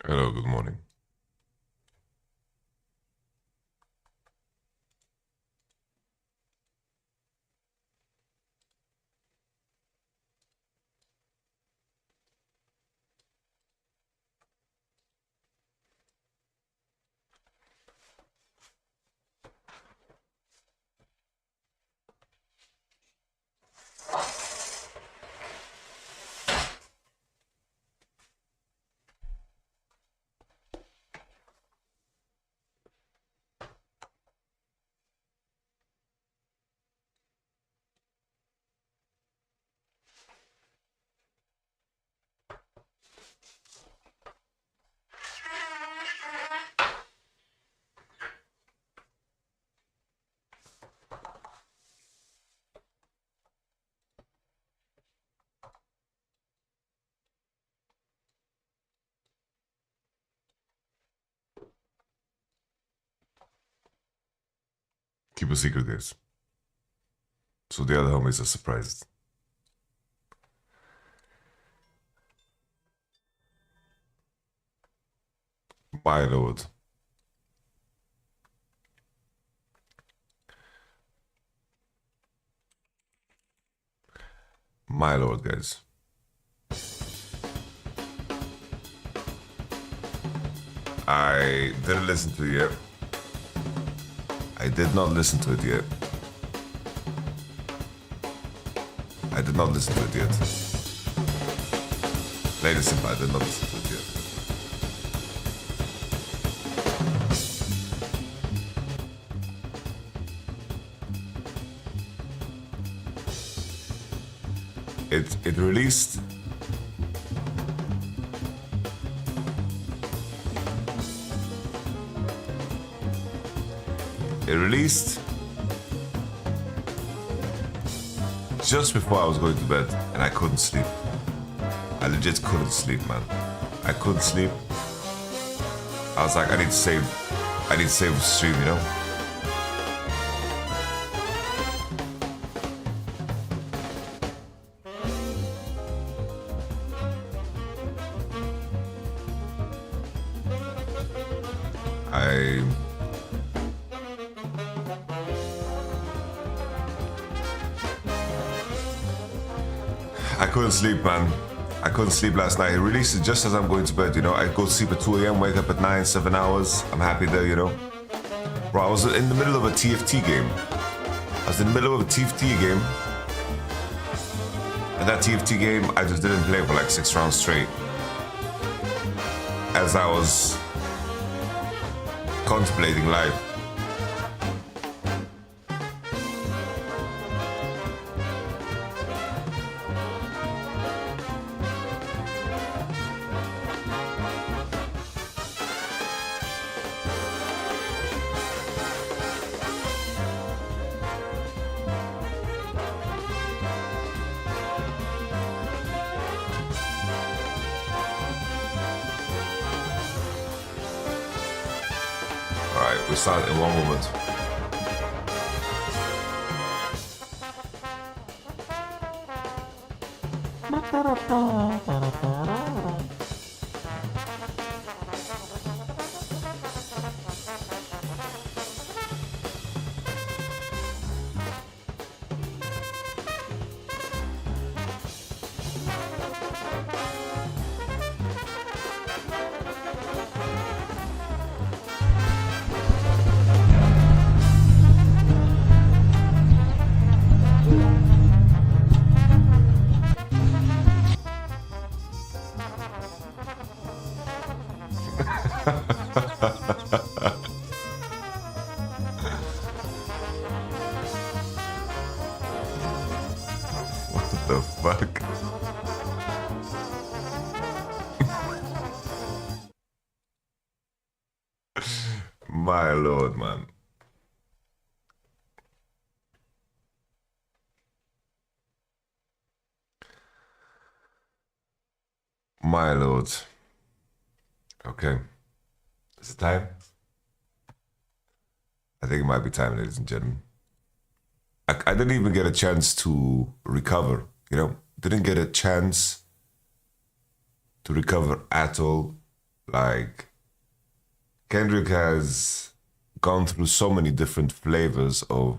Hello, good morning. Keep a secret, guys. So the other homies are surprised. My lord. My lord, guys. I didn't listen to it yet. I did not listen to it yet. I did not listen to it yet. Plain and simple, I did not listen to it yet. It released. It released just before I was going to bed, and I couldn't sleep. I legit couldn't sleep, man. I couldn't sleep. I was like, I need to save the stream, you know? I couldn't sleep, man. I couldn't sleep last night. He released it just as I'm going to bed, you know? I go to sleep at 2 a.m., wake up at 9, 7 hours. I'm happy there, you know? Bro, I was in the middle of a TFT game. I was in the middle of a TFT game. And that TFT game, I just didn't play for like 6 rounds straight. As I was contemplating life. Alright, we start in one moment. What the fuck? My lord, man. My lord. Okay. Is it time? I think it might be time, ladies and gentlemen. I didn't even get a chance to recover, you know? Didn't get a chance to recover at all. Like, Kendrick has gone through so many different flavors of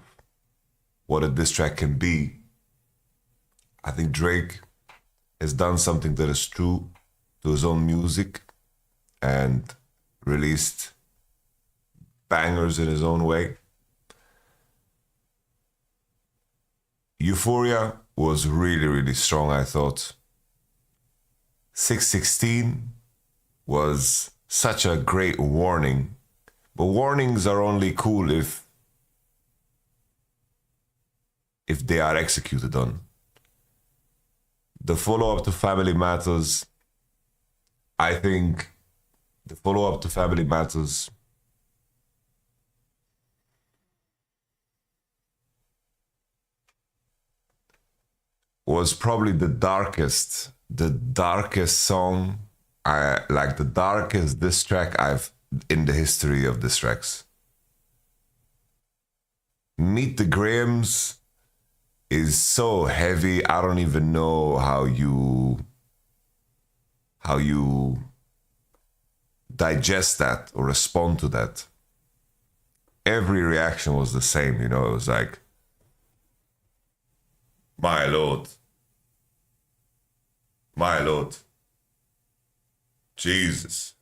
what a diss track can be. I think Drake has done something that is true to his own music and released bangers in his own way. Euphoria was really, really strong, I thought. 616 was such a great warning. But warnings are only cool if they are executed on. The follow-up to Family Matters, I think the follow-up to Family Matters was probably the darkest song, the darkest diss track I've in the history of diss tracks. Meet the Grahams is so heavy. I don't even know how you digest that or respond to that. Every reaction was the same, you know. It was like, my Lord, Jesus.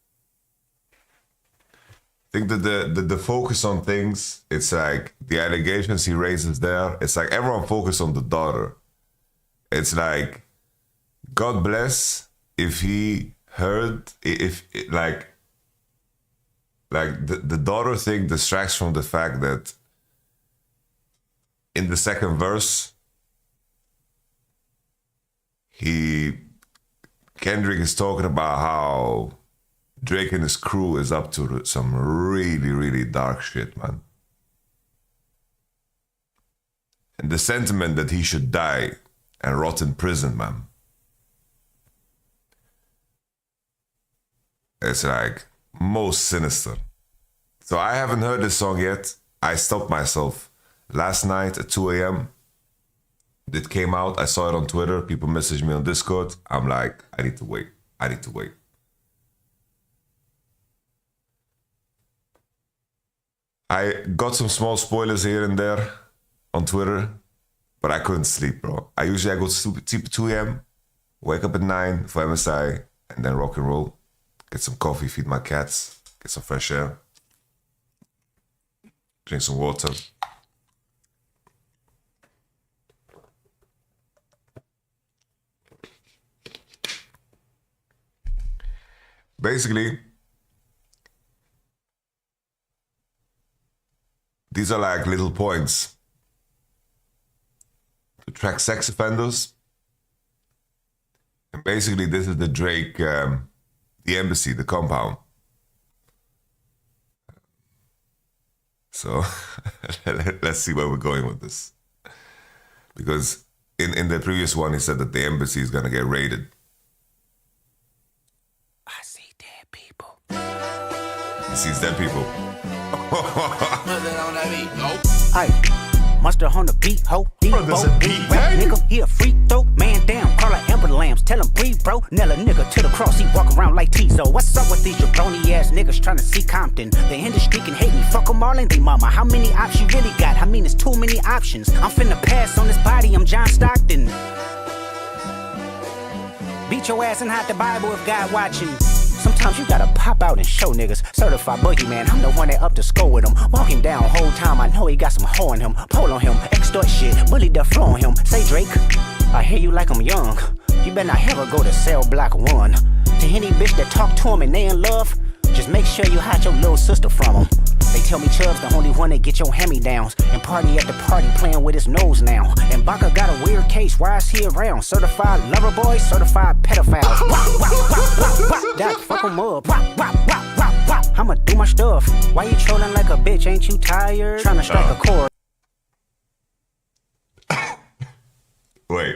I think that the focus on things, it's like the allegations he raises there, it's like everyone focused on the daughter. It's like, God bless if he heard, the daughter thing distracts from the fact that in the second verse, Kendrick is talking about how Drake and his crew is up to some really, really dark shit, man. And the sentiment that he should die and rot in prison, man. It's like most sinister. So I haven't heard this song yet. I stopped myself last night at 2 a.m. It came out. I saw it on Twitter. People messaged me on Discord. I'm like, I need to wait. I got some small spoilers here and there on Twitter, but I couldn't sleep, bro. I go to sleep at 2 a.m., wake up at 9 for MSI, and then rock and roll. Get some coffee, feed my cats, get some fresh air, drink some water. Basically, these are like little points to track sex offenders. And basically, this is the Drake, the embassy, the compound. So let's see where we're going with this. Because in the previous one, he said that the embassy is going to get raided. I see dead people. He sees dead people. Hey, monster on the beat, ho. Debo, big rap nigga, he a freak throw. Man down, call her Amber Lambs, tell him breathe, bro. Nail a nigga to the cross, he walk around like Tizo. What's up with these jabroni ass niggas trying to see Compton? The industry can hate me, fuck them all and they mama. How many options you really got? I mean, it's too many options. I'm finna pass on this body, I'm John Stockton. Beat your ass and hide the Bible if God watching. Sometimes you gotta pop out and show niggas. Certified boogeyman, I'm the one that up to score with him. Walk him down whole time, I know he got some hoe in him. Pole on him, extort shit, bully the flow on him. Say Drake, I hear you like I'm young. You better not ever go to cell block 1. To any bitch that talk to him and they in love, just make sure you hide your little sister from him. They tell me Chubb's the only one that get your hand-me-downs. And party at the party playing with his nose now. And Baca got a weird case, why is he around? Certified lover boys, certified pedophiles. Wop, wop, wop, wop, wop. Doc, fuck him up. Wop, wop, wop, wop, wop. I'ma do my stuff. Why you trolling like a bitch, ain't you tired? Tryna strike a chord. Wait.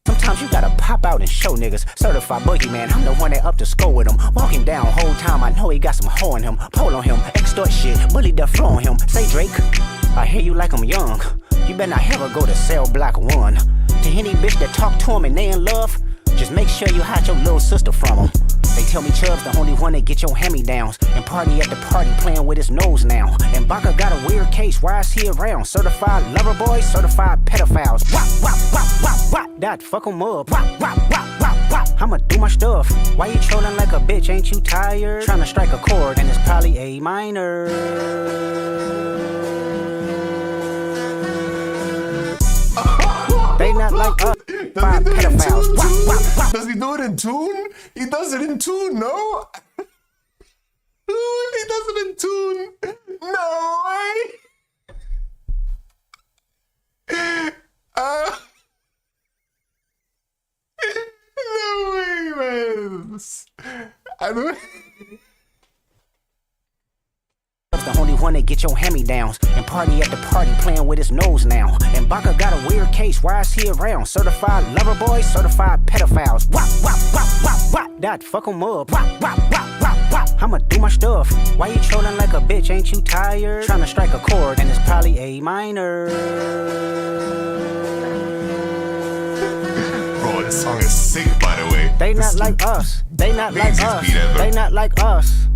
Sometimes you gotta pop out and show niggas. Certified boogeyman, I'm the one that up to score with him. Walk him down whole time, I know he got some hoe in him. Pole on him, extort shit, bully the flow on him. Say Drake, I hear you like I'm young. You better not ever go to cell block 1. To any bitch that talk to him and they in love, just make sure you hide your little sister from him. They tell me Chubb's the only one that get your hand-me-downs. And party at the party playing with his nose now. And Baca got a weird case, why is he around? Certified lover boys, certified pedophiles. Wop, wop, wop, wop, wop. That fuck 'em up. Wop, wop, wop, wop, wop. I'ma do my stuff. Why you trolling like a bitch? Ain't you tired? Tryna strike a chord, and it's probably A minor. They not like us. Does he do it in pedophiles. tune? Wop, wop, wop. Does he do it in tune? He does it in tune, no? He does it in tune. No way. No way, man. I don't. The only one that get your hand-me-downs. And party at the party playing with his nose now. And Baca got a weird case, why is he around? Certified lover boys, certified pedophiles. Wop, wop, wop, wop, wop. That fuck 'em up. Wop, wop, wop, wop, wop. I'ma do my stuff. Why you trolling like a bitch? Ain't you tired? Tryna strike a chord, and it's probably A minor. Bro, this song is sick, by the way. They not like us. They not like Easiest us. beat ever. They not like us.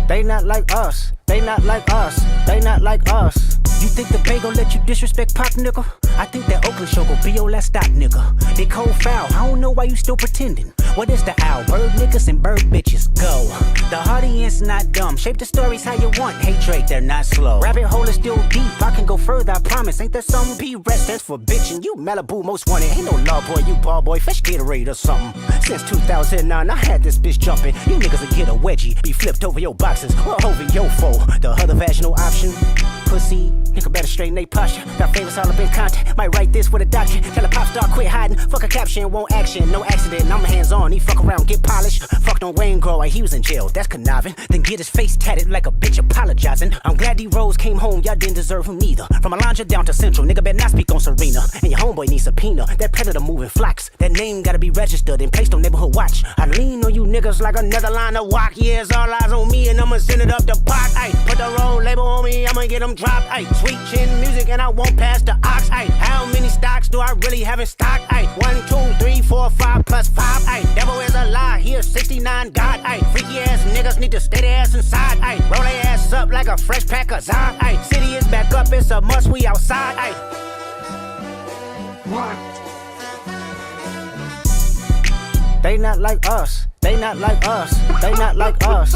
They not like us. They not like us. They not like us. You think the Bay gon' let you disrespect Pop, nigga? I think that Oakland show gon' be your last stop, nigga. They cold foul, I don't know why you still pretending. What is the owl? Bird niggas and bird bitches, go. The audience not dumb, shape the stories how you want. Hey Drake, they're not slow. Rabbit hole is still deep, I can go further, I promise. Ain't that something? P-Rest stands for bitchin'. You Malibu most wanted, ain't no law boy, you ball boy, fresh Gatorade or something. Since 2009, I had this bitch jumping. You niggas will get a wedgie, be flipped over your boxes or over your foe. The other vaginal option, pussy. Nigga better straighten they posture. Got favorites all up in content. Might write this with a doctor. Tell a pop star quit hiding. Fuck a caption, won't action. No accident. I'm hands on. He fuck around, get polished. Fucked on Wayne Grow. He was in jail. That's conniving. Then get his face tatted like a bitch apologizing. I'm glad D-Rose came home. Y'all didn't deserve him neither. From Alondra down to Central. Nigga better not speak on Serena. And your homeboy needs subpoena. That predator moving flocks. That name gotta be registered and placed on neighborhood watch. I lean on you niggas like another line of walk. Yeah, it's all eyes on me and I'ma send it up the pot. Ay, put the wrong label on me. I'ma get them dropped. Ay, sweet chin music and I won't pass the ox. Ay, how many stocks do I really have in stock? Ay, 1, 2, 3, 4, 5 plus 5. Ay, devil is a lie. Here 69 God. Ay, freaky ass niggas need to stay their ass inside. Ay, roll their ass up like a fresh pack of Zod. Ay, city is back up. It's a must. We outside. Ay. What? They not like us. They not like us. They not like us.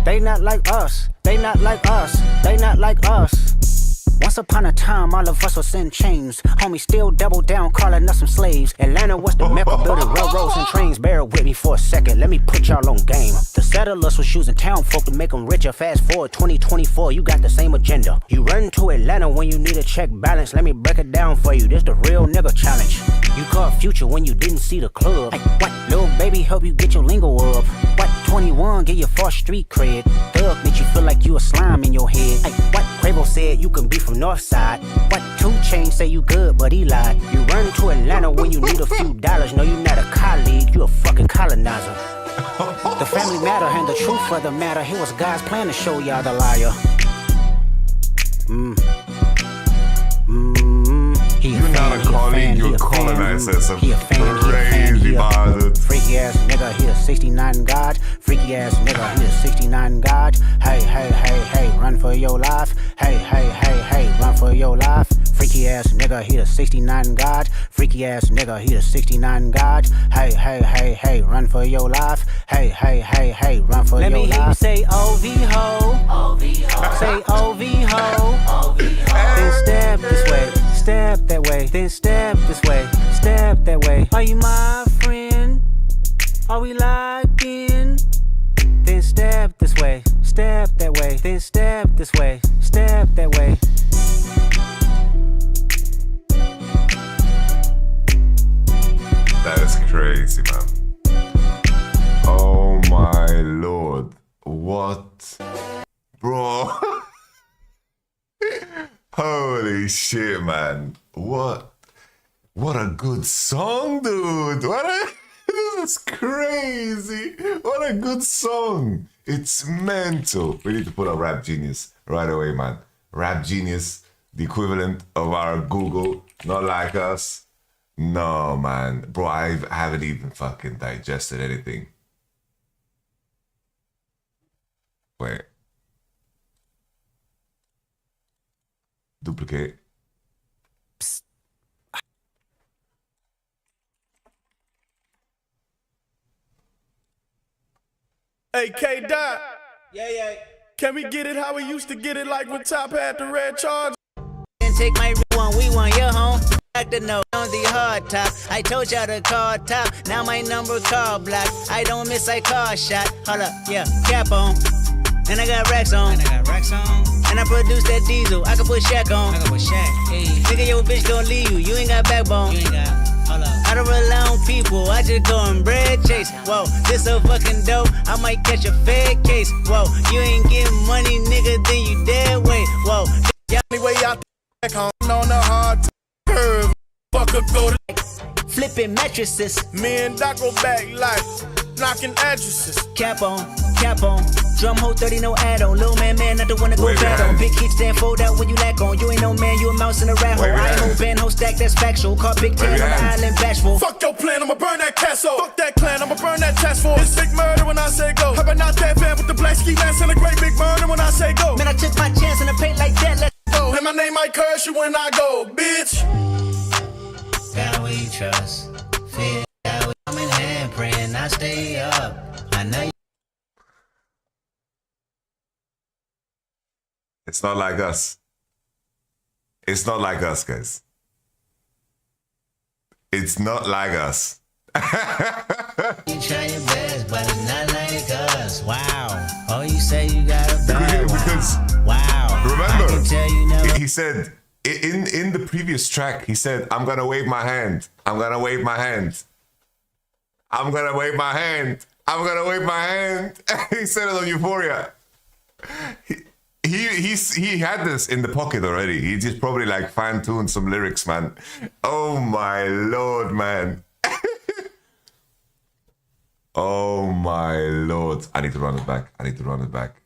They not like us. They not like us. They not like us. Once upon a time, all of us was in chains. Homie still double down, calling us some slaves. Atlanta was the mecca, building railroads and trains. Bear with me for a second, let me put y'all on game. The settlers was using town folk to make them richer. Fast forward 2024, you got the same agenda. You run to Atlanta when you need a check balance. Let me break it down for you, this the real nigga challenge. You caught Future when you didn't see the club. Hey, what? Lil' baby help you get your lingo up. What? 21 get your false street cred. Thug make you feel like you a slime in your head. Hey, what? Quavo said you can be from Northside. What? 2 Chainz say you good, but he lied. You run to Atlanta when you need a few dollars. No, you not a colleague, you a fucking colonizer. The family matter and the truth of the matter. It was God's plan to show y'all the liar. You're not a colleague, you're a colonizer. Some crazy bastard. Freaky ass nigga, he a 69 God. Freaky ass nigga, he a 69 God. Hey, hey, hey, hey, run for your life. Hey, hey, hey, hey, run for your life. Freaky ass nigga, he a 69 God. Freaky ass nigga, he a 69 God. Hey, hey, hey, hey, run for your life. Hey, hey, hey, hey, run for your life. Let me hear you say OV-ho. OV-ho. Say OV-ho. OV-ho. Then step this way. Step that way, then step this way, step that way. Are you my friend? Are we locked in? Then step this way, step that way, then step this way, step that way. That is crazy, man. Oh my lord. What? Bro. Holy shit, man. What a good song, dude. This is crazy. What a good song. It's mental. We need to put a Rap Genius right away, man. Rap Genius, the equivalent of our Google, not like us. No, man. Bro, I haven't even fucking digested anything. Wait. Duplicate. Hey, K-Dot, Yeah. can we get it how we used to get it, like when Top had the red charge? And take my one, we want your home. Like the note on the hard top. I told y'all to call top. Now my number call block. I don't miss, I call shot. Hold up, yeah, cap on. And I got racks on. And I produce that diesel. I can put Shaq on. Hey. Nigga, your bitch gon' leave you. You ain't got backbone. I don't rely on people, I just go and bread chase. Whoa, this so fucking dope, I might catch a fed case. Whoa, you ain't getting money, nigga, then you dead weight. Whoa, Anyway, y'all back home on the hard curve. Fucker go to flipping mattresses. me and Doc go back like knocking addresses. Cap on. Drum hole 30, no add-on. Little man, not the one to go Wave bad your on. hands. Big hits stand fold out when you lack on. You ain't no man, you a mouse in a rat hole. Wave your I ain't no hands. band, ho stack, that's factual. Call Big Ten Wave on your the hands. island, bashful. Fuck your plan, I'ma burn that castle. Fuck that clan, I'ma burn that task force. It's big murder when I say go. How about not that fan with the black ski mask and a great big murder when I say go? Man, I took my chance in the paint like that, let's Go, and my name might curse you when I go, bitch. God we trust. Fear God, I'm in hand praying, I stay up. I know you. It's not like us. It's not like us, guys. It's not like us. You try your best, but it's not like us. Wow. Oh, you say you got a bad Because wow. remember, I can tell you never. he said in the previous track, he said, I'm gonna wave my hand. I'm gonna wave my hand. I'm gonna wave my hand. I'm gonna wave my hand. He said it on Euphoria. He had this in the pocket already. He just probably like fine-tuned some lyrics, man. Oh my lord, man. Oh my lord. I need to run it back.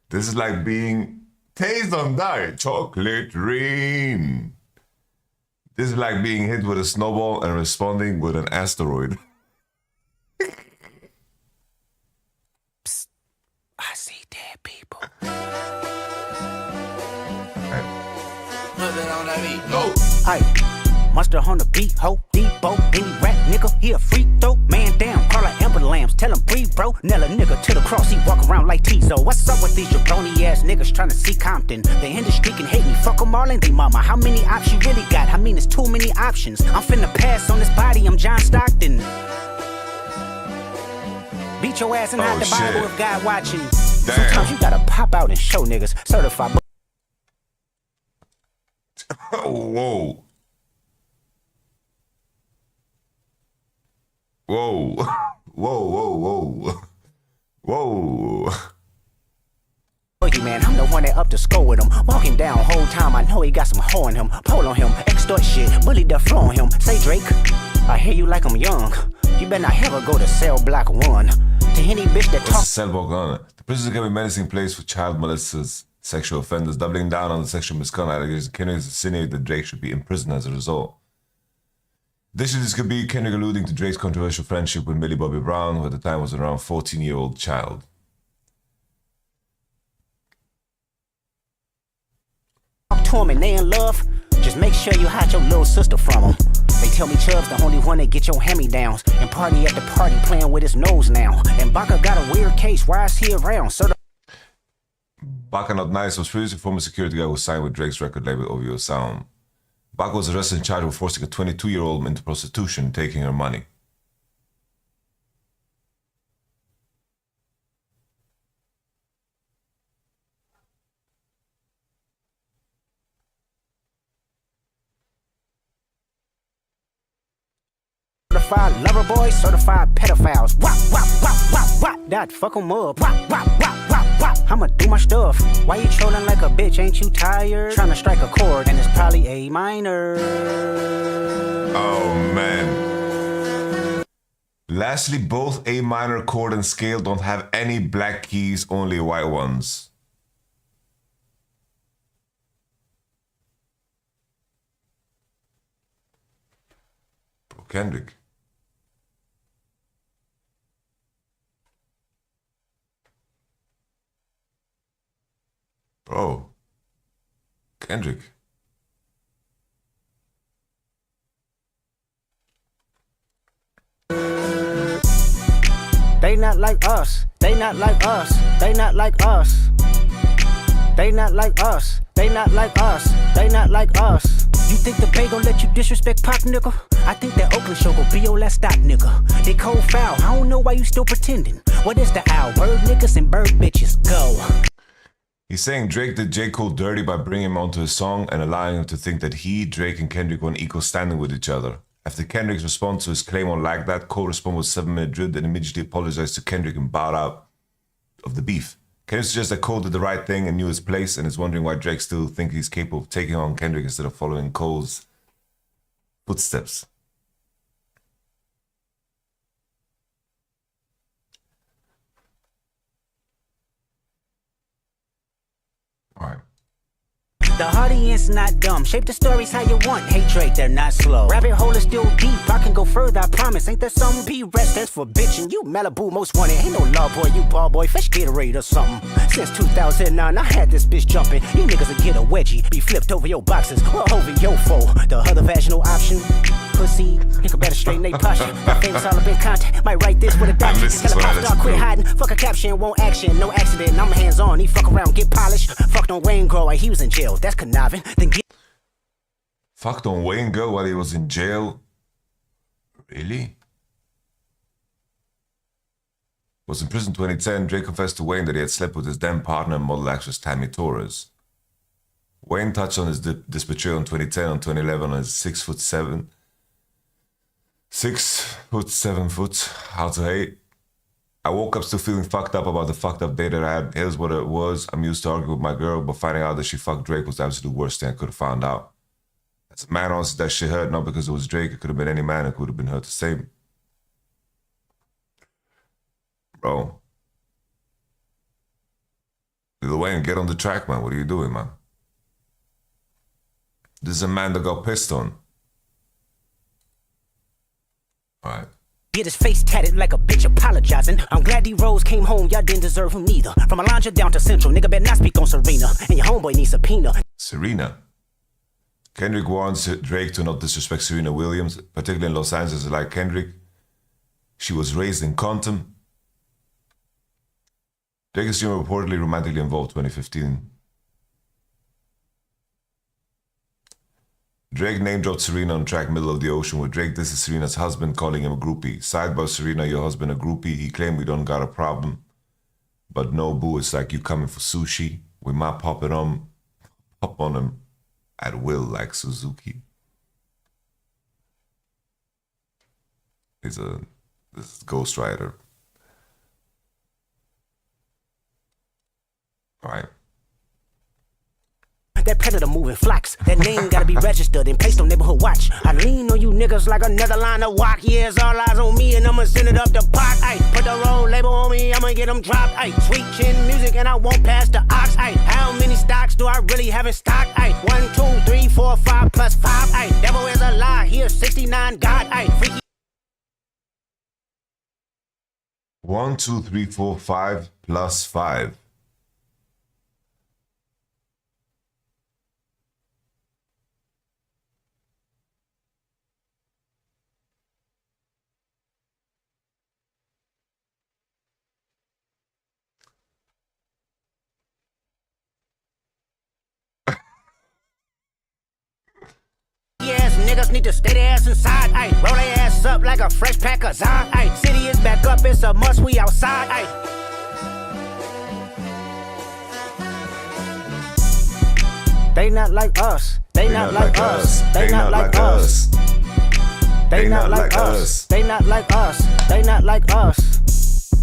This is like being tased on die. Chocolate rain. This is like being hit with a snowball and responding with an asteroid. I see dead people. No. Hey, mustard on the beat, ho, Debo, any rap nigga, he a free throw. Man down, call her Amber Lambs, tell him breathe, bro. Nail a nigga to the cross, he walk around like Tizo. What's up with these jabroni ass niggas trying to see Compton? The industry can hate me, fuck them all and they mama. How many ops you really got? I mean, it's too many options. I'm finna pass on this body, I'm John Stockton. Beat your ass and hide the Bible shit. if God watching. Damn. Sometimes you gotta pop out and show niggas. Certified. Whoa. Whoa. Whoa. Whoa. Boogie man, I'm the one that up to score with him. Walking down whole time, I know he got some hoe in him. Pole on him, extort shit, bully the flow on him. Say Drake, I hear you like I'm young. You better not ever go to cell block 1. To any bitch that What's talk the cell block on? The prison can be menacing place for child molesters, sexual offenders, doubling down on the sexual misconduct allegations. Kendrick has insinuated that Drake should be in prison as a result. Additionally, this could be Kendrick alluding to Drake's controversial friendship with Millie Bobby Brown, who at the time was around 14-year-old child. to him and they in love, just make sure you hide your little sister from him. They tell me Chubb's the only one that get your hand-me-downs and party at the party playing with his nose now. And Baca got a weird case, why is he around? So Baca Not Nice was previously former security guy who signed with Drake's record label OVO Sound. Baca was arrested and charged with forcing a 22-year-old into prostitution, taking her money. certified lover boys, certified pedophiles. Wop, wop, wop, wop, wop. That fuck 'em up. Wop, wop, wop, wop, wop. I'ma do my stuff. Why you trolling like a bitch? Ain't you tired? Trying to strike a chord, and it's probably A minor. Oh, man. Lastly, both A minor chord and scale don't have any black keys, only white ones. Kendrick. Bro. Kendrick. They not like us. They not like us. They not like us. They not like us. They not like us. They not like us. You think the Bay gon' let you disrespect Pop, nigga? I think that Oakland show gon' be your last stop, nigga. They cold foul. I don't know why you still pretending. What is the owl? Bird niggas and bird bitches. Go. He's saying Drake did J. Cole dirty by bringing him onto his song and allowing him to think that he, Drake, and Kendrick were on equal standing with each other. After Kendrick's response to his claim on Like That, Cole responded with 7-minute drill and immediately apologized to Kendrick and bowed out of the beef. Kendrick suggests that Cole did the right thing and knew his place and is wondering why Drake still thinks he's capable of taking on Kendrick instead of following Cole's footsteps. All right. The audience not dumb. Shape the stories how you want. Hey Drake, they're not slow. Rabbit hole is still deep. I can go further, I promise. Ain't there some B-rest that's for bitching? You Malibu most wanted. Ain't no love boy, you ball boy. Fish Gatorade or something. Since 2009, I had this bitch jumping. You niggas will get a wedgie. Be flipped over your boxes. Or over your foe. The other vaginal option. Pussy. Nigga better straighten they posture. My famous all up in contact. Might write this with a doctor. Tell a pop star quit hiding. Fuck a caption, won't action. No accident. I'm hands on. He fuck around, get polished. Fucked on Wayne Grow. He was in jail. That's conniving. Then get Fucked on Wayne girl while he was in jail? Really? Was in prison 2010, Drake confessed to Wayne that he had slept with his then partner and model actress Tammy Torres. Wayne touched on his this betrayal in 2010 and 2011 on his 6'7", how to hate. I woke up still feeling fucked up about the fucked up day that I had. Here's what it was. I'm used to arguing with my girl, but finding out that she fucked Drake was the absolute worst thing I could have found out. As a man, honestly, that shit hurt, not because it was Drake. It could have been any man. It could have been hurt the same. Bro. Lil Wayne, get on the track, man. What are you doing, man? This is a man that got pissed on. All right. Get his face tatted like a bitch apologizing. I'm glad D-Rose came home, y'all didn't deserve him neither. From Alondra down to Central, nigga better not speak on Serena. And your homeboy needs subpoena. Serena. Kendrick warns Drake to not disrespect Serena Williams, particularly in Los Angeles. Like Kendrick, she was raised in Compton. Drake and Serena reportedly romantically involved 2015. Drake name-dropped Serena on track Middle of the Ocean, where Drake disses Serena's husband, calling him a groupie. Sidebar, Serena, your husband a groupie. He claimed we don't got a problem. But no, boo, it's like you coming for sushi. We might pop on him at will like Suzuki. This is Ghost Rider. All right. That predator moving flocks. That name gotta be registered and placed on neighborhood watch. I lean on you niggas like another line of walk. Yeah, it's all eyes on me and I'ma send it up the pot. Ay, put the road label on me, I'ma get them dropped. Ay, sweet chin music and I won't pass the ox. Ay, how many stocks do I really have in stock? Ay, 1, 2, 3, 4, 5 plus 5. Ay, devil is a lie. Here's 69 God. Ay, freaky. 1, 2, 3, 4, 5 plus 5. Niggas need to stay their ass inside, ayy. Roll their ass up like a fresh pack of Zod, ayy. City is back up, it's a must, we outside, ayy. They not like us, they not like us, they not like us. They not like us, they not like us, they not like us.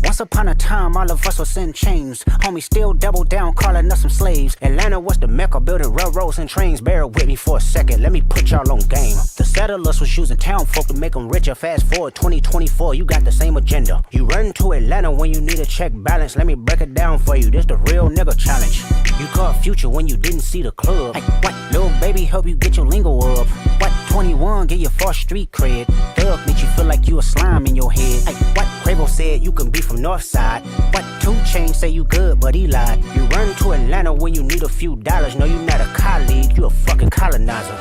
Once upon a time, all of us was in chains. Homie still double down, calling us some slaves. Atlanta was the mecca, building railroads and trains. Bear with me for a second, let me put y'all on game. The settlers was using town folk to make them richer. Fast forward 2024, you got the same agenda. You run to Atlanta when you need a check balance. Let me break it down for you, this the real nigga challenge. You caught Future when you didn't see the club. Hey, what? Little baby help you get your lingo up. What? 21, get your 4th street cred. love makes you feel like you a slime in your head. Hey, what Quavo said you can be from North Side. What 2 Chainz say you good, but he lied. You run to Atlanta when you need a few dollars. No, you not a colleague, you a fucking colonizer.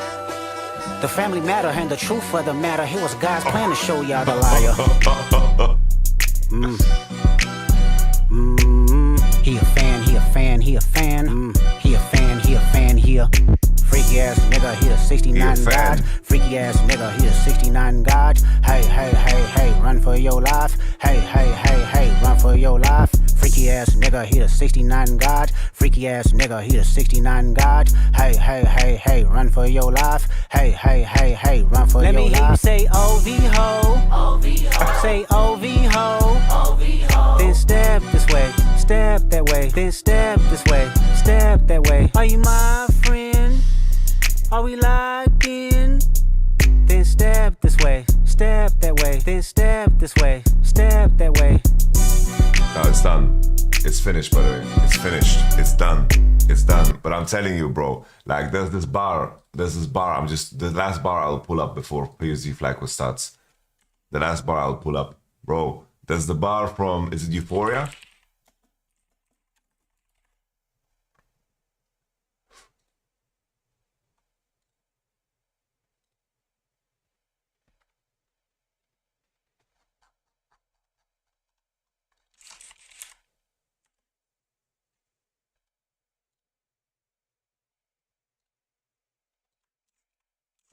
The family matter and the truth of the matter. Here was God's plan to show y'all the liar. He a fan, he a fan, he a fan. He a fan, he a fan, he a freaky ass nigga, he a 69 God. Freaky ass nigga, he a 69 God. Hey, hey, hey, hey, run for your life. Hey, hey, hey, hey, run for your life. Freaky ass nigga, he a 69 God. Freaky ass nigga, he a 69 God. Hey, hey, hey, hey, run for your life. Hey, hey, hey, hey, run for your life. Let me hear you say OV ho. Say OV ho. Then step this way, step that way. Then step this way, step that way. Are you my friend? Are we locked in? Then step this way, step that way. Then step this way, step that way. No, it's done. It's finished, by the way. It's finished. It's done. It's done. But I'm telling you, bro, like there's this bar. The last bar I'll pull up before PSG FlyQuest starts. The last bar I'll pull up. Bro, there's the bar from, is it Euphoria?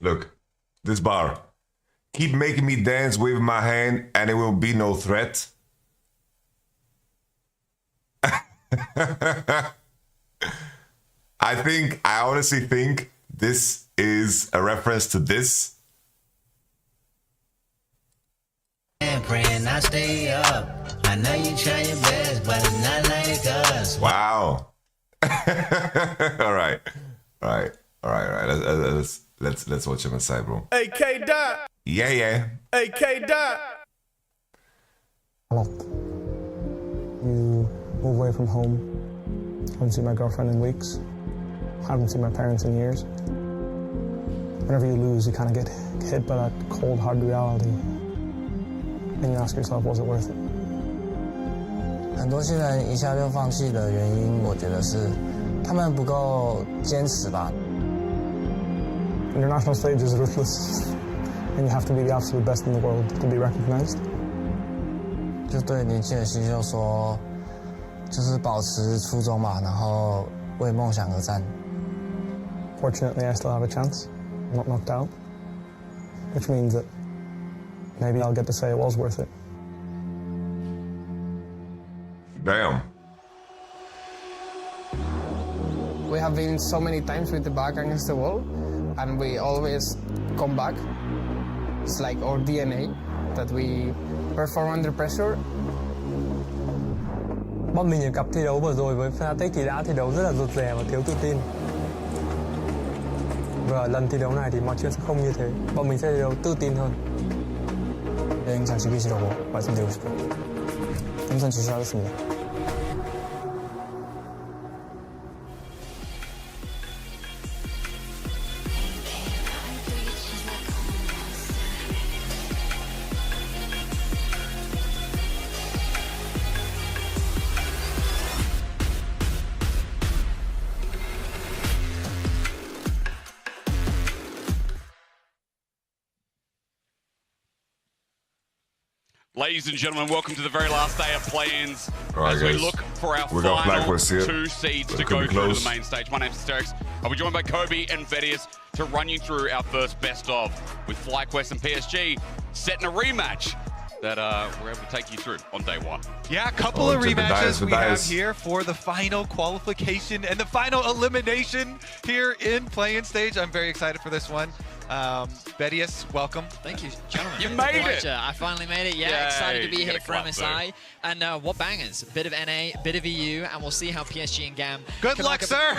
Look, this bar. Keep making me dance, waving my hand, and it will be no threat. I honestly think this is a reference to this. Praying I stay up. I know you try your best, but it's not like us. Wow. All right. Let's watch MSI, bro. AK Dot. Yeah. AK Dot. A lot. You move away from home. Haven't seen my girlfriend in weeks. Haven't seen my parents in years. Whenever you lose, you kind of get hit by that cold, hard reality. And you ask yourself, was it worth it? 很多新人一下就放弃的原因，我觉得是他们不够坚持吧。 International stage is ruthless, and you have to be the absolute best in the world to be recognized. 就对年轻的新秀说，就是保持初衷嘛，然后为梦想而战。 Fortunately, I still have a chance. I'm not knocked out, which means that maybe I'll get to say it was worth it. Damn. We have been so many times with the back against the wall, and we always come back. It's like our DNA that we perform under pressure. Bọn mình ở cặp thi đấu vừa rồi với Fnatic thì đã thi đấu rất là rụt rè và thiếu tự tin. Và lần thi đấu này thì mọi chuyện sẽ không như thế. Bọn mình sẽ thi đấu tự tin hơn. 영상 즐기시라고 말씀드리고 싶어요. 영상 지시하겠습니다. Ladies and gentlemen, welcome to the very last day of play-ins Right, as we guys. look for our We got final FlyQuest here. 2 seeds But to it could go be through to close. the main stage. My name's Asterix. I'll be joined by Kobe and Vedius to run you through our first best of with FlyQuest and PSG setting a rematch that we're able to take you through on day 1. Yeah, a couple of rematches we have here for the final qualification and the final elimination here in play-in stage. I'm very excited for this one. Vedius, welcome. Thank you, gentlemen. You made it! I finally made it. Yeah, Yay. excited to be You here get a for clap, MSI. And what bangers. A bit of NA, bit of EU, and we'll see how PSG and GAM. Good luck, sir.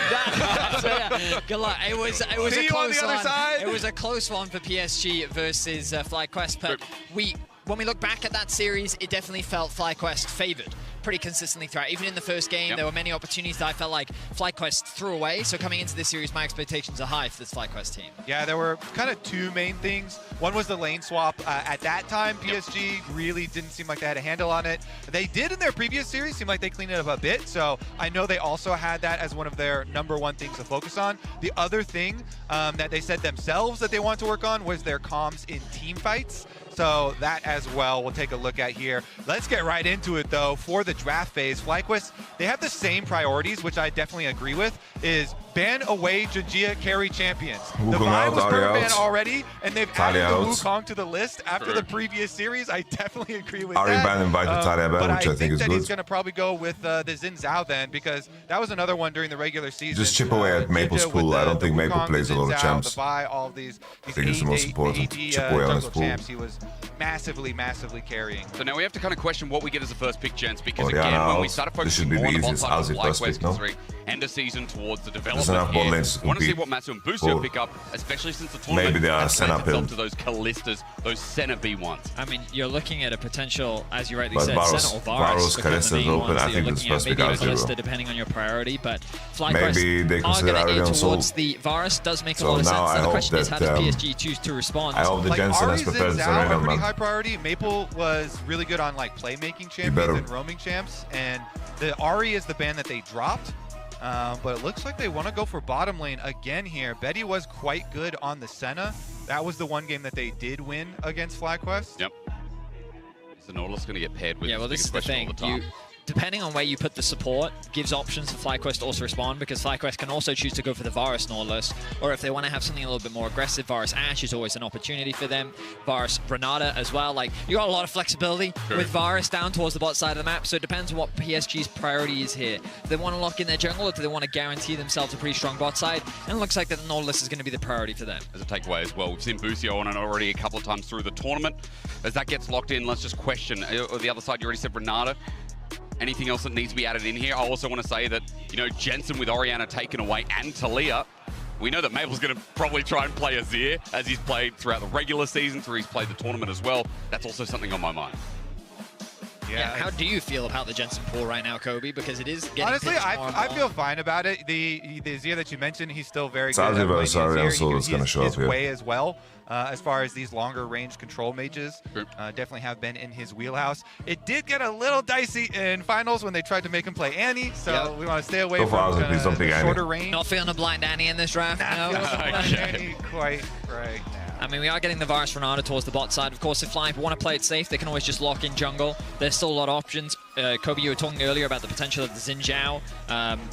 So, yeah, good luck. It was See a you on close the other one. side. It was a close one for PSG versus FlyQuest, but we when we look back at that series, it definitely felt FlyQuest favored pretty consistently throughout. Even in the first game, there were many opportunities that I felt like FlyQuest threw away. So coming into this series, my expectations are high for this FlyQuest team. Yeah, there were kind of two main things. One was the lane swap. At that time, PSG really didn't seem like they had a handle on it. They did in their previous series, seem like they cleaned it up a bit. So I know they also had that as one of their #1 things to focus on. The other thing that they said themselves that they want to work on was their comms in team fights. So that as well we'll take a look at here. Let's get right into it though. For the draft phase, FlyQuest, they have the same priorities, which I definitely agree with, is ban away Jujia carry champions. The Vi was banned already, and they've added the Wukong to the list after the previous series. I definitely agree with that. ban invited Talia ban, which I think is that good. He's going to probably go with the Xin Zhao then, because that was another one during the regular season. Just chip away at Maple's pool. I don't think Maple plays a lot of champs. The Vi, all of these I think it's the most important. Chip away on his pool. Champs, he was massively carrying. So now we have to kind of question what we get as a first pick, gents, because again, when we started focusing more on the bot side of FlyQuest, considering end of season towards the development here, I want to see what Matsu and Busio pick up, especially since the tournament maybe they are has lent itself to those Kallistas, those center B1s. I mean, you're looking at a potential, as you rightly But said, Senna or Varus Kalista is open. I think it's supposed to be Kalista, depending on your priority, but FlyQuest maybe they are consider going to aim Arion towards Soul. the Varus. Does make a So lot of sense. now I The hope question is, how that, does PSG choose to respond? I hope the Like Jensen has Ari prepared Xin the Zhao are Serena, pretty man. high priority. Maple was really good on like playmaking champions and roaming champs, and the Ari is the ban that they dropped. But it looks like they want to go for bottom lane again here. Betty was quite good on the Senna. That was the one game that they did win against FlyQuest. Yep. So Nautilus going to get paired with this is the thing. Depending on where you put the support, gives options for FlyQuest to also respond, because FlyQuest can also choose to go for the Varus Nautilus, or if they want to have something a little bit more aggressive, Varus Ashe is always an opportunity for them. Varus Renata as well. Like, you got a lot of flexibility with Varus down towards the bot side of the map, so it depends on what PSG's priority is here. Do they want to lock in their jungle, or do they want to guarantee themselves a pretty strong bot side? And it looks like that the Nautilus is going to be the priority for them. As a takeaway as well, we've seen Busio on it already a couple of times through the tournament. As that gets locked in, let's just question, on the other side, you already said Renata. Anything else that needs to be added in here? I also want to say that, you know, Jensen with Orianna taken away and Talia. We know that Maple's going to probably try and play Azir, as he's played throughout the regular season, through he's played the tournament as well. That's also something on my mind. Yeah. How do you feel about the Jensen pool right now, Kobe? Because it is getting honestly, I feel fine about it. The Azir that you mentioned, he's still very good. He's going to show up his way as well. As far as these longer range control mages, definitely have been in his wheelhouse. It did get a little dicey in finals when they tried to make him play Annie, so we want to stay away from the shorter range. Not feeling a blind Annie in this draft. Not feeling a blind Annie quite right now. I mean, we are getting the Varus Renata towards the bot side. Of course, if Fly want to play it safe, they can always just lock in jungle. There's still a lot of options. Kobe, you were talking earlier about the potential of the Xin Zhao.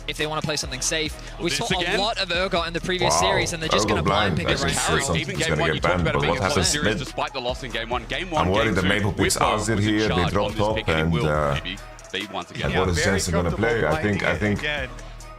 If they want to play something safe. We saw a lot of Urgot in the previous series, and they're just going to blind pick it right now. Even game one, you talked about it being a close series despite the loss in game one. Game one, I'm worried that Maple picks Azir here, they dropped top, and what is Jensen going to play? I think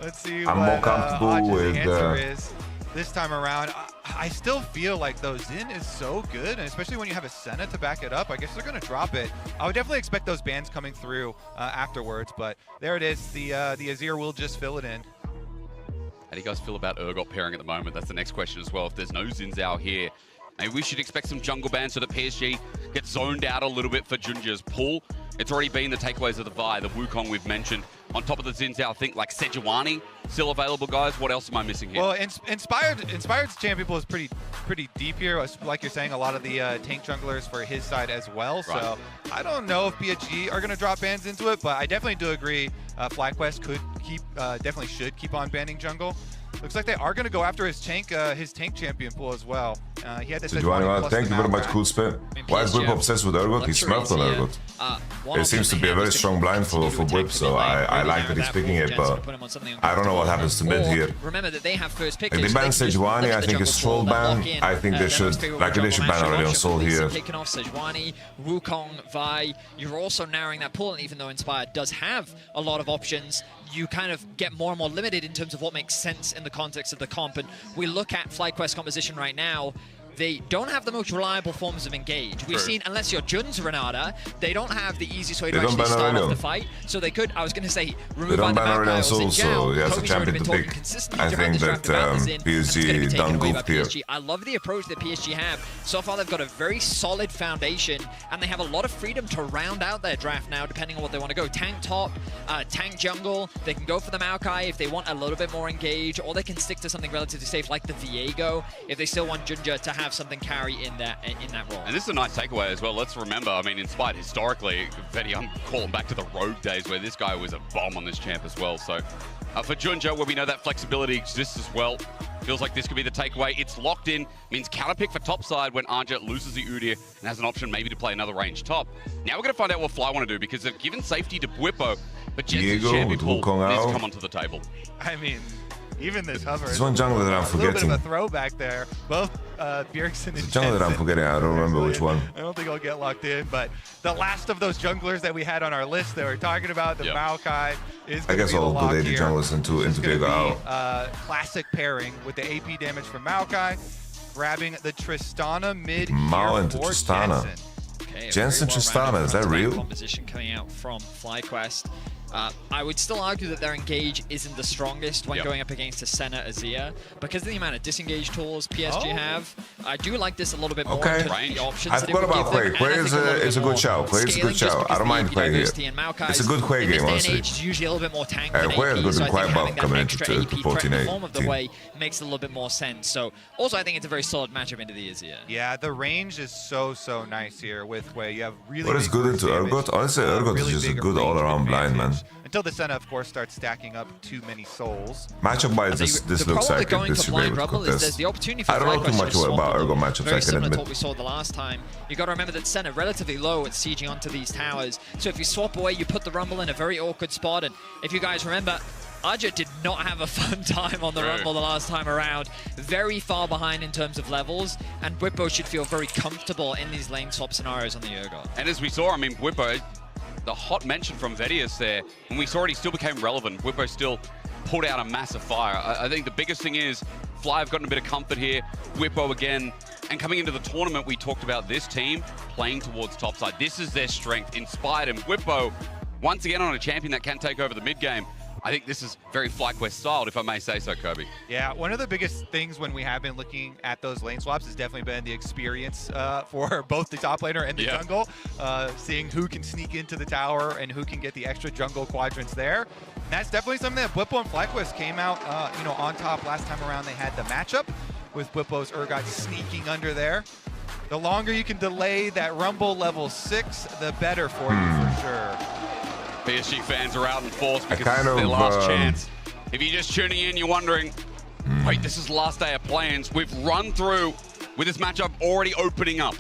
let's see I'm more comfortable with this time around. I still feel like though Xin is so good, and especially when you have a Senna to back it up, I guess they're going to drop it. I would definitely expect those bans coming through afterwards, but there it is. The Azir will just fill it in. How do you guys feel about Urgot pairing at the moment? That's the next question as well. If there's no Xin Zhao here, maybe we should expect some jungle bans so that PSG gets zoned out a little bit for Junjia's pull. It's already been the takeaways of the Vi, the Wukong we've mentioned. On top of the Xin Zhao, I think like Sejuani still available, guys. What else am I missing here? Well, Inspired's champion pool is pretty deep here. Like you're saying, a lot of the tank junglers for his side as well. Right. So I don't know if PSG are going to drop bans into it, but I definitely do agree. FlyQuest could definitely should keep on banning jungle. Looks like they are going to go after his tank champion pool as well. He had this. Thank you very much, cool spin. Why is Whip obsessed with Urgot? He's smart on Urgot. It seems to be a very strong blind for Whip, so I like that he's picking it, but I don't know what happens to mid here. Remember that they have first pick. If they ban Sejuani, I think it's troll ban. I think they should ban already on Soul here. Taking off Sejuani, Wukong, Vi. You're also narrowing that pool, and even though Inspired does have a lot of options, you kind of get more and more limited in terms of what makes sense in the context of the comp. And we look at FlyQuest composition right now. they don't have the most reliable forms of engage. We've seen, unless you're Jun's Renata, they don't have the easiest way to actually start off the fight. So they could, I was going to say, remove either Maokai or Xinjiao. Yeah, it's a Kobe's already champion been to talking pick. consistently I throughout think this that draft about this in, and it's gonna be PSG taken done away by goofed here. PSG. I love the approach that PSG have. So far, they've got a very solid foundation, and they have a lot of freedom to round out their draft now, depending on what they want to go. Tank top, tank jungle. They can go for the Maokai if they want a little bit more engage, or they can stick to something relatively safe like the Viego if they still want Junja to have something carry in that role. And this is a nice takeaway as well. Let's remember, I mean, inspired historically, Vetti, I'm calling back to the Rogue days where this guy was a bomb on this champ as well. So for Junja, where we know that flexibility exists as well, feels like this could be the takeaway. It's locked in, means counter pick for top side when Arja loses the Udyr and has an option maybe to play another range top. Now we're going to find out what Fly want to do because they've given safety to Bwipo, but Jensen's champion pool needs to come onto the table. I mean, even this hover. There's one jungler that I'm forgetting. A little bit of a throwback there. Both Bjergsen and There's a jungler that I'm forgetting. I don't remember which one. I don't think I'll get locked in, but the last of those junglers that we had on our list that we're talking about, the Maokai, is I guess I'll put the junglers into Viego out. Classic pairing with the AP damage from Maokai, grabbing the Tristana mid Mao here into for Tristana. Jensen. Okay, Jensen Tristana, is that real? Composition coming out from FlyQuest. I would still argue that their engage isn't the strongest when going up against a Senna Azir. Because of the amount of disengage tools PSG have, I do like this a little bit more in terms of the options I that it forgot would about give them. Quay. Quay is a good shout. Quay is a good shout. I don't mind Quay here. It's a good Quay game, honestly. It's usually a little bit more tank Quay than is AP, good so I and quite think buff having coming that into extra AP threat in the 14-8 form of the team. way makes a little bit more sense. So also I think it's a very solid matchup into the Azir. Yeah, the range is so nice here with Quay. You have really What is good into Urgot? Honestly, Urgot is just a good all-around blind, man. Until the Senna, of course, starts stacking up too many souls. Matchup-wise, this looks like this should be able to contest. I don't know too much about Urgot matchups, I can To admit. what we saw the last time. You got to remember that Senna relatively low at sieging onto these towers. So if you swap away, you put the Rumble in a very awkward spot. And if you guys remember, Arja did not have a fun time on the Rumble the last time around. Very far behind in terms of levels, and Bwipo should feel very comfortable in these lane swap scenarios on the Urgot. And as we saw, I mean, Bwipo, the hot mention from Vedius there, when we saw it, he still became relevant. Bwipo still pulled out a massive fire. I think the biggest thing is Fly have gotten a bit of comfort here. Bwipo again, and coming into the tournament, we talked about this team playing towards topside. This is their strength, inspired, and Bwipo, once again on a champion that can take over the mid game. I think this is very FlyQuest styled, if I may say so, Kobe. Yeah, one of the biggest things when we have been looking at those lane swaps has definitely been the experience for both the top laner and the jungle, seeing who can sneak into the tower and who can get the extra jungle quadrants there. And that's definitely something that Bwipo and FlyQuest came out, on top last time around. They had the matchup with Bwipo's Urgot sneaking under there. The longer you can delay that Rumble level 6, the better for you for sure. PSG fans are out in force because it's their last chance. If you're just tuning in, you're wondering, wait, this is the last day of play-ins. We've run through with this matchup already opening up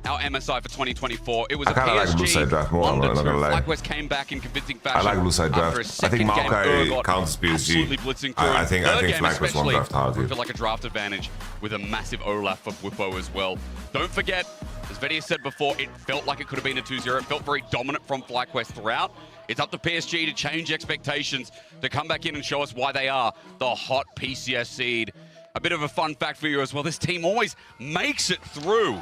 our MSI for 2024. It was a PSG draft more, London, I'm not gonna lie. FlyQuest came back in convincing fashion. I like blue side draft. I think Maokai counters PSG. Absolutely blitzing through. I think FlyQuest won draft hard. We feel like a draft advantage with a massive Olaf for Bwipo as well. Don't forget, as Vetti said before, it felt like it could have been a 2-0. It felt very dominant from FlyQuest throughout. It's up to PSG to change expectations, to come back in and show us why they are the hot PCS seed. A bit of a fun fact for you as well, this team always makes it through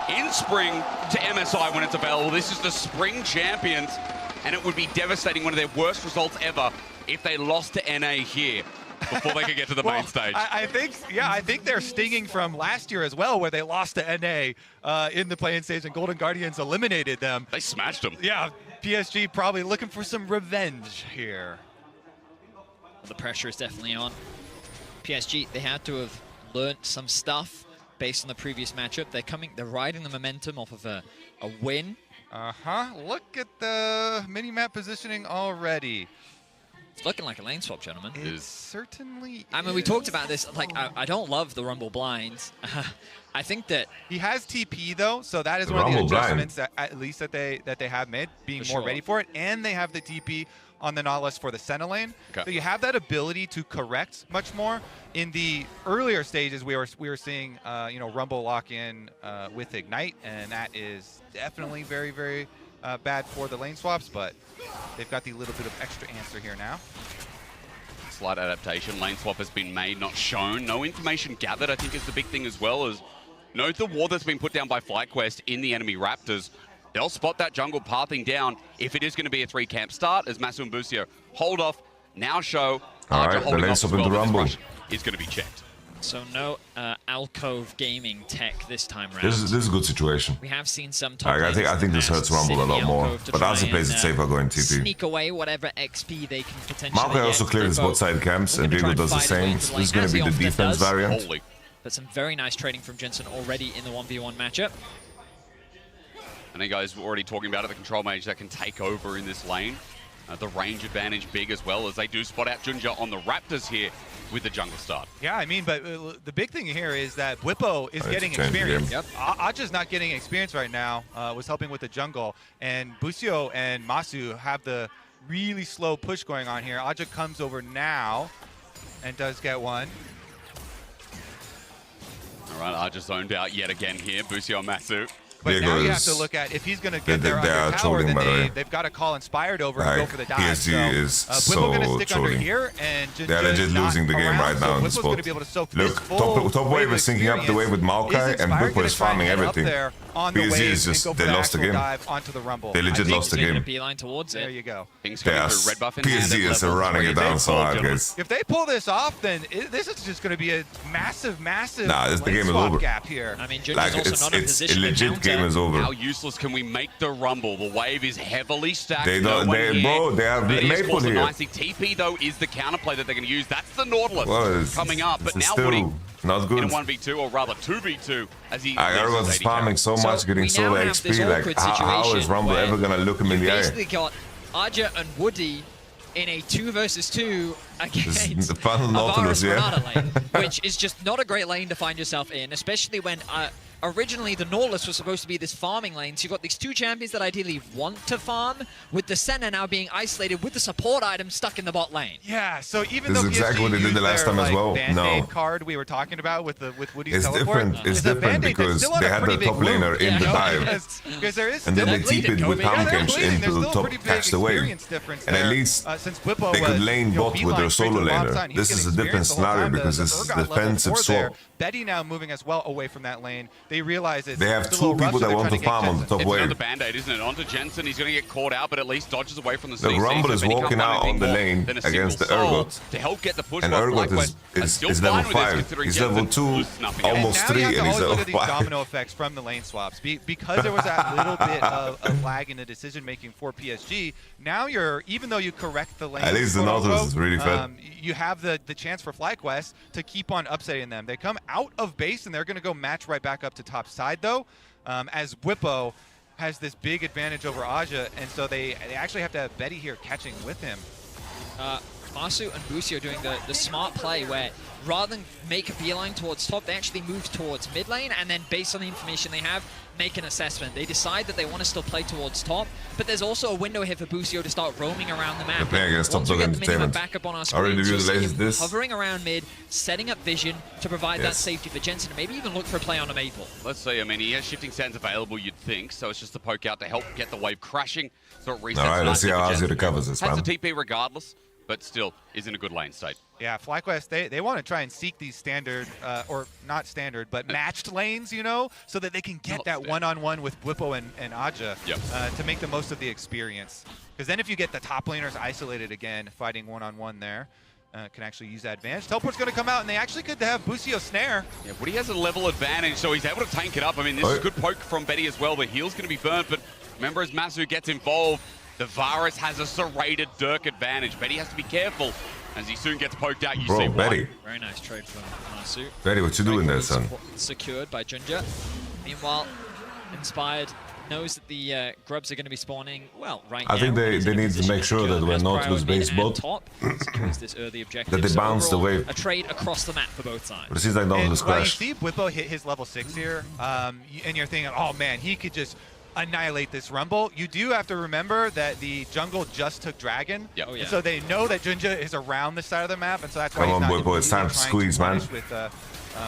in spring to MSI when it's available. This is the spring champions, and it would be devastating, one of their worst results ever, if they lost to NA here before they could get to the main stage. I think they're stinging from last year as well, where they lost to NA in the play-in stage and Golden Guardians eliminated them. They smashed them. Yeah, PSG probably looking for some revenge here. The pressure is definitely on. PSG, they had to have learnt some stuff based on the previous matchup. They're riding the momentum off of a win. Look at the mini-map positioning already. It's looking like a lane swap, gentlemen. It certainly I mean, we talked about this. Like, I don't love the Rumble blinds. I think that he has TP though, so that is one of the adjustments that at least that they have made, being more ready for it, and they have the TP on the Nautilus for the Senna lane. Okay. So you have that ability to correct much more. In the earlier stages, we were seeing Rumble lock in with Ignite, and that is definitely very, very bad for the lane swaps, but they've got the little bit of extra answer here now. Slight adaptation. Lane swap has been made, not shown. No information gathered, I think, is the big thing as well, as Note the wall that's been put down by FlyQuest in the enemy Raptors. They'll spot that jungle pathing down if it is going to be a 3-camp start, as Masu and Busio hold off. Now show All right, the holding lane's off up as in the well, but Rumble. this rush is going to be checked. So no Alcove Gaming tech this time round. This is a good situation. We have seen some top I think this hurts Rumble a lot more. But Ozzy plays it safer going TP. Sneak away whatever XP they can potentially Marco also get. cleared his bot side camps, and Diego does the same. This is going to be the defense variant. Holy. But some very nice trading from Jensen already in the 1v1 matchup. And you guys were already talking about it, the control mage that can take over in this lane. The range advantage big as well, as they do spot out Junja on the Raptors here with the jungle start. Yeah, I mean, but the big thing here is that Bwipo is getting experience. Yep. Aja's not getting experience right now, was helping with the jungle. And Busio and Masu have the really slow push going on here. Aja comes over now and does get one. All right, Aja zoned out yet again here, Busio and Masu. But now you have to look at if he's going to get there under tower, then they've got to call Inspired over and go for the dive. PSG is so going to stick under trolling. here, and They're legit losing the game right now in the spot. Look, top wave is syncing up the wave with Maokai, and Bwipo is farming everything. PSG is just, they lost the game. They legit lost the game. Beeline towards it. There you go. PSG is running it down so hard, guys. If they pull this off, then this is just going to be a massive the game is over. Gap here. I mean, Junja's also not in position a legit game is over. How useless can we make the Rumble? The wave is heavily stacked. They have Maple here. Nicely. TP, though, is the counterplay that they're going to use. That's the Nautilus coming up. But now Woody not good. in a 1v2, or rather 2v2, as he Aragorn is farming so much, getting solo XP. Like, how is Rumble ever going to look him in the eye? You basically got Aja and Woody in a 2 versus 2 against the final Nautilus, lane, which is just not a great lane to find yourself in, especially when originally the Nautilus was supposed to be this farming lane. So you've got these 2 champions that ideally want to farm, with the Senna now being isolated with the support item stuck in the bot lane. Yeah, so even this though is exactly what they did the last time as well. Band-Aid card we were talking about with Woody's teleport. It's different because they had the top laner in the dive. Because there is and then they TP'd with Palmcamps into the top, catch the wave. And at least they could lane bot with their solo laner. This is a different scenario because this is defensive swap. Betty now moving as well away from that lane. They realize it's they have 2 people that want to farm on the top wave. It's another Band-Aid, isn't it? Onto Jensen, he's going to get caught out, but at least dodges away from the CC. The Rumble is walking out on the lane against the Urgot. To help get the push, and Urgot is level 5. He's level 2, almost 3, and he's level 5. Look at these domino effects from the lane swaps. Because there was that little bit of lag in the decision making for PSG, now even though you correct the lane, at least the Nautilus is really fed. You have the chance for FlyQuest to keep on upsetting them. They come out of base and they're going to go match right back up to top side though, as Bwipo has this big advantage over Aja, and so they actually have to have Betty here catching with him. Masu and Busio doing the smart play where rather than make a beeline towards top, they actually move towards mid lane, and then based on the information they have, make an assessment. They decide that they want to still play towards top, but there's also a window here for Busio to start roaming around the map. Once we get the minimap back up on our screen, you'll see him hovering around mid, setting up vision to provide that safety for Jensen, and maybe even look for a play on a Maple. Let's see, I mean, he has shifting sands available, you'd think, so it's just a poke out to help get the wave crashing, so it resets. All right, let's see how Ozzy recovers this, man. Has the TP regardless, but still is in a good lane state. Yeah, FlyQuest, they want to try and seek these standard, or not standard, but matched lanes, you know, so that they can get that one-on-one with Bwipo and Aja to make the most of the experience. Because then if you get the top laners isolated again, fighting one-on-one there, can actually use that advantage. Teleport's going to come out, and they actually could have Busio snare. Yeah, but he has a level advantage, so he's able to tank it up. I mean, this is a good poke from Betty as well. The heal's going to be burnt, but remember, as Masu gets involved, the Varus has a serrated Dirk advantage. Betty has to be careful as he soon gets poked out. You see Betty. Very nice trade from Masu. Betty, what you doing there, son? Secured by Junja. Meanwhile, Inspired knows that the grubs are going to be spawning, well, right now. I think they need to make sure that when Nautilus base bot, that they bounce the wave. A trade across the map for both sides. But it seems like Nautilus crashed. You see Bwipo hit his level 6 here, and you're thinking, oh man, he could just annihilate this Rumble. You do have to remember that the jungle just took Dragon, and so they know that Junja is around this side of the map, and so that's why he's not Bwipo, it's time to squeeze, man.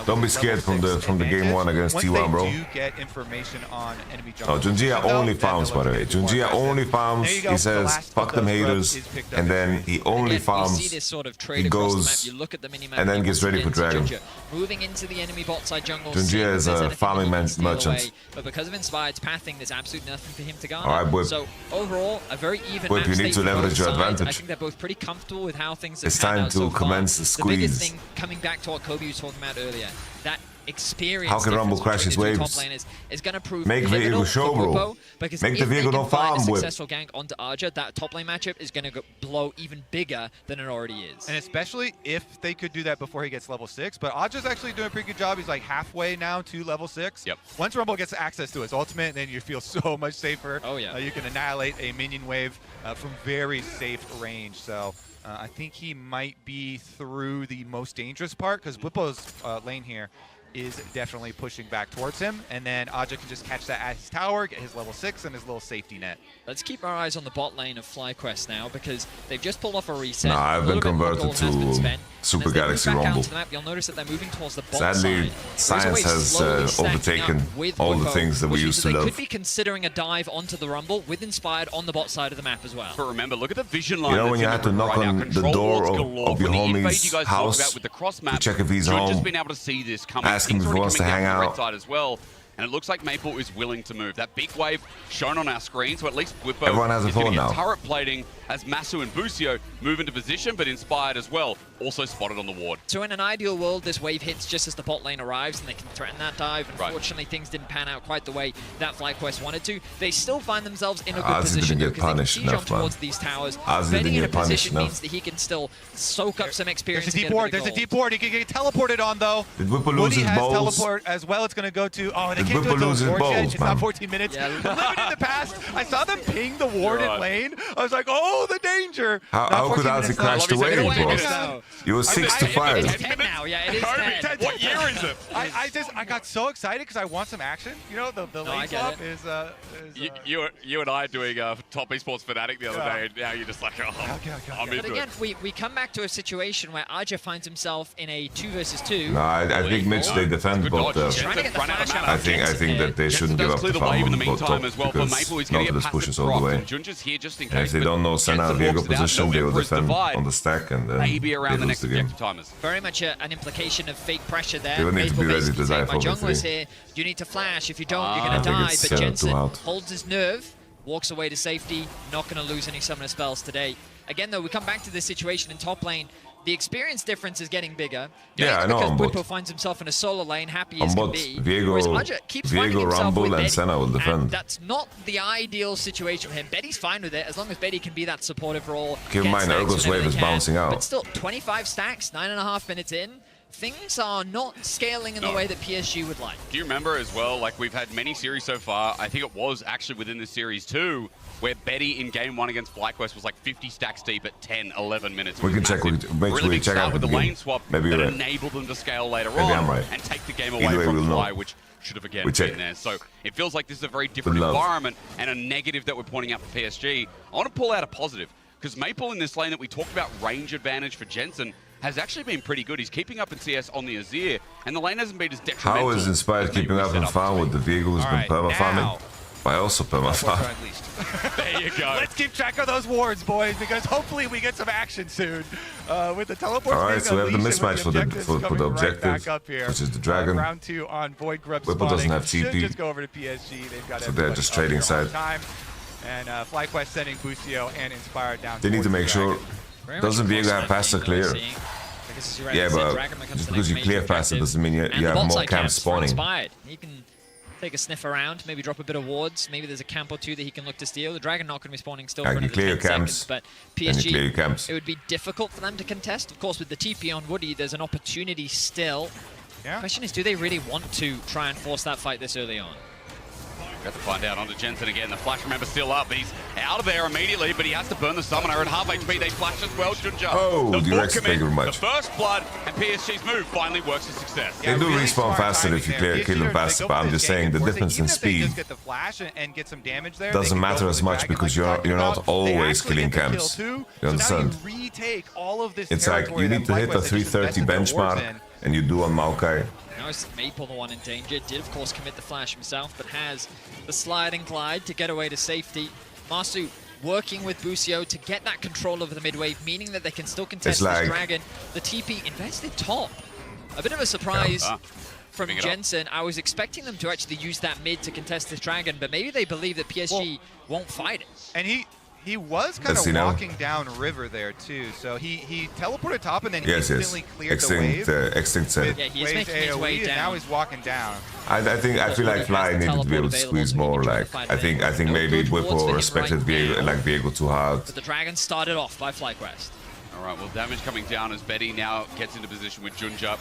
Don't be scared from the game 1 against T1, bro. Once they do get information on enemy Oh, jungle, Junjia only farms, by the way. Junjia only farms. He says, fuck them haters. And then he only farms. You see this sort of trade He across goes the map. You look at the minimap and then gets ready for Dragon. Moving into the enemy bot side jungle. Junjia is a farming merchant. Away, but because of Inspired's pathing, there's absolutely nothing for him to garner. All right, Whip. So overall, a very even Whip, match you need to state for leverage both your sides. advantage. I think they're both pretty comfortable with how things have It's panned time out to so far. commence the The biggest squeeze. thing, coming back to what Kobe was talking about earlier, that experience. How can Rumble crash his waves? Is going to prove Make pivotal Viego show, for bro. Gupo, because Make if the they Viego can no find farm, a Whip. successful gank onto Arja, that top lane matchup is going to blow even bigger than it already is. And especially if they could do that before he gets level 6. But Aja's actually doing a pretty good job. He's like halfway now to level 6. Yep. Once Rumble gets access to his ultimate, then you feel so much safer. Oh, yeah. You can annihilate a minion wave from very safe range. So I think he might be through the most dangerous part, because Whippo's lane here is definitely pushing back towards him, and then Aja can just catch that at his tower, get his level 6 and his little safety net. Let's keep our eyes on the bot lane of FlyQuest now, because they've just pulled off a reset. Nah, I've been converted to Super Galaxy Rumble. Map, you'll notice that they're moving towards the bot Sadly, side. science has overtaken all the things that we used to They love. could be considering a dive onto the Rumble with Inspired on the bot side of the map as well. But remember, look at the vision line. You know, when you that's had in to the knock right now. on the Control door wards of galore. your When the invade homie's you guys house talk about with the cross map, to check if he's should home, just been able to see this coming. ask him Things if he already wants to coming hang down the out. red side as well. And it looks like Maple is willing to move. That big wave shown on our screen, so at least Whippo Everyone has a is going phone to get now. turret plating as Masu and Busio move into position, but Inspired as well, also spotted on the ward. So in an ideal world, this wave hits just as the bot lane arrives and they can threaten that dive. Unfortunately, things didn't pan out quite the way that FlyQuest wanted to. They still find themselves in a good position didn't get because they can punished siege on enough, man. towards these towers. Ozzy Betting didn't in a get punished position enough. means that he can still soak up some experience. There's a deep ward. There's a deep ward. He can get teleported on, though. Did Whippo lose Woody his has balls? teleport as well. It's going to go to... Oh, they Did can't do Whippo it to lose the his ward yet. balls, It's man? not 14 minutes. Yeah. But living in the past, I saw them ping the ward in lane. I was like, oh, the danger. How could Ozzy crash the wave, bro? You were 6 to 5. It's 10 now, yeah, it is 10. What year is it? I got so excited because I want some action. You know, the I lane get swap it. is... You and I doing top esports fanatic the other day, and now you're just like, oh, I'm But into again, it. we come back to a situation where Arja finds himself in a 2 versus 2. No, I think Mitch, they defend Good both. dodge. Trying to get the Run out of flash mana. out. I think that they shouldn't give does up clear the the wave farm in the on both meantime top as well, but because Maple is going to Nautilus get pushes passive all the proc, way. and Junja's here just in And case. if they but don't know Senna Jensen Viego walks it out, position, no they will Emperor's defend Divide. on the stack and then Maybe around they the lose next the game. objective timers. Very much an implication of fake pressure there. They would need to Maple be ready to basically saying, dive my for jungler's victory. here, you need to flash. If you don't, you're I going to think die. it's But 7-2 Jensen out. holds his nerve, walks away to safety, not going to lose any summoner spells today. Again, though, we come back to this situation in top lane. The experience difference is getting bigger. Yeah, I know, Because on both. Whippo finds himself in a solo lane, happy On as can both be. Viego- Whereas Arja keeps finding Viego, himself Rumble, with and Betty, Senna will defend. And that's not the ideal situation for him. Betty's fine with it, as long as Betty can be that supportive role. Keep in get mind, stacks Urgo's whenever wave they is can. bouncing out. But still, 25 stacks, 9.5 minutes in. Things are not scaling in the way that PSG would like. Do you remember as well, like we've had many series so far, I think it was actually within this series too, where Betty in game 1 against FlyQuest was like 50 stacks deep at 10, 11 minutes. We can check, make sure we check out with the the game. lane swap Maybe that you're right. enabled them to scale later Maybe on I'm right. and take the game Either away way, from we'll know. Fly, which should have again We check. been there. So it feels like this is a very different love. environment and a negative that we're pointing out for PSG. I want to pull out a positive, because Maple in this lane that we talked about range advantage for Jensen has actually been pretty good. He's keeping up in CS on the Azir, and the lane hasn't been as detrimental. How is Inspired as maybe keeping we up set in farm to with the Viego who's been Alright, perma-farming? now- I also perma-farm. at least. There you go. Let's keep track of those wards, boys, because hopefully we get some action soon. With the teleports All right, being so we have the unleashed and mismatch with for the objectives for the coming right objective, back up here. which is the dragon. Round 2 on Void Grub Whippo doesn't spawning. have Should TP. just go over to PSG. They've got So they're everybody just up trading here on side. time. And FlyQuest sending Busio and Inspired down. They need to towards make the sure. dragon. Very Doesn't much Viego have cross-lane faster game clear? that we're seeing. Because as you rightly Yeah, said, but Dragon becomes just the because you next clear major faster objective. doesn't mean you And the have bot more side camps camps for spawning. Inspired. He can take a sniff around, maybe drop a bit of wards. Maybe there's a camp or two that he can look to steal. The Dragon not going to be spawning still Yeah, for you another clear 10 your camps, seconds, but and you clear your PSG, camps. it would be difficult for them to contest. Of course, with the TP on Woody, there's an opportunity still. Yeah. Question is, do they really want to try and force that fight this early on? We have to find out onto Jensen again. The flash, remember, still up. He's out of there immediately, but he has to burn the summoner at half HP. They flash as well, Junja. Oh, the direct, full thank you very commit, much. the first blood, and PSG's move finally works to success. They do really respawn smart faster timing if you there. kill them PSG, faster, they go but for I'm this just saying the gank and force it. difference in Even if they speed just get the flash and get some damage there, doesn't they can go matter for as the much dragon because like we you're talked not about. They always actually killing get the kill camps. too. You understand? So now you retake all of this It's like territory you that need to hit the FlyQuest had just 330 invested their wards benchmark in. and you do on Maokai. Now it's Maple the one in danger. Did, of course, commit the flash himself, but has the slide and glide to get away to safety. Masu working with Busio to get that control over the mid-wave, meaning that they can still contest this dragon. The TP invested top. A bit of a surprise from Jensen. I was expecting them to actually use that mid to contest this dragon, but maybe they believe that PSG won't fight it. And he was kind of walking down river there too, so he teleported top and then instantly cleared the wave. Extinct said. Yeah, he's making his way down. And now he's walking down. I feel like Fly needed to be able to squeeze more. Like I think maybe Whippo respected Viego too hard. But the dragon started off by FlyQuest. All right, well, damage coming down as Betty now gets into position with Junja.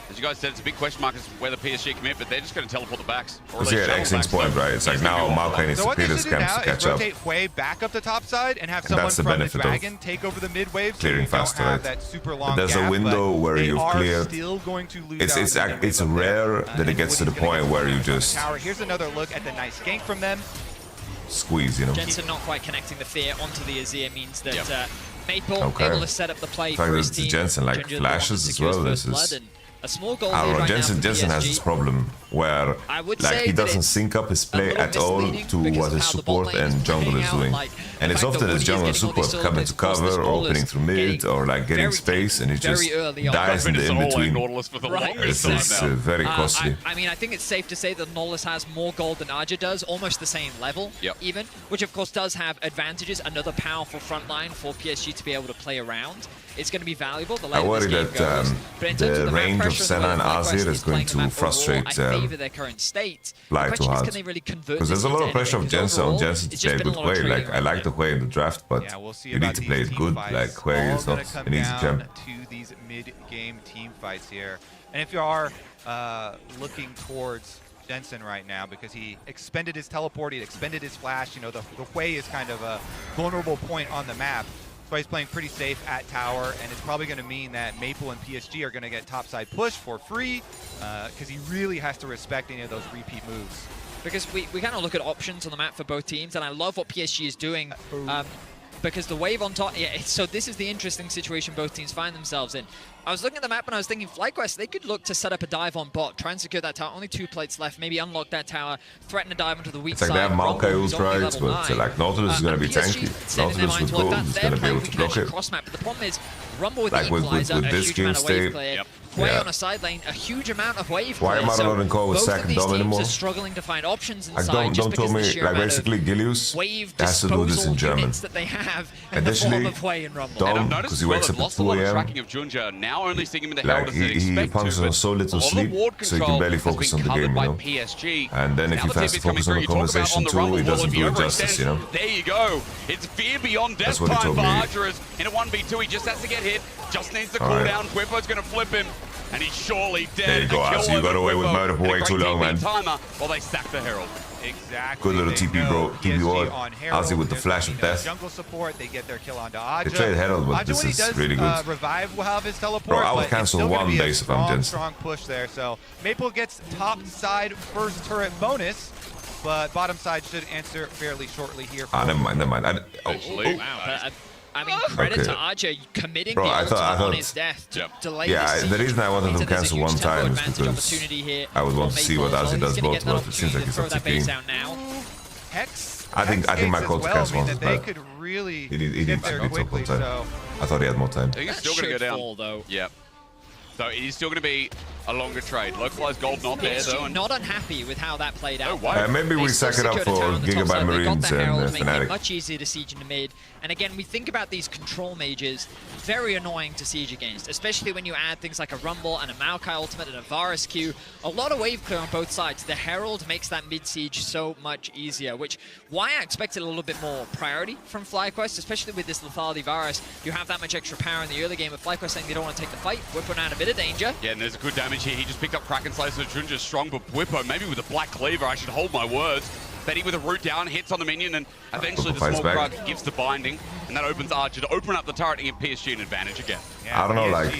As you guys said, it's a big question mark as to whether PSG commit, but they're just going to teleport the backs. Because at Xing's point, right? It's like now Maokai needs to clear his camps to catch up. Rotate Hui back up the top side and have someone from the dragon take over the mid wave. Clearing faster, right? That super long There's a window where you've cleared. Still going to lose it's rare that it gets to the point where you just. Here's another look at the nice gank from them. Squeeze, you know. Jensen not quite connecting the fear onto the Azir means that Maple able to set up the play for his team. Jensen like flashes as well. This is. A small goal I don't know, Jensen has this problem where like he doesn't sync up his play at all to what his support and jungle is doing. And it's often his jungle and support coming to cover, or opening through mid, or like getting space, and he just dies in the in-between. This is very costly. I mean, I think it's safe to say that Nautilus has more gold than Aja does, almost the same level even, which of course does have advantages, another powerful front line for PSG to be able to play around. It's going to be valuable. I worry that the range of Senna and Azir is going to frustrate Fly too hard. Because there's a lot of pressure on Jensen to play a good Hui. Like, I like the Hui in the draft, but you need to play it good. Like, Hui is not an easy champ. To these mid-game team fights here. And if you are looking towards Jensen right now, because he expended his teleport, he expended his flash, you know, the Hui is kind of a vulnerable point on the map. So he's playing pretty safe at tower, and it's probably going to mean that Maple and PSG are going to get topside push for free, because he really has to respect any of those repeat moves. Because we kind of look at options on the map for both teams, and I love what PSG is doing. Because the wave on top, so this is the interesting situation both teams find themselves in. I was looking at the map and I was thinking FlyQuest, they could look to set up a dive on bot, try and secure that tower, only 2 plates left, maybe unlock that tower, threaten to dive into the weak side. It's like they have Maokai ultra, but like Nautilus is going to be tanky. Nautilus with gold is going to be able to block it. But the problem is, Rumble with like the equalizer, with a this huge game amount of wave state, clear. Hui on a side lane, a huge amount of wave Why clear. am I not in call with Sack and Dom anymore? Are struggling to find options inside like, don't tell me, like basically Gilius has to do this in German. That they have in additionally, the form of Hui and Rumble. Dom, because he wakes up at 2 a.m. tracking of Junja, now only seeing him in the like he functions on so little sleep, so he can barely focus on the game, you know. PSG. And then if he has to focus on the conversation too, he doesn't do it justice, you know. There you go. It's fear beyond death time for Archerers. In a 1v2, he just has to get hit. Just needs to cool down. Whippo's going to flip him. And he's surely dead. There you go, Ozzy. You got away with murder for way too long, man. Timer while they sack the Herald. Exactly. Good little TP, bro. TP ward. Ozzy with the flash of death. Jungle support, they get their kill onto Aja. They trade Herald, but this is really good. Revive will have his teleport. Bro, I would cancel one base if I'm Jensen. Strong push there. So Maple gets top side first turret bonus, but bottom side should answer fairly shortly here. Never mind. Wow. I mean, credit to Aja committing the ultimate on his death to delay the reason I wanted to cancel one time is because I would want to see what Ozzy does both, but it seems like he's not TPing. I think my call to cancel once is bad. He did talk one time. I thought he had more time. I think he's still going to go down. Yeah. So it is still going to be a longer trade. Localized gold not there, though. Not unhappy with how that played out. Maybe we sack it up for Gigabyte Marines and Fnatic. Much easier to siege in the mid. And again, we think about these control mages, very annoying to siege against, especially when you add things like a Rumble and a Maokai ultimate and a Varus Q. A lot of wave clear on both sides. The Herald makes that mid siege so much easier, which why I expected a little bit more priority from FlyQuest, especially with this Lethality Varus. You have that much extra power in the early game, but FlyQuest saying they don't want to take the fight. Whippo out a bit of danger. Yeah, and there's a good damage here. He just picked up Kraken Slayer, so Junja's strong, but Whippo, maybe with a Black Cleaver, I should hold my words. Betty with a root down, hits on the minion, and eventually the small Krug gives the binding, and that opens Archer to open up the turret and give PSG an advantage again. Yeah, I don't know, like,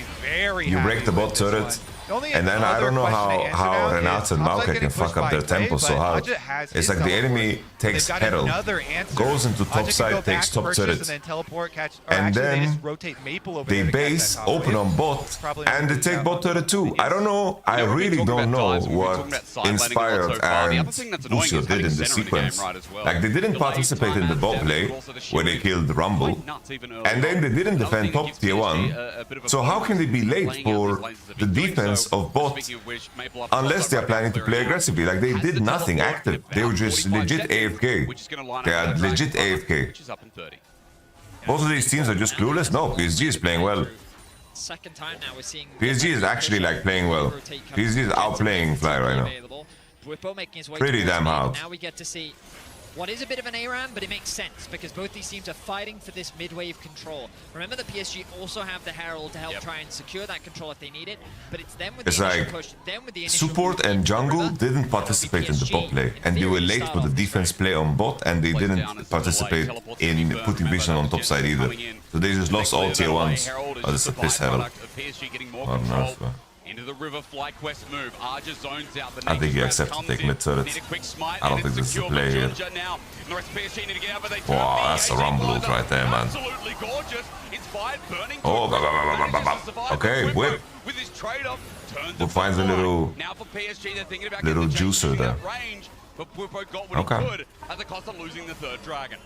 you break the bot turret, and then I don't know how Renata and Maokai can fuck up their tempo so hard. It's like the enemy takes They've got Herald, another answer. goes into top Logic can side, go takes back top purchase turret. and then teleport, catch, or And actually, then they just rotate Maple over they there to catch base that top open wave. on bot Probably and they take bot turret too. I don't know. I we've been really talking don't about know dives, we've been what talking about side laning a lot Inspired so far. The and other thing that's annoying Lucio is did having in the center in the game sequence. right as well. Like they didn't Delayed participate in the timeouts bot there, play but also the where they shielding killed the Rumble. quite nuts even early And then on. they didn't Another defend thing that top gives tier PSG 1. a bit of a So how bonus can they be late playing out for these lanes as a the bit. defense So, of bot speaking of which, Maple up unless they are planning to play aggressively? Like they did nothing active. They were just legit AFK. They are legit AFK. which is up in 30. Both of these teams are just clueless. No, PSG is playing well. Second time now we're seeing PSG is actually like playing well. PSG is outplaying Fly right now. Bwipo making his way Pretty towards damn mid. hard. Now we get to see what is a bit of an ARAM, but it makes sense because both these teams are fighting for this mid-wave control. Remember that PSG also have the Herald to help try and secure that control if they need it, but it's them with It's the initial like push, them with the initial support move and into the jungle river. didn't participate in the bot play, and they were late for the defense play on bot, and they didn't participate in putting vision on top side either. So they just lost all tier 1s. Oh, this is a piss Herald. Oh, no, bro. Into the river FlyQuest move. Arja zones out the I think he next accepted comes taking in. mid turret. Need a quick smite I don't and think it's this is a secure play for here. Junja now. And the rest of PSG need to get out, but they turn Wow, the that's a AJ rumble ult blinder. right there, man. Absolutely gorgeous. Inspired, burning. Oh, to bah, bah, bah, bah, bah, bah. manages to survive. Okay, But whip. With his trade-off, turns Whip it finds a back. little- Now for PSG, they're thinking about little getting the juicer James there. out range, but Bwipo got what Okay. he could at the cost of losing the third dragon.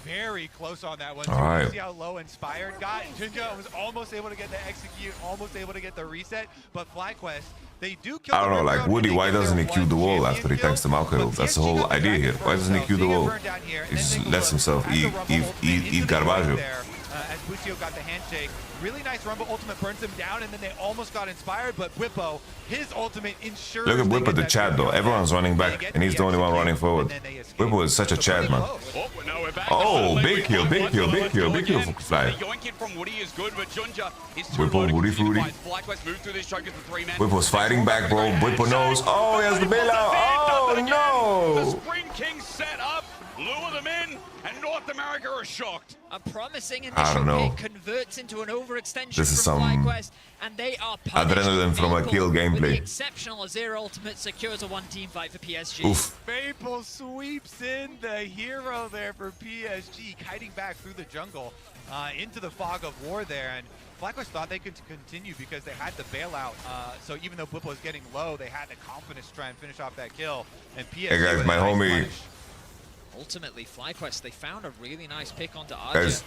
Very close on that one. All right. You see how low Inspired got? Junja was almost able to get the execute, almost able to get the reset, but FlyQuest, they do kill I don't the know, like River Woody, and they why get their doesn't he queue the one wall after he champion tanks the kill, Malcolm? but That's the PSG whole got the idea dragon here. for Why doesn't he themselves. queue the They get wall? burned down here, He and just they lets himself as the Rumble ultimate into eat the Garbaggio. grove there, as Bucio got the handshake. Really nice Rumble ultimate burns him down, and then they almost got Inspired, but Bwipo, his ultimate ensures. Look at they Bwipo get the that Chad victory though. on Everyone's that. running They back, get and he's the only one execute, running forward. and then they escape. Bwipo is such a Chad, man. Oh, no, we're back. Oh, Let's big kill, big kill, big kill, big kill again. for Fly. The yoink in from Woody is good, but Junja is too Bwipo, low to Woody, continue Woody. to fight. FlyQuest moved through this choke as the 3-man. Bwipo's fighting back, bro. Bwipo knows. Oh, he has the bailout. Oh, The no. Spring King set up, lure them in, and North America are shocked. A promising I don't initial know. pick converts into an overextension This is from some FlyQuest, and they are punished. adrenaline from a Maple, kill with gameplay. the exceptional Azir ultimate secures a one-team fight for PSG. Oof. Maple sweeps in the hero there for PSG, kiting back through the jungle into the fog of war there. And FlyQuest thought they could continue because they had the bailout. So even though Bwipo was getting low, they had the confidence to try and finish off that kill. And PSG Hey guys, with a my nice homie. punish. Ultimately, FlyQuest, they found a really nice pick onto Arja. Guys,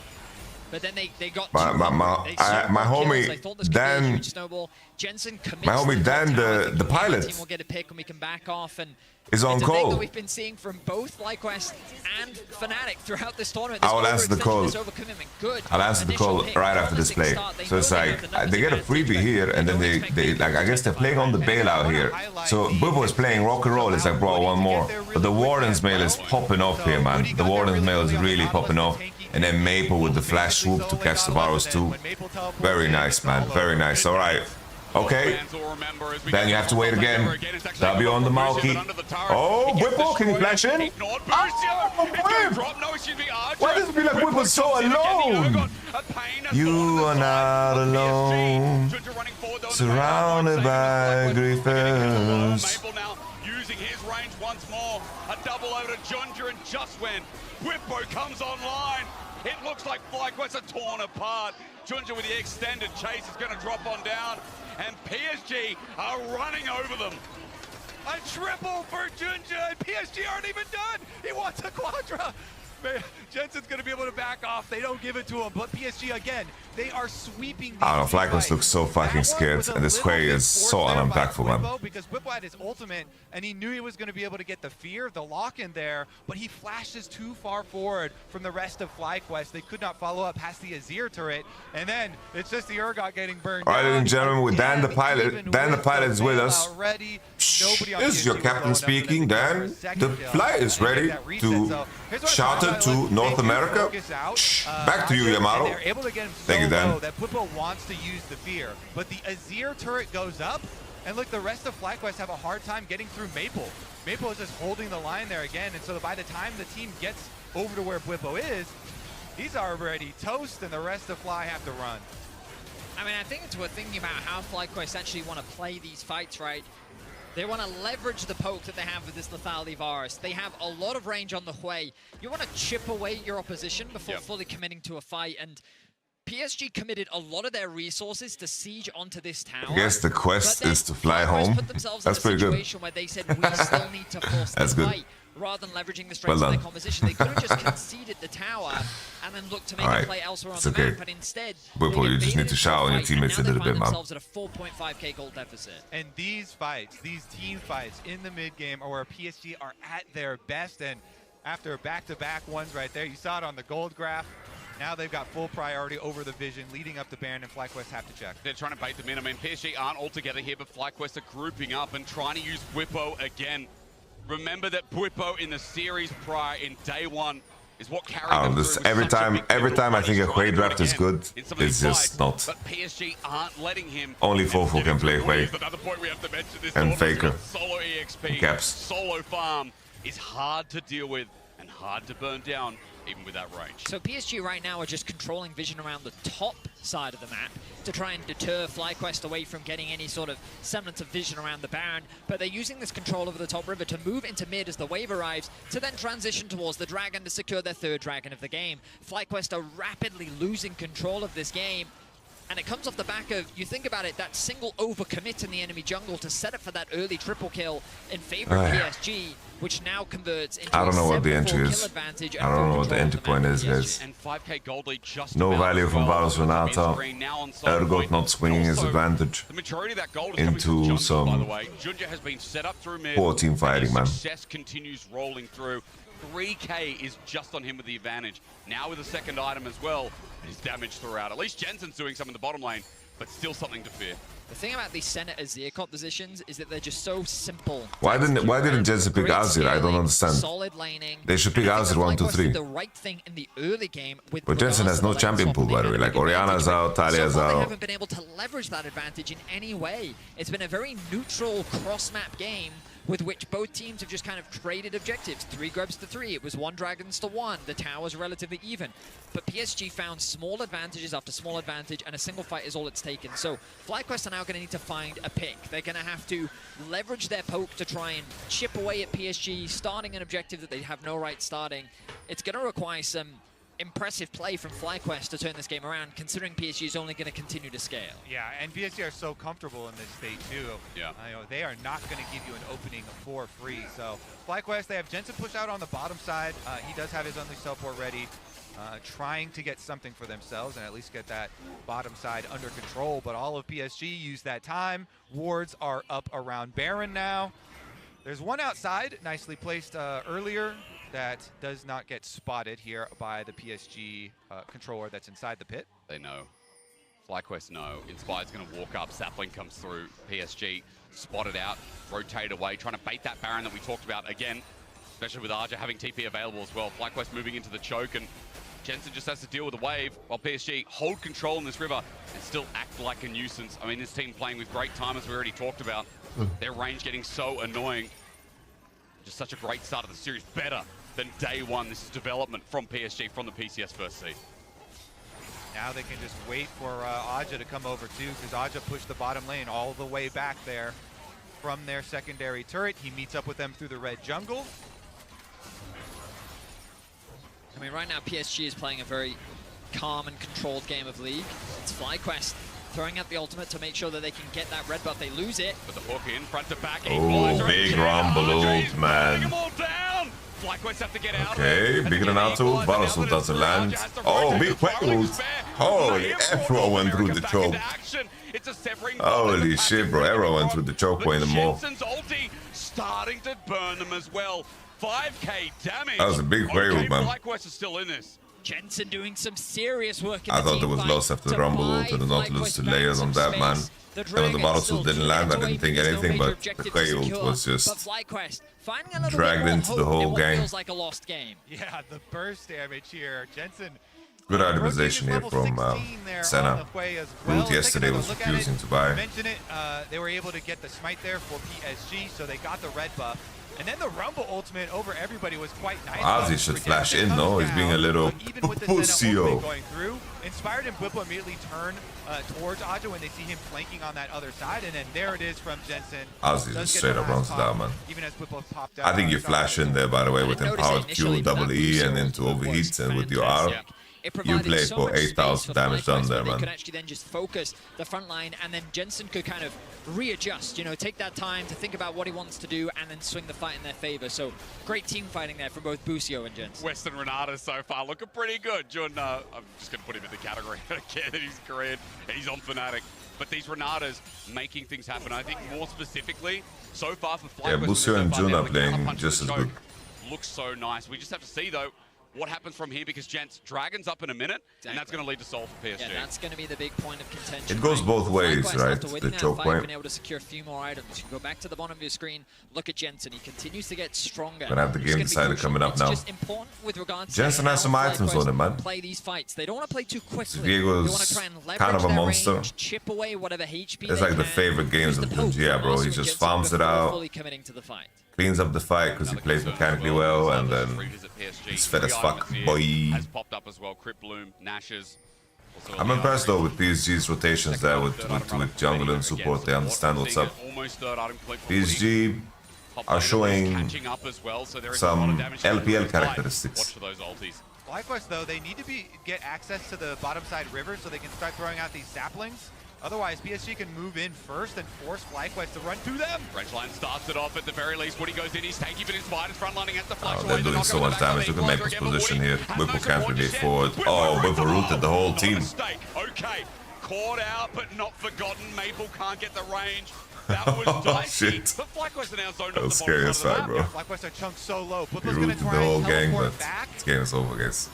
But then they got my- too my- hungry. my- They I- saw my more kills. homie They thought this could be a Dan- huge snowball. Jensen commits my homie to Dan, top tower, the thinking pilot, team will get a pick and we can back off. And is on it's a thing call. that we've been seeing from both FlyQuest and Fnatic throughout this tournament. I will answer the call. This overcommitment, good. I'll answer the Initial call pick, right after this promising play. start. So it's know they like have the numbers they get a advantage, freebie but here, and then don't they expect like I guess they're playing on the bailout here. So Bwipo is playing rock and roll. It's like, bro, one more. But the Warden's mail is popping off here, man. The Warden's mail is really popping off. And then Maple with the flash swoop to catch the Varus too. Very nice, man. Very nice. All right. Okay. Then you have to wait again. W on the Malky. Oh, Bwipo, can you flash in? Oh, Whip! Why does it feel like Bwipo's so alone? You are not alone. Surrounded by griefers. Using his range once more. A double over to Junja, and just when Bwipo comes online, it looks like FlyQuest are torn apart. Junja with the extended chase is going to drop on down, and PSG are running over them. A triple for Junja, and PSG aren't even done. He wants a quadra. Man, Jensen's going to be able to back off. They don't give it to him, but PSG, again, they are sweeping these I don't know, FlyQuest fights. looks so fucking That one scared, was a and this little Quay bit is so forced there by unimpactful, man. Bwipo, because Bwipo had his ultimate, and he knew he was going to be able to get the fear, the lock in there, but he flashes too far forward from the rest of FlyQuest. They could not follow up past the Azir turret, and then it's just the Urgot getting burned All right, ladies down. and gentlemen, with Dan the Again, pilot. even Dan the with pilot is with us. bailout ready, Shh, nobody on this is your PSG captain alone after speaking, that Dan. second The kill. flight is And they ready get that reset. to So here's what I charter thought, to like, North they do America. focus out, Shh, back to you, Arja, Yamato. and they're able to get him Thank you, so Dan. low that Bwipo wants to use the fear, but the Azir turret goes up, and look, the rest of FlyQuest have a hard time getting through Maple. Maple is just holding the line there again, and so by the time the team gets over to where Bwipo is, he's already toast, and the rest of Fly have to run. I mean, I think it's worth thinking about how FlyQuest actually want to play these fights, right? They want to leverage the poke that they have with this lethality virus. They have a lot of range on the Hui. You want to chip away your opposition before fully committing to a fight. And PSG committed a lot of their resources to siege onto this tower. I guess the quest is to fly home. That's pretty good. Where they said we still need to force the fight. Rather than leveraging the strengths of their composition, they could have just conceded the tower and then looked to make a play elsewhere on the map, but instead, Bwipo, you just need to shout on your teammates a little bit, man. Themselves at a 4.5k gold deficit. And these fights, these team fights in the mid game are where PSG are at their best, and after back-to-back ones right there, you saw it on the gold graph. Now they've got full priority over the vision, leading up to Baron, and FlyQuest have to check. They're trying to bait them in. I mean, PSG aren't all together here, but FlyQuest are grouping up and trying to use Bwipo again. Remember that Bwipo in the series prior in day one is what carried them through. Every time I think a Hui draft is good, it's just not. But PSG aren't letting him. Only Fofo can play Hui. Another point we have to mention this and Faker. Solo EXP, Caps. solo farm is hard to deal with and hard to burn down, even with that range. So PSG right now are just controlling vision around the top side of the map to try and deter FlyQuest away from getting any sort of semblance of vision around the Baron, but they're using this control over the top river to move into mid as the wave arrives, to then transition towards the Dragon to secure their third Dragon of the game. FlyQuest are rapidly losing control of this game, and it comes off the back of, you think about it, that single overcommit in the enemy jungle to set up for that early triple kill in favor of PSG, which now converts into I don't know what the entry is. I don't know what the entry point is, guys. And 5k gold lead just No value from Varus Renata. Ergot not swinging his advantage the majority of that gold is into jungle, some by the way. Junja has been set up through mid. poor team fighting, man. Success continues rolling through. 3k is just on him with the advantage. Now with the second item as well, he's damaged throughout. At least Jensen's doing some in the bottom lane, but still something to fear. The thing about these Senate Azir compositions is that they're just so simple. Why didn't Jensen pick Azir? I don't understand. Solid laning. They should pick Azir 1, 2, 3. The right thing in the early game with But Jensen has no champion pool, by the way. Like Oriana's out, Talia's out. They haven't been able to leverage that advantage in any way. It's been a very neutral cross-map game with which both teams have just kind of traded objectives. 3 grubs to 3. It was 1 dragons to 1. The tower's relatively even. But PSG found small advantages after small advantage, and a single fight is all it's taken. So FlyQuest are now going to need to find a pick. They're going to have to leverage their poke to try and chip away at PSG, starting an objective that they have no right starting. It's going to require some impressive play from FlyQuest to turn this game around, considering PSG is only going to continue to scale. Yeah, and PSG are so comfortable in this state too. Yeah. They are not going to give you an opening for free. So FlyQuest, they have Jensen push out on the bottom side. He does have his Unleashed Teleport ready, trying to get something for themselves and at least get that bottom side under control. But all of PSG use that time. Wards are up around Baron now. There's one outside, nicely placed earlier, that does not get spotted here by the PSG controller that's inside the pit. They know. FlyQuest know. Inspired's going to walk up. Sapling comes through. PSG spotted out, rotate away, trying to bait that Baron that we talked about again, especially with Arja having TP available as well. FlyQuest moving into the choke, and Jensen just has to deal with the wave while PSG hold control in this river and still act like a nuisance. I mean, this team playing with great time, as we already talked about. Their range getting so annoying. Just such a great start of the series. Better than day one. This is development from PSG, from the PCS first seed. Now they can just wait for Aja to come over too, because Aja pushed the bottom lane all the way back there from their secondary turret. He meets up with them through the red jungle. I mean, right now PSG is playing a very calm and controlled game of League. It's FlyQuest throwing out the ultimate to make sure that they can get that red buff. They lose it. With the hook in, front to back. Oh, big rumble ult, man. FlyQuest have to get out. Okay, bigger than out ult. Varus ult doesn't land. Oh, big quick ult. Holy, Arrow went through the choke. Holy shit, bro. Arrow went through the choke point and more. Jensen's ulti starting to burn them as well. 5k damage. That was a big Hui ult, man. FlyQuest is still in this. Jensen doing some serious work in I the thought it was lost after the rumble ult and the Nautilus to layers on that, man. When the Varus ult didn't land, I didn't think anything, but the Hui ult was just dragged into the whole game. Feels like a lost game. Yeah, the burst damage here. Jensen Good optimization here from Senna. Root yesterday was refusing to buy. Mention it, they were able to get the smite there for PSG, so they got the red buff. And then the Rumble ultimate over everybody was quite nice. Ozzy should flash in, though. He's being a little pussy-o. Going through, Inspired and Bwipo immediately turn towards Aja when they see him flanking on that other side, and then there it is from Jensen. Ozzy just straight up runs down, man. Even as Bwipo popped out. I think you flash in there, by the way, with empowered Q, double E, and into overheats, and with your R. You play for 8,000 damage done there, man. They could actually then just focus the front line, and then Jensen could kind of readjust, you know, take that time to think about what he wants to do, and then swing the fight in their favor. So great team fighting there from both Busio and Jensen. Western Renata so far looking pretty good. Jun, I'm just going to put him in the category again in his career. He's on Fnatic. But these Renatas making things happen. I think more specifically, so far for FlyQuest. Yeah, Busio and Jun are playing just as good. Looks so nice. We just have to see, though, what happens from here, because Gents, Dragon's up in a minute, and that's going to lead to Soul for PSG. Yeah, that's going to be the big point of contention. It goes both ways, right? The choke point. Been able to secure a few more items. You can go back to the bottom of your screen, look at Jensen. He continues to get stronger. Gonna have the game decider coming up now. Just important with regards Jensen has some items on him, man. Play these fights. They don't want to play too quickly. Diego's kind of a monster. Range, chip away whatever HP it's like the favorite games of Bungia, bro. He just farms it out, cleans up the fight because he plays mechanically well, and then he's fed as fuck, boy. Has popped up as well. Crypt Bloom, Nash's. I'm impressed though with PSG's rotations there with jungle and support. They understand what's up. PSG are showing some LPL characteristics. FlyQuest, though, they need to get access to the bottom side river so they can start throwing out these saplings. Otherwise, PSG can move in first and force FlyQuest to run to them. Frenchline starts it off at the very least. Woody goes in, he's tanky, but Inspired is front-lining at the flash. Oh, they're doing so much damage. Look at Maple's position here. Bwipo can't relate forward. Oh, Bwipo rooted the whole team. Okay, caught out, but not forgotten. Maple can't get the range. That was dicey. Shit. But FlyQuest are now zoned that was scary as fuck, bro. FlyQuest are chunked so low. He rooted the whole gang, but this game is over, guys.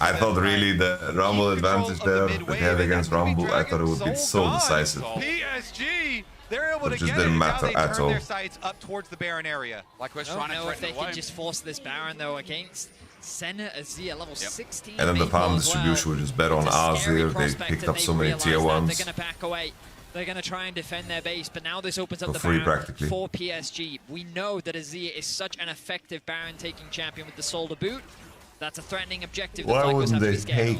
I thought really the Rumble advantage there that they had against Rumble, I thought it would be so decisive. PSG, they're able to just get it, didn't now matter they at turn all. their sights up towards the Baron area. I don't know if they can just force this Baron though against Senna Azir level 16. And then the farm distribution was just better on Azir. They picked up so many tier 1s. They're going to back away. They're going to try and defend their base, but now this opens up the free Baron practically for PSG. We know that Azir is such an effective Baron-taking champion with the soul to boot. That's a threatening objective. Why wouldn't they take?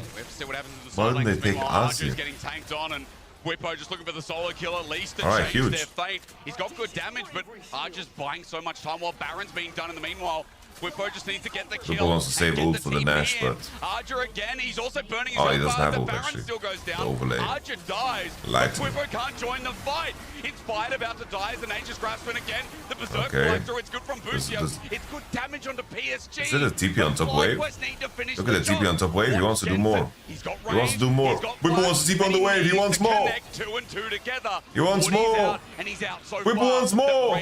Why wouldn't they take Azir? Getting tanked on, and Bwipo just looking for the solo kill at least. All right, huge. Their fate. He's got good damage, but just buying so much time while Baron's being done in the meanwhile. Bwipo just needs to get the kill. Bwipo wants to save ult for the Nash, but Arja again, he's also burning his he own doesn't fire. have The ult Baron actually. still goes down. The overlay. Arja dies, Light but Bwipo can't join the fight. Inspired about to die as the Nature's Grasp, and again, the Berserk Okay. fly through. It's good from Busio. It's good damage onto PSG. Is it a TP on top wave? Look at the TP on top wave. He wants to do more. He wants to do more. Bwipo wants to TP on the wave. He wants more. He wants more. Bwipo wants more.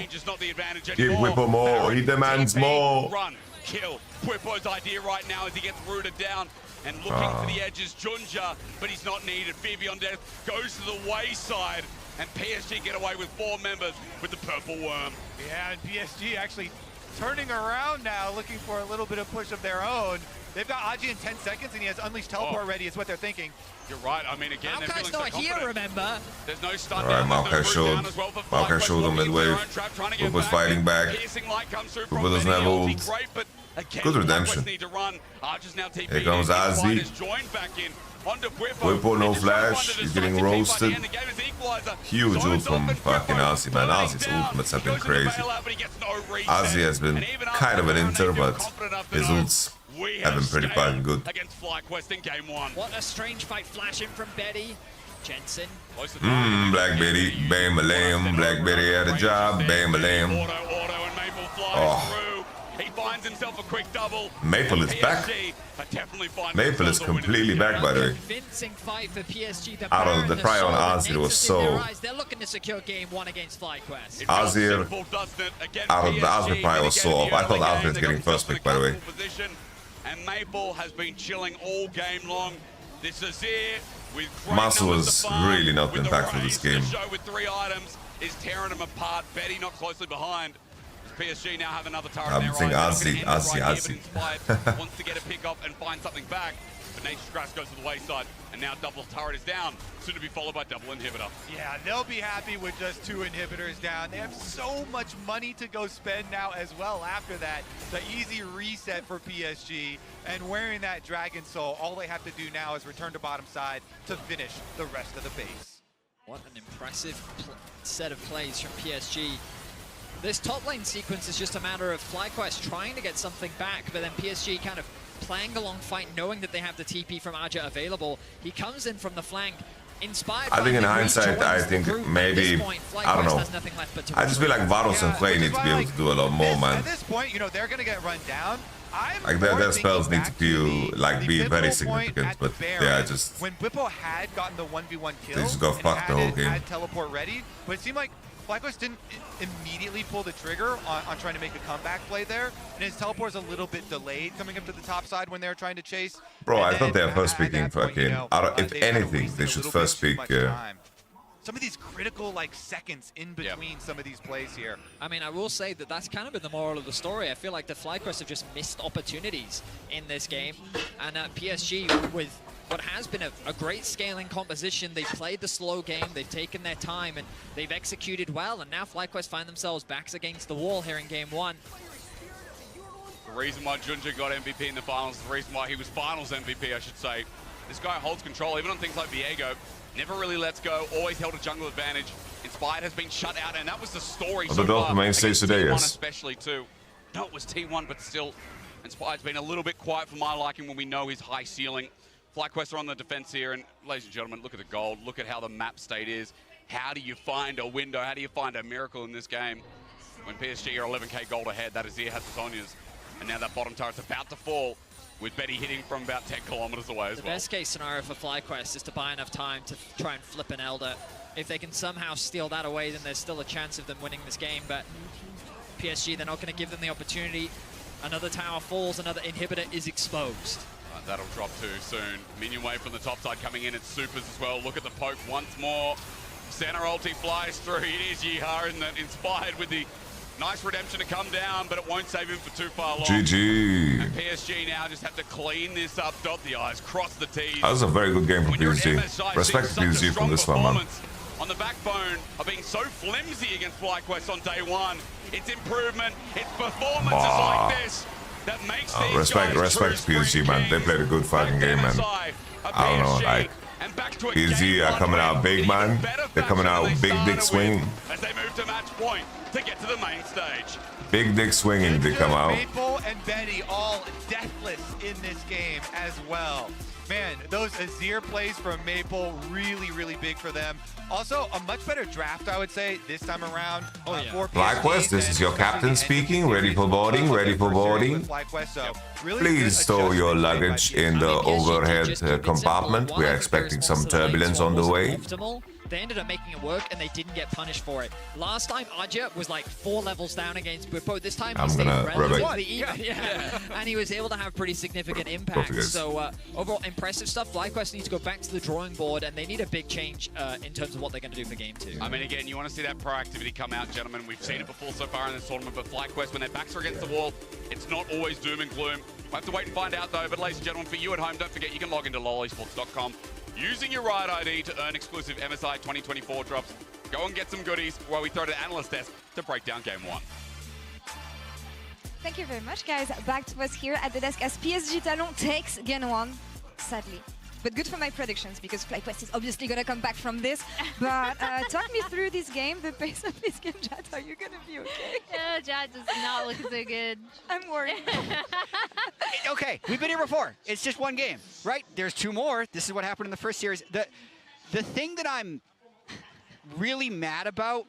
Give Bwipo more. He demands more. Run, kill. Bwipo's idea right now as he gets rooted down and looking for the edges. Junja, but he's not needed. Phoebe on death goes to the wayside, and PSG get away with 4 members with the purple worm. Yeah, and PSG actually turning around now, looking for a little bit of push of their own. They've got Aji in 10 seconds, and he has Unleashed Teleport ready, is what they're thinking. You're right. I mean, again, they're feeling so not here, confident. remember? There's no stun. All right, Maokai showed them mid-wave. Bwipo's fighting back. Bwipo doesn't have ult. Good redemption. Here comes Azzy. Bwipo no flash. He's getting roasted. Huge ult from fucking Azzy, man. Azzy's ultimates have been crazy. Azzy has been kind of an inter, but his ults have been pretty fucking good. What a strange fight flashing from Betty. Jensen. Black Betty, bam a lamb. Black Betty had a job, bam a lamb. Oh. He finds himself a quick double. Maple is back. Maple is completely back, by the way. Convincing fight for PSG. Out of the prior on Azir was so. They're looking to secure game 1 against FlyQuest. Azir, out of the Azir prior was so off. I thought Azir was getting first pick, by the way. And Maple has been chilling all game long. This is it. Masu was really not impactful this game. With 3 items is tearing them apart. Betty not closely behind. PSG now have another turret. I think Azzy. Wants to get a pick up and find something back. But Nature's Grass goes to the wayside, and now double turret is down, soon to be followed by double inhibitor. Yeah, they'll be happy with just 2 inhibitors down. They have so much money to go spend now as well after that. The easy reset for PSG, and wearing that Dragon Soul, all they have to do now is return to bottom side to finish the rest of the base. What an impressive set of plays from PSG. This top lane sequence is just a matter of FlyQuest trying to get something back, but then PSG kind of playing a long fight, knowing that they have the TP from Aja available. He comes in from the flank, inspired. I think in hindsight, I think maybe, I don't know. I just feel like Varus and Clay need to be able to do a lot more, man. At this point, you know, they're going to get run down. Like their spells need to be very significant, but yeah, just when Bwipo had gotten the 1v1 kill, they just got fucked the whole game. Had teleport ready, but it seemed like FlyQuest didn't immediately pull the trigger on trying to make a comeback play there, and his teleport is a little bit delayed coming up to the top side when they were trying to chase. Bro, I thought they were first picking fucking. If anything, they should first pick. Some of these critical seconds in between some of these plays here. I mean, I will say that that's kind of been the moral of the story. I feel like the FlyQuest have just missed opportunities in this game, and PSG with what has been a great scaling composition. They've played the slow game, they've taken their time, and they've executed well, and now FlyQuest find themselves backs against the wall here in game 1. The reason why Junja got MVP in the finals, the reason why he was finals MVP, I should say. This guy holds control, even on things like Viego. Never really lets go, always held a jungle advantage. Inspired has been shut out, and that was the story so far. Main stage today, T1 yes. especially too. No, it was T1, but still, Inspired's been a little bit quiet for my liking when we know his high ceiling. FlyQuest are on the defense here, and ladies and gentlemen, look at the gold. Look at how the map state is. How do you find a window? How do you find a miracle in this game? When PSG are 11k gold ahead, that is the Hatsonias. And now that bottom turret's about to fall, with Betty hitting from about 10 kilometers away as well. The best case scenario for FlyQuest is to buy enough time to try and flip an Elder. If they can somehow steal that away, then there's still a chance of them winning this game, but PSG, they're not going to give them the opportunity. Another tower falls, another inhibitor is exposed. That'll drop too soon. Minion wave from the top side coming in. It's supers as well. Look at the poke once more. Center ulti flies through. It is Yiha, and that Inspired with the nice redemption to come down, but it won't save him for too far long. GG. And PSG now just have to clean this up, dot the I's, cross the T's. That was a very good game from PSG. MSI, Respect to PSG from this one, man. On the backbone of being so flimsy against FlyQuest on day 1. It's improvement, it's performances like this that makes these respect PSG, man. They played a good fucking game, man. I don't know, like PSG are coming out big, man. They're coming out with big dick swinging. As they move to match point to get to the main stage. Big dick swinging, they come out. Maple and Betty all deathless in this game as well. Man, those Azir plays from Maple, really, really big for them. Also, a much better draft, I would say, this time around. For FlyQuest, this is your captain speaking. Ready for boarding, ready for boarding. Please store your luggage in the overhead compartment. We are expecting some turbulence on the way. They ended up making it work, and they didn't get punished for it. Last time, Aja was like 4 levels down against Bwipo. This time, he stayed relatively even. Yeah. And he was able to have pretty significant impact. So overall, impressive stuff. FlyQuest needs to go back to the drawing board, and they need a big change in terms of what they're going to do for Game 2. I mean, again, you want to see that proactivity come out, gentlemen. We've seen it before so far in this tournament, but FlyQuest, when their backs are against the wall, it's not always doom and gloom. We'll have to wait and find out, though. But ladies and gentlemen, for you at home, don't forget you can log into lolesports.com. Using your Riot ID to earn exclusive MSI 2024 drops. Go and get some goodies while we throw to the analyst desk to break down Game 1. Thank you very much, guys. Back to us here at the desk as PSG Talon takes Game 1, sadly. But good for my predictions, because FlyQuest is obviously going to come back from this. But talk me through this game, the pace of this game, Jad. Are you going to be okay? Jad does not look so good. I'm worried. Okay, we've been here before. It's just one game, right? There's 2 more. This is what happened in the first series. The thing that I'm really mad about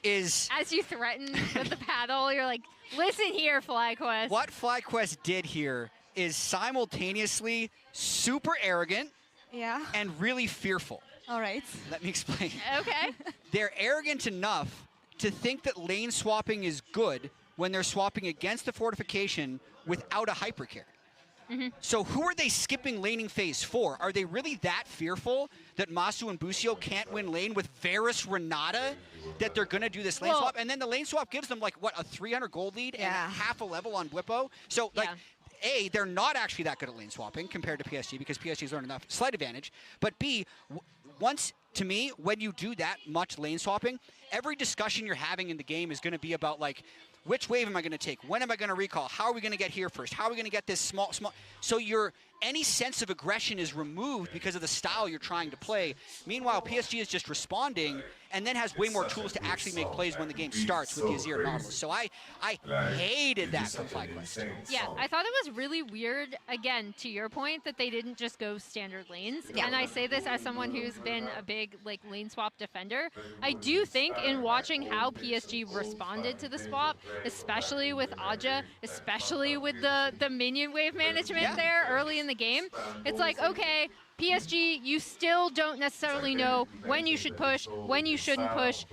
is... As you threaten with the paddle, you're like, listen here, FlyQuest. What FlyQuest did here is simultaneously super arrogant and really fearful. All right. Let me explain. Okay. They're arrogant enough to think that lane swapping is good when they're swapping against the fortification without a hypercarry. So who are they skipping laning phase for? Are they really that fearful that Masu and Busio can't win lane with Varus Renata, that they're going to do this lane swap? And then the lane swap gives them, like, what, a 300 gold lead and half a level on Bwipo? So, like, A, they're not actually that good at lane swapping compared to PSG because PSG's learned enough slight advantage. But B, to me, when you do that much lane swapping, every discussion you're having in the game is going to be about like, which wave am I going to take? When am I going to recall? How are we going to get here first? How are we going to get this small? So any sense of aggression is removed because of the style you're trying to play. Meanwhile, PSG is just responding and then has way more tools to actually make plays when the game starts with the Azir and Nautilus. So I hated that from FlyQuest. Yeah, I thought it was really weird, again, to your point, that they didn't just go standard lanes. Yeah. And I say this as someone who's been a big lane swap defender. I do think in watching how PSG responded to the swap, especially with Aja, especially with the minion wave management there early in the game, it's like, okay, PSG, you still don't necessarily know when you should push, when you shouldn't push.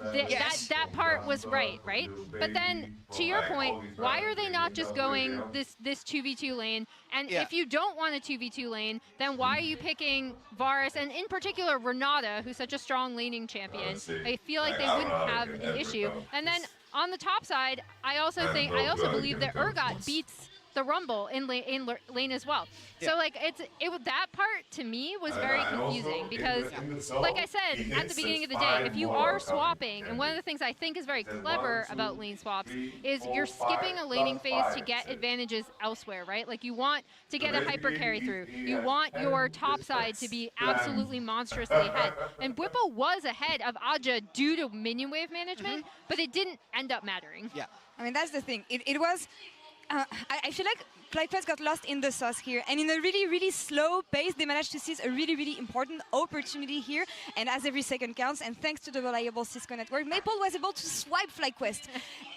That part was right? But then, to your point, why are they not just going this 2v2 lane? And if you don't want a 2v2 lane, then why are you picking Varus, and in particular Renata, who's such a strong laning champion? I feel like they wouldn't have an issue. And then on the top side, I also believe that Urgot beats the Rumble in lane as well. So like that part to me was very confusing because, like I said at the beginning of the day, if you are swapping, and one of the things I think is very clever about lane swaps is you're skipping a laning phase to get advantages elsewhere, right? Like you want to get a hyper carry through. You want your top side to be absolutely monstrously ahead. And Whipple was ahead of Aja due to minion wave management, but it didn't end up mattering. Yeah. I mean, that's the thing. It was... I feel like FlyQuest got lost in the sauce here, and in a really, really slow pace, they managed to seize a really, really important opportunity here, and as every second counts, and thanks to the reliable Cisco network, Maple was able to swipe FlyQuest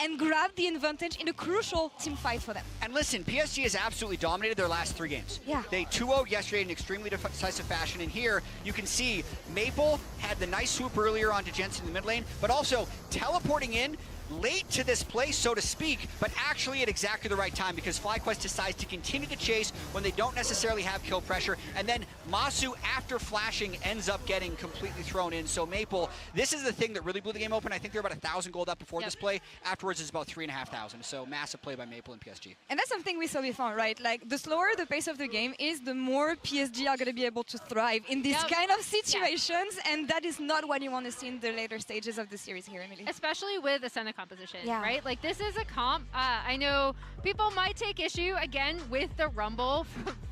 and grab the advantage in a crucial team fight for them. And listen, PSG has absolutely dominated their last 3 games. Yeah. They 2-0'd yesterday in extremely decisive fashion, and here you can see Maple had the nice swoop earlier onto Jensen in the mid lane, but also teleporting in late to this play, so to speak, but actually at exactly the right time because FlyQuest decides to continue to chase when they don't necessarily have kill pressure, and then Masu, after flashing, ends up getting completely thrown in. So Maple, this is the thing that really blew the game open. I think they're about 1,000 gold up before this play. Afterwards, it's about 3,500. So massive play by Maple and PSG. And that's something we saw before, right? Like, the slower the pace of the game is, the more PSG are going to be able to thrive in these kind of situations, and that is not what you want to see in the later stages of the series here, Emily. Especially with Ascena composition, right? Like, this is a comp. I know people might take issue, again, with the Rumble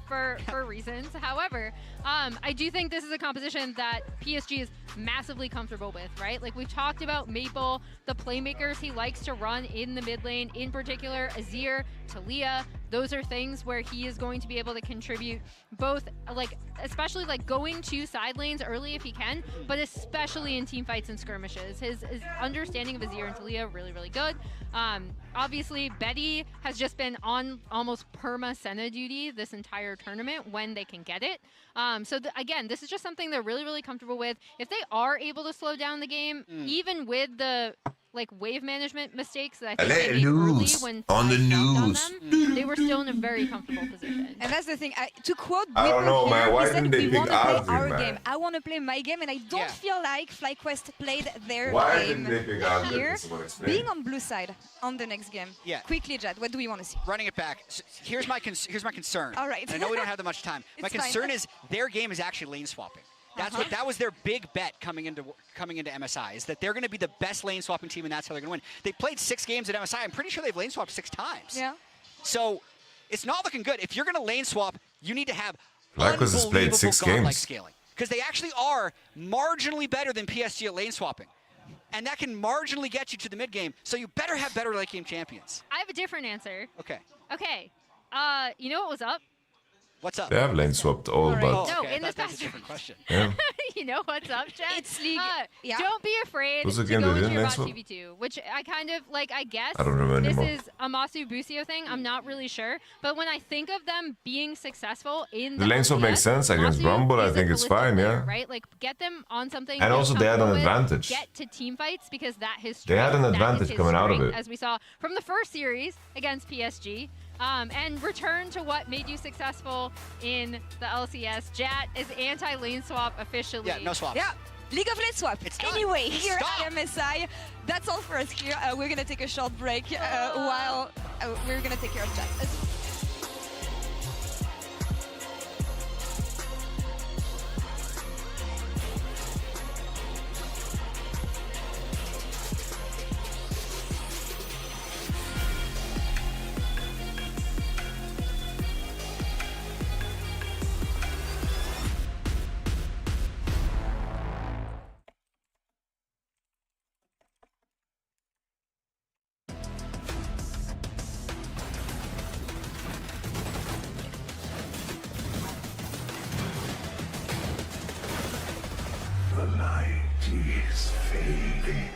for reasons. However, I do think this is a composition that PSG is massively comfortable with, right? Like, we've talked about Maple, the playmakers he likes to run in the mid lane, in particular Azir, Talia. Those are things where he is going to be able to contribute both, like, especially like going to side lanes early if he can, but especially in team fights and skirmishes. His understanding of Azir and Talia really, really good. Obviously, Betty has just been on almost perma Senna duty this entire tournament when they can get it. So again, this is just something they're really, really comfortable with. If they are able to slow down the game, even with the wave management mistakes that I think they made early when on the news, they were still in a very comfortable position. And that's the thing. To quote I don't know, man. Why didn't they pick our Arvin, game. man? I want to play my game, and I don't feel like FlyQuest played their Why game didn't they pick Arvin? here. Someone explain. Being on blue side on the next game. Yeah. Quickly, Jad, what do we want to see? Running it back. So here's my concern. All right. And I know we don't have that much time. My concern is their game is actually lane swapping. That was their big bet coming into MSI, is that they're going to be the best lane swapping team, and that's how they're going to win. They played 6 games at MSI. I'm pretty sure they've lane swapped 6 times. Yeah. So it's not looking good. If you're going to lane swap, you need to have FlyQuest has played 6 games. scaling, because they actually are marginally better than PSG at lane swapping. And that can marginally get you to the mid game, so you better have better late game champions. I have a different answer. Okay. Okay. You know what was up? What's up? They have lane swapped all, but No, okay, in this that's a past different question. yeah. you know what's up, Jen? It's league. Yeah. Don't be afraid Was to it again go they into didn't your lane bot swap? 2v2, which I kind of, like, I guess I don't remember this anymore. is a Masu Busio thing. I'm not really sure. But when I think of them being successful in The lane swap LCS, makes sense against Masu Rumble. I is a think it's holistic fine, player, yeah. Right? Like, get them on something. And they're also they had an comfortable with, advantage. Get to team fights because that is They had an strength, that is advantage his coming out of strength, it. as we saw from the first series against PSG. And return to what made you successful in the LCS. Jat is anti-lane swap officially. Yeah, no swaps. Yeah. League of Lane Swap. It's done. Anyway, here Stop. at MSI, that's all for us here. We're going to take a short break while we're going to take care of Jat. The light is fading.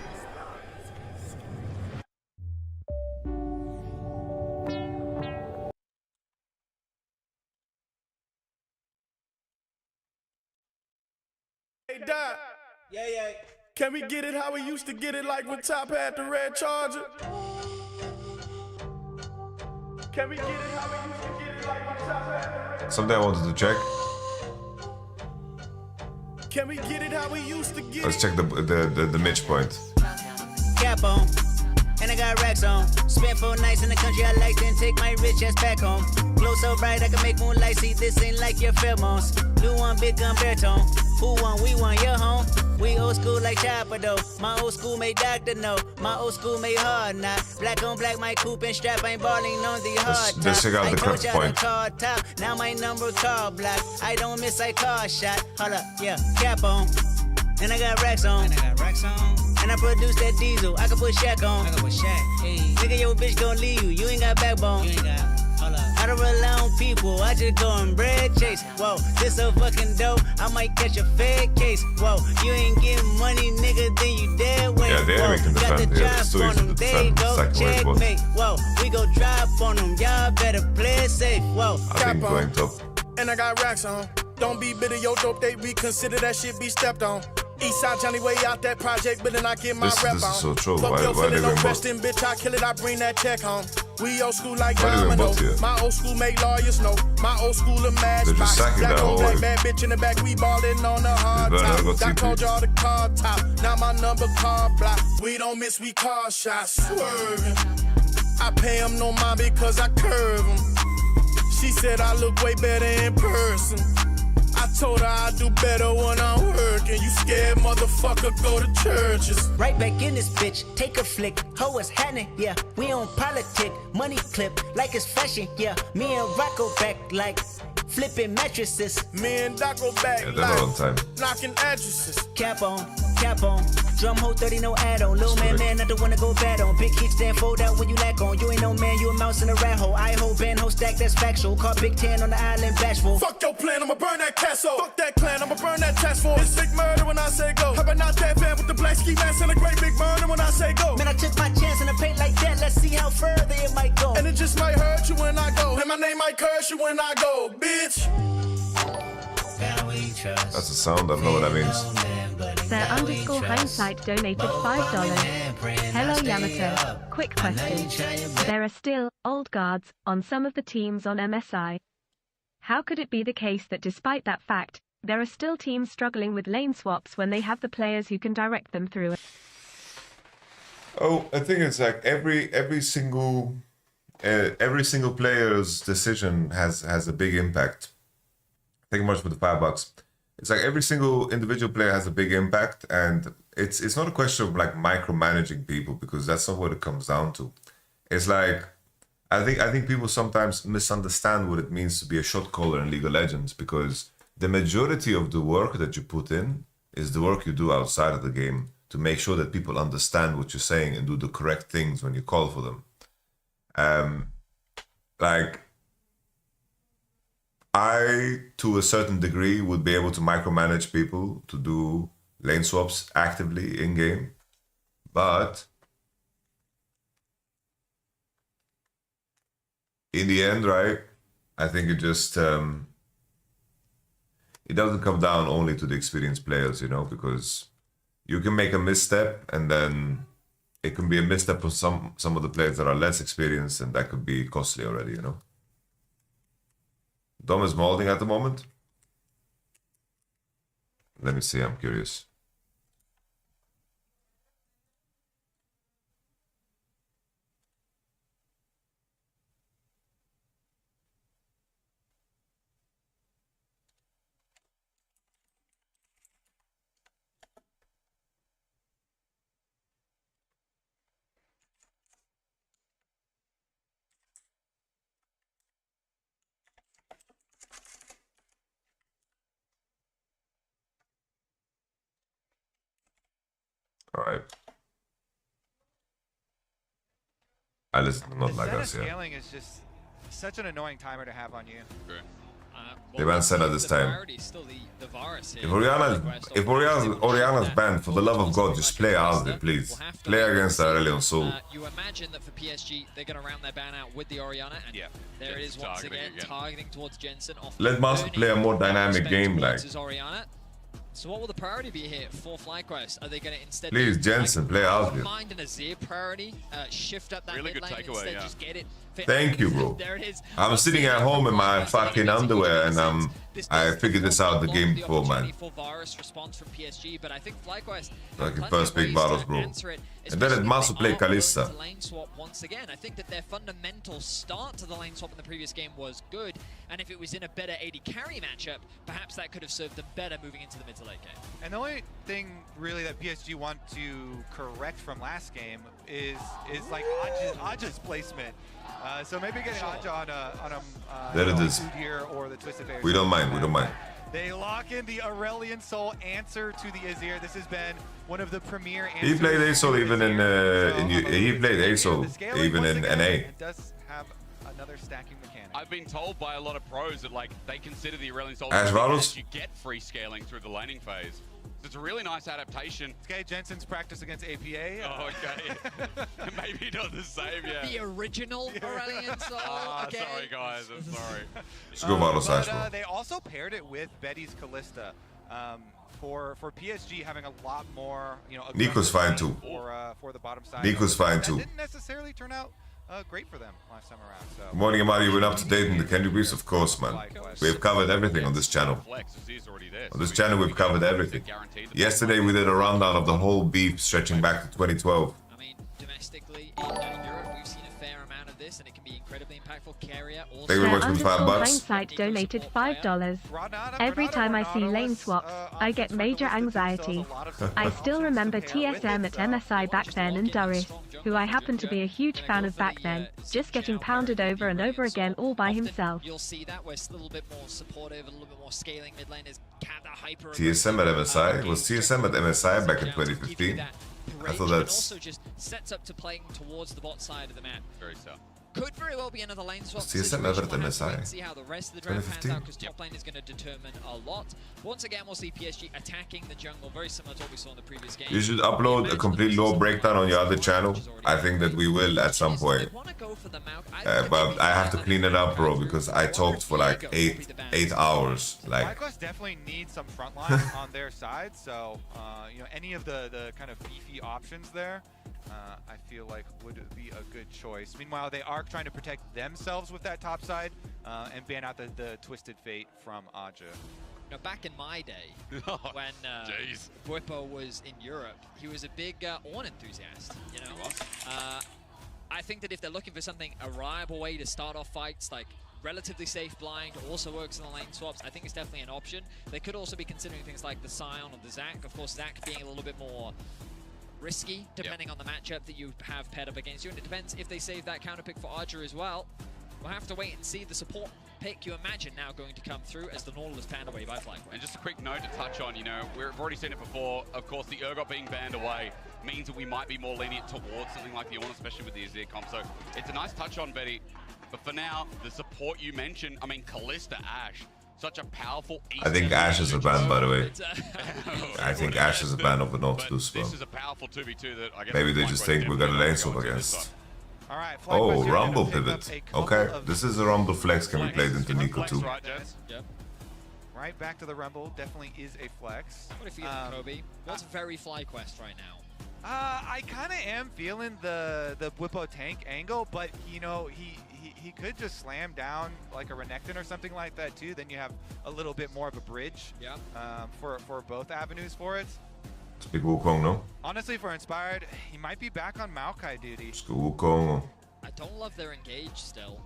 Hey, Doc. Yeah. Can we get it how we used to get it, like when Top had the red Charger? Can we get it how we used to get it, like when Top had the red? Something I wanted to check. Can we get it how we used to get Let's it? check the Mitch point. Cap on, and I got racks on. Spent 4 nights in the country I like, then take my rich ass back home. Glow so bright I can make moonlight see. This ain't like your pheromones. New one, big gun, baritone. Who won? We won. Your home. We old school like Chopper though. My old school made Doctor know. My old school made hard not. Black on black, my coupe and strap ain't balling on the hard top. Let's check out I the told crap y'all point. to call top. Now my number call block. I don't miss, I call shot. Hold up, yeah, cap on. And I got racks on. And I produce that diesel. I can put Shaq on. Hey. Nigga, your bitch gon' leave you. You ain't got backbone. I don't rely on people. I just go and bread chase. Whoa, this so fucking dope. I might catch a fed case. Whoa, you ain't getting money, nigga, then you dead weight. Yeah, they Whoa, can got the defend. Yeah, drop it's too on easy to them. There you defend. go, Second way it was. checkmate. Whoa, we go drop on them. Y'all better play it safe. Whoa, I think going top. And I got racks on. Don't be bitter, yo dope, they reconsider that shit be stepped on. Eastside Johnny way out that project, but then I get my rep on. This is so true. Fuck Why your they feeling, no going both? resting, bitch, I kill it, I bring that check home. We old school like Why they going domino. both here? My old school make lawyers know. My old school a match They're box. just sacking Black that on whole black, way. bad bitch in the back, we ballin' on the hard It's better top. to go I TP. told y'all the car top, now my number car block. We don't miss, we car shots, swerving. I pay him no mind because I curve him. She said I look way better in person. I told her I do better when I'm working. You scared motherfucker, go to churches. right back in this bitch, take a flick. Ho is happening, yeah. We on politic, money clip, like it's fashion, yeah. Me and Rocco back like flipping mattresses. Me and Doc go back Yeah, they're not on like time. knocking addresses. Cap on, cap on. Drum hole 30, no add on. Little man, not the one to go bad on. Big kick stand, fold out when you lack on. You ain't no man, you a mouse in a rat hole. I hold band, hold stack, that's factual. Call Big 10 on the island, bashful. Fuck your plan, I'ma burn that castle. Fuck that clan, I'ma burn that task force. It's big murder when I say go. How about not that fan with the black ski mask and a great big murder when I say go? Man, I took my chance in the paint like that. Let's see how further it might go. And it just might hurt you when I go. And my name might curse you when I go, bitch. That's the sound. I don't know what that means. Sir_hindsight donated $5. Hello Yamato. Quick question. There are still old guards on some of the teams on MSI. How could it be the case that despite that fact, there are still teams struggling with lane swaps when they have the players who can direct them through it? Oh, I think it's like every single player's decision has a big impact. Thank you much for the $5. It's like every single individual player has a big impact, and it's not a question of like micromanaging people, because that's not what it comes down to. It's like I think people sometimes misunderstand what it means to be a shot caller in League of Legends, because the majority of the work that you put in is the work you do outside of the game to make sure that people understand what you're saying and do the correct things when you call for them. Like I, to a certain degree, would be able to micromanage people to do lane swaps actively in-game. But in the end, right, I think it just, it doesn't come down only to the experienced players, you know, because you can make a misstep and then it can be a misstep for some of the players that are less experienced, and that could be costly already, you know. Dom is molding at the moment. Let me see, I'm curious. All right. I listen to not like us, yeah. Scaling is just such an annoying timer to have on you. They ban Senna this time. Priority is still the Varus If here. Oriana's banned, for the love of God, just play Ozzy, please. Play against Aurelion Sol. You imagine that for PSG, they're going to round their ban out with the Oriana, and there it is once again, targeting towards Jensen. Let Master play a more dynamic game, like. Oriana. So what will the priority be here for FlyQuest? Are they going to instead... Please, Jensen, play Ozzy. Mind an Azir priority, shift up that mid lane and instead just get it. Thank you, bro. There it is. I'm sitting at home in my fucking underwear and I figured this out the game before, man. Varus response from PSG, but I think FlyQuest Like in first big battles, bro. And then it must play Kalista. Lane swap once again. I think that their fundamental start to the lane swap in the previous game was good, and if it was in a better AD carry matchup, perhaps that could have served them better moving into the mid to late game. And the only thing really that PSG want to correct from last game is like Aja's placement. So maybe getting Aja on a There it is. here or the Twisted Fate. We don't mind, we don't mind. They lock in the Aurelion Sol answer to the Azir. This has been one of the premier answers. He played ASOL even he played ASOL even in NA. It does have another stacking mechanic. I've been told by a lot of pros that like they consider the Aurelion Sol as you get free scaling through the laning phase. So it's a really nice adaptation. Okay, Jensen's practice against APA. Oh, okay. Maybe not the same, yeah. The original Aurelion Sol. Okay. Sorry, guys. I'm sorry. Let's go Varus Ash, bro. They also paired it with Betty's Kalista. For PSG having a lot more, you know. Nico's fine too. For the bottom side. Nico's fine too. That didn't necessarily turn out great for them last time around. So. Good morning, Amari. You went up to date in the Candy Briefs, of course, man. We've covered everything on this channel. On this channel, we've covered everything. Yesterday, we did a rundown of the whole beef stretching back to 2012. I mean, domestically in Europe, we've seen a fair amount of this, and it can be incredibly impactful. Carrier also. Thank you very much for $5. Hindsight donated $5. Every time I see lane swaps, I get major anxiety. I still remember TSM at MSI back then and Doris, who I happen to be a huge fan of back then, just getting pounded over and over again all by himself. You'll see that where it's a little bit more supportive, a little bit more scaling mid lane is hyper. TSM at MSI? Was TSM at MSI back in 2015? I thought that's... also just sets up to playing towards the bot side of the map. Very so. Could very well be another lane swap. TSM ever at MSI? See how the rest of the draft pans out, because top lane is going to determine a lot. Once again, we'll see PSG attacking the jungle, very similar to what we saw in the previous game. You should upload a complete lore breakdown on your other channel. I think that we will at some point. But I have to clean it up, bro, because I talked for like 8 hours. Like. FlyQuest definitely needs some frontline on their side, so you know, any of the kind of beefy options there, I feel like would be a good choice. Meanwhile, they are trying to protect themselves with that top side and ban out the Twisted Fate from Aja. You know, back in my day, when Bwipo was in Europe, he was a big Ornn enthusiast, you know? I think that if they're looking for something, a reliable way to start off fights, like relatively safe blind, also works in the lane swaps, I think it's definitely an option. They could also be considering things like the Scion or the Zac. Of course, Zac being a little bit more risky, depending on the matchup that you have paired up against you, and it depends if they save that counter pick for Aja as well. We'll have to wait and see the support pick you imagine now going to come through as the Nautilus panned away by FlyQuest. And just a quick note to touch on, you know, we've already seen it before. Of course, the Urgot being banned away means that we might be more lenient towards something like the Ornn, especially with the Azir comp. So it's a nice touch on, Betty. But for now, the support you mentioned, I mean, Kalista Ashe, such a powerful... I think Ashe is a ban, by the way. I think Ashe is a ban of the Nautilus, bro. This is a powerful 2v2 that I guess... Maybe they just think we're gonna lane swap against. All right, oh, Rumble pivot. Okay, this is a Rumble flex can be played into Nico too. Right, back to the Rumble. Definitely is a flex. What if you Kobe? What's very FlyQuest right now? I kind of am feeling the Bwipo tank angle, but you know, he could just slam down like a Renekton or something like that too. Then you have a little bit more of a bridge for both avenues for it. Speak Wukong, no? Honestly, for Inspired, he might be back on Maokai duty. Wukong. I don't love their engage still.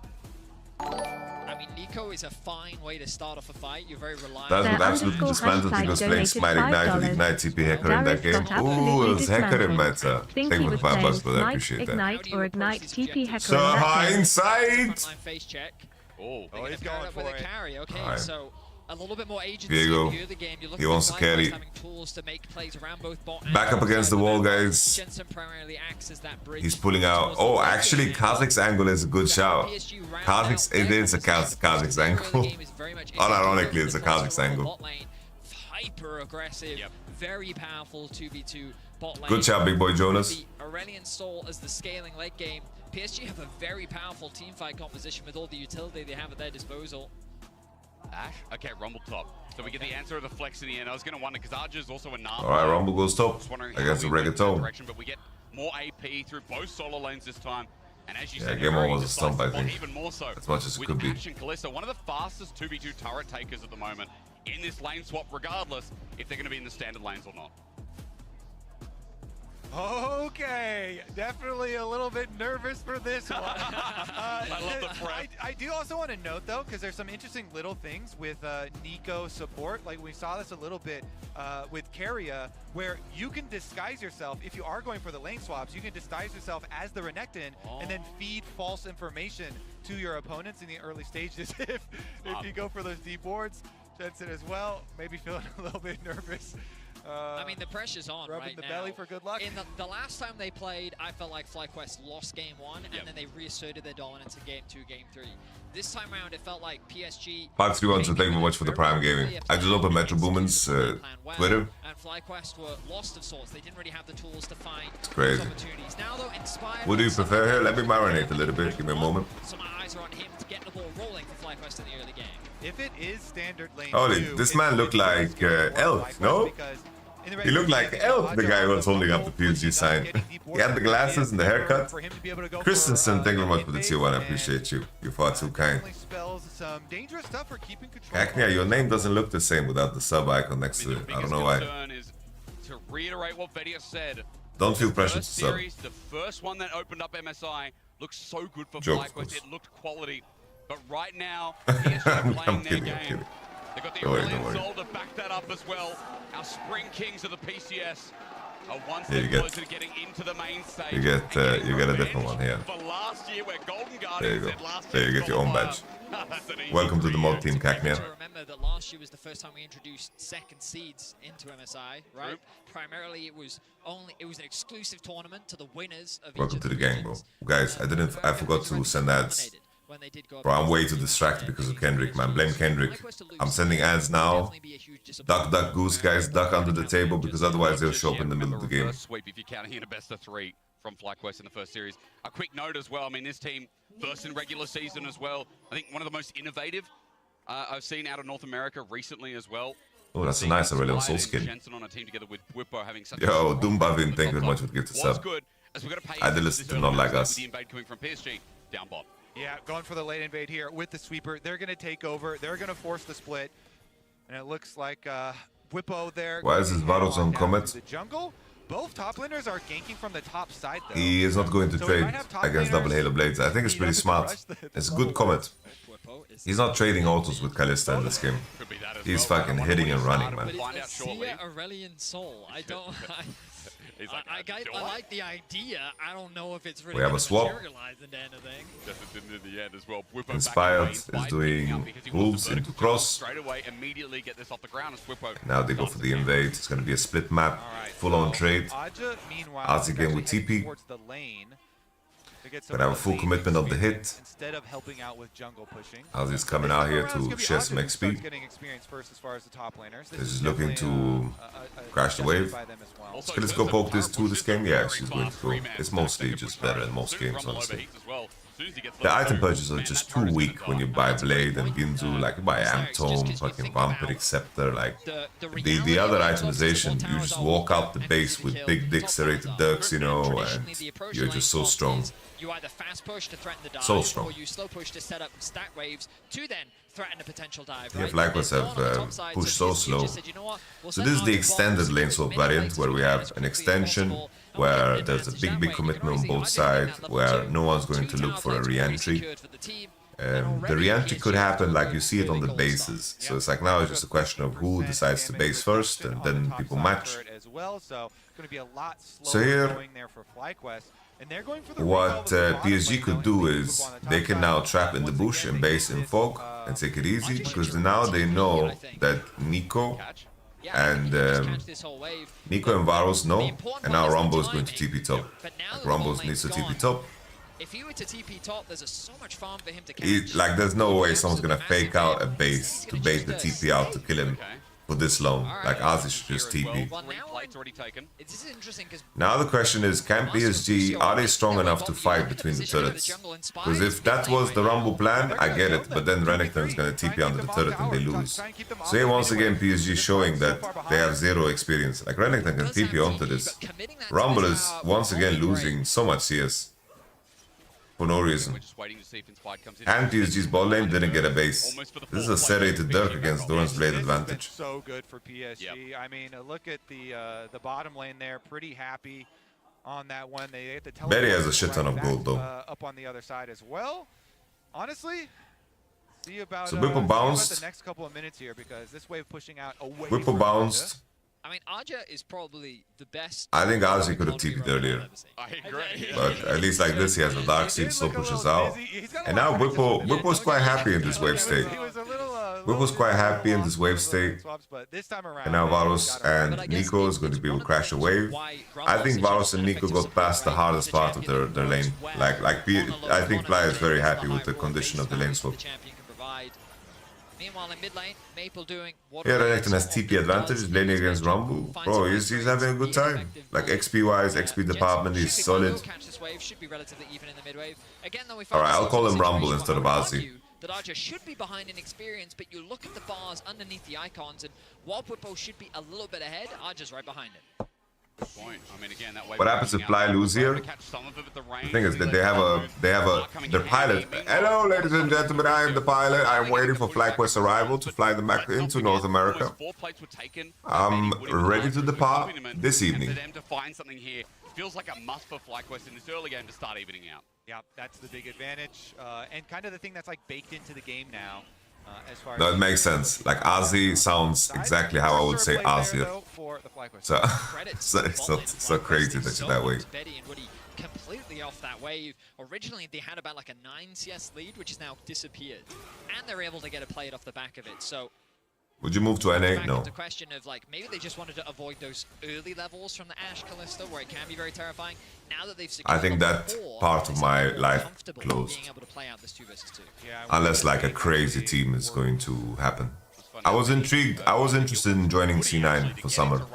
I mean, Nico is a fine way to start off a fight. You're very reliable. That would absolutely dismantle Nico's playing Smite Ignite with Ignite TP Hacker in that game. Ooh, it was Hacker in Meta. Thank you for the $5, but I appreciate that. Ignite or Ignite TP Hacker so hindsight! Face check. Oh, he's going for it. Carry. Okay, so a little bit more agency Diego, in the early game. You're he looking wants at to carry. FlyQuest having tools to make plays around both bot and Back up against the wall, guys. Jensen primarily acts as that bridge. He's pulling out. Oh, actually, Kazak's angle is a good shout. Kazak's, it is a Kazak's angle. Unironically, it's a Kazak's angle. Hyper aggressive, very powerful 2v2 bot lane. Good job, big boy Jonas. The Aurelion Soul as the scaling late game. PSG have a very powerful teamfight composition with all the utility they have at their disposal. Ash? Okay, Rumble top. So we get the answer of the flex in the end. I was going to wonder because Arj is also a Nala. All right, Rumble goes top against the Reggaeton. But we get more AP through both solo lanes this time. And as you Yeah, said, game one was a stump, I think. even more so As much as it could be. Ash and Kalista, one of the fastest 2v2 turret takers at the moment in this lane swap, regardless if they're going to be in the standard lanes or not. Okay, definitely a little bit nervous for this one. I love the prep. I do also want to note though, because there's some interesting little things with Nico support. Like we saw this a little bit with Keria, where you can disguise yourself if you are going for the lane swaps. You can disguise yourself as the Renekton and then feed false information to your opponents in the early stages. if you go for those deep wards, Jensen as well, maybe feeling a little bit nervous. I mean, the pressure's on rubbing right the now. belly for good luck. In the last time they played, I felt like FlyQuest lost game 1, and then they reasserted their dominance in game 2, game 3. This time around, it felt like PSG... Park3 thank you very much for the Prime Gaming. I just opened Metro Boomin's Twitter. And FlyQuest were lost of sorts. They didn't really have the tools to find It's crazy. opportunities. Now, though, inspired... What do you prefer here? Let me marinate a little bit. Give me a moment. Some eyes are on him to get the ball rolling for FlyQuest in the early game. If it is standard lane Holy, 2, this man looked like Elk, no? He looked like Elk, the guy who was holding up the PSG sign. He had the glasses and the haircut. Christensen, thank you very much for the tier 1. I appreciate you. You're far too kind. Acnea, your name doesn't look the same without the sub icon next to it. I don't know why. To reiterate what Vedia said, Don't feel pressure to first sub. series, the first one that opened up MSI looked so good for Joke, FlyQuest. It looked quality. But right now, PSG playing I'm their kidding, game. I'm kidding. They've got the Don't worry, Aurelion don't worry. Soul to back that up as well. Our Spring Kings of the PCS are one Yeah, you step get- closer to getting into the main stage. You get a different one here. For last year, where Golden There Guardian you go. said last There you year get your own badge. That's an easy Welcome to the 3 mod years. team, Cacnea. To remember that last year was the first time we introduced second seeds into MSI, right? Primarily, it was an exclusive tournament to the winners of Welcome each to of the gang, bro. Guys, I forgot to send ads. Bro, I'm way too distracted because of Kendrick, man. Blame Kendrick. I'm sending ads now. Duck, duck, goose, guys. Duck under the table because otherwise they'll show up in the middle of the game. Reverse sweep if you're counting in a best of 3 from FlyQuest in the first series. A quick note as well. I mean, this team first in regular season as well. I think one of the most innovative I've seen out of North America recently as well. Oh, that's a nice Aurelion Soul skin. Jensen on a team together with Whippo having such Yo, Doombavin, thank you very much for the gift to was sub. good as we're going to pay Idolist do not like us. with the invade coming from PSG down bot. Yeah, going for the late invade here with the sweeper. They're going to take over. They're going to force the split. And it looks like Whippo there. Why is this Varos on Comet? The jungle. Both top laners are ganking from the top side, though. He is not going to So we trade might have top against laners double Halo Blades. I think it's pretty smart. It's a good comment. He's not trading autos with Kalista in this game. He's fucking hitting and running, man. Aurelion Soul. I don't. I like the idea. I don't know if it's really We have a swap. materialized into anything. Just didn't in the end as well. Whippo Inspired back is doing wolves into cross. straight away, immediately get this off the ground as Whippo. Now they go for the invade. It's going to be a split map, full on trade. Aja, meanwhile, Azi game with TP. towards the lane to get some Gonna have a of the full lane commitment of the experience hit. instead of helping out with jungle pushing. Azi's coming out here This to is share some gonna be Aja who starts XP. getting experience first as far as the top laners. This is definitely looking to crash the wave. by them as well. Can let's go poke this to this game? Yeah, she's going to go. It's mostly just better in most games, honestly. The item purchases are just too weak when you buy Blade and Ginzu, like you buy Amtome, fucking Vampiric Scepter, like the other itemization, you just walk out the base with big dick serrated ducks, you know, and you're just so strong. You either fast push to threaten the dive, So strong. or you slow push to set up stack waves to then threaten a potential dive. Yeah, right? FlyQuest They've gone on the have top side, pushed so so PSG slow. just said, you know what, we'll So send this is the Arja extended bot, lane swap mid variant lanes where we to have as an quickly as extension possible. where there's a big commitment on both sides, where no one's going to look for a re-entry. The re-entry could happen like you see it on the bases. So it's like now it's just a question of who decides to base first and then people match. As well, so going to be a lot So slower here- going there for FlyQuest. And they're going for the what PSG could do is they can now trap in the bush and base in fog and take it easy, because now they know that Nico and Varos know, and now Rumble is going to TP top. Like, Rumble needs to TP top. If he were to TP top, there's so much farm for him to catch. Like, there's no way someone's gonna fake out a base to bait the TP out to kill him for this long. Like, Ozzy should just TP. Now the question is, can PSG, are they strong enough to fight between the turrets? Because if that was the Rumble plan, I get it, but then Renekton's gonna TP under the turret and they lose. So here once again PSG showing that they have zero experience. Like, Renekton can TP onto this. Rumble is once again losing so much CS. For no reason. And PSG's bot lane didn't get a base. This is a serrated Dirk against Doran's Blade advantage. So good for PSG. I mean, look at the bottom lane there. Pretty happy on that one. They hit the Berry has a shit ton of gold though. Up on the other side as well. Honestly, see about, so Whipple bounced. the next couple of minutes here, because this wave pushing out away. Whipple bounced. I mean, Aja is probably the best. I think Ozzy could have TP'd earlier. I agree. But at least like this, he has a Dark Seed, still pushes out. And now Whipple's quite happy in this wave state. Whipple's quite happy in this wave state. And now Varos and Nico is going to be able to crash a wave. I think Varos and Nico got past the hardest part of their lane. I think Fly is very happy with the condition of the lane swap. Meanwhile, in mid lane, Maple doing what Yeah, Renekton has TP advantage, laning against Rumble. Bro, he's having a good time. Like, XP wise, XP department, he's solid. Alright, I'll call him Rumble instead of Ozzy. That Aja should be behind in experience, but you look at the bars underneath the icons, and while Whippo should be a little bit ahead, Aja's right behind it. What happens if Fly lose here? The thing is that their pilot. Hello, ladies and gentlemen, I am the pilot. I am waiting for FlyQuest's arrival to fly them back into North America. I'm ready to depart this evening. Feels like a must for FlyQuest in this early game to start evening out. Yeah, that's the big advantage, and kind of the thing that's like baked into the game now. As far No, it makes sense. Like, Ozzy sounds exactly how I would say Ozzy. So, it's so crazy that you're that way. Completely off that wave. Originally, they had about like a 9 CS lead, which has now disappeared. And they're able to get a plate off the back of it. So, would you move to NA? No. The question of like, maybe they just wanted to avoid those early levels from the Ashe Callisto, where it can be very terrifying. Now that they've secured, I think that part of my life closed. Unless like a crazy team is going to happen. I was intrigued. I was interested in joining C9 for summer.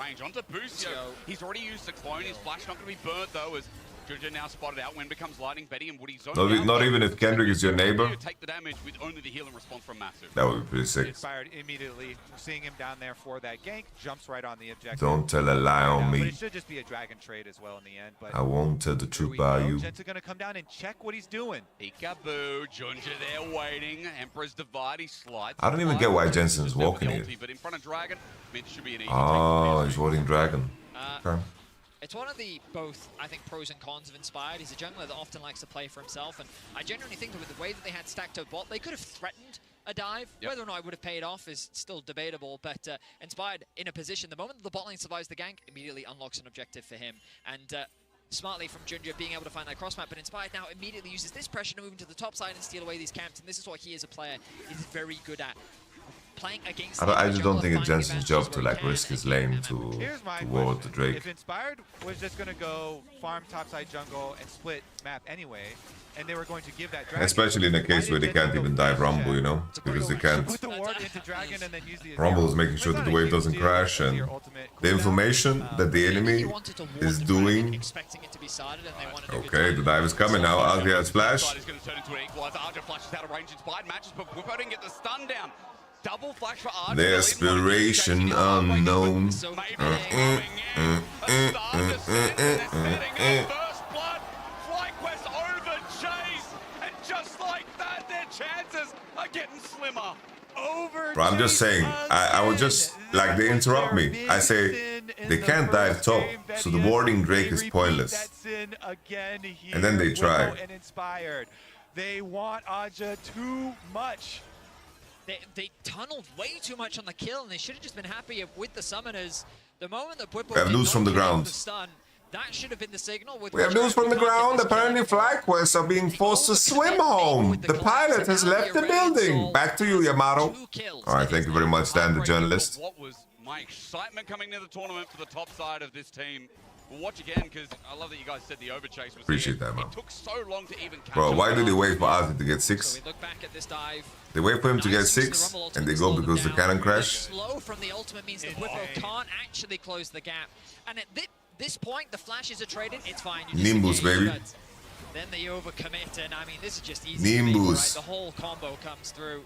He's already used the clone. His flash not going to be burnt though, as Jojo now spotted out. When becomes Lightning, Betty and Woody zone. Not even if Kendrick is your neighbor. Take the damage with only the heal and response from Massive. That would be pretty sick. Inspired immediately, seeing him down there for that gank, jumps right on the objective. Don't tell a lie on But me. it should just be a dragon trade as well in the end. But I won't tell the truth by you. Jets are going to come down and check what he's doing. Peekaboo, Junja there waiting. Emperor's Divide, he slides. I don't even get why Jensen's walking here. But in front of Dragon, mid should be an easy Oh, he's voting Dragon. Okay. It's one of the both, I think, pros and cons of Inspired. He's a jungler that often likes to play for himself, and I genuinely think that with the way that they had stacked up bot, they could have threatened a dive. Whether or not it would have paid off is still debatable, but Inspired in a position, the moment that the bot lane survives the gank, immediately unlocks an objective for him. And smartly from Junja being able to find that cross map, but Inspired now immediately uses this pressure to move into the top side and steal away these camps, and this is what he as a player is very good at. Playing against I just don't think it's Jensen's job to like risk his lane to ward the Drake. If Inspired was just going to go farm topside jungle and split map anyway, and they were going to give that dragon, Especially in a case where they can't even dive Rumble, you know, because they can't. put the ward into dragon and then use the Rumble is making sure that the wave doesn't crash, and the information that the enemy is doing. Okay, the dive is coming now. Ozzy has flash. Double flash for Arja. Desperation unknown. First blood, FlyQuest over Chase, and just like that, their chances are getting slimmer. Bro, I'm just saying, I would just, like, they interrupt me. I say, they can't dive top, so the warding Drake is pointless. And then they try. They want Aja too much. They tunneled way too much on the kill, and they should have just been happy with the summoners. The moment that Whippo They have loose from the ground. Stun, That should have been the signal. We have news from the ground. Apparently, FlyQuest are being forced to swim home. The pilot has left the building. Back to you, Yamato. All right, thank you very much, Dan, the journalist. What was my excitement coming into the tournament for the top side of this team? We'll watch again because I love that you guys said the overchase was Appreciate there. that, man. It took so long to even catch Bro, up. why did they wait for Ozzy to get 6? So we look back at this dive. They wait for him to get 6, and they go because the cannon crashed. Slow from the ultimate means that Whippo can't actually close the gap. And at this point, the flashes are traded. It's fine. You Nimbus, baby. Then they overcommit, and I mean, this is just easy. Nimbus. Right? The whole combo comes through.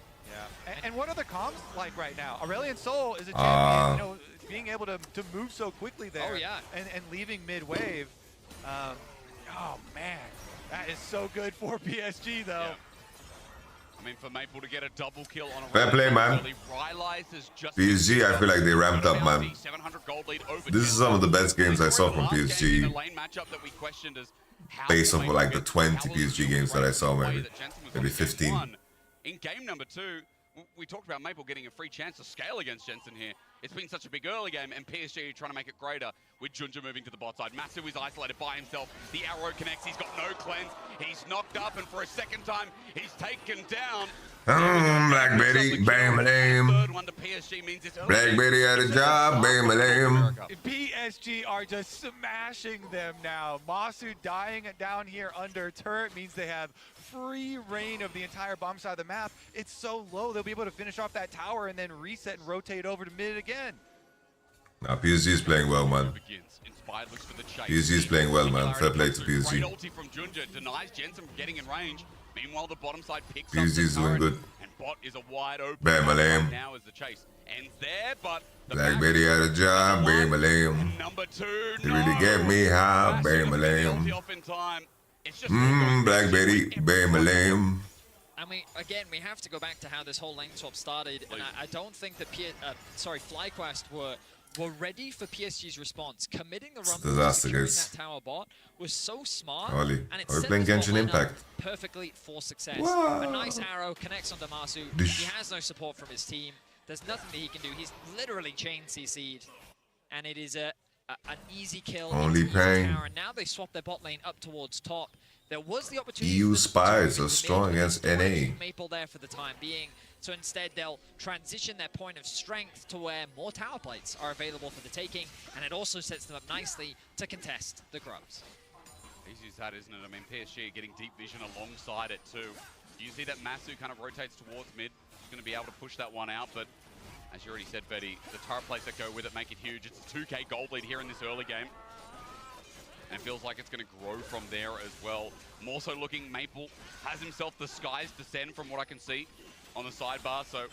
Yeah. And what are the comms like right now? Aurelion Sol is a champion, you know, being able to move so quickly there. Oh, yeah. And leaving mid-wave. Oh, man. That is so good for PSG, though. Yeah. I mean, for Maple to get a double kill on a Fair play, man. PSG, I feel like they ramped up, man. This is some of the best games I saw from PSG. Based off of like the 20 PSG games that I saw, maybe 15. In game number 2, we talked about Maple getting a free chance to scale against Jensen here. It's been such a big early game, and PSG trying to make it greater with Junja moving to the bot side. Masu is isolated by himself. The arrow connects. He's got no cleanse. He's knocked up, and for a second time, he's taken down. Black Betty, bam, lame. Black Betty had a job, bam, lame. PSG are just smashing them now. Masu dying down here under turret means they have free reign of the entire bomb side of the map. It's so low, they'll be able to finish off that tower and then reset and rotate over to mid again. Nah, PSG is playing well, man. PSG is playing well, man. Fair play to PSG. From Junja denies Jensen from getting in range. Meanwhile, the bottom side picks PSG is doing good. And bot is a wide open. Bam, lame. Now as the chase ends there, but Black Betty had a job, bam, lame. Number 2, They really get me high, bam, lame. Black Betty, bam, lame. I mean, again, we have to go back to how this whole lane swap started, and I don't think that FlyQuest were ready for PSG's response. Committing the rumble to securing that tower bot was so smart, and it set playing the Genshin bot Impact. up perfectly for success. Whoa. A nice arrow connects onto Masu. He has no support from his team. There's nothing that he can do. He's literally chain CC'd, and it is an easy kill. Only pain. And now they swap their bot lane up towards top. There was the opportunity. EU spies are strong against NA. Maple there for the time being. So instead, they'll transition their point of strength to where more tower plates are available for the taking, and it also sets them up nicely to contest the Grubs. Easy as that, isn't it? I mean, PSG getting deep vision alongside it too. You see that Masu kind of rotates towards mid. He's going to be able to push that one out, but as you already said, Betty, the tower plates that go with it make it huge. It's a 2k gold lead here in this early game. And feels like it's going to grow from there as well. More so looking, Maple has himself the skies descend from what I can see on the sidebar, so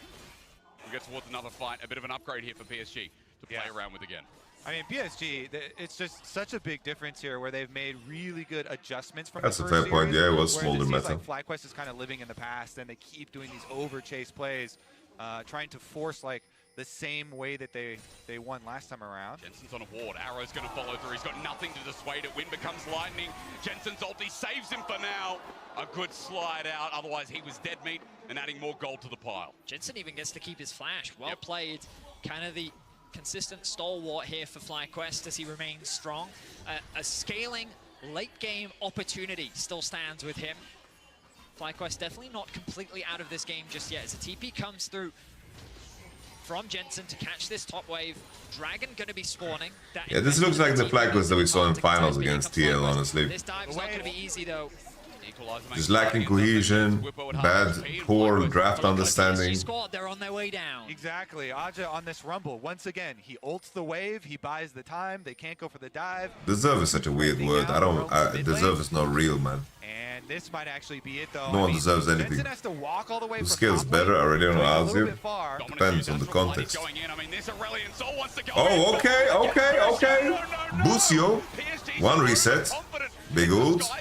we get towards another fight. A bit of an upgrade here for PSG to play around with again. I mean, PSG, it's just such a big difference here where they've made really good adjustments from That's the a first fair point. series, Yeah, it was whereas smolder seems meta. like FlyQuest is kind of living in the past, and they keep doing these over-chase plays, trying to force like the same way that they won last time around. Jensen's on a ward. Arrow's going to follow through. He's got nothing to dissuade it. Wind becomes lightning. Jensen's ulti saves him for now. A good slide out. Otherwise, he was dead meat and adding more gold to the pile. Jensen even gets to keep his flash. Well played. Kind of the consistent stalwart here for FlyQuest as he remains strong. A scaling late game opportunity still stands with him. FlyQuest definitely not completely out of this game just yet as a TP comes through from Jensen to catch this top wave. Dragon going to be spawning. Yeah, this looks like the FlyQuest that we saw in finals against TL, honestly. This dive's not going to be easy though. Just lacking cohesion, poor draft understanding. They're on their way down. Exactly. Aja on this rumble. Once again, he ults the wave, he buys the time, they can't go for the dive. Deserve is such a weird word. Deserve is not real, man. And this might actually be it though. No one deserves anything. Jensen has to walk all the way Who from skills top better? lane, Already on going a little Azir? bit far. Depends on the context. I mean, this Aurelion Sol wants to go Oh, okay. Bucio. One reset. Big ult.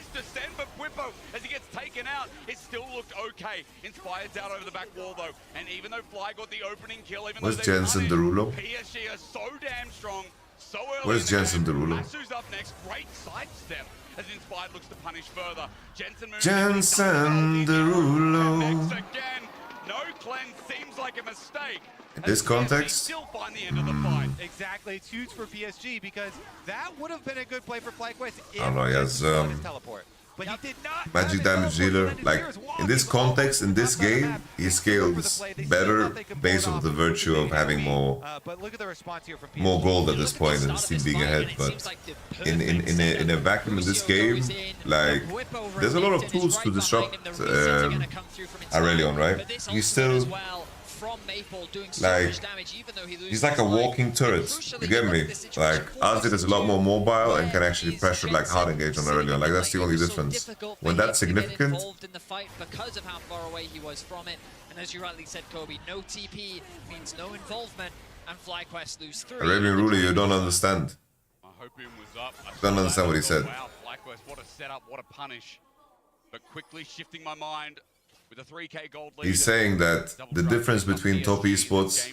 As he gets taken out, it still looked okay. Inspired's out over the back wall though, and even though Fly got the opening kill, even Where's though Jensen Derulo? PSG are so damn strong, so early. Where's Jensen Derulo? Masu's up next, great sidestep as Inspired looks to punish further. Jensen Derulo. again. No cleanse seems like a mistake. In this context, Still find the end of the fight. Exactly, it's huge for PSG because that would have been a good play for FlyQuest if I don't know, he has his teleport. But he did not magic have it. damage dealer. Like in this context, in this game, he scales better based on the virtue of having more gold at this point and still being ahead. But in a vacuum in this game, like there's a lot of tools to disrupt Aurelion, right? He's still like he's like a walking turret. You get me? Like Azir is a lot more mobile and can actually pressure like hard engage on Aurelion. Like that's the only difference. When that's significant. Involved in the fight because of how far away he was from it, and as you rightly said, Kobe, no TP means no involvement, and FlyQuest lose 3. Arabian ruler, you don't understand. My hopium was up. Don't understand what he said. Wow, FlyQuest, what a setup, what a punish. But quickly shifting my mind. With a 3K gold lead. He's saying that the difference between top esports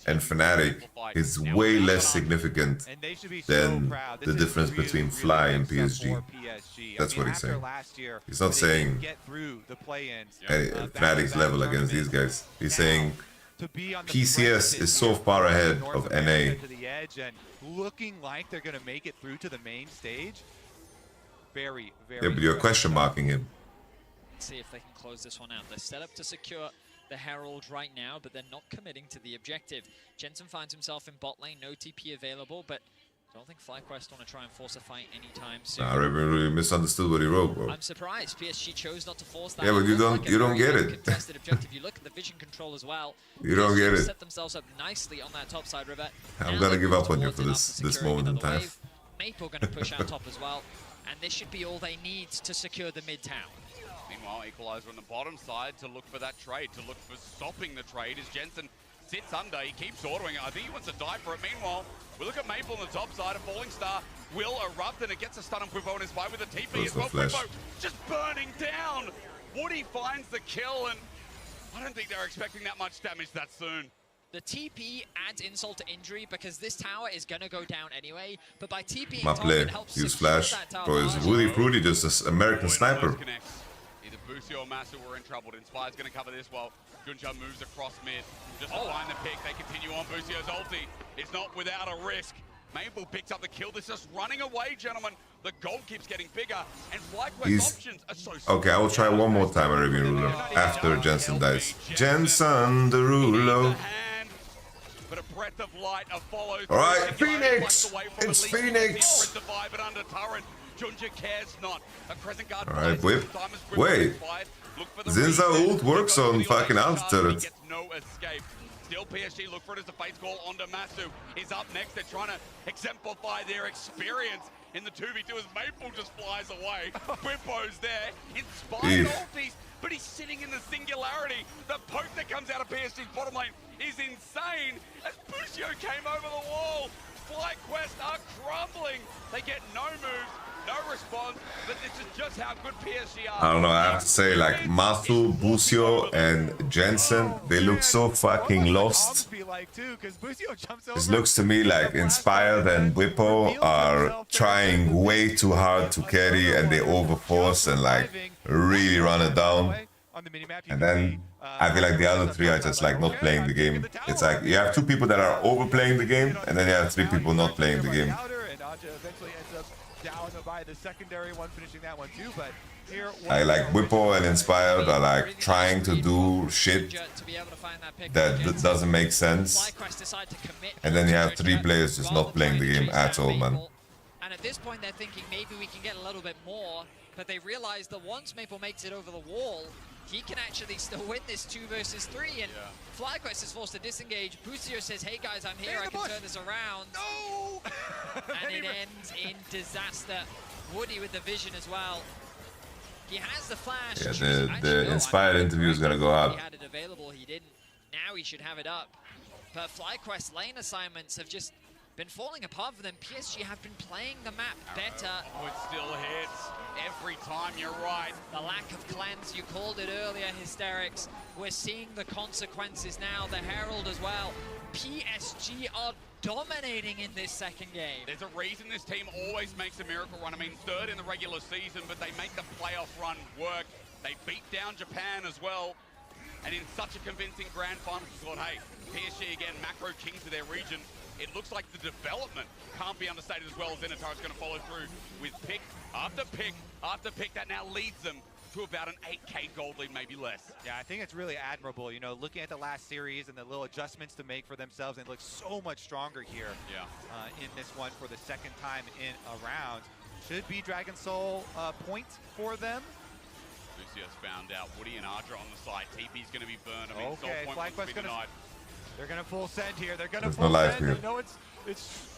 and Fnatic is way less significant than the difference between Fly and PSG. That's what he's saying. He's not saying Fnatic's level against these guys. He's saying PCS is so far ahead of NA. Looking like they're going to make it through to the main stage. Very, very. Yeah, but you're question marking him. See if they can close this one out. They're set up to secure the Herald right now, but they're not committing to the objective. Jensen finds himself in bot lane, no TP available, but I don't think FlyQuest want to try and force a fight anytime soon. I really misunderstood what he wrote, bro. I'm surprised PSG chose not to force that. Yeah, but you don't get it. Contested objective. You look at the vision control as well. You don't get it. Set themselves up nicely on that top side, Rivet. I'm gonna give up on you for this moment in time. Maple going to push out top as well, and this should be all they need to secure the mid town. Meanwhile, Equalizer on the bottom side to look for that trade, to look for stopping the trade as Jensen sits under. He keeps ordering it. I think he wants to die for it. Meanwhile, we look at Maple on the top side. A Falling Star will erupt, and it gets a stun on Bwipo on his fight with a TP as well. Bwipo just burning down. Woody finds the kill, and I don't think they're expecting that much damage that soon. The TP adds insult to injury because this tower is going to go down anyway, but by TPing My play, use flash. Bro, is Woody Fruity just an American sniper? Either Busio or Masu were in trouble. Inspire's going to cover this while Gunja moves across mid. Just to find the pick. They continue on. Busio's ulti is not without a risk. Maple picks up the kill. This is running away, gentlemen. The goal keeps getting bigger, and FlyQuest options are so small. Okay, I will try one more time, Arabian Ruler, after Jensen dies. Jensen the Ruler. But a breath of light, a follow. Alright, Phoenix! It's Phoenix! Junja cares not. A Crescent Guard. Alright, wait. Zinza ult works on fucking anti-turret. No escape. Still PSG look for it as the fate's call onto Masu. Is up next. They're trying to exemplify their experience in the 2v2 as Maple just flies away. Bwipo's there. Inspired ultis, but he's sitting in the singularity. The poke that comes out of PSG's bottom lane is insane. As Busio came over the wall, FlyQuest are crumbling. They get no moves, no response, but this is just how good PSG are. I don't know, I have to say, like, Masu, Busio, and Jensen, they look so fucking lost. This looks to me like Inspired and Bwipo are trying way too hard to carry, and they overforce and, like, really run it down. And then I feel like the other three are just like not playing the game. It's like you have two people that are overplaying the game, and then you have three people not playing the game. I like Bwipo and Inspired are like trying to do shit that doesn't make sense, and then you have three players just not playing the game at all, man. And at this point, they're thinking maybe we can get a little bit more, but they realize that once Maple makes it over the wall, he can actually still win this 2 versus 3, and FlyQuest is forced to disengage. Busio says, hey guys, I'm here, I can turn this around. No! And it ends in disaster. Woody with the vision as well. He has the flash. Yeah, the Inspired interview is gonna go out. He had it available, he didn't. Now he should have it up. But FlyQuest lane assignments have just been falling apart for them. PSG have been playing the map better. Oh, it still hits every time, you're right. The lack of cleanse, you called it earlier, Hysterics. We're seeing the consequences now, the Herald as well. PSG are dominating in this second game. There's a reason this team always makes a miracle run. I mean, 3rd in the regular season, but they make the playoff run work. They beat down Japan as well. And in such a convincing grand final, we thought, hey, PSG again, macro kings of their region. It looks like the development can't be understated as well as Zenittar's going to follow through with pick after pick after pick. That now leads them to about an 8K gold lead, maybe less. Yeah, I think it's really admirable. You know, looking at the last series and the little adjustments to make for themselves, and look so much stronger here in this one for the second time in a round. Should be Dragon Soul point for them. Lucius found out Woody and Ardra on the side. TP's going to be burned. I mean, okay, Soul point wants to be denied. They're going to full send here. They're going to There's full no life send. here. They know it's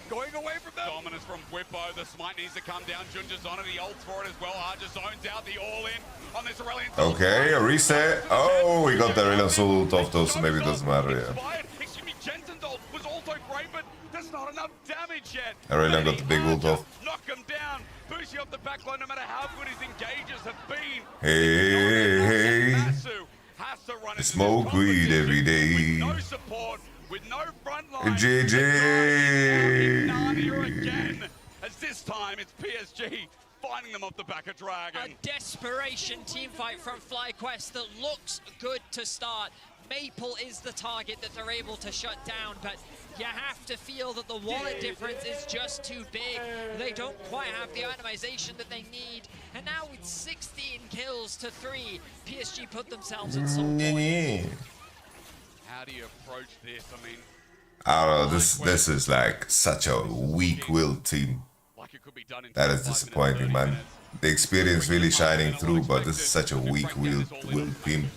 going away from them. Dominance from Whippo. The smite needs to come down. Junja's on it. He ults for it as well. Ardra zones out the all-in on this Aurelion. Okay, a reset. Oh, we got the Aurelion Soul ult off though, so maybe it doesn't matter, yeah. Excuse me, Jensen's ult was also great, but there's not enough damage yet. Aurelion got the big ult off. Knock him down. Bushi off the backline, no matter how good his engages have been. Hey, Masu has to run into smoke weed every day. no support, with no front line. JJ. Narnia again, as this time it's PSG finding them off the back of Dragon. A desperation teamfight from FlyQuest that looks good to start. Maple is the target that they're able to shut down, but you have to feel that the wallet difference is just too big. They don't quite have the itemization that they need. And now with 16 kills to 3, PSG put themselves at some point. How do you approach this? I mean, I don't know, this is like such a weak-willed team. like it could be done in That is disappointing, man. The experience really shining through, but this is such a weak-willed team.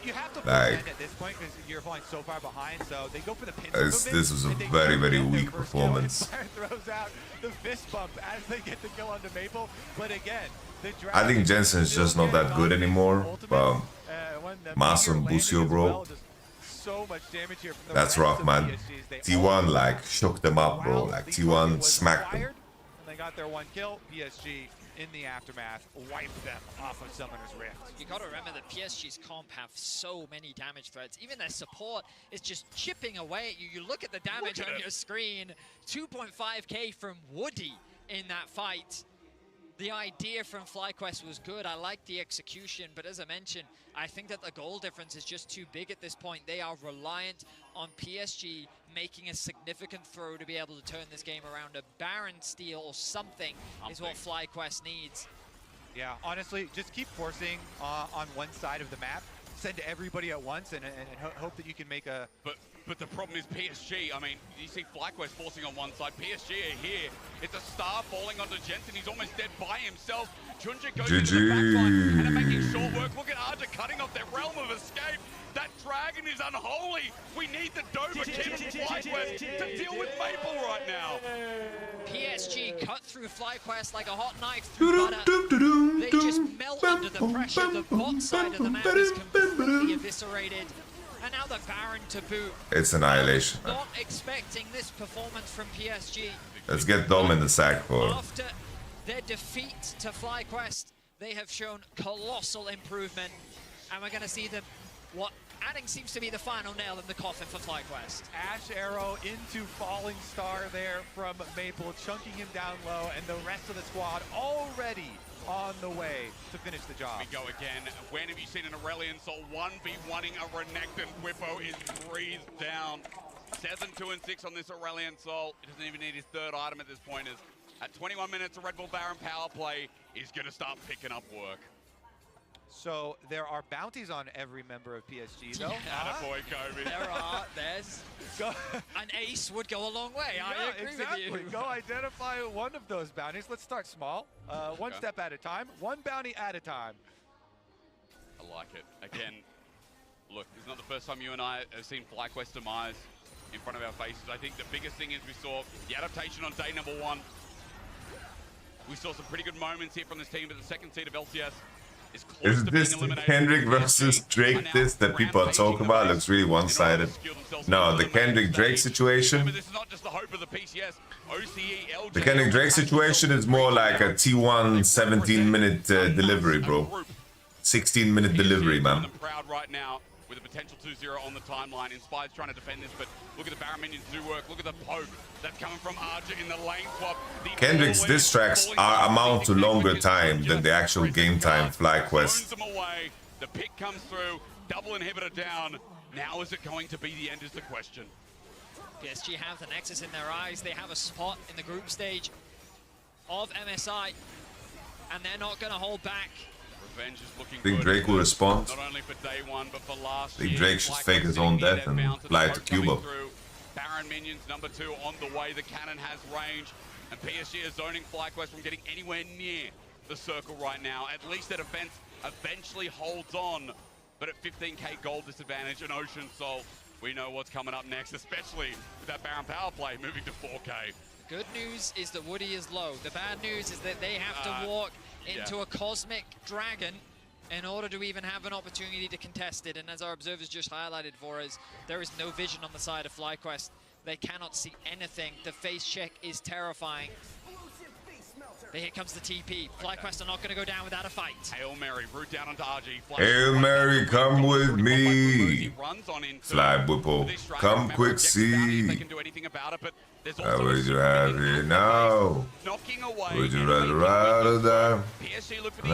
You have to Like, at this point because you're falling so far behind, so they go for the pincer this was a very, very weak performance. Throws out the fist bump as they get the kill onto Maple, but again, I think Jensen's just not that good anymore, but Masu and Busio, bro, so much damage here from the that's rough, man. T1 like shook them up, bro. Like T1 smacked them. And they got their one kill. PSG in the aftermath wiped them off of Summoner's Rift. You gotta remember that PSG's comp have so many damage threats. Even their support is just chipping away at you. You look at the damage on your screen, 2.5k from Woody in that fight. The idea from FlyQuest was good. I like the execution, but as I mentioned, I think that the goal difference is just too big at this point. They are reliant on PSG making a significant throw to be able to turn this game around. A Baron steal or something is what FlyQuest needs. Yeah, honestly, just keep forcing on one side of the map. Send everybody at once and hope that you can make a... But the problem is PSG. I mean, you see FlyQuest forcing on one side. PSG are here. It's a star falling onto Jensen. He's almost dead by himself. Junja goes into the backline and they're making short work. Look at Ardra cutting off their realm of escape. That dragon is unholy. We need the Dover Kid from FlyQuest to deal with Maple right now. PSG cut through FlyQuest like a hot knife through butter. They just melt under the pressure. The bot side of the map is completely eviscerated. And now the Baron to boot. It's annihilation, man. Not expecting this performance from PSG. Let's get Dom in the sack for. After their defeat to FlyQuest, they have shown colossal improvement. And we're going to see them, what adding seems to be the final nail in the coffin for FlyQuest. Ash Arrow into Falling Star there from Maple, chunking him down low, and the rest of the squad already on the way to finish the job. We go again. When have you seen an Aurelion Soul 1v1ing a Renekton? Whippo is breathed down. 7, 2, and 6 on this Aurelion Soul. He doesn't even need his third item at this point. Is at 21 minutes, a Red Bull Baron power play is going to start picking up work. So there are bounties on every member of PSG, though. Attaboy, Kobe. There's an ace would go a long way. I agree with you. Go identify one of those bounties. Let's start small. One step at a time. One bounty at a time. I like it. Again, look, this is not the first time you and I have seen FlyQuest demise in front of our faces. I think the biggest thing is we saw the adaptation on day number 1. We saw some pretty good moments here from this team, but the second seed of LCS is close Is to this being the eliminated. Kendrick versus Drake this that people are talking about? Looks really one-sided. No, the Kendrick Drake situation. This is not just the hope of the PCS. OCE, LJ, The Kendrick Drake situation is more like a T1 17-minute delivery, bro. 16-minute delivery, man. Proud right now with a potential 2-0 on the timeline. Inspired's trying to defend this, but look at the Baron minions do work. Look at the poke that's coming from Ardra in the lane swap. Kendrick's diss tracks amount to longer time than the actual game time FlyQuest. The pick comes through. double inhibitor down. Now is it going to be the end is the question. PSG have the Nexus in their eyes. They have a spot in the group stage of MSI, and they're not going to hold back. Revenge is looking Think good. Drake will respond. Not only for day one, but for last Think year. Drake should fake his own death and fly to Cuba. Baron minions number 2 on the way. The cannon has range, and PSG is zoning FlyQuest from getting anywhere near the circle right now. At least their defense eventually holds on, but at 15k gold disadvantage and Ocean Soul, we know what's coming up next, especially with that Baron power play moving to 4k. Good news is that Woody is low. The bad news is that they have to walk into a cosmic dragon in order to even have an opportunity to contest it. And as our observers just highlighted for us, there is no vision on the side of FlyQuest. They cannot see anything. The face check is terrifying. But here comes the TP. FlyQuest are not going to go down without a fight. Hail Mary, root down onto RG. Hail Mary, come with me. Fly Whippo, come quick see. They can do anything about it, but there's How also would you have it now? knocking away. Would you rather ride or die? PSG look for the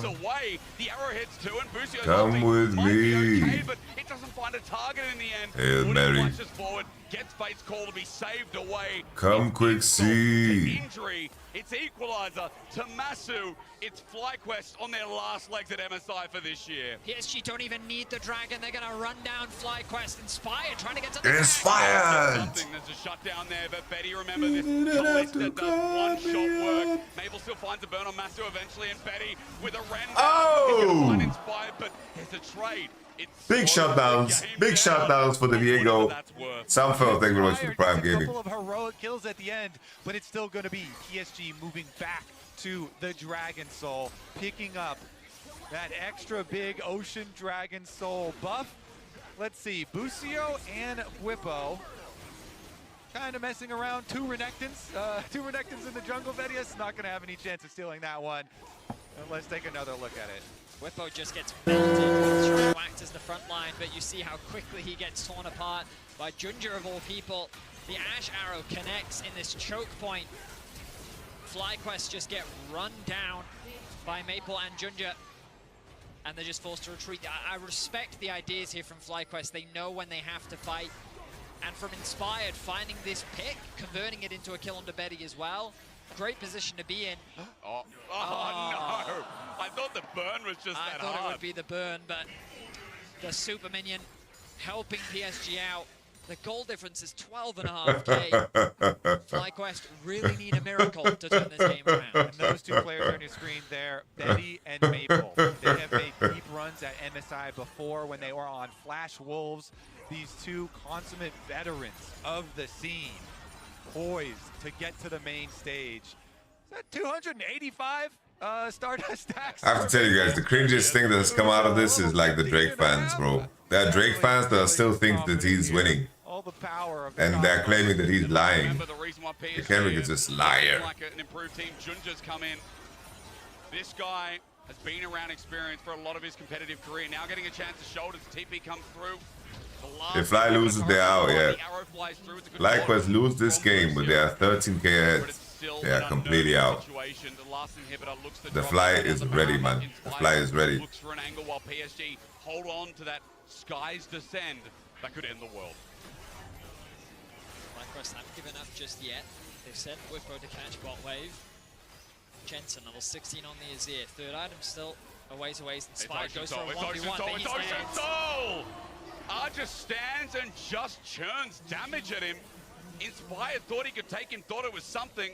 away. The arrowheads too, and Busio Come with me. okay, but it doesn't find a target in the end. Hail Woody Mary. flashes forward, gets Fate's call to be saved away. Come quick see. Injury. It's equalizer to Masu. It's FlyQuest on their last legs at MSI for this year. PSG don't even need the dragon. They're going to run down FlyQuest. Inspired, trying to get to the Inspired! There's a shutdown there, but Betty, remember this. Kalista does one-shot work. Mabel still finds a burn on Masu eventually, and Betty with a render. Oh! Inspired, but there's a trade. It's Big shutdowns. Big shutdowns for the Diego. Samfeld, thank you very much for the Prime Gaming. A couple of heroic kills at the end, but it's still going to be PSG moving back to the Dragon Soul, picking up that extra big Ocean Dragon Soul buff. Let's see, Busio and Whippo kind of messing around. Two Renekton's in the jungle. Vedius not going to have any chance of stealing that one. Let's take another look at it. Whippo just gets belted, trying to act as the front line, but you see how quickly he gets torn apart by Junja of all people. The Ash Arrow connects in this choke point. FlyQuest just get run down by Maple and Junja, and they're just forced to retreat. I respect the ideas here from FlyQuest. They know when they have to fight. And from Inspired, finding this pick, converting it into a kill onto Betty as well. Great position to be in. Oh no! I thought the burn was just that hard. I thought it would be the burn, but the super minion helping PSG out. The goal difference is 12.5k. FlyQuest really need a miracle to turn this game around. And those two players on your screen there, Betty and Maple. They have made deep runs at MSI before when they were on Flash Wolves. These two consummate veterans of the scene, poised to get to the main stage. Is that 285 Stardust stacks? I have to tell you guys, the cringiest thing that has come out of this is like the Drake fans, bro. There are Drake fans that still think that he's winning. All the power of And they're claiming that he's lying. The Kendrick is just liar. Like an improved team. Junja's come in. This guy has been around experience for a lot of his competitive career. Now getting a chance to shoulder as TP comes through. If Fly loses, they're out, yeah. FlyQuest lose this game, but they are 13k ahead. They are completely out. The Fly is ready, man. The Fly is ready. Looks for an angle while PSG hold on to that Skies Descend that could end the world. FlyQuest haven't given up just yet. They've sent Whippo to catch bot wave. Jensen level 16 on the Azir. Third item still a ways away. Inspired goes for a 1v1, but he stands. Arja stands and just churns damage at him. Inspired thought he could take him, thought it was something.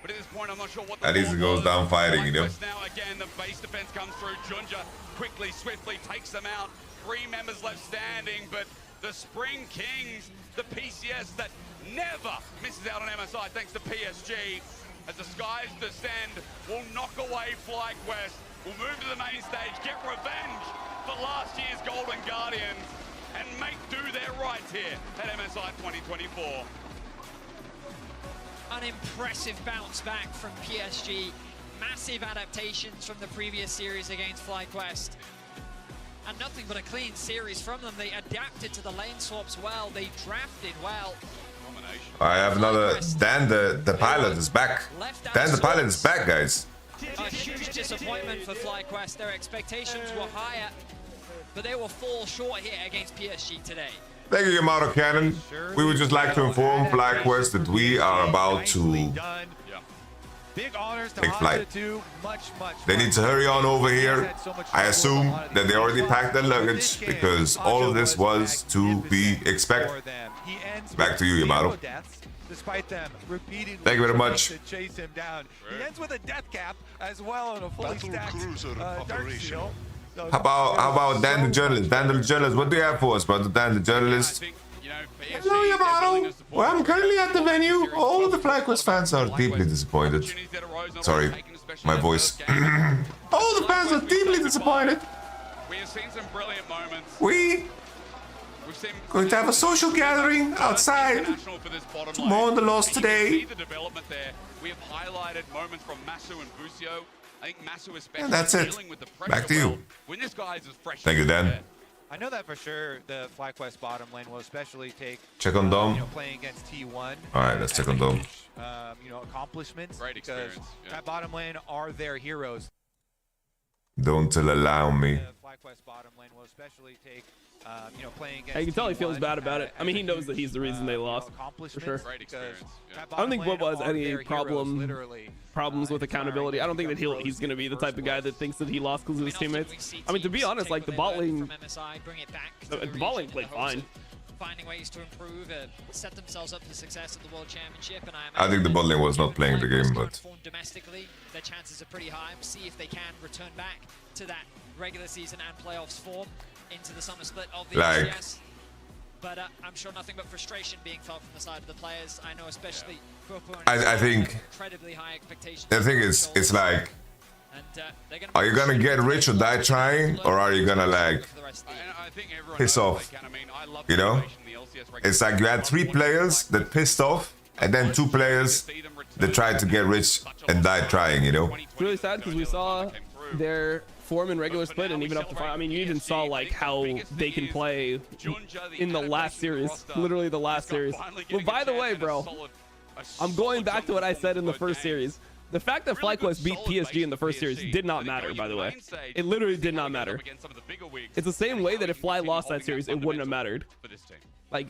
But at this point, I'm not sure what the At least it goes down fighting, you know. Now again, the base defense comes through. Junja quickly, swiftly takes them out. 3 members left standing, but the Spring Kings, the PCS that never misses out on MSI thanks to PSG. As the Skies Descend, will knock away FlyQuest. We'll move to the main stage, get revenge for last year's Golden Guardians, and make do their rights here at MSI 2024. An impressive bounce back from PSG. Massive adaptations from the previous series against FlyQuest. And nothing but a clean series from them. They adapted to the lane swaps well. They drafted well. I have another. Dan the pilot is back. Dan the pilot is back, guys. A huge disappointment for FlyQuest. Their expectations were higher, but they will fall short here against PSG today. Thank you, Yamato Cannon. We would just like to inform FlyQuest that we are about to take flight. They need to hurry on over here. I assume that they already packed their luggage because all of this was to be expected. Back to you, Yamato. Despite them repeatedly Thank you very much. to chase him down. He ends with a death cap as well on a fully stacked Dark Seal. So How about Dan the journalist? Dan the journalist, what do you have for us, brother? Dan the journalist. Hello, Yamato. Well, I'm currently at the venue. All of the FlyQuest fans are deeply disappointed. Sorry, my voice. All the fans are deeply disappointed. We have seen some brilliant moments. We going to have a social gathering outside to mourn the loss today. We have highlighted moments from Masu and Busio. I think Masu especially And that's it. dealing with the pressure Back to you. well. When this guy is as fresh Thank you, Dan. I know that for sure the FlyQuest bottom lane will especially take Check on Dom. playing against T1. All right, let's check on Dom. Accomplishments. Great because experience, yeah. that bottom lane are their heroes. Don't allow me. The FlyQuest bottom lane will especially take playing against You can tell he feels T1 bad about it. I mean, he knows that he's the reason they lost, for sure. I don't think Boba has any problems with accountability. I don't think that he's going to be the type of guy that thinks that he lost because of his teammates. I mean, to be honest, like the bot lane played fine. Finding ways to improve, set themselves up for success at the World Championship, and I think the bot lane was not playing the game, but domestically, their chances are pretty high. See if they can return back to that regular season and playoffs form into the summer split of the LCS. But I'm sure nothing but frustration being felt from the side of the players. I know especially I think incredibly high expectations. the thing is, it's like, are you gonna get rich or die trying, or are you gonna like piss off? You know, it's like you had 3 players that pissed off, and then 2 players that tried to get rich and died trying. You know, It's really sad because we saw their form in regular split and even up to 5. I mean, you even saw like how they can play in the last series, literally the last series. But by the way, bro, I'm going back to what I said in the first series. The fact that FlyQuest beat PSG in the first series did not matter, by the way. It literally did not matter. It's the same way that if Fly lost that series, it wouldn't have mattered. Like,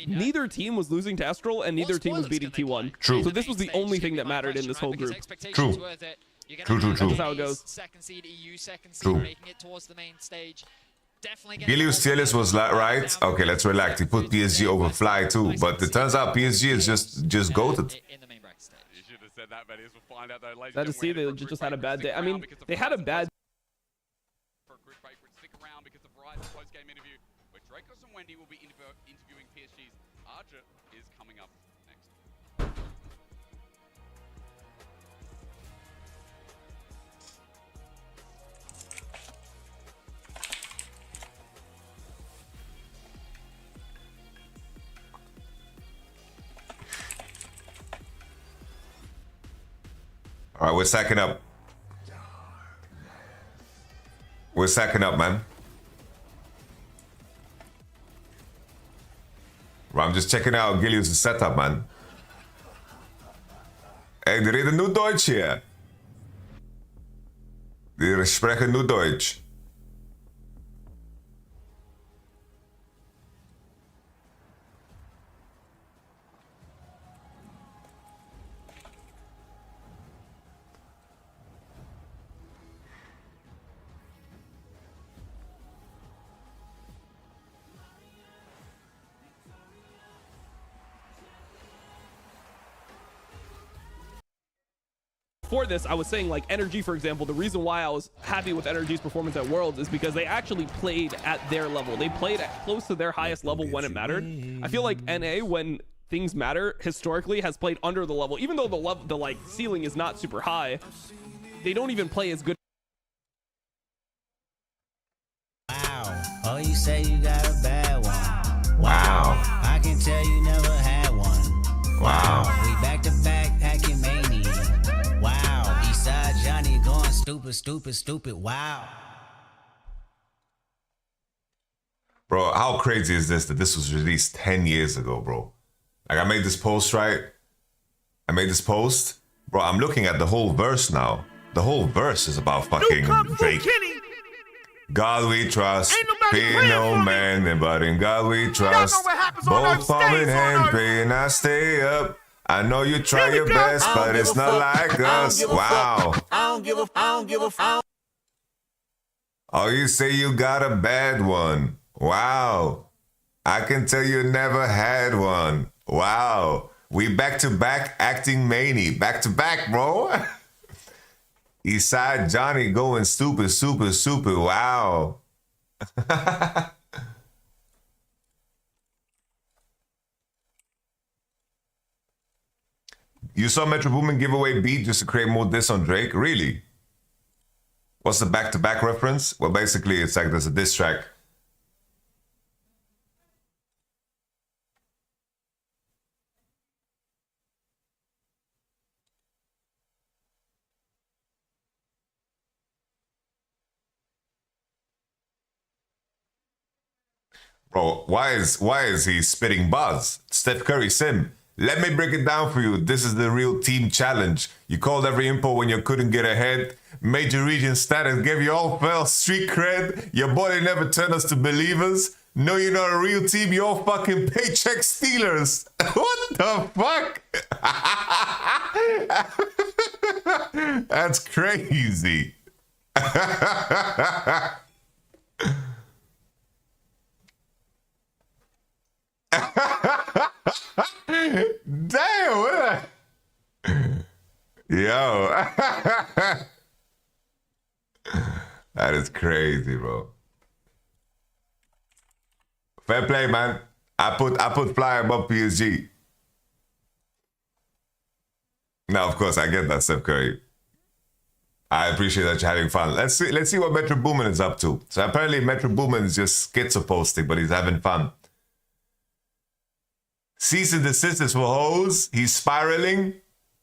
neither team was losing to Astral and neither team was beating T1. True. So this was the only thing that mattered in this whole group. True. True. That's how it goes. True. Gilius Tielis was right. Okay, let's relax. He put PSG over Fly too, but it turns out PSG is just goated. Sad to see they just had a bad day. I mean, they had a bad. Stick around because the Verizon post-game interview where Dracos and Wendy will be interviewing PSG's Archer is coming up next. All right, we're sacking up. We're sacking up, man. Well, I'm just checking out Gilius' setup, man. Hey, die reden nur Deutsch hier. Die sprechen nur Deutsch. For this, I was saying like NRG, for example, the reason why I was happy with NRG's performance at Worlds is because they actually played at their level. They played at close to their highest level when it mattered. I feel like NA, when things matter, historically has played under the level. Even though the like ceiling is not super high, they don't even play as good. Wow. Oh, you say you got a bad one. Wow. I can tell you never had one. Wow. We back to back hacking mania. Wow. Eastside Johnny going stupid. Wow. Bro, how crazy is this that this was released 10 years ago, bro? Like, I made this post, right? I made this post. Bro, I'm looking at the whole verse now. The whole verse is about fucking Drake. God we trust, fear no man, but in God we trust. Both palm in hand, praying I stay up. I know you try your best, but it's not like us. Wow. I don't give a. Oh, you say you got a bad one. Wow. I can tell you never had one. Wow. We back to back acting many. Back to back, bro. Eastside Johnny going stupid, super, super. Wow. You saw Metro Boomin give away beat just to create more diss on Drake? Really? What's the back-to-back reference? Well, basically, it's like there's a diss track. Bro, why is he spitting buzz? Steph Curry sim. Let me break it down for you. This is the real team challenge. You called every impo when you couldn't get ahead. Major region status gave you all fell street cred. Your body never turned us to believers. No, you're not a real team. You're all fucking paycheck stealers. What the fuck? That's crazy. Damn, what yo. That is crazy, bro. Fair play, man. I put Fly above PSG. Now, of course, I get that, Steph Curry. I appreciate that you're having fun. Let's see what Metro Boomin is up to. So apparently Metro Boomin is just schizo posting, but he's having fun. Cease and desist is for hoes. He's spiraling.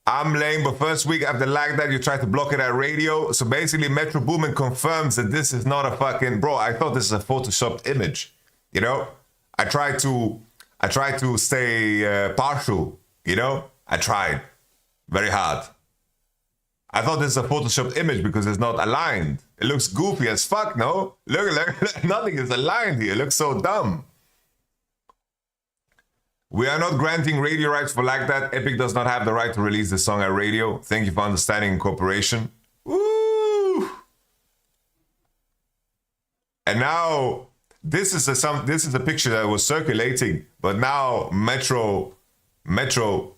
I'm lame, but first week after like that, you tried to block it at radio. So basically, Metro Boomin confirms that this is not a fucking... Bro, I thought this is a photoshopped image. You know? I tried to stay partial. You know? I tried. Very hard. I thought this is a photoshopped image because it's not aligned. It looks goofy as fuck, no? Look, nothing is aligned here. It looks so dumb. We are not granting radio rights for like that. Epic does not have the right to release the song at radio. Thank you for understanding incorporation. Woo! And now this is a picture that was circulating, but now Metro. The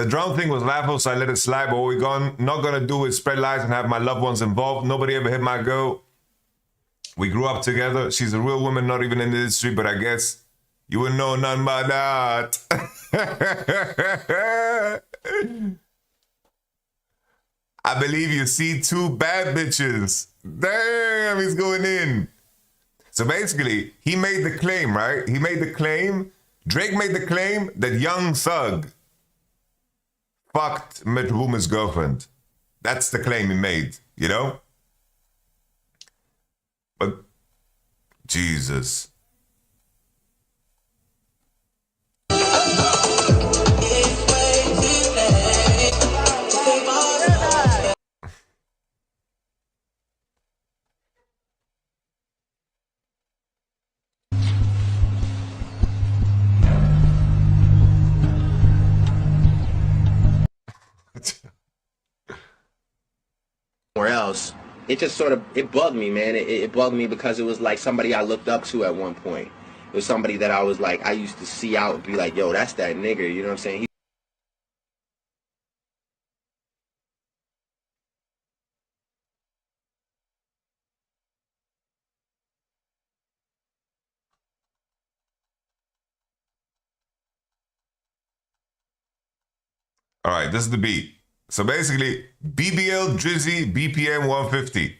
drum thing was laughable, so I let it slide. But what we're not gonna do is spread lies and have my loved ones involved. Nobody ever hit my girl. We grew up together. She's a real woman, not even in the industry, but I guess you wouldn't know nothing about that. I believe you see two bad bitches. Damn, he's going in. So basically, he made the claim, right? He made the claim, Drake made the claim that Young Thug fucked Metro Boomin's girlfriend. That's the claim he made, you know? But, Jesus. Somewhere else, it just sort of, it bugged me, man. It bugged me because it was like somebody I looked up to at one point. It was somebody that I was like, I used to see out and be like, yo, that's that nigga, you know what I'm saying? All right, this is the beat. So basically, BBL Drizzy BPM 150.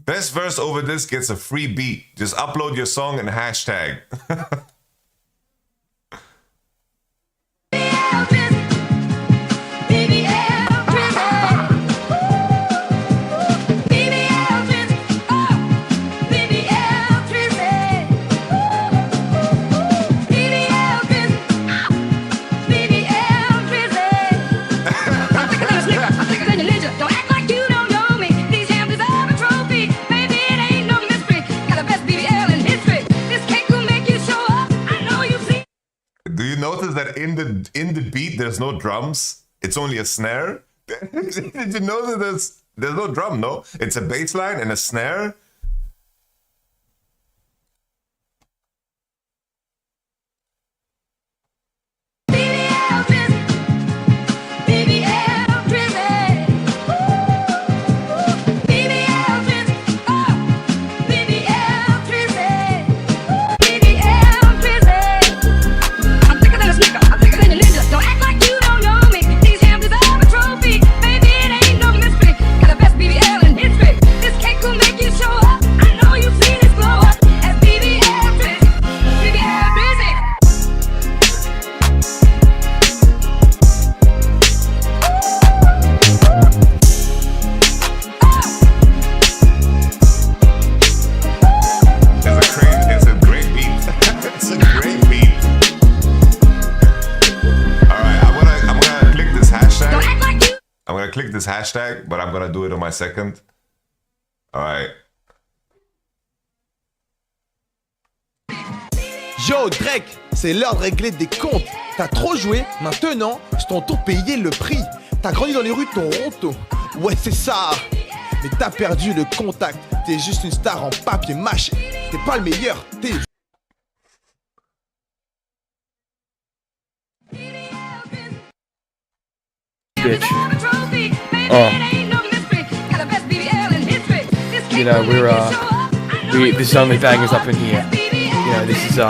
Best verse over this gets a free beat. Just upload your song and hashtag. in the beat there's no drums. It's only a snare. Did you know that there's no drum? No, it's a bass line and a snare. Click this hashtag, but I'm gonna do it on my second. All right. Yo Drake, c'est l'heure de régler des comptes. T'as trop joué, maintenant c'est ton tour de payer le prix. T'as grandi dans les rues de Toronto, ouais c'est ça. Mais t'as perdu le contact, t'es juste une star en papier mâché. T'es pas le meilleur, t'es... Bitch. Oh. You know, this is only bangers up in here. You know, this is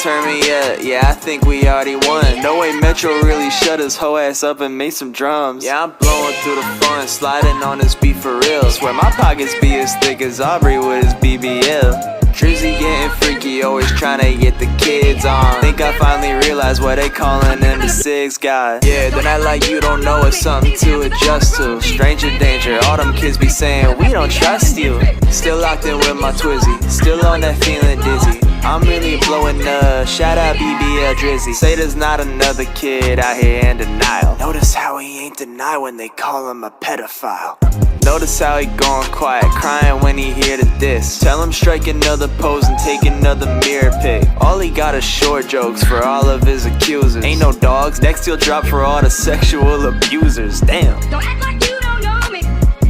Turn me up, yeah, I think we already won. No way Metro really shut his whole ass up and made some drums. Yeah, I'm blowing through the fun, sliding on this beat for real. Swear my pockets be as thick as Aubrey with his BBL. Drizzy getting freaky, always trying to get the kids on. Think I finally realized why they calling him the six guy. Yeah, then I like you don't know it's something to adjust to. Stranger danger, all them kids be saying we don't trust you. Still locked in with my Twizzy, still on that feeling dizzy. I'm really blowing up, shout out BBL Drizzy. Say there's not another kid out here in denial. Notice how he ain't deny when they call him a pedophile. Notice how he going quiet, crying when he hear the diss. Tell him strike another pose and take another mirror pic. All he got is short jokes for all of his accusers. Ain't no dogs, next he'll drop for all the sexual abusers. Damn. Don't act like you don't know me.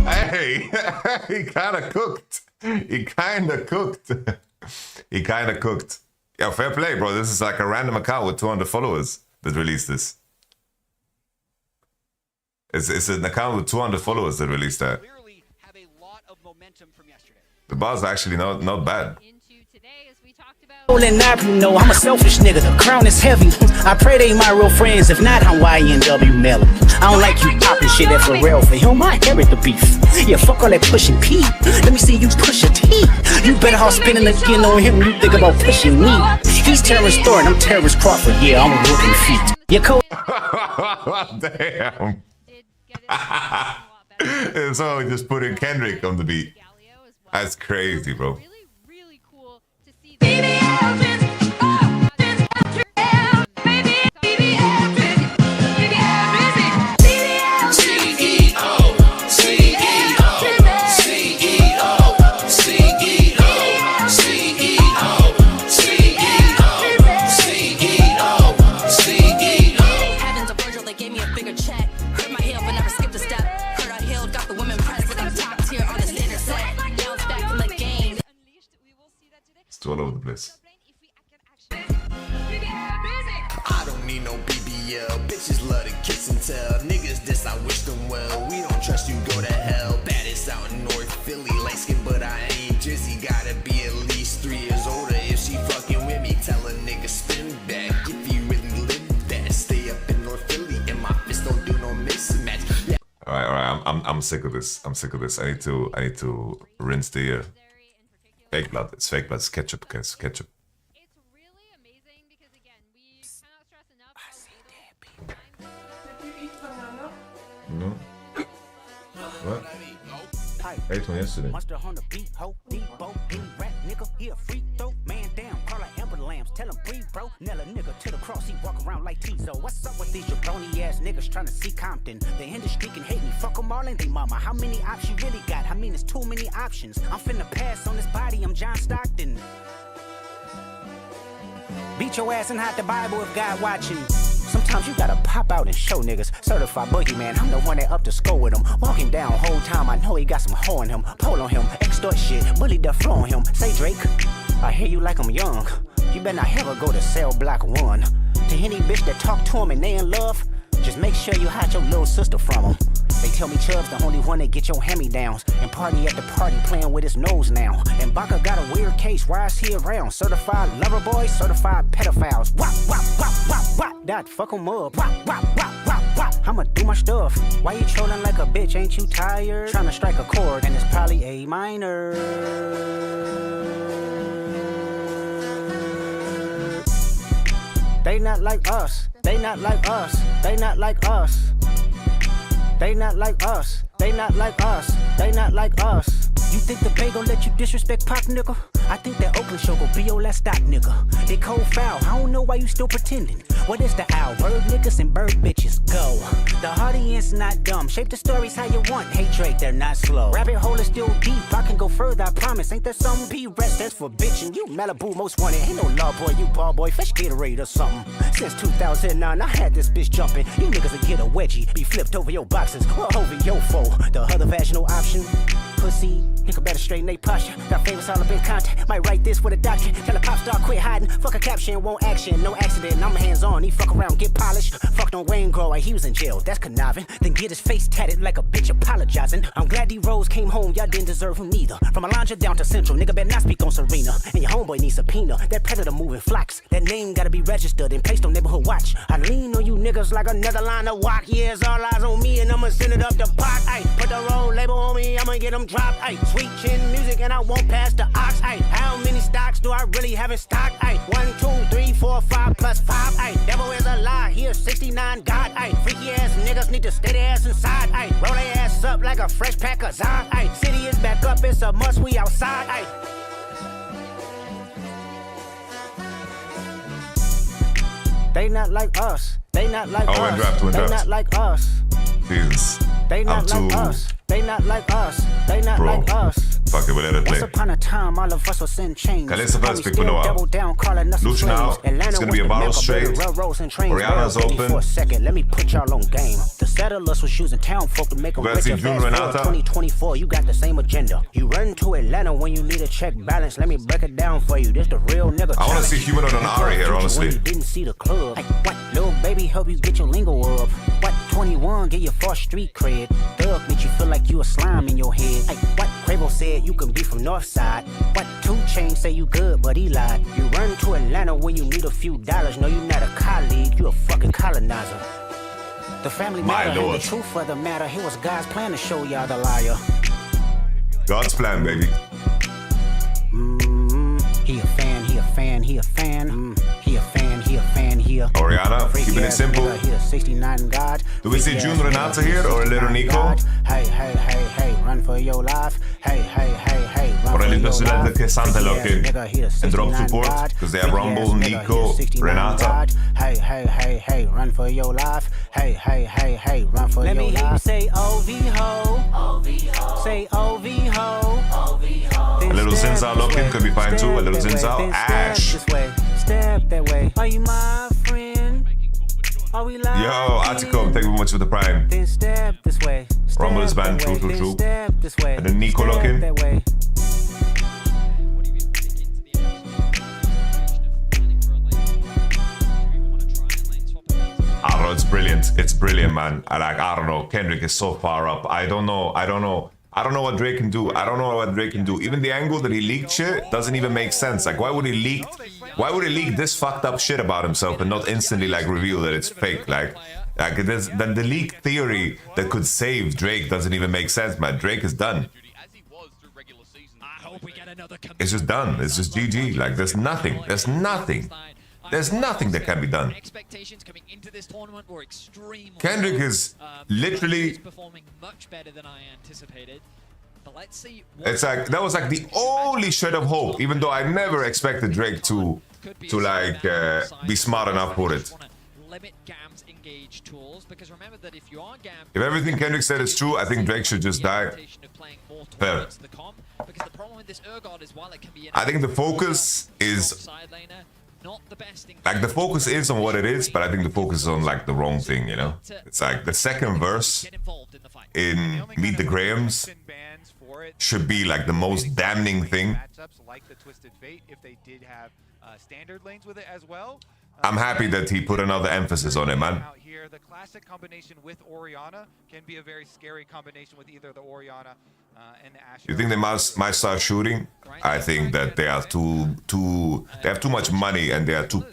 Hey, he kinda cooked. He kinda cooked. He kinda cooked. Yeah, fair play, bro. This is like a random account with 200 followers that released this. It's an account with 200 followers that released that. The bars are actually not bad. And now you know I'm a selfish nigga. The crown is heavy. I pray they my real friends. If not, I'm YNW Melon. I don't like you popping shit at Pharrell. For him, I inherit the beef. Yeah, fuck all that pushing P. Let me see you push a T. You better off spinning again on him. You think about pushing me. He's Terrence Thornton. I'm Terrence Crawford. Yeah, I'm whooping feet. Your code. Damn. So just putting Kendrick on the beat. That's crazy, bro. It's all over the place. I don't need no BBL. Bitches love to kiss and tell. Niggas this, I wish them well. We don't trust you, go to hell. Baddest out in North Philly. Light skin, but I ain't Drizzy. Gotta be at least 3 years older. If she fucking with me, tell a nigga spin back. If you really live that, stay up in North Philly. And my fist don't do no mismatch. Yeah. All right. I'm sick of this. I'm sick of this. I need to rinse the fake blood. It's fake blood. It's ketchup, guys. Ketchup. No. What? Hey, from yesterday. lambs. Tell him breathe, bro. Nail a nigga to the cross. He walk around like Tizo. What's up with these jabroni ass niggas trying to see Compton? The industry can hate me. Fuck them all and they mama. How many options you really got? I mean, it's too many options. I'm finna pass on this body. I'm John Stockton. Beat your ass and hide the Bible if God watching. Sometimes you gotta pop out and show niggas. Certified boogeyman, I'm the one that up to score with him. Walking down whole time, I know he got some hoe in him. Pole on him, extort shit, bully the flow on him. Say Drake, I hear you like I'm young. You better not ever go to cell block 1. To any bitch that talk to him and they in love, just make sure you hide your little sister from him. They tell me Chubb's the only one that get your hand-me-downs. And party at the party playing with his nose now. And Baka got a weird case, why is he around? Certified lover boys, certified pedophiles. Wop, wop, wop, wop, wop. That fuck him up. Wop, wop, wop, wop, wop. I'ma do my stuff. Why you trolling like a bitch, ain't you tired? Trying to strike a chord and it's probably A minor. They not like us. They not like us. They not like us. They not like us. They not like us. They not like us. You think the Bay gon' let you disrespect Pop, nigga? I think that Oakland show gon' be your last stop, nigga. They cold foul, I don't know why you still pretending. What is the owl? Bird niggas and bird bitches, go. The audience not dumb, shape the stories how you want. Hey Drake, they're not slow. Rabbit hole is still deep, I can go further, I promise. Ain't there some P-rest that's for bitching? You Malibu most wanted, ain't no law boy, you ball boy, fresh Gatorade or something. Since 2009, I had this bitch jumping. You niggas will get a wedgie, be flipped over your boxes, or over your foe. The other vaginal option, pussy. Nigga better straighten they posture. Got famous all up in contact. Might write this with a doctor. Tell a pop star quit hiding. Fuck a caption, won't action. No accident. I'm hands on. He fuck around, get polished. Fucked on Wayne Grow. He was in jail. That's conniving. Then get his face tatted like a bitch apologizing. I'm glad D-Rose came home. Y'all didn't deserve him neither. From Alondra down to Central. Nigga better not speak on Serena. And your homeboy needs subpoena. That predator moving flocks. That name gotta be registered and placed on neighborhood watch. I lean on you niggas like another line of walk. Yeah, it's all eyes on me and I'ma send it up the pot. Ay, put the road label on me. I'ma get them dropped. Ay, sweet chin music and I won't pass the ox. Ay, how many stocks do I really have in stock? Ay, 1, 2, 3, 4, 5 plus 5. Ay, devil is a lie. Here's 69 God. Ay, freaky ass niggas need to stay their ass inside. Ay, roll their ass up like a fresh pack of Zod. Ay, city is back up. It's a must. We outside. Ay. They not like us. They not like us. They not like us. Jesus. They not like us. They not like us. They not like us. Fuck it, we'll let it play. Once upon a time, all of us was in chains. Calista first pick for Noah. Lucha now. It's gonna be a battle straight. Oriana's open. For a second, let me put y'all on game. The settlers was using town folk to make them rich. 2024, you got the same agenda. You run to Atlanta when you need a check balance. Let me break it down for you. This the real nigga. I want to see Humanoid on Ari here, honestly. You didn't see the club. Like, what? Little baby help you get your lingo up. What? 21 get your first street cred. Thug make you feel like you a slime in your head. Like, what? Quavo said you can be from North Side. What? 2 Chainz say you good, but he lied. You run to Atlanta when you need a few dollars. No, you not a colleague, you a fucking colonizer. The family matter and the truth of the matter. Here was God's plan to show y'all the liar. God's plan, baby. He a fan, he a fan, he a fan. He a fan, he a fan, he a Oriana, keeping it simple. He a 69 God. Do we see June Renata here or a little Nico? Hey, hey, hey, hey, run for your life. Hey, hey, hey, hey, run Or for a little your life. and drop support because they have Rumble, Nico, Renata. Hey, hey, hey, hey, run for your life. Hey, hey, hey, hey, run for your life. Let me hear you say OV-ho. Say OV-ho. A little Zinzao looking could be fine too. A little Zinzao. Ash. Step that way. Are you my friend? Are we live? Yo, Attico, thank you very much for the prime. Then step this way. Rumble is banned, true. And then Nico looking. I don't know, it's brilliant. It's brilliant, man. I don't know. Kendrick is so far up. I don't know what Drake can do. I don't know what Drake can do. Even the angle that he leaked shit doesn't even make sense. Like, why would he leak this fucked up shit about himself and not instantly like reveal that it's fake? Like then the leak theory that could save Drake doesn't even make sense, man. Drake is done. It's just done. It's just GG. Like, there's nothing. There's nothing. There's nothing that can be done. Expectations coming into this tournament were extremely. Kendrick is literally performing much better than I anticipated. But let's see. It's like that was like the only shred of hope, even though I never expected Drake to like be smart enough for it. Limit GAM's engage tools, because remember that if you are GAM, If everything Kendrick said is true, I think Drake should just die. Fair. because the problem with this Urgot is while it can be I think the focus is like the focus is on what it is, but I think the focus is on like the wrong thing, you know? It's like the second verse in Meet the Grahams should be like the most damning thing. Like the Twisted Fate, if they did have standard lanes with it as well. I'm happy that he put another emphasis on it, man. Out here, the classic combination with Orianna can be a very scary combination with either the Orianna and the Ashe. You think they might start shooting? I think that they are they have too much money and they are too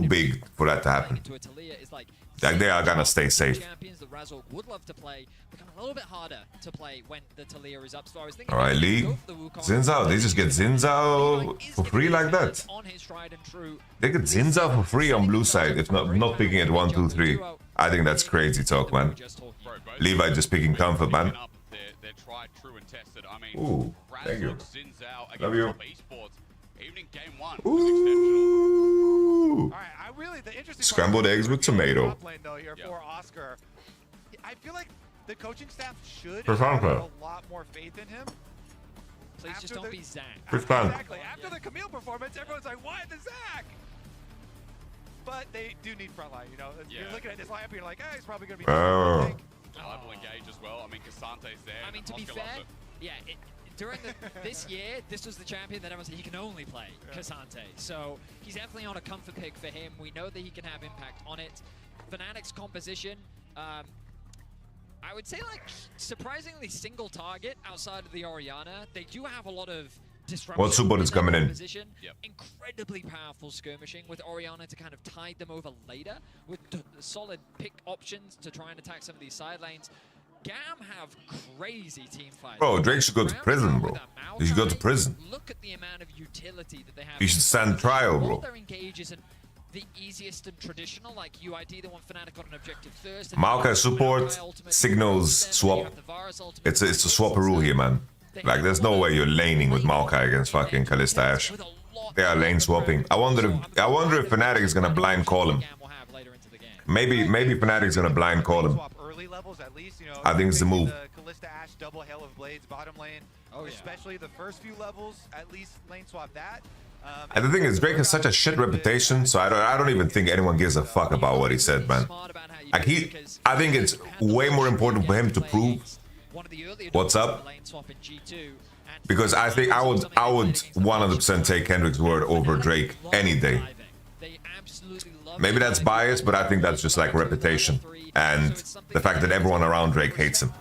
big for that to happen. Like they are gonna stay safe. champions that Razork would love to play become a little bit harder to play when the Talia is up. So I was thinking, Alright, Lee. Zinzao, they just get Zinzao for free like that. They get Zinzao for free on blue side, if not picking at 1, 2, 3. I think that's crazy talk, man. Levi just picking comfort, man. Ooh, thank you. Love you. Ooh. Scrambled eggs with tomato. I feel like the coaching staff should For have Franco. a lot more faith in him. Please just don't be Zach. For fun. Exactly. After the Camille performance, everyone's like, why the Zach? But they do need frontline, you know? You're looking at this lineup and you're like, he's probably going to be... Oh. Level engage as well. I mean, Casante's there. I mean, to be fair, yeah, during this year, this was the champion that everyone said he can only play, Casante. So he's definitely on a comfort pick for him. We know that he can have impact on it. Fnatic's composition, I would say, like, surprisingly single target outside of the Orianna. They do have a lot of disruption. What support is coming in? Position. Incredibly powerful skirmishing with Orianna to kind of tide them over later with solid pick options to try and attack some of these side lanes. GAM have crazy team fights. Bro, Drake should go to prison, bro. He should go to prison. Look at the amount of utility that they have. He should stand trial, bro. Their engage isn't the easiest and traditional, like UID, the one Fnatic got an objective first. Maokai support, Signals swap. It's a swapperoo here, man. Like, there's no way you're laning with Maokai against fucking Kalista Ashe. They are lane swapping. I wonder if Fnatic is gonna blind call him. Maybe Fnatic's gonna blind call him. I think it's the move. Kalista Ashe double hail of blades bottom lane, especially the first few levels. At least lane swap that. And the thing is, Drake has such a shit reputation, so I don't even think anyone gives a fuck about what he said, man. Like I think it's way more important for him to prove what's up, because I think I would 100% take Kendrick's word over Drake any day. Maybe that's biased, but I think that's just like reputation and the fact that everyone around Drake hates him.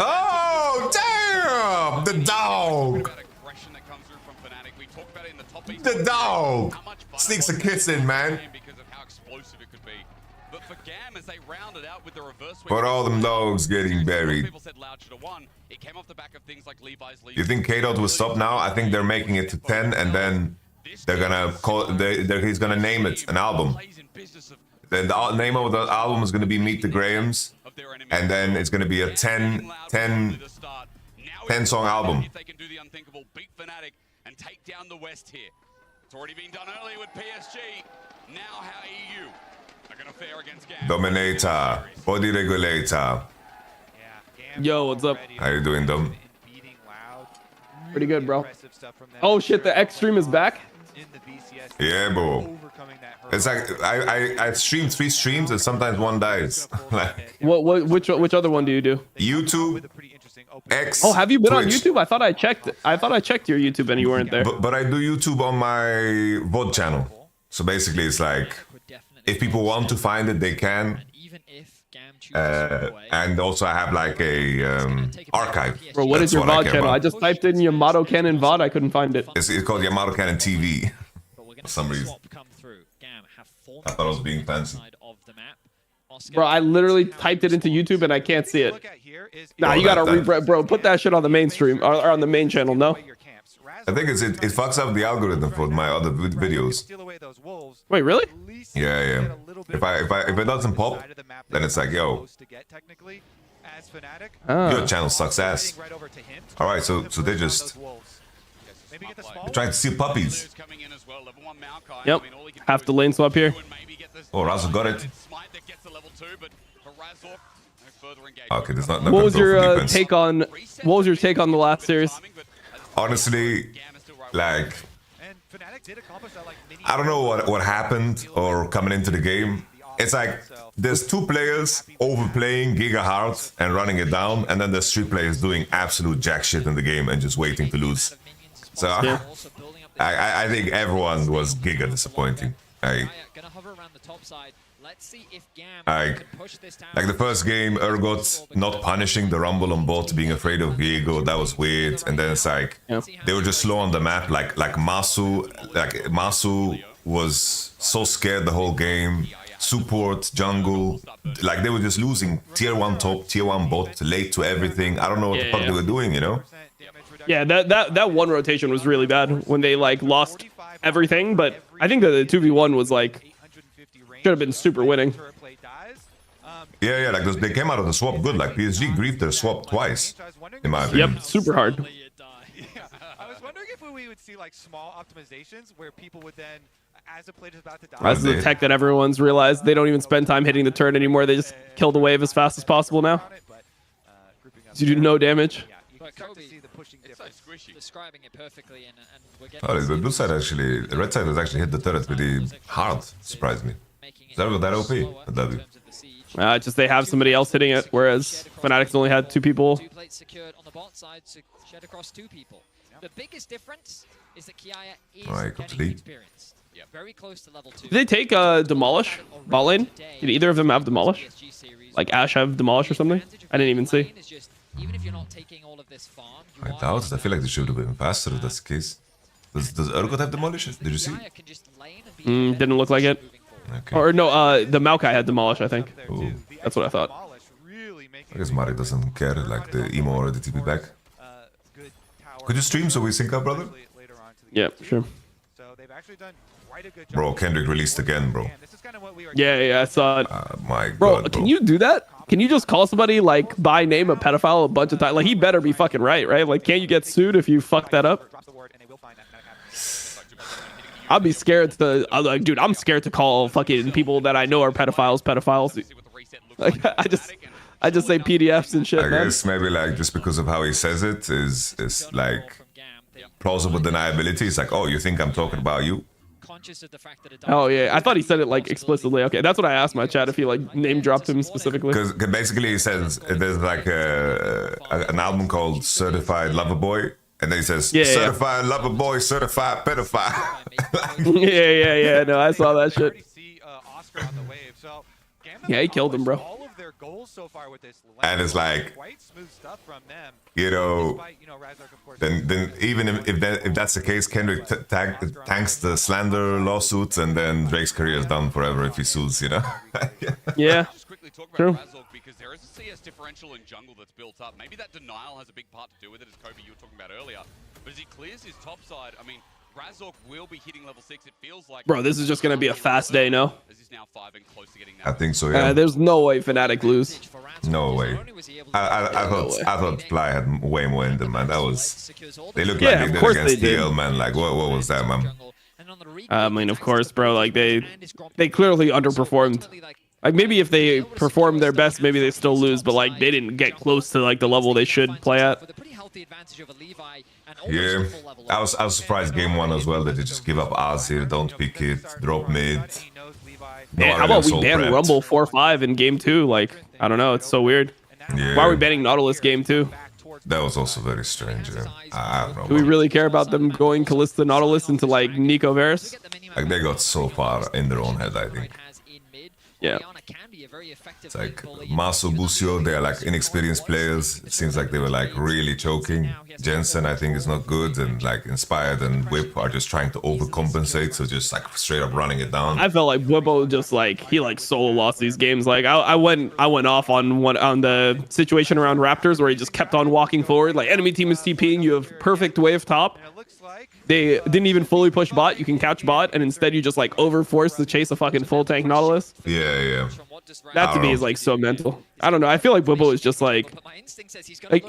Oh damn! The dog. The dog sneaks a kiss in, man. But all them dogs getting buried. You think K-Dot will stop now? I think they're making it to 10, and then they're gonna call. He's gonna name it an album. Then the name of the album is gonna be Meet the Grahams, and then it's gonna be a 10 song album. If they can do the unthinkable, beat Fnatic and take down the West here. It's already been done earlier with PSG. Now how EU are going to fare against GAM. Dominator, body regulator. Yo, what's up? How you doing, Dom? Pretty good, bro. Oh shit, the X stream is back. Yeah, bro. It's like I stream 3 streams and sometimes one dies. Like, Which other one do you do? YouTube, X. Oh, have you been Twitch. on YouTube? I thought I checked your YouTube and you weren't there. But I do YouTube on my VOD channel. So basically, it's like if people want to find it, they can. And also I have like a archive. Bro, what is your VOD channel? About. I just typed in Yamato Cannon VOD. I couldn't find it. It's called Yamato Cannon TV. For some reason. I thought I was being fancy. Bro, I literally typed it into YouTube and I can't see it. Nah, you gotta bro. Put that shit on the mainstream or on the main channel. No. I think it fucks up the algorithm for my other videos. Wait, really? Yeah. If it doesn't pop, then it's like, yo. Your channel sucks ass. All right, so they just they're trying to steal puppies. Yep. Half the lane swap here. Oh, Razzle got it. Okay, there's not. What was your take on? What was your take on the last series? Honestly, like, I don't know what happened or coming into the game. It's like there's two players overplaying Giga hard and running it down, and then there's three players doing absolute jack shit in the game and just waiting to lose. So Yeah. I think everyone was Giga disappointing. Like the first game, Urgot not punishing the Rumble on bot, being afraid of Viego, that was weird. And then it's like they were just slow on the map. Like Masu was so scared the whole game. Support, jungle, like they were just losing tier 1 top, tier 1 bot, late to everything. I don't know what the fuck they were doing, you know? Yeah, that one rotation was really bad when they like lost everything. But I think that the 2v1 was like should have been super winning. Yeah, like they came out of the swap good. Like PSG griefed their swap twice, in my opinion. Yep, super hard. I was wondering if we would see like small optimizations where people would then, as a player is about to die. That's the tech that everyone's realized. They don't even spend time hitting the turn anymore. They just kill the wave as fast as possible now. So you do no damage. But Kobe, it's so squishy. Describing it perfectly, and we're getting. Oh, the blue side actually, the red side has actually hit the turret pretty hard. Surprised me. That OP. A W. Just they have somebody else hitting it, whereas Fnatic's only had 2 people. Two plates secured on the bot side to shed across 2 people. The biggest difference is that Kiaya is getting experienced. Very close to level 2. Did they take Demolish bot lane? Did either of them have Demolish? Like Ashe have Demolish or something? I didn't even see. Even if you're not taking all of this farm, I doubt it. I feel like they should have been faster if that's the case. Does Urgot have Demolish? Did you see? Didn't look like it. Okay. Or no, the Maokai had Demolish, I think. Ooh. That's what I thought. I guess Mari doesn't care, like the emo or the TP back. Could you stream so we sync up, brother? Yeah, sure. Bro, Kendrick released again, bro. Yeah, I saw it. My bro, God, can you do that? Can you just call somebody like by name a pedophile a bunch of times? Like he better be fucking right? Like can't you get sued if you fuck that up? I'd be scared to like, dude, I'm scared to call fucking people that I know are pedophiles. Like I just say PDFs and shit, I man. guess maybe like just because of how he says it is like plausible deniability. It's like, oh, you think I'm talking about you? Oh yeah, I thought he said it like explicitly. Okay, that's what I asked my chat if he like name dropped him specifically. Because basically he says there's like an album called Certified Lover Boy, and then he says Certified Lover Boy, Certified Pedophile. yeah. No, I saw that shit. Yeah, he killed him, bro. And it's like, you know, then even if that's the case, Kendrick tanks the slander lawsuits, and then Drake's career is done forever if he sues, you know. Yeah. True. Because there is a CS differential in jungle that's built up. Maybe that denial has a big part to do with it, as Kobe you were talking about earlier. But as he clears his top side, I mean, Razork will be hitting level 6. It feels like. Bro, this is just gonna be a fast day, no? I think so, yeah. There's no way Fnatic lose. No way. I thought Fly had way more in them, man. That was. They looked like they did against DL, man. Like what was that, man? I mean, of course, bro. Like they clearly underperformed. Like maybe if they perform their best, maybe they still lose. But like they didn't get close to like the level they should play at. Yeah, I was surprised game 1 as well that they just give up Oz here, don't pick it, drop mid. Man, how about we ban Rumble 4-5 in game 2? Like I don't know, it's so weird. Yeah. Why are we banning Nautilus game 2? That was also very strange. Yeah. I don't know. Do we really care about them going Kalista Nautilus into like Nico Varus? Like they got so far in their own head, I think. Yeah. It's like Maso, Busio, they're like inexperienced players. It seems like they were like really choking. Jensen, I think, is not good, and like Inspired and Whip are just trying to overcompensate, so just like straight up running it down. I felt like Whippo just like he like solo lost these games. Like I went off on the situation around Raptors where he just kept on walking forward. Like enemy team is TPing, you have perfect wave top. they didn't even fully push bot. You can couch bot, and instead you just like overforce to chase a fucking full tank Nautilus. Yeah. That to me is like so mental. I don't know. I feel like Bwipo is just like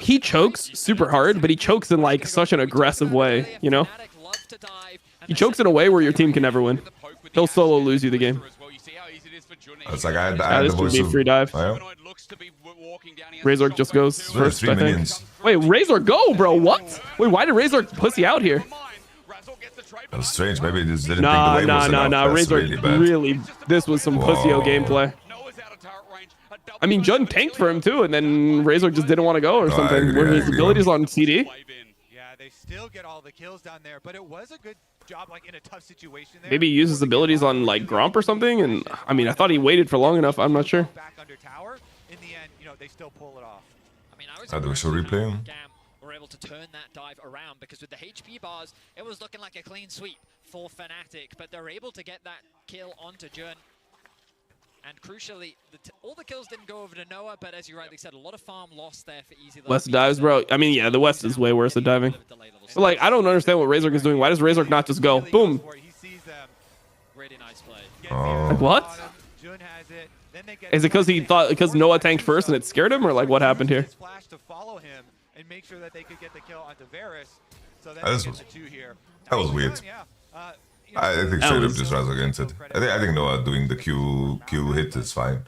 he chokes super hard, but he chokes in like such an aggressive way, you know? He chokes in a way where your team can never win. He'll solo lose you the game. It's like I had this the would voice be of... free dive. Oh, Razor just goes first, 3 I think. minions. Wait, Razor go, bro. What? Wait, why did Razor pussy out here? That was strange. Maybe they just didn't Nah. think the wave was enough. That's Razor really bad. this was some pussy-o gameplay. I mean, Jun tanked for him too, and then Razor just didn't want to go or something. Were his abilities on CD? Yeah, they still get all the kills down there, but it was a good job, like in a tough situation there. Maybe he used his abilities on like Gromp or something. And I mean, I thought he waited for long enough. I'm not sure. Back under tower. In the end, you know, they still pull it off. I do a show replay. GAM were able to turn that dive around because with the HP bars, it was looking like a clean sweep for Fnatic, but they're able to get that kill onto Jun. And crucially, all the kills didn't go over to Noah, but as you rightly said, a lot of farm lost there for easy. West dives, bro. I mean, yeah, the West is way worse at diving. But like, I don't understand what Razor is doing. Why does Razor not just go boom? Really nice play. Like what? Is it because Noah tanked first and it scared him, or like what happened here? Flash to follow him and make sure that they could get the kill onto Varus. So That was weird. I think straight up just Razor against it. I think Noah doing the Q hit is fine.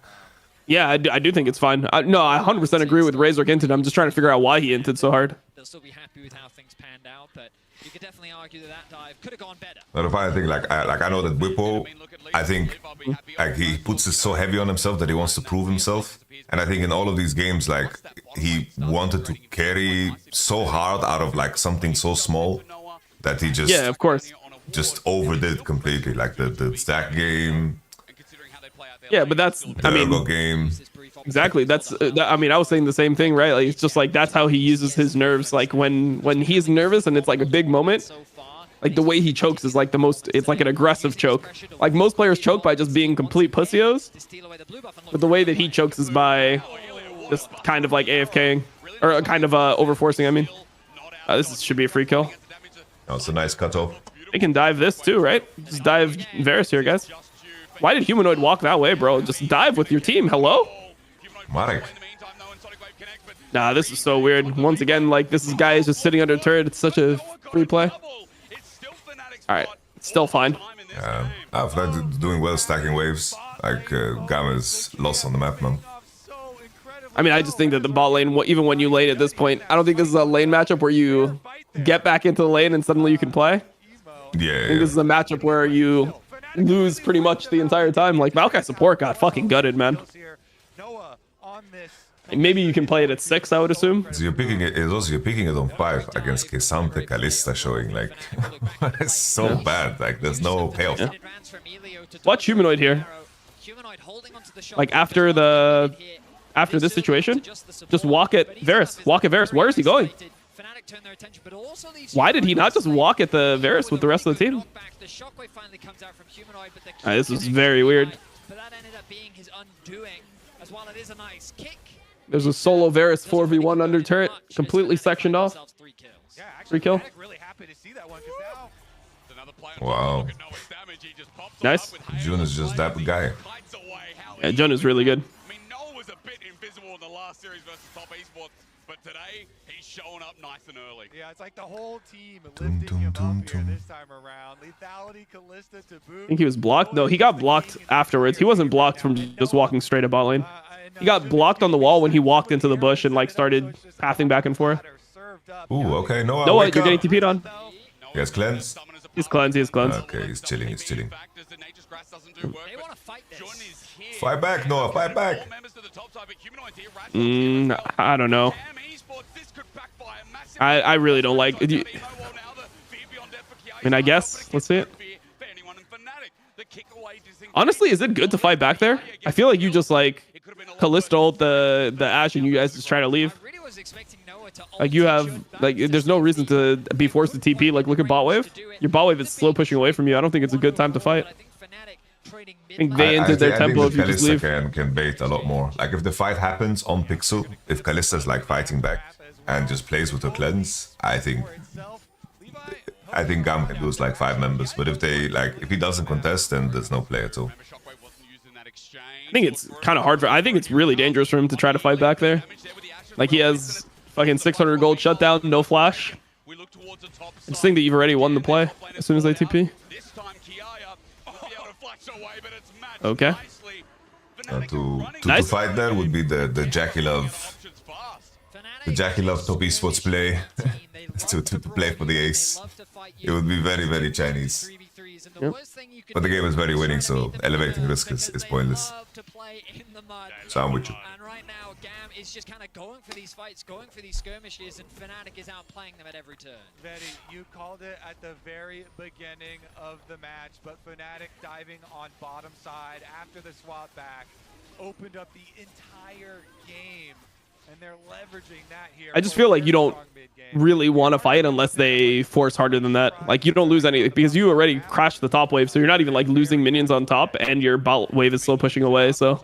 Yeah, I do think it's fine. No, I 100% agree with Razor hinted. I'm just trying to figure out why he hinted so hard. They'll still be happy with how things panned out, but you could definitely argue that dive could have gone better. But if I think I know that Bwipo, I think like he puts it so heavy on himself that he wants to prove himself. And I think in all of these games, like he wanted to carry so hard out of like something so small that he just of course just overdid completely. Like the stack game. Yeah, but that's the game. Exactly. I mean, I was saying the same thing, right? Like it's just like that's how he uses his nerves. Like when he's nervous and it's like a big moment, like the way he chokes is like it's like an aggressive choke. Like most players choke by just being complete pussios, but the way that he chokes is by just kind of like AFKing or kind of overforcing. I mean, this should be a free kill. Oh, it's a nice cutoff. They can dive this too, right? Just dive Varus here, guys. Why did Humanoid walk that way, bro? Just dive with your team. Hello? Marek. Nah, this is so weird. Once again, like this guy is just sitting under turret. It's such a free play. All right, it's still fine. Yeah, I've like doing well stacking waves. Like GAM is lost on the map, man. I mean, I just think that the bot lane, even when you lane at this point, I don't think this is a lane matchup where you get back into the lane and suddenly you can play. Yeah. I think this is a matchup where you lose pretty much the entire time. Like Maokai support got fucking gutted, man. Maybe you can play it at 6, I would assume. So you're picking it on 5 against Kesante Kalista showing like it's so bad. Like there's no payoff. Yeah. Watch Humanoid here. Like after this situation, just walk at Varus. Walk at Varus. Where is he going? Why did he not just walk at the Varus with the rest of the team? This is very weird. There's a solo Varus 4v1 under turret, completely sectioned off. Free kill. Wow. Nice. Jun is just that guy. Yeah, Jun is really good. But today, he's showing up nice and early. Yeah, it's like the whole team lifting him up here this time around. Lethality, Kalista to boot. I think he was blocked. No, he got blocked afterwards. He wasn't blocked from just walking straight at bot lane. He got blocked on the wall when he walked into the bush and like started pathing back and forth. Ooh, okay. Noah, Noah, you're getting TP'd on. He has cleanse? He's cleansed, he's cleansed. Okay, he's chilling, he's chilling. Fight back, Noah, fight back. I don't know. I really don't like it. I mean, I guess. Let's see it. Honestly, is it good to fight back there? I feel like you just like Kalista ult the Ashe and you guys just try to leave. Like you have like there's no reason to be forced to TP. Like look at bot wave. Your bot wave is slow pushing away from you. I don't think it's a good time to fight. I think they entered their tempo if you just leave. Can bait a lot more. Like if the fight happens on Pixel, if Kalista's like fighting back and just plays with her cleanse, I think I think GAM can lose like 5 members, but if he doesn't contest, then there's no play at all. I think it's kind of hard for. I think it's really dangerous for him to try to fight back there. Like he has fucking 600 gold shutdown, no flash. I just think that you've already won the play as soon as they TP. Okay. To fight there would be the Jackie Love top esports play to play for the ace. It would be very, very Chinese. Yep. But the game is very winning, so elevating risk is pointless. So I'm with you. And right now, GAM is just kind of going for these fights, going for these skirmishes, and Fnatic is outplaying them at every turn. Vetti, you called it at the very beginning of the match, but Fnatic diving on bottom side after the swap back opened up the entire game, and they're leveraging that here. I just feel like you don't really want to fight unless they force harder than that. Like you don't lose any because you already crashed the top wave, so you're not even like losing minions on top, and your bot wave is still pushing away. So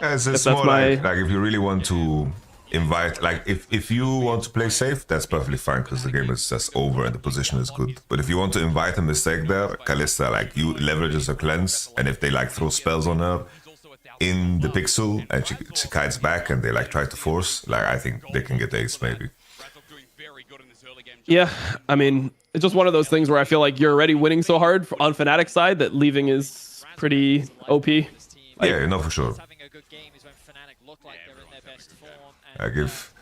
yeah, it's more like if you really want to invite, like if you want to play safe, that's perfectly fine because the game is just over and the position is good. But if you want to invite a mistake there, Kalista like you leverages her cleanse, and if they like throw spells on her in the pixel and she kites back and they like try to force, like I think they can get ace maybe. Yeah, I mean, it's just one of those things where I feel like you're already winning so hard on Fnatic side that leaving is pretty OP. Like, yeah, no, for sure. I give.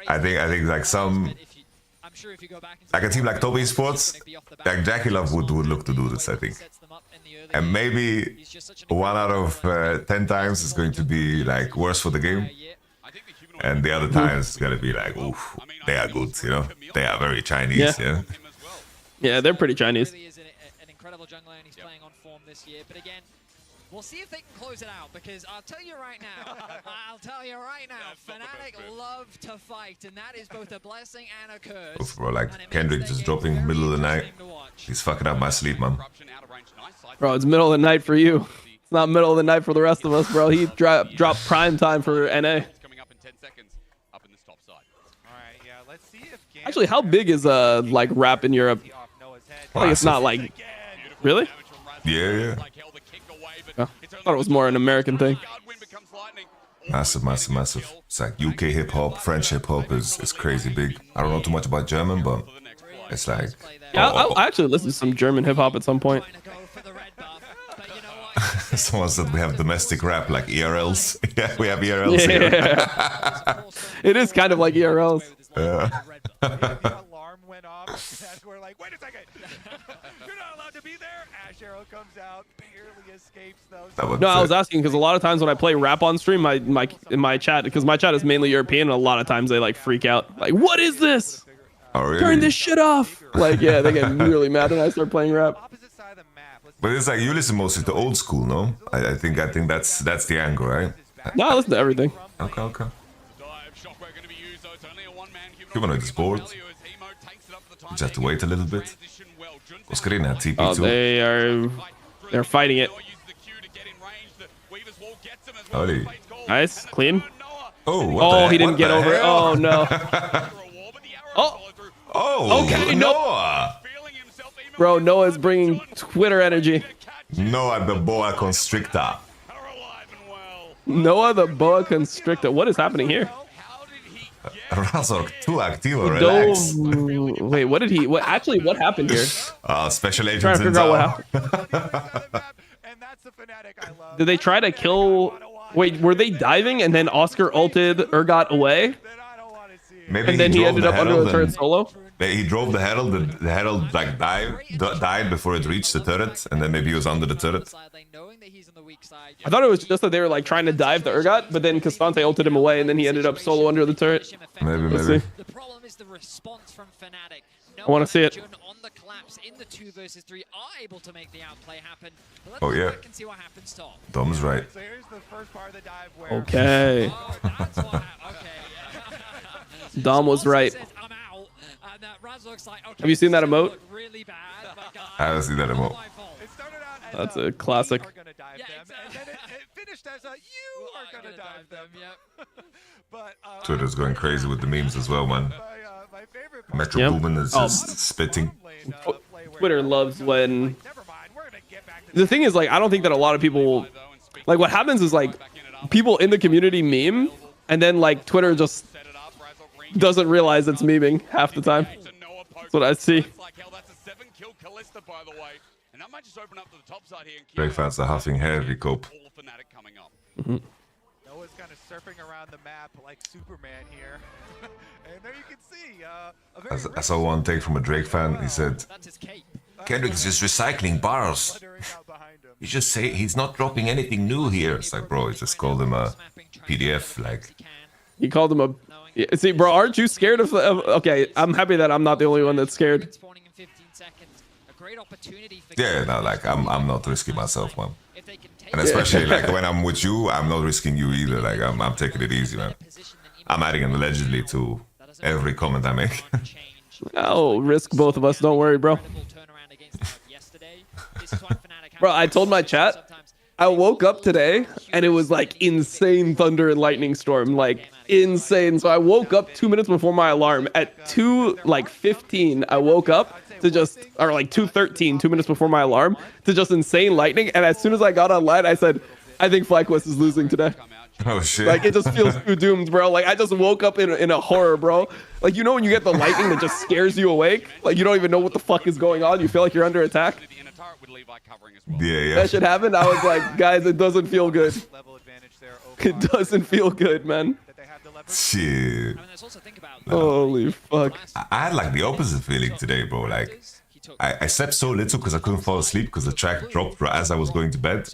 I think like some. Like a team like Top Esports, like Jackie Love would look to do this, I think. And maybe 1 out of 10 times is going to be like worse for the game. And the other times it's gonna be like, oof, they are good, you know? They are very Chinese, yeah? Yeah, they're pretty Chinese. An incredible jungler, and he's playing on form this year. But again, we'll see if they can close it out, because I'll tell you right now, Fnatic love to fight, and that is both a blessing and a curse. Oof, bro, like Kendrick just dropping middle of the night. He's fucking up my sleep, man. Bro, it's middle of the night for you. It's not middle of the night for the rest of us, bro. He dropped prime time for NA. Actually, how big is like rap in Europe? I think it's not like really. Yeah. Oh, I thought it was more an American thing. Massive. It's like UK hip hop, French hip hop is crazy big. I don't know too much about German, but it's like. Yeah, I'll actually listen to some German hip hop at some point. Someone said we have domestic rap like ERLs. Yeah, we have ERLs here. Yeah. It is kind of like ERLs. Yeah. The alarm went off, and we're like, wait a second, you're not allowed to be there. Ash Arrow comes out, barely escapes though. No, I was asking because a lot of times when I play rap on stream, in my chat, because my chat is mainly European, and a lot of times they like freak out, like, what is this? Oh, really? Turn this shit off! Like, yeah, they get really mad when I start playing rap. But it's like you listen mostly to old school, no? I think that's the angle, right? No, I listen to everything. Okay. Humanoid is bored. Just have to wait a little bit. Oscarina TP too. They're fighting it. Holy. Nice, clean. Oh, what he didn't get over it. Oh no. Oh, okay, Noah. Bro, Noah's bringing Twitter energy. Noah the boa constrictor. Noah the boa constrictor. What is happening here? Razork too active, relax. Wait, what did he? What happened here? Special agents. Trying to figure out what happened. Did they try to kill? Wait, were they diving and then Oscar ulted Urgot away? Maybe and then he ended up under the turret solo? He drove the Herald. The Herald like died before it reached the turret, and then maybe he was under the turret. I thought it was just that they were like trying to dive the Urgot, but then Castante ulted him away, and then he ended up solo under the turret. Maybe. The response from Fnatic. I want to see it. On the collapse in the 2 versus 3 are able to make the outplay happen. Oh yeah. See what happens, Tom. Dom's right. So here's the first part of the dive where Okay. Dom was right. Have you seen that emote? I haven't seen that emote. That's a classic. Twitter's going crazy with the memes as well, man. Metro Boomin is just spitting. Twitter loves when... The thing is, like, I don't think that a lot of people... Like, what happens is, like, people in the community meme, and then, like, Twitter just doesn't realize it's memeing half the time. That's what I see. Drake fans are huffing heavy, Cope. Mhm. Noah's kind of surfing around the map like Superman here. And there you can see I saw one take from a Drake fan. He said, Kendrick is just recycling bars. You just say he's not dropping anything new here. It's like, bro, he just called him a PDF. Like, He called him a... Yeah, see, bro, aren't you scared of... Okay, I'm happy that I'm not the only one that's scared. yeah, no, like, I'm not risking myself, man. And especially, like, when I'm with you, I'm not risking you either. Like, I'm taking it easy, man. I'm adding an allegedly to every comment I make. I'll risk both of us. Don't worry, bro. Bro, I told my chat, I woke up today and it was like insane thunder and lightning storm, like insane. So I woke up 2 minutes before my alarm. At 2:15, I woke up to just, or like 2:13, 2 minutes before my alarm, to just insane lightning. And as soon as I got online, I said, I think FlyQuest is losing today. Oh shit. Like, it just feels too doomed, bro. Like, I just woke up in a horror, bro. Like, you know when you get the lightning that just scares you awake? Like, you don't even know what the fuck is going on. You feel like you're under attack. Yeah. That shit happened. I was like, guys, it doesn't feel good. It doesn't feel good, man. Shit. Holy fuck. I had like the opposite feeling today, bro. Like, I slept so little because I couldn't fall asleep because the track dropped as I was going to bed.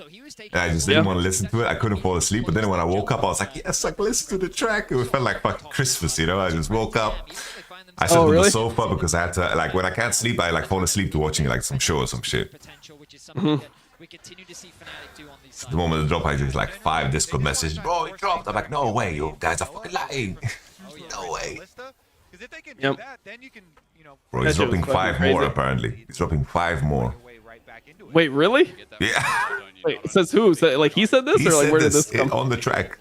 And I just didn't want to listen to it. I couldn't fall asleep. But then when I woke up, I was like, yes, I can listen to the track. It felt like fucking Christmas, you know? I just woke up. I slept on the sofa because I had to, like, when I can't sleep, I like fall asleep to watching like some show or some shit. Mhm. The moment it dropped, I just like 5 Discord messages. Bro, it dropped. I'm like, no way, you guys are fucking lying. No way. Yep. Bro, he's dropping 5 more apparently. He's dropping 5 more. Wait, really? Yeah. Wait, it says who? Like he said this, He or like said where did this come? on the track.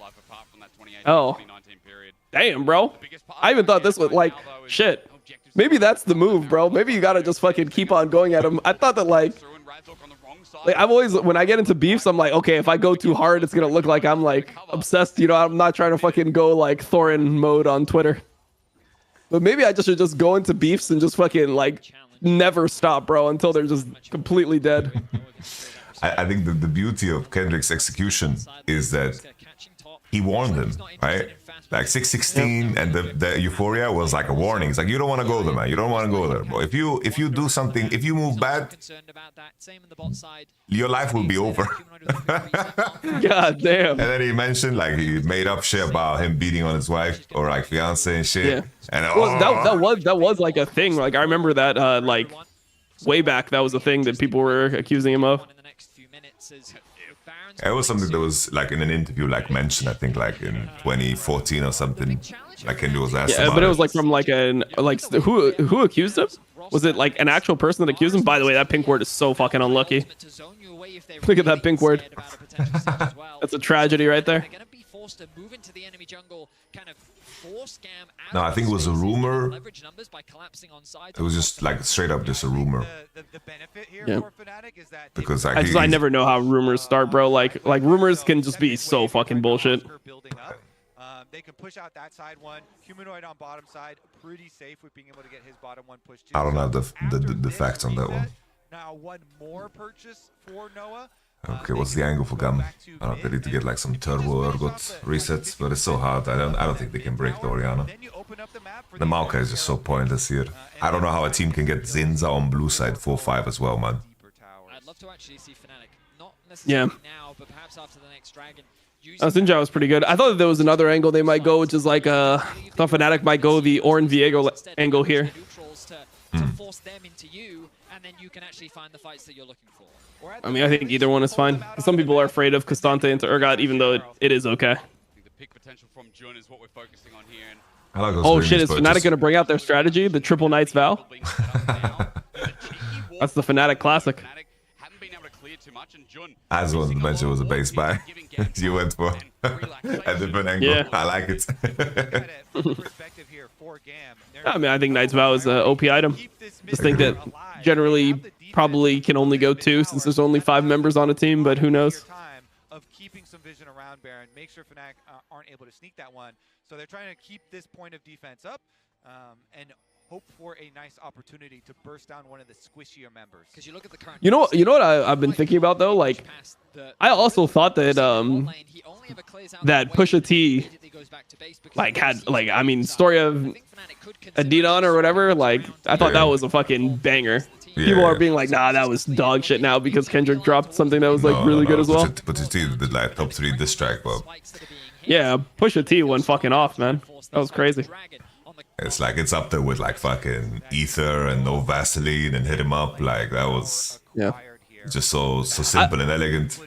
Oh, damn, bro. I even thought this was like shit. Maybe that's the move, bro. Maybe you gotta just fucking keep on going at him. I thought that like I've always, when I get into beefs, I'm like, okay, if I go too hard, it's gonna look like I'm like obsessed. You know, I'm not trying to fucking go like Thorin mode on Twitter. But maybe I just should just go into beefs and just fucking like never stop, bro, until they're just completely dead. I think the beauty of Kendrick's execution is that he warned them, right? Like 616 and the Euphoria was like a warning. It's like, you don't want to go there, man. You don't want to go there, bro. If you do something, if you move bad, your life will be over. God damn. And then he mentioned like he made up shit about him beating on his wife or like fiance and shit. Yeah. And Well, that was like a thing. Like I remember that like way back, that was a thing that people were accusing him of. It was something that was like in an interview, like mentioned, I think like in 2014 or something. Like Kendrick was asked about but it was like from like who accused him? Was it like an actual person that accused him? By the way, that pink word is so fucking unlucky. Look at that pink word. That's a tragedy right there. No, I think it was a rumor. It was just like straight up just a rumor. Yeah. Because like, I never know how rumors start, bro. Like rumors can just be so fucking bullshit. They can push out that side one. Humanoid on bottom side, pretty safe with being able to get his bottom one pushed. I don't have the facts on that one. Now one more purchase for Noah. Okay, what's the angle for GAM? I don't know, they need to get like some turbo ergot resets, but it's so hard. I don't think they can break the Oriana. The Maoka is just so pointless here. I don't know how a team can get Zinza on blue side 4-5 as well, man. I'd love to actually see Fnatic. Not Yeah. necessarily now, but perhaps after the next Dragon. Zinja was pretty good. I thought that there was another angle they might go, which is like I thought Fnatic might go the Ornn Viego angle here. To force them into you, and then you can actually find the fights that you're looking for. I mean, I think either one is fine. Some people are afraid of Castante into Urgot, even though it is okay. The peak potential from Jun is what we're focusing on here. And I like those Oh shit! greenies, Is but Fnatic just- going to bring out their strategy, the Triple Knights Vow? That's the Fnatic classic. I just wanted to mention it was a base buy. You went for a different angle. Yeah. I like it. I mean, I think Knight's Vow is an OP item. Just think that generally probably can only go 2 since there's only 5 members on a team, but who knows? Of keeping some vision around Baron, make sure Fnatic aren't able to sneak that one. So they're trying to keep this point of defense up and hope for a nice opportunity to burst down one of the squishier members. Because you look at the current. You know what I've been thinking about though? Like, I also thought that that Pusha T like had like I mean story of Adidon or whatever. Like I thought that was a fucking banger. People are being like, nah, that was dog shit now because Kendrick dropped something that was like really good as well. Pusha T did like top 3 diss track, but Yeah, Pusha T went fucking off, man. That was crazy. it's like it's up there with like fucking Ether and No Vaseline and Hit 'Em Up. Like that was just so simple and elegant.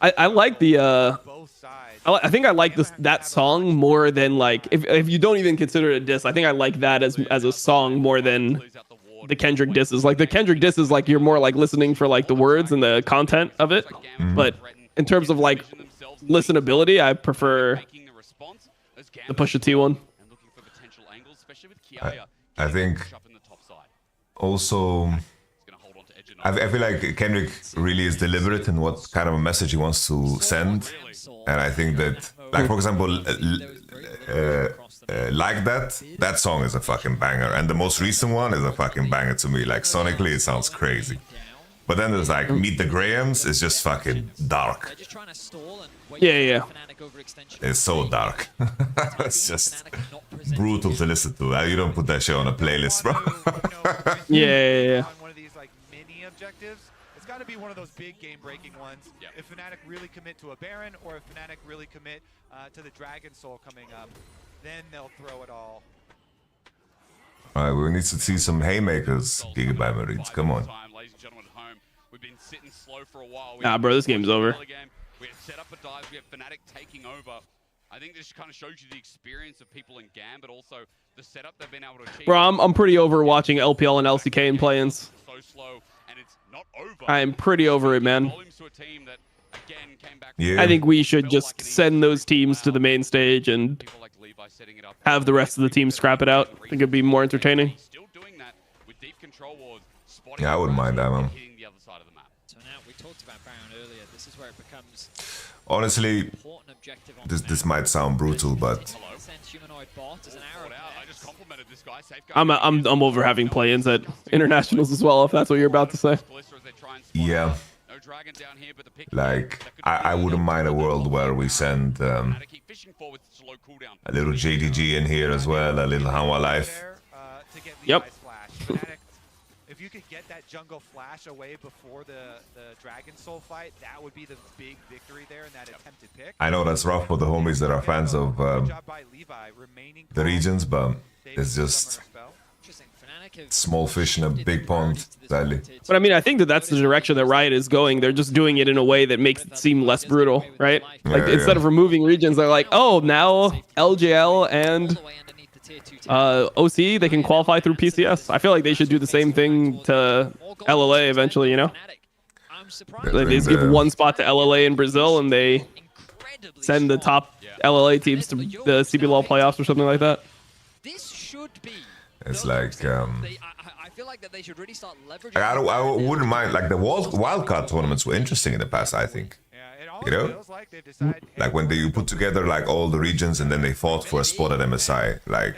I like the I think I like that song more than like if you don't even consider it a diss. I think I like that as a song more than the Kendrick disses. Like the Kendrick diss is like you're more like listening for like the words and the content of it. But in terms of like listenability, I prefer the Pusha T one. I think also I feel like Kendrick really is deliberate in what kind of a message he wants to send, and I think that, like for example, like that song is a fucking banger, and the most recent one is a fucking banger to me. Like sonically, it sounds crazy, but then there's like Meet the Grahams, it's just fucking dark. Yeah. It's so dark. It's just brutal to listen to. You don't put that shit on a playlist, bro. Yeah. One of these like mini objectives, it's got to be one of those big game-breaking ones. If Fnatic really commit to a Baron, or if Fnatic really commit to the Dragon Soul coming up, then they'll throw it all. Alright, we need to see some haymakers, Gigabyte Marines. Come on. Nah, bro, this game's over. We had set up a dive, we have Fnatic taking over. I think this kind of shows you the experience of people in GAM, but also the setup they've been able to achieve. Bro, I'm pretty over watching LPL and LCK in play-ins. So slow, and it's not over. I am pretty over it, man. Yeah. I think we should just send those teams to the main stage and have the rest of the team scrap it out. I think it'd be more entertaining. Yeah, I wouldn't mind that, man. So now we talked about Baron earlier. This is where it becomes Honestly, this might sound brutal, but I'm over having play-ins at internationals as well, if that's what you're about to say. yeah. Like, I wouldn't mind a world where we send a little JDG in here as well, a little Hanwha Life. Yep. If you could get that jungle flash away before the Dragon Soul fight, that would be the big victory there in that attempted pick. I know that's rough for the homies that are fans of the regions, but it's just small fish in a big pond, sadly. But I mean, I think that's the direction that Riot is going. They're just doing it in a way that makes it seem less brutal, right? Like instead of removing regions, they're like, oh, now LJL and OC, they can qualify through PCS. I feel like they should do the same thing to LLA eventually, you know? They just give one spot to LLA in Brazil and they send the top LLA teams to the CBLOL playoffs or something like that. This should be. It's like, I feel like that they should really start leveraging. I wouldn't mind, like the wildcard tournaments were interesting in the past, I think. You know? Like when you put together like all the regions and then they fought for a spot at MSI. Like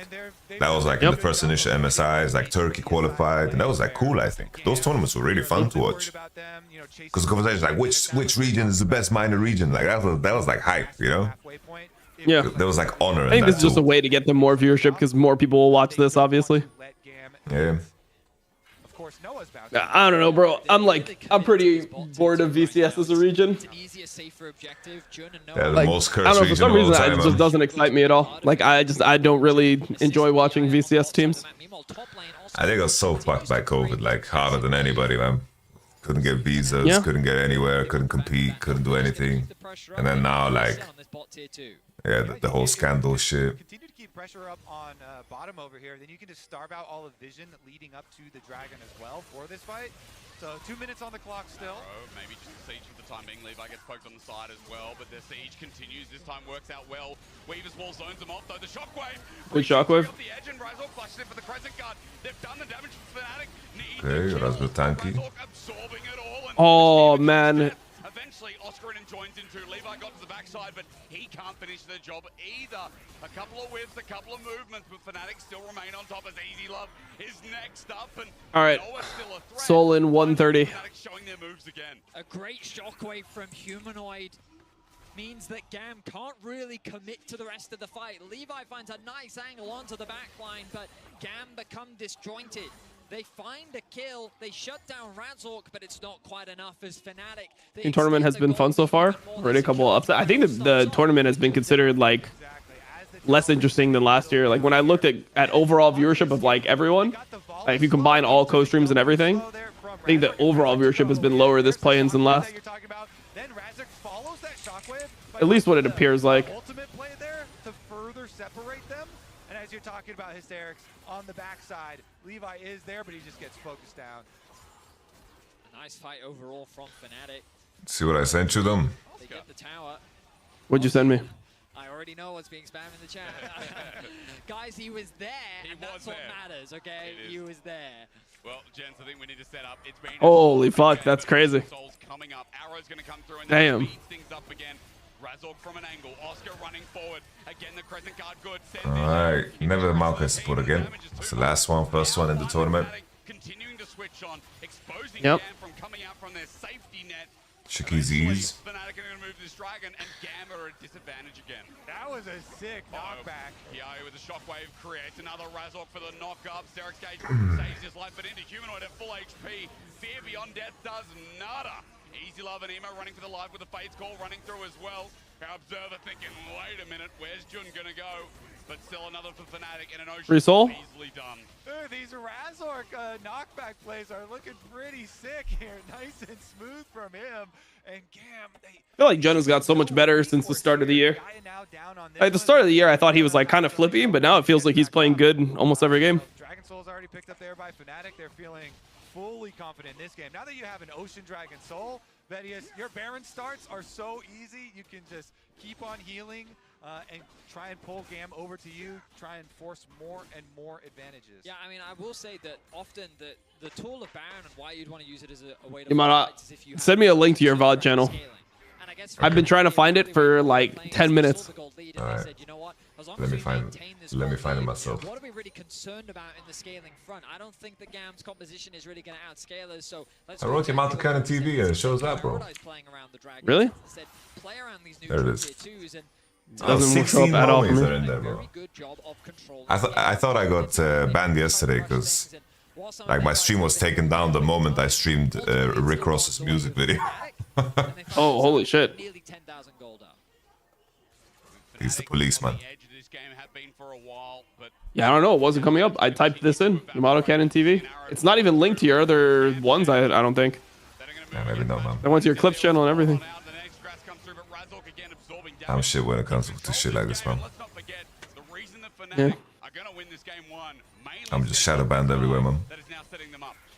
that was like in the first initial MSIs, like Turkey qualified, and that was like cool, I think. Those tournaments were really fun to watch. Because the conversation is like which region is the best minor region? Like that was like hype, you know? Yeah. There was like honor I think in this that is just too. a way to get them more viewership because more people will watch this, obviously. Yeah. I don't know, bro. I'm pretty bored of VCS as a region. They're the Like, most I cursed don't know, for region some of all reason time, it man. just doesn't excite me at all. Like I don't really enjoy watching VCS teams. I think I was so fucked by COVID, like harder than anybody, man. couldn't get visas, couldn't get anywhere, couldn't compete, couldn't do anything. And then now, like, yeah, the whole scandal shit. Continue to keep pressure up on bottom over here, then you can just starve out all of vision leading up to the dragon as well for this fight. So 2 minutes on the clock still. Maybe just a siege for the time being. Levi gets poked on the side as well, but the siege continues. This time works out well. Weaver's wall zones them off though. The shockwave. Good shockwave. The edge and Razor flushes it for the crescent guard. They've done the damage for Fnatic. Okay, Razor tanky. Absorbing it all. Oh man. Eventually, Oscarin joins into Levi got to the backside, but he can't finish the job either. A couple of whiffs, a couple of movements, but Fnatic still remain on top as Easy Love is next up. And all right, Soul in 130. Showing their moves again. A great shockwave from Humanoid means that GAM can't really commit to the rest of the fight. Levi finds a nice angle onto the backline, but GAM become disjointed. They find a kill, they shut down Razork, but it's not quite enough as Fnatic. The tournament has been fun so far. Already a couple of upsets. I think the tournament has been considered like less interesting than last year. Like when I looked at overall viewership of like everyone, like if you combine all co-streams and everything, I think the overall viewership has been lower this play-ins than last. At least what it appears like. Ultimate play there to further separate them. And as you're talking about hysterics on the backside, Levi is there, but he just gets focused down. A nice fight overall from Fnatic. See what I sent you them? They get the tower. What'd you send me? I already know what's being spammed in the chat. Guys, he was there, and that's what matters, okay? He was there. Well, gents, I think we need to set up. It's been Holy fuck, that's crazy. Souls coming up. Arrow's going to come through and damn. Speed things up again. Razork from an angle. Oscar running forward. Again, the crescent guard good. Alright, never Malcolm support again. It's the last one, first one in the tournament. Continuing to switch on, exposing Yep. GAM from coming out from their safety net. Chicky's ease. Fnatic are going to move this dragon, and GAM are at a disadvantage again. That was a sick knockback. Yeah, with the shockwave creates another Razork for the knock-up. Xerix Gage saves his life, but into Humanoid at full HP. Fear Beyond Death does nada. Easy Love and Emo running for the life with the Fates call running through as well. Our observer thinking, wait a minute, where's Jun gonna go? But still another for Fnatic and an Ocean Resoul? easily done. These Razork knockback plays are looking pretty sick here. Nice and smooth from him. And GAM, I feel like Jun has got so much better since the start of the year. At the start of the year, I thought he was like kind of flippy, but now it feels like he's playing good almost every game. Dragon Soul's already picked up there by Fnatic. They're feeling fully confident in this game. Now that you have an Ocean Dragon Soul, Vedius, your Baron starts are so easy. You can just keep on healing and try and pull GAM over to you, try and force more and more advantages. Yeah, I mean, I will say that often the tool of Baron and why you'd want to use it as a way to Imana, send me a link to your VOD channel. I've been trying to find it for like 10 minutes. Alright. Let me find it myself. What are we really concerned about in the scaling front? I don't think the GAM's composition is really going to outscale us, so let's I wrote him out to Cannon TV and it shows that, bro. Really? There it is. Doesn't show up at all for me. Are in there, bro. I thought I got banned yesterday because like my stream was taken down the moment I streamed Rick Ross's music video. Oh, holy shit. He's the policeman. Yeah, I don't know. It wasn't coming up. I typed this in. Yamato Cannon TV. It's not even linked to your other ones, I don't think. Yeah, maybe not, man. I went to your clips channel and everything. I'm shit when it comes to shit like this, man. Yeah. I'm just shadow banned everywhere, man.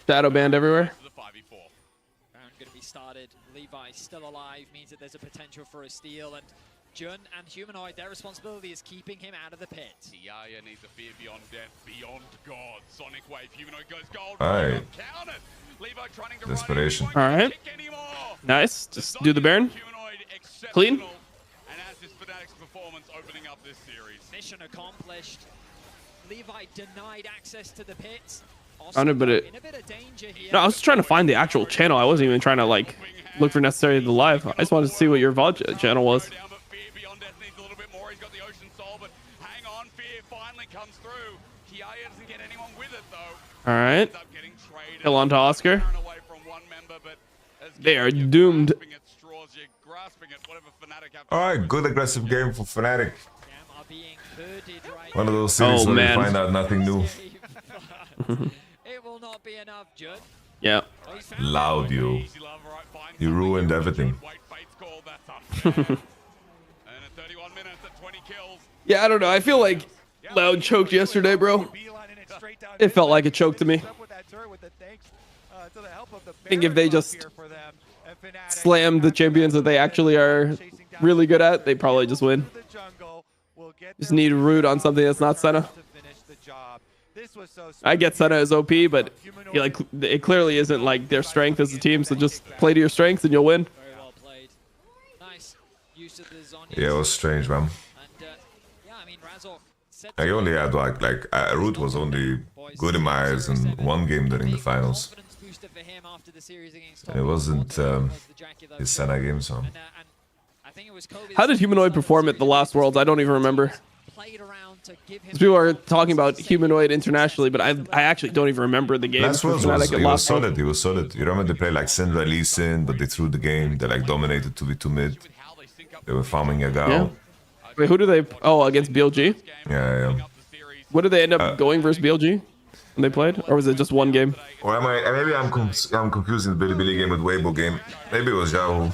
Shadow banned everywhere. Baron going to be started. Levi still alive means that there's a potential for a steal, and Jun and Humanoid, their responsibility is keeping him out of the pit. Yaya needs a fear beyond death, beyond God. Sonic Wave, Humanoid goes gold. Alright. Levi trying to Desperation. Alright. Nice. Just do the Baron. Clean. And as this Fnatic's performance opening up this series. Mission accomplished. Levi denied access to the pit. I know, but it. No, I was just trying to find the actual channel. I wasn't even trying to like look for necessarily the live. I just wanted to see what your VOD channel was. All right. Kill onto Oscar. They are doomed. Alright, good aggressive game for Fnatic. One of those series where you find out nothing new. It will not be enough, Jun. Yeah. Loud, you. You ruined everything. Yeah, I don't know. I feel like Loud choked yesterday, bro. It felt like a choke to me. I think if they just slammed the champions that they actually are really good at, they probably just win. Just need root on something that's not Senna. I get Senna as OP, but like it clearly isn't like their strength as a team. So just play to your strengths and you'll win. Yeah, it was strange, man. I only had like Root was only good in my eyes in one game during the finals. And it wasn't his Senna game, so. How did Humanoid perform at the last Worlds? I don't even remember. People are talking about Humanoid internationally, but I actually don't even remember the game. Last Worlds he was solid. He was solid. You remember they played like Syndra Lee Sin, but they threw the game. They like dominated 2v2 mid. They were farming a Gao. Yeah. Wait, who do they? Oh, against BLG? Yeah. What did they end up going versus BLG when they played? Or was it just one game? Or maybe I'm confusing the Bilibili game with Weibo game. Maybe it was Zhao.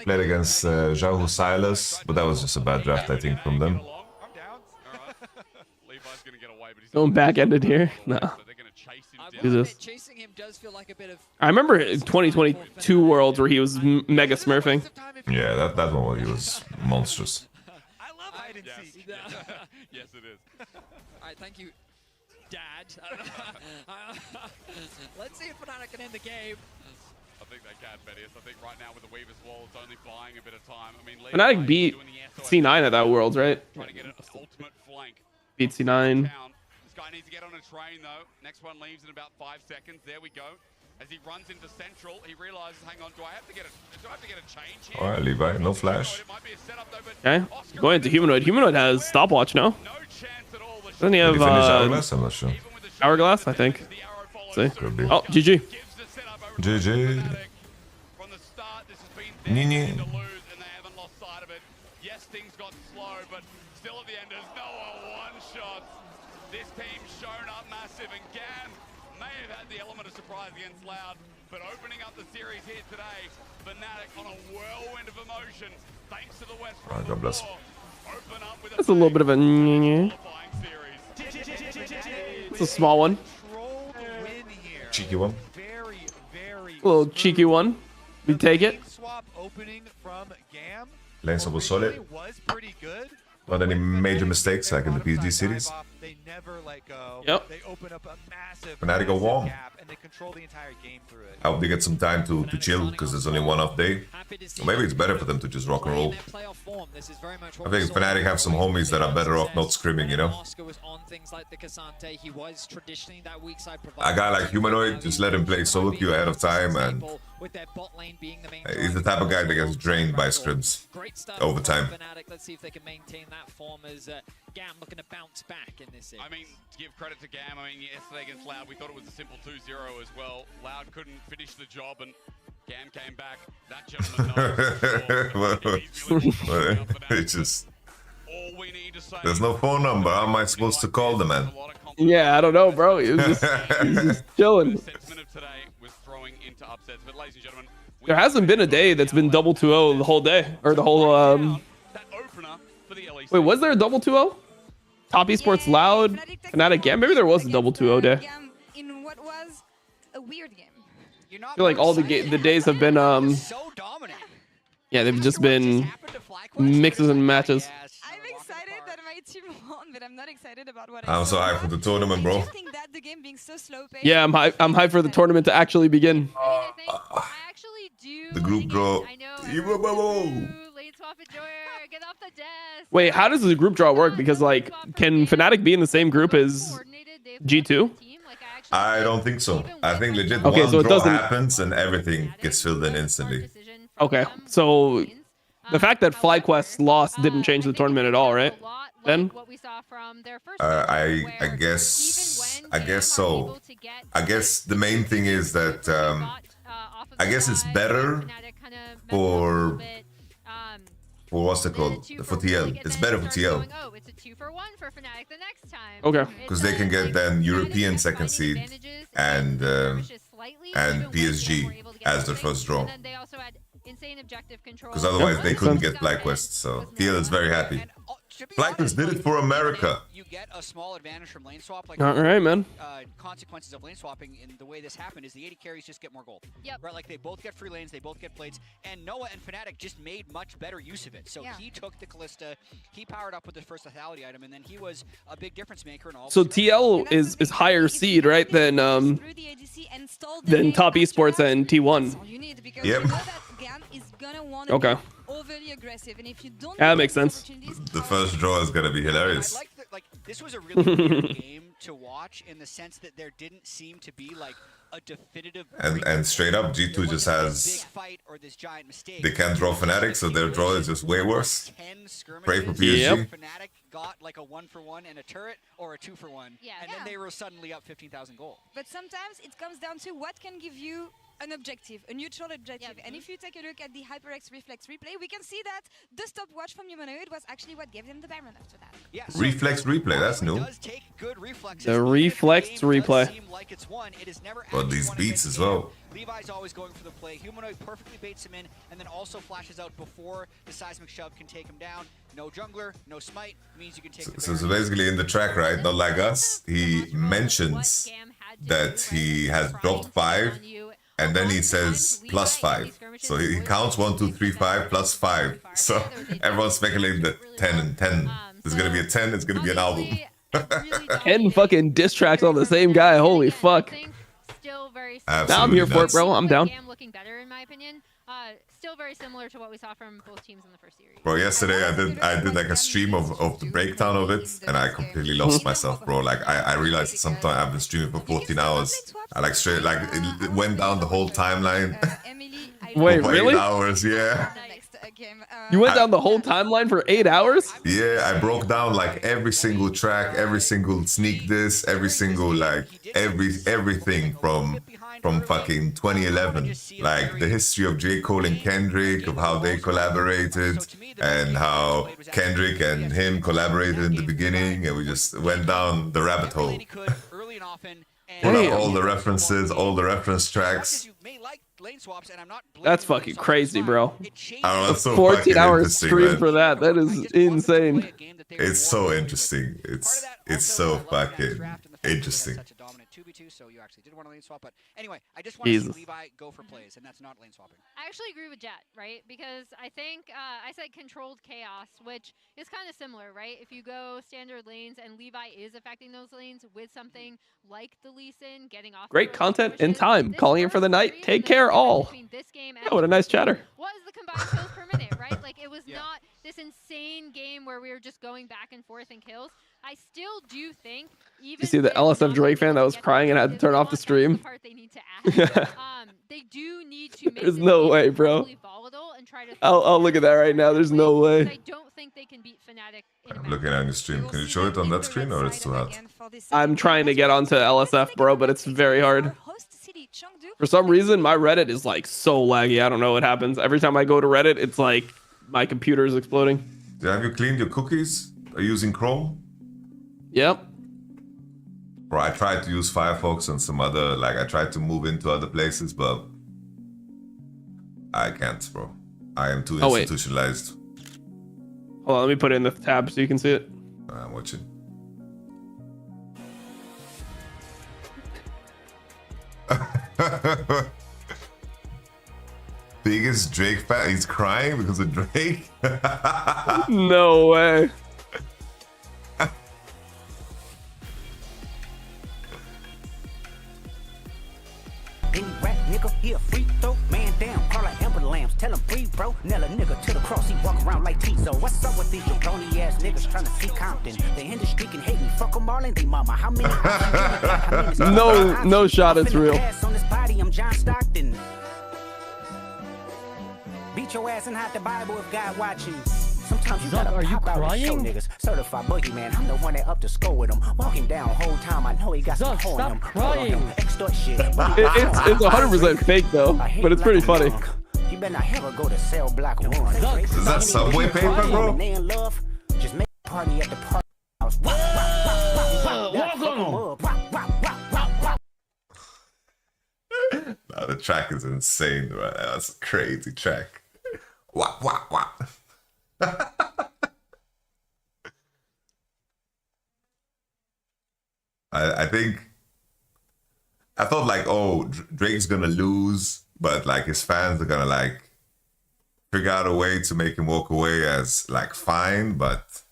Played against Zhao Silas, but that was just a bad draft, I think, from them. Going back-ended here? No. Do this. I remember in 2022 Worlds where he was mega smurfing. Yeah, that one he was monstrous. Yes, it is. Alright, thank you, Dad. Let's see if Fnatic can end the game. I think they can, Betty. I think right now with the Weaver's Wall, it's only buying a bit of time. I mean, Fnatic beat C9 at that Worlds, right? Trying to get an ultimate flank. Beat C9. This guy needs to get on a train, though. Next one leaves in about 5 seconds. There we go. As he runs into Central, he realizes, hang on, do I have to get a change here? Alright, Levi, no flash. Okay, going into Humanoid. Humanoid has stopwatch, no? Doesn't he have Did he finish Hourglass? I'm not sure. Hourglass, I think. Let's see. Could be. Oh, GG. GG. Nini. Yes, things got slow, but still at the end, there's no one-shot. This team's shown up massive, and GAM may have had the element of surprise against Loud, but opening up the series here today, Fnatic on a whirlwind of emotion, thanks to the West from God bless. That's a little bit of a... It's a small one. Cheeky one. A little cheeky one. We take it. Lane swap was solid. Not any major mistakes like in the PSG series. Yep. Fnatic go warm. I hope they get some time to chill because there's only one off day. Or maybe it's better for them to just rock and roll. I think Fnatic have some homies that are better off not scrimming, you know? A guy like Humanoid, just let him play solo queue ahead of time, and he's the type of guy that gets drained by scrims over time. Let's see if they can maintain that form as GAM looking to bounce back in this series. I mean, to give credit to GAM, I mean, yesterday against Loud, we thought it was a simple 2-0 as well. Loud couldn't finish the job, and GAM came back. That gentleman knows. It's just... There's no phone number. How am I supposed to call the man? Yeah, I don't know, bro. He was just chilling. There hasn't been a day that's been double 2-0 the whole day, or the whole Wait, was there a double 2-0? Top Esports Loud, Fnatic GAM? Maybe there was a double 2-0 day. In what was a weird game. I feel like all the days have been yeah, they've just been mixes and matches. I'm excited that my team won, but I'm not excited about what I'm so hyped for the tournament, bro. I think that the game being so slow paced. Yeah, I'm hyped for the tournament to actually begin. The group draw. Wait, how does the group draw work? Because like, can Fnatic be in the same group as G2? I don't think so. I think legit okay, one so it draw doesn't happens and everything gets filled in instantly. Okay, so the fact that FlyQuest lost didn't change the tournament at all, right? Then I guess so. I guess the main thing is that I guess it's better for what's it called? For TL. It's better for TL. Okay. Because they can get then European second seed and PSG as their first draw. Because otherwise they couldn't get FlyQuest, so TL is very happy. FlyQuest did it for America. You get a small advantage from lane swap. Like, all right, man. Consequences of lane swapping in the way this happened is the 80 carries just get more gold. Yep. Right, like they both get free lanes, they both get plates, and Noah and Fnatic just made much better use of it. So he took the Callista, he powered up with his first lethality item, and then he was a big difference maker in all. So TL is higher seed, right, than top esports and T1. Yep. Okay. That makes sense. The first draw is gonna be hilarious. Like this was a really weird game to watch in the sense that there didn't seem to be like a definitive. And straight up, G2 just has. They can't draw Fnatic, so their draw is just way worse. Pray for PSG. Yep. Fnatic got like a 1-for-1 and a turret, or a 2-for-1, and then they were suddenly up 15,000 gold. But sometimes it comes down to what can give you an objective, a neutral objective. And if you take a look at the HyperX Reflex replay, we can see that the stopwatch from Humanoid was actually what gave them the Baron after that. Yeah, so Reflex replay, that's new. The Reflex replay. But these beats as well. Levi's always going for the play. Humanoid perfectly baits him in, and then also flashes out before the seismic shove can take him down. No jungler, no smite, means you can take so basically in the track, right, not like us, he mentions that he has dropped 5, and then he says +5. So he counts 1, 2, 3, 5 plus 5. So everyone's speculating that 10 and 10. There's gonna be a 10, it's gonna be an album. 10 fucking diss tracks on the same guy, holy fuck. Now I'm here for it, bro. I'm down. Looking better in my opinion. Still very similar to what we saw from both teams in the first series. Bro, yesterday I did like a stream of the breakdown of it, and I completely lost myself, bro. Like I realized sometimes I've been streaming for 14 hours. I like straight like it went down the whole timeline. Wait, for really? 8 hours, yeah. You went down the whole timeline for 8 hours? Yeah, I broke down like every single track, every single sneak diss, every single like everything from fucking 2011, like the history of J. Cole and Kendrick, of how they collaborated, and how Kendrick and him collaborated in the beginning, and we just went down the rabbit hole. Pull up all the references, all the reference tracks. That's fucking crazy, bro. I don't know, that's so 14 hours interesting, stream man. for that. That is insane. It's so interesting. It's so fucking interesting. So you actually did want a lane swap, but anyway, I just want to see Levi go for plays, and that's not lane swapping. I actually agree with Jet, right? Because I think I said controlled chaos, which is kind of similar, right? If you go standard lanes and Levi is affecting those lanes with something like the Lee Sin, getting off. Great content and time. Calling it for the night. Take care, all. Oh, what a nice chatter. Was the combined kills per minute, right? Like it was not this insane game where we were just going back and forth in kills. I still do think even You see the LSF Drake fan that was crying and had to turn off the stream? They do need to make There's no way, bro. I'll look at that right now. There's no way. I don't think they can beat Fnatic in I'm looking at your stream. Can you show it on that screen, or it's too hot? I'm trying to get onto LSF, bro, but it's very hard. For some reason, my Reddit is like so laggy. I don't know what happens. Every time I go to Reddit, it's like my computer is exploding. Have you cleaned your cookies? Are you using Chrome? Yep. Bro, I tried to use Firefox and some other, like I tried to move into other places, but I can't, bro. I am too institutionalized. Hold on, let me put it in the tab so you can see it. I'm watching. Biggest Drake fan? He's crying because of Drake? No way. Any rap nigga, he a free throw, man down, call like Amber Lambs, tell him free bro, nail a nigga to the cross, he walk around like Tizo. What's up with these jabroni ass niggas trying to see Compton? The industry can hate me, fuck them all and they mama. How many No shot, it's real. On this body, I'm John Stockton. Beat your ass and hide the Bible if God watching. Sometimes you gotta pop out and show niggas. Certified boogeyman, I'm the one that up to score with him. Walking down whole time, I know he got some horn him. Crying. Extort shit. It's 100% fake though, but it's pretty funny. You better not ever go to cell block 1. Is that Subway paper, bro? Just make a party at the party house. The track is insane, right? That's a crazy track. Wah, wah, wah. I think I thought like, oh, Drake's gonna lose, but like his fans are gonna like figure out a way to make him walk away as like fine, but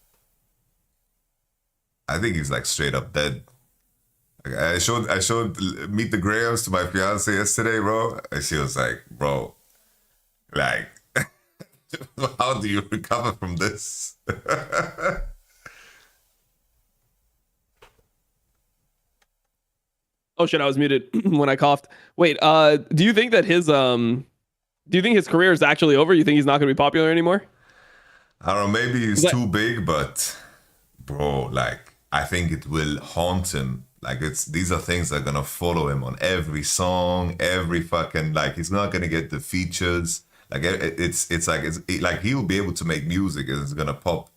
I think he's like straight up dead. Like, I showed Meet the Grahams to my fiance yesterday, bro, and she was like, bro, like, how do you recover from this? Oh shit, I was muted when I coughed. Wait, do you think that his career is actually over? You think he's not going to be popular anymore? I don't know, maybe he's too big, but bro, like, I think it will haunt him. Like, these are things that are gonna follow him on every song, every fucking, like, he's not gonna get the features. Like, it's like he'll be able to make music and it's gonna pop,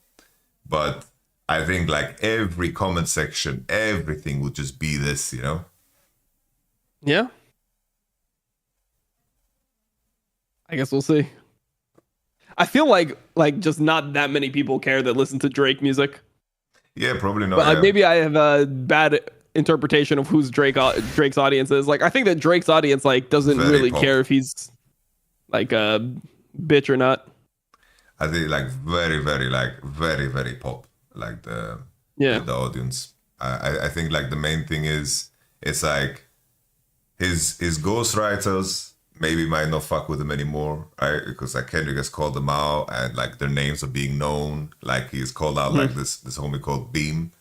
but I think like every comment section, everything will just be this, you know? Yeah. I guess we'll see. I feel like just not that many people care that listen to Drake music. Yeah, probably not. But maybe I have a bad interpretation of who's Drake's audience is. Like, I think that Drake's audience like doesn't really care if he's like a bitch or not. I think like very pop, like the audience. I think like the main thing is it's like his ghostwriters maybe might not fuck with him anymore, right? Because like Kendrick has called them out and like their names are being known. Like he's called out like this homie called Beam.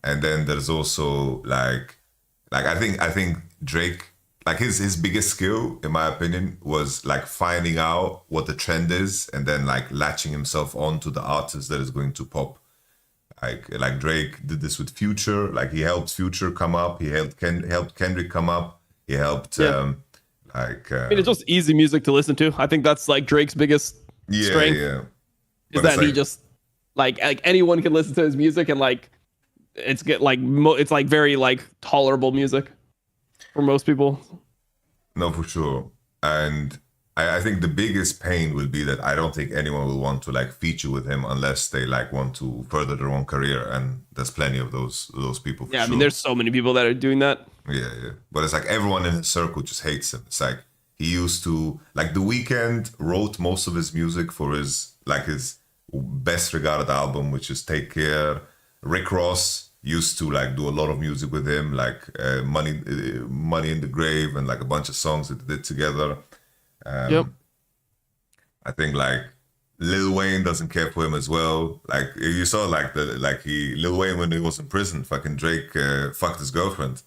And then there's also like I think Drake, like his biggest skill, in my opinion, was like finding out what the trend is and then like latching himself onto the artist that is going to pop. Like Drake did this with Future. Like he helped Future come up. He helped Kendrick come up. He helped I mean, it's just easy music to listen to. I think that's like Drake's biggest strength. Is that he just like anyone can listen to his music and like it's very like tolerable music for most people. No, for sure. And I think the biggest pain will be that I don't think anyone will want to like feature with him unless they like want to further their own career, and there's plenty of those people. Yeah, I mean, there's so many people that are doing that. Yeah. But it's like everyone in his circle just hates him. It's like he used to, like The Weeknd wrote most of his music for his best regarded album, which is Take Care. Rick Ross used to like do a lot of music with him, like Money in the Grave and like a bunch of songs that they did together. I think like Lil Wayne doesn't care for him as well. Like you saw Lil Wayne when he was in prison, fucking Drake fucked his girlfriend.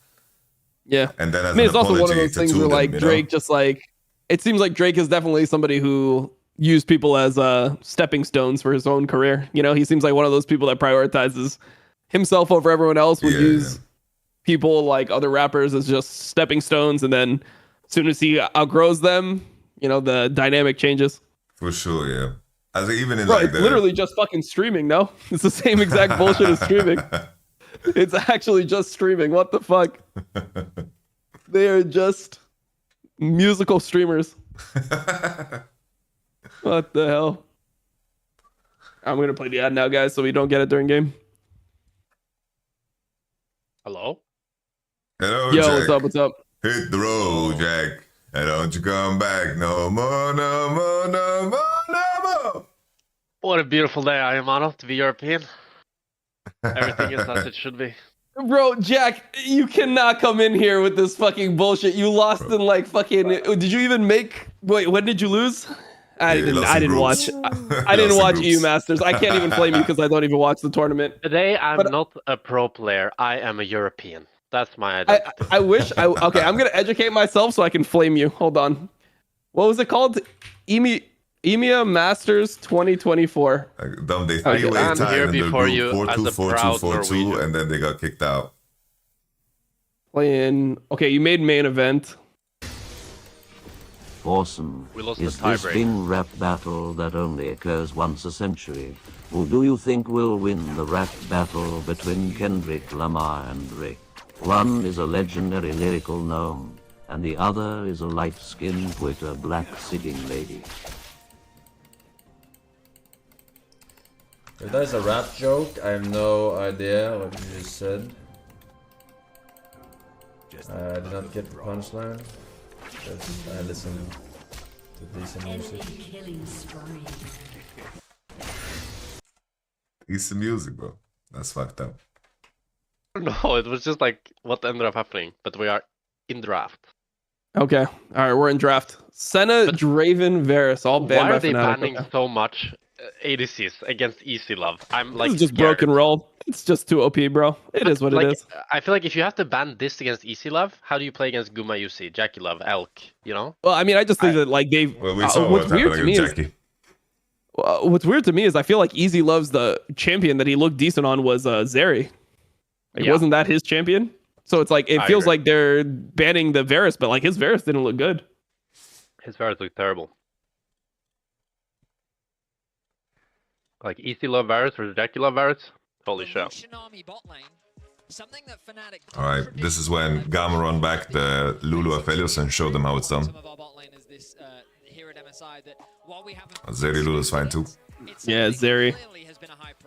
Yeah. And then it's also one of those things where like Drake just like, it seems like Drake is definitely somebody who used people as stepping stones for his own career. You know, he seems like one of those people that prioritizes himself over everyone else, would use people like other rappers as just stepping stones, and then as soon as he outgrows them, you know, the dynamic changes. For sure, yeah. I think even in it's literally just fucking streaming, no? It's the same exact bullshit as streaming. It's actually just streaming. What the fuck? They are just musical streamers. What the hell? I'm going to play the ad now, guys, so we don't get it during game. Hello? Hello, Yo, Jack. what's up? Hit the road, Jack. And don't you come back no more, no more, no more, no more. What a beautiful day, Ayamano, to be European. Everything is as it should be. Bro, Jack, you cannot come in here with this fucking bullshit. You lost in like fucking... Did you even make... Wait, when did you lose? I didn't watch. I didn't watch EU Masters. I can't even blame you because I don't even watch the tournament. Today, I'm not a pro player. I am a European. That's my identity. I wish. Okay, I'm gonna educate myself so I can flame you. Hold on. What was it called? EMEA Masters 2024. They I'm here before you as a proud Norwegian. and then they got kicked out. Playing. Okay, you made main event. Awesome. We lost Is the this tiebreak. big rap battle that only occurs once a century? Or do you think we'll win the rap battle between Kendrick Lamar and Drake? One is a legendary lyrical gnome, and the other is a light-skinned with a black-sitting lady. If that's a rap joke, I have no idea what you just said. I did not get the punchline, because I listen to decent music. It's the music, bro. That's fucked up. No, it was just like what ended up happening, but we are in draft. Okay. All right, we're in draft. Senna, Draven, Varus, all banned Why by are they Fnatic. banning so much ADCs against Easy Love? I'm like This is just scared. broken roll. It's just too OP, bro. It is what Like, it is. I feel like if you have to ban this against Easy Love, how do you play against Guma UC, Jackie Love, Elk, you know? Well, I mean, I just think that like they. Well, we saw what's what weird happened to me against is Jackie. what's weird to me is I feel like Easy Love's the champion that he looked decent on was Zeri. Like, Yeah. wasn't that his champion? So it's like it I feels agree. like they're banning the Varus, but like his Varus didn't look good. His Varus look terrible. Like Easy Love Varus versus Jackie Love Varus? Holy shit. All right, this is when GAM run back the Lulu Aphelios and show them how it's done. Zeri Lulu's fine too. Yeah, Zeri.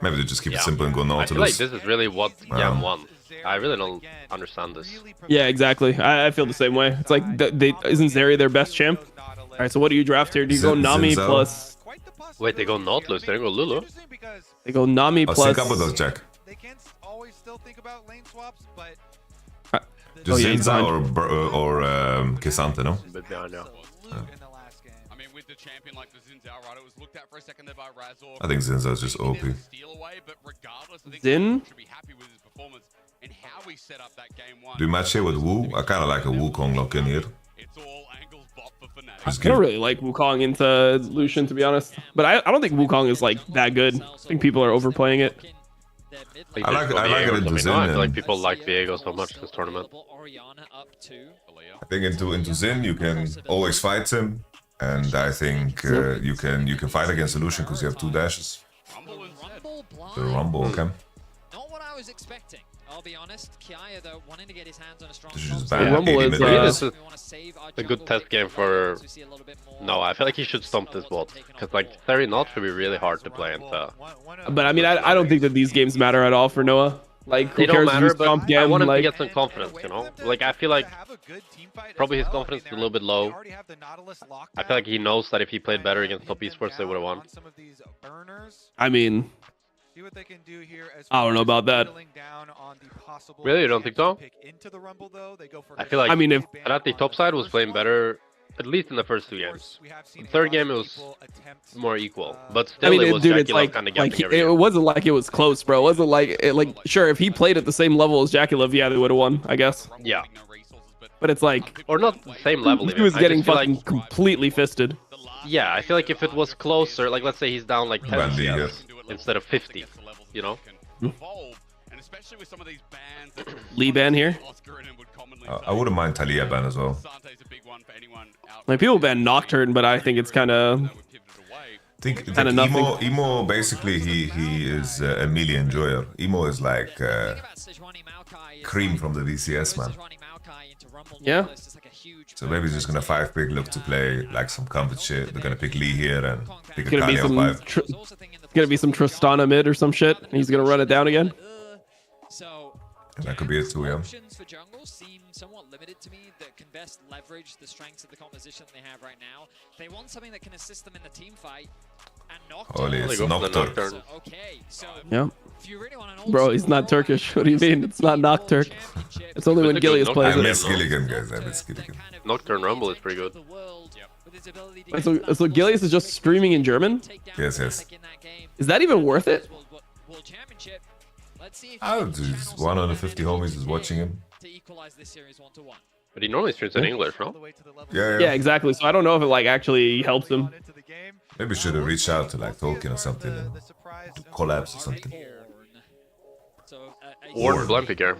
Maybe they just keep it simple and go I Nautilus. feel like this is really what Wow. GAM won. I really don't understand this. Yeah, exactly. I feel the same way. It's like isn't Zeri their best champ? All right, so what do you draft here? Do you go Nami Zinzao. plus? Wait, they go Nautilus, they don't go Lulu? They go Nami Oh, plus. sync up with us, Jack. Just yeah, he's Zinza fine. or Kisante, no? But yeah, I know. I mean, with the champion like the Zinzao, right? It was looked at for a second there by Razor. I think Zinza is just OP. Steal away, but regardless, I think Zin? should be happy with his performance and how we set up that game one. Do you match here with Wu? I kind of like a Wukong lock in here. It's all angles bot for Fnatic. Just I don't give- really like Wukong into Lucian, to be honest. But I don't think Wukong is like that good. I think people are overplaying it. I like it into Zin. I feel like and people like Viego so much this tournament. I think into Zin you can always fight him, and I think you can fight against Lucian because you have 2 dashes. The Rumble, okay. Not what I was expecting. I'll be honest. Kiaya, though, wanting to get his hands on a strong This is just top bad. side. Rumble is, This is a good test game for... No, I feel like he should stomp this bot. Because like, Theory not should be really hard to play into. But I mean, I don't think that these games matter at all for Noah. Like, who They don't cares if matter, you but stomp I Gam? want him to Like, get some confidence, you know? Like, I feel like probably his confidence is a little bit low. I feel like he knows that if he played better against top esports, they would have won. I mean, I don't know about that. Really? You don't think so? I feel like I mean, if Arati topside was playing better, at least in the first 2 games. The third game it was more equal, but still I mean, it was dude, Jackie it's Love like, kind of like gapping every it game. wasn't like it was close, bro. It wasn't like sure, if he played at the same level as Jackie Love, yeah, they would have won, I guess. Yeah. But it's like, Or not the same level he even. was I getting just feel fucking like, completely fisted. yeah, I feel like if it was closer, like let's say he's down like 10 Bandy, CS instead of 50, you know? Lee ban here. I wouldn't mind Talia ban as well. Like, people ban Nocturne, but I think it's kind of Think Kinda nothing. Emo basically he is a melee enjoyer. Emo is like cream from the VCS, man. yeah. So maybe he's just gonna 5-pick, look to play like some comfort shit. They're gonna pick Lee here and pick a Gonna be Kali on some 5. gonna be some Tristana mid or some shit. And he's gonna run it down again. And that could be it too, yeah. Options for jungle seem somewhat limited to me that can best leverage the strengths of the composition they have right now. They want something that can assist them in the team fight. And Holy, Nocturne. it's Go for the Nocturne. Nocturne. Okay, so Yeah. if you really want an old Bro, he's not Turkish. What do you mean? It's not Nocturne. It's only when It's a good Gilius Nocturne. plays I it. miss Gilligan, guys. I miss Gilligan. Nocturne Rumble is pretty good. Wait, so Gilius is just streaming in German? Yes, yes. Is that even worth it? Oh, geez. 150 homies is watching him. But he normally streams in English, no? Yeah, Yeah, exactly. So I don't know if it like actually helps him. Maybe should have reached out to like Tolkien or something and do collabs or something. Orn blind picker.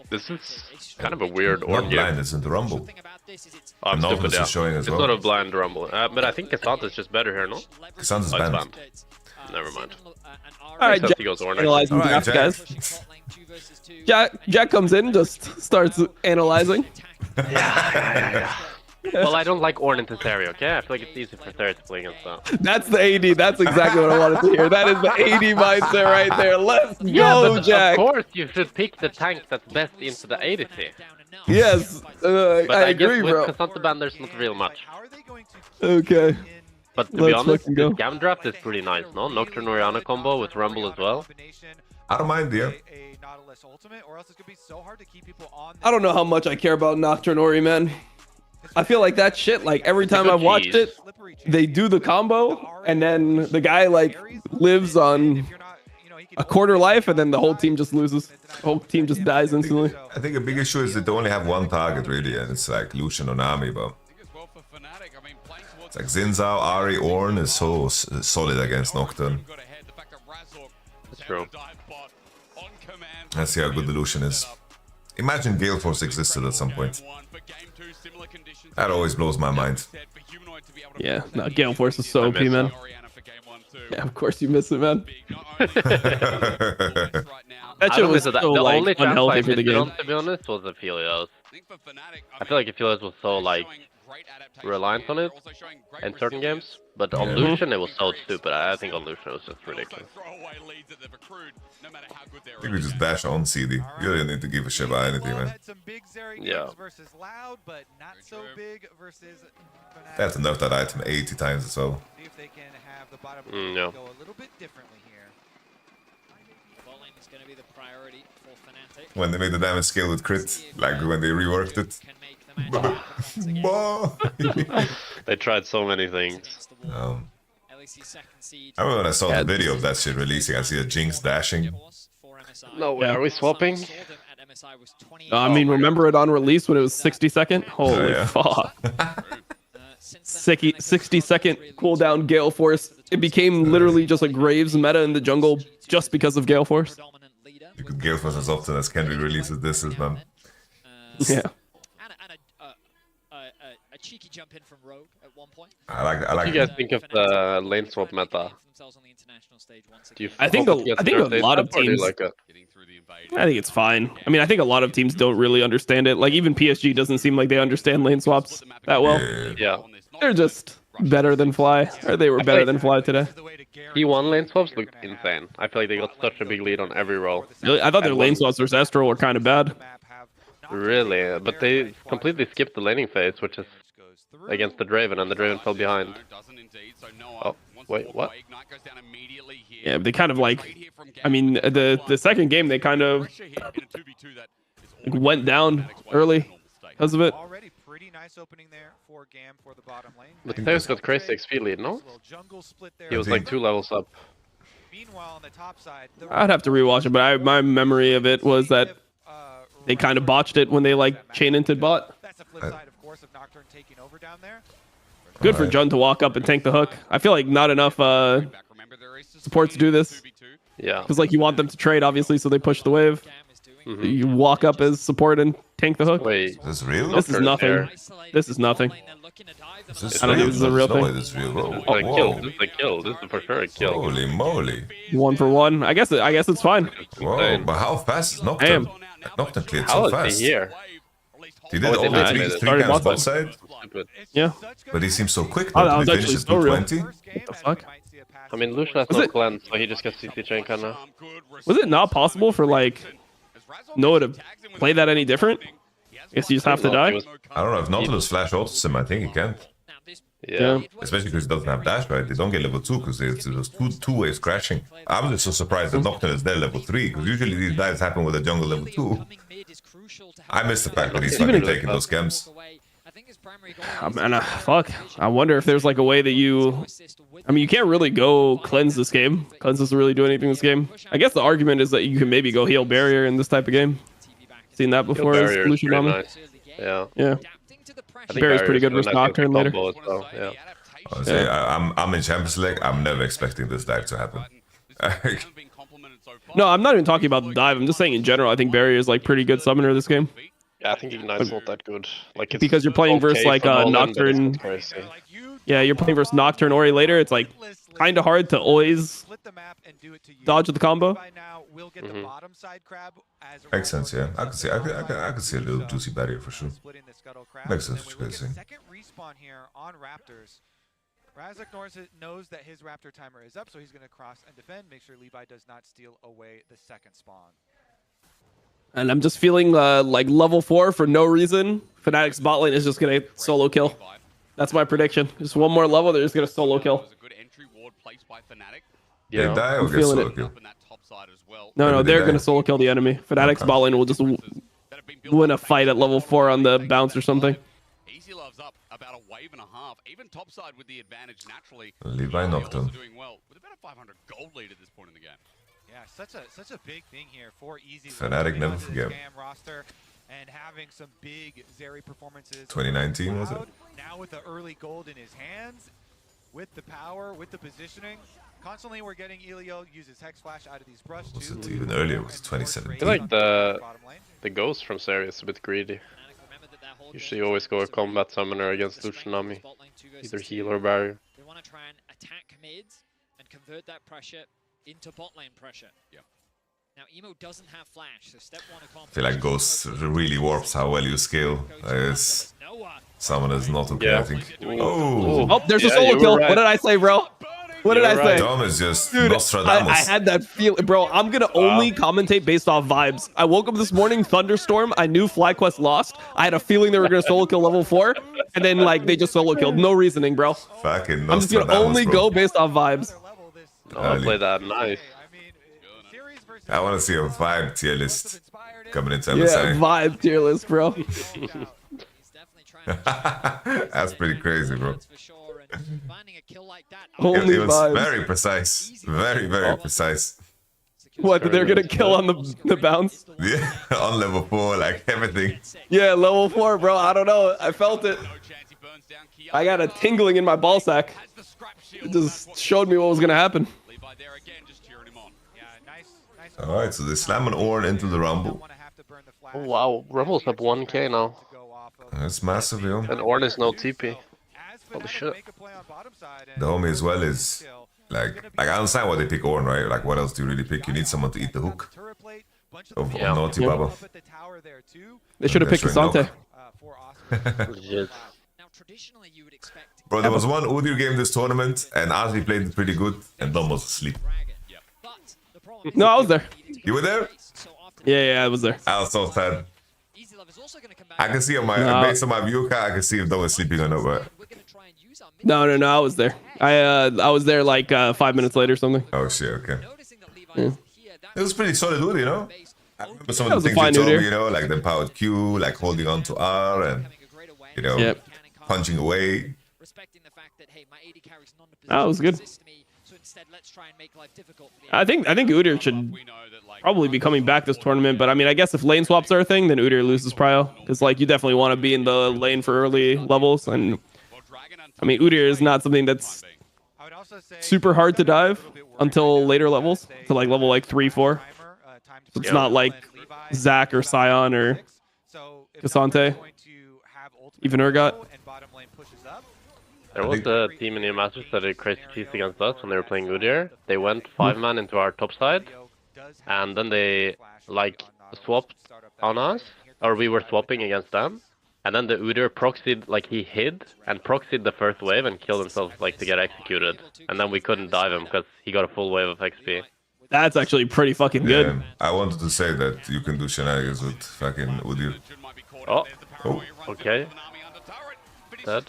This is kind of a weird Orn Not game. blind, it's in the Rumble. Oh, I'm And stupid, Nautilus yeah. is showing as It's well. not a blind Rumble. But I think Cassandra is just better here, no? Cassandra's Oh, it's banned. Never mind. All right, He Jack, goes Ornn. analyzing All right, draft, Jack. guys. Jack comes in, just starts analyzing. Well, I don't like Ornn in this area, okay? I feel like it's easy for Thread to play against that. That's the AD. That's exactly what I wanted to hear. That is the AD mindset right there. Let's Yeah, go, but Jack. of course you should pick the tank that's best into the ADC. Yes, But I guess agree, with bro. Cassandra ban, there's not real much. Okay. But to be Let's honest, fucking go. this GAM draft is pretty nice, no? Nocturne Oriana combo with Rumble as well. I don't mind, yeah. I don't know how much I care about Nocturne Ori, man. I feel like that shit, like every time I've watched it, they do the combo, and then the guy like lives on a quarter life, and then the whole team just loses. The whole team just dies instantly. I think a big issue is that they only have one target, really, and it's like Lucian or Nami, but... It's like Zinzao, Ari, Ornn is so solid against Nocturne. That's true. Let's see how good the Lucian is. Imagine Gale Force existed at some point. That always blows my mind. Yeah, no, Gale Force is so OP, man. Yeah, of course you miss it, man. That shit was so, the like, only chance unhealthy I for the missed it game. on, to be honest, was Aphelios. I feel like Aphelios was so, like, reliant on it in certain games. But on Lucian, it was so stupid. I think on Lucian, it was just ridiculous. I think we just dash on CD. You don't need to give a shit about anything, man. Yeah. That's enough that item 80 times as well. Yeah. Mm-hmm. When they made the damage scale with crit, like when they reworked it. They tried so many things. I remember when I saw the video of that shit releasing, I see a Jinx dashing. No way, are we swapping? I mean, remember it on release when it was 60 second? Holy yeah. fuck. 60 second cooldown Gale Force. It became literally just a Graves meta in the jungle just because of Gale Force. Because Gale Force as often as Kendrick releases this is, man. Yeah. A cheeky jump in from Rogue at one point. I like What do you guys think of the lane swap meta? Do you I think a lot of or do you teams. like it? I think it's fine. I mean, I think a lot of teams don't really understand it. Like even PSG doesn't seem like they understand lane swaps that well. Yeah. They're just better than Fly, or they were better than Fly today. T1 lane swaps looked insane. I feel like they got such a big lead on every role. Really? I thought their lane swaps versus Astral were kind of bad. Really, but they completely skipped the laning phase, which is against the Draven, and the Draven fell behind. Oh, wait, what? Yeah, they kind of like, I mean, the second game they kind of went down early because of it. But Theus got crazy XP lead, no? He was like 2 levels up. I'd have to rewatch it, but my memory of it was that they kind of botched it when they like chain into bot. Good for Jun to walk up and tank the hook. I feel like not enough supports do this. Yeah. Because like you want them to trade, obviously, so they push the wave. You walk up as support and tank the hook. Wait, is this real? This is nothing. This is nothing. Is this I don't think this is a real no thing. way this is real. Whoa, This is a whoa. kill. This is a kill. This is for sure a kill. Holy moly. 1 for 1. I guess it's fine. Whoa, but how fast is Nocturne? Nocturne cleared How so is fast. he here? He did Oh, all they the did three it. Started camps bot bot side. side, Yeah. but he seems so quick. Oh, Now. that was Did he actually finish at so real. 220? What the fuck? I mean, Lucian has Was no it- cleanse, so he just gets CC chain kinda. Was it not possible for like Noah to play that any different? I guess you just have to die. I don't know if Nautilus flash autos him. I think he can't. Yeah. Especially because he doesn't have dash, right? They don't get level 2 because it's just two waves crashing. I'm just so surprised that Nocturne is there level 3 because usually these dives happen with a jungle level 2. I miss the fact that he's fucking taking those camps. And fuck, I wonder if there's like a way that you. I mean, you can't really go cleanse this game. Cleanse doesn't really do anything this game. I guess the argument is that you can maybe go heal barrier in this type of game. Seen that before as Barrier is Lucian pretty Mama. nice. Yeah. Yeah. I think Barrier's pretty Barrier's good versus nice against the Nocturne later. combo as well, yeah. Honestly, I'm in Champions League. I'm never expecting this dive to happen. No, I'm not even talking about the dive. I'm just saying in general. I think barrier is like pretty good summoner this game. Yeah, I think Ignite's not that good. Like it's Because you're playing versus okay like for Nolan, but it's Nocturne. not crazy. Yeah, you're playing versus Nocturne Ori later. It's like kind of hard to always dodge with the combo. Makes sense, yeah. I could see a little juicy barrier for sure. Makes sense what you guys saying. Second respawn here on Raptors. Razak knows that his Raptor timer is up, so he's going to cross and defend, make sure Levi does not steal away the second spawn. And I'm just feeling like level 4 for no reason. Fnatic's bot lane is just going to solo kill. That's my prediction. Just one more level, they're just going to solo kill. Yeah, they die or get solo kill? No, they're going to solo kill the enemy. Fnatic's bot lane will just win a fight at level 4 on the bounce or something. Easy Love's up about a wave and a half. Even topside with the advantage naturally. Levi Nocturne. Doing well with about a 500 gold lead at this point in the game. Yeah, such a big thing here for Easy. Fnatic never forget. Roster and having some big Zeri performances. 2019 was it? Now with the early gold in his hands, with the power, with the positioning. Constantly we're getting Elio use his Hex Flash out of these brush was it even earlier? It was 2017. I feel like the ghost from Zeri is a bit greedy. Usually you always go a combat summoner against Lucianami. Either heal or barrier. They want to try and attack mids and convert that pressure into bot lane pressure. Yeah. Now Emo doesn't have flash, so step 1 of I feel like Ghost really warps how well you scale. Summoner is not okay, I think. Oh, there's a solo kill. What did I say, bro? What did I say? Dom is just Dude, Nostradamus. I had that feeling. Bro, I'm going to only commentate based off vibes. I woke up this morning, thunderstorm. I knew FlyQuest lost. I had a feeling they were going to solo kill level 4. And then, like, they just solo killed. No reasoning, bro. Fucking I'm just going to only go based off vibes. I'll play that. Nice. I want to see a vibe tier list coming into Yeah, MSI. vibe tier list, bro. That's pretty crazy, bro. Only It was vibes. very precise. Very, very precise. What, they're going to kill on the bounce? Yeah, on level 4, like everything. Yeah, level 4, bro. I don't know. I felt it. I got a tingling in my ball sack. It just showed me what was going to happen. Alright, so they slam an Ornn into the Rumble. Oh wow, Rumble's up 1k now. That's massive, yo. And Ornn is no TP. Holy shit. The homie as well is like I understand why they pick Ornn, right? Like what else do you really pick? You need someone to eat the hook of Naughty Baba. They should have picked Asante. Legit. Bro, there was one Udyr game this tournament, and Ozzy played it pretty good, and Dom was asleep. No, I was there. You were there? Yeah, I was there. I was so sad. I can see on my based on my view card, I can see if Dom was sleeping or not, but No, I was there. I was there like 5 minutes later or something. oh shit, okay. Yeah. It was pretty solid Udyr, you know? I remember some That of the was a things fine you told Udyr. me, you know, like the powered Q, like holding on to R, and you know, punching away. That was good. I think Udyr should probably be coming back this tournament, but I mean, I guess if lane swaps are a thing, then Udyr loses prio, because like you definitely want to be in the lane for early levels, and I mean Udyr is not something that's super hard to dive until later levels, to like level like 3, 4. So it's not like Zac or Sion or Cassante, even Urgot. There was a team in the Masters that did crazy cheese against us when they were playing Udyr. They went 5-man into our top side, and then they like swapped on us, or we were swapping against them. And then the Udyr proxied, like he hid and proxied the first wave and killed himself like to get executed. And then we couldn't dive him because he got a full wave of XP. That's actually pretty fucking good. Yeah, I wanted to say that you can do shenanigans with fucking Udyr. Oh, Oh. okay. That.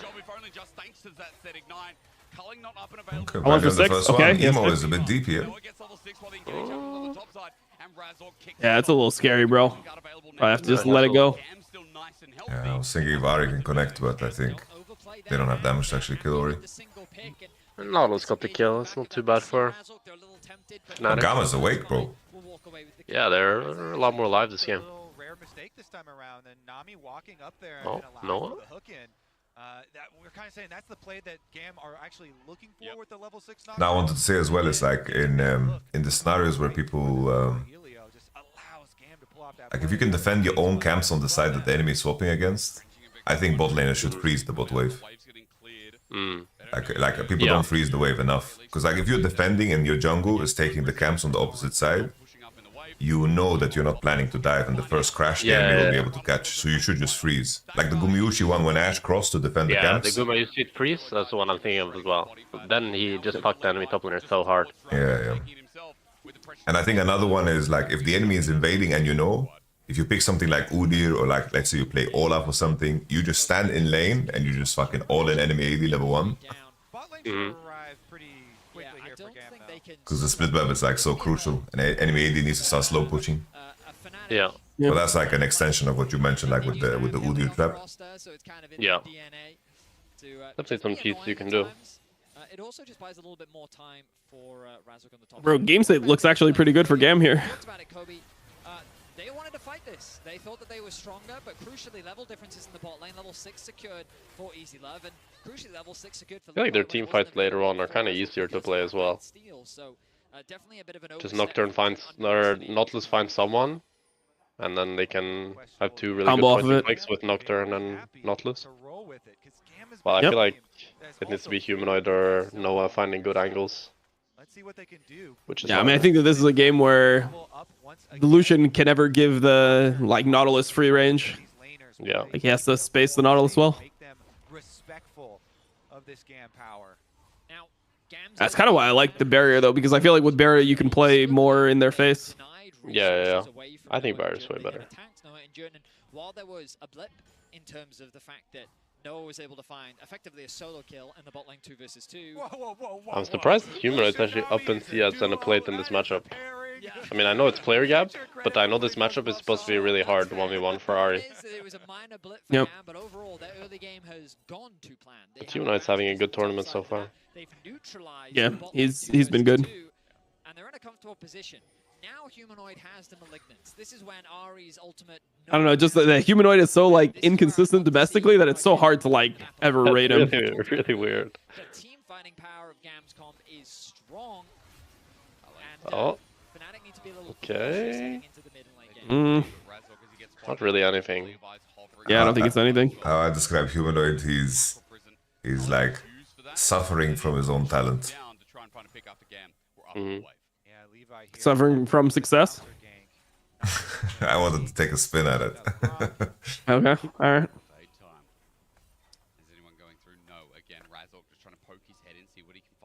Okay, I went for back on the 6. first Okay, one. yes, Emo sir. is a bit deep here. Yeah, it's a little scary, bro. I have to just let it go. Yeah, I was thinking if Ari can connect, but I think they don't have damage to actually kill Ori. Nautilus got the kill, it's not too bad for Fnatic. Gamma's awake, bro. Yeah, they're a lot more alive this game. Oh, no? We're kind of saying that's the play that GAM are actually looking for with the level 6 knock. Now I wanted to say as well is like in the scenarios where people like if you can defend your own camps on the side that the enemy is swapping against, I think bot laners should freeze the bot wave. Like people don't freeze the wave enough. Because like if you're defending and your jungle is taking the camps on the opposite side, you know that you're not planning to dive, and the first crash game you will be able to catch. So you should just freeze. Like the Gumayushi one when Ash crossed to defend the camps. The Gumayushi freeze, that's the one I'm thinking of as well. Then he just fucked the enemy top laner so hard. Yeah. And I think another one is like if the enemy is invading and you know, if you pick something like Udyr or like let's say you play Olaf or something, you just stand in lane and you just fucking all in enemy AD level 1. Because the split web is like so crucial and enemy AD needs to start slow pushing. Yeah. But that's like an extension of what you mentioned, like with the Udyr trap. Yeah. Definitely some cheats you can do. It also just buys a little bit more time for Razok on the top. Bro, game state looks actually pretty good for GAM here. They wanted to fight this. They thought that they were stronger, but crucially, level differences in the bot lane. Level 6 secured for Easy Love, and crucially, level 6 secured for... I feel like their team fights later on are kind of easier to play as well. Just Nocturne finds, or Nautilus finds someone, and then they can have two really good point flicks with Nocturne and Nautilus. Well, I feel like it needs to be Humanoid or Noah finding good angles. Which is I mean, I think that this is a game where the Lucian can never give the like Nautilus free range. Yeah. Like he has to space the Nautilus well. That's kind of why I like the barrier though, because I feel like with barrier you can play more in their face. Yeah. I think barrier's way better. While there was a blip in terms of the fact that Noah was able to find effectively a solo kill in the bot lane 2 versus 2. I'm surprised Humanoid's actually up in CS and a plate in this matchup. I mean, I know it's player gap, but I know this matchup is supposed to be really hard 1v1 for Ahri. Yep. But overall, their early game has gone to plan. But Humanoid's having a good tournament so far. Yeah, he's been good. And they're in a comfortable position. Now Humanoid has the Malignance. This is when Ahri's ultimate... I don't know, just the Humanoid is so like inconsistent domestically that it's so hard to like ever rate him. Really weird. The team fighting power of GAM's comp is strong. Oh. Fnatic need to be a little Okay. Not really anything. Yeah, I don't think it's anything. How I describe Humanoid, he's like suffering from his own talent. Suffering from success. I wanted to take a spin at it. Okay, alright.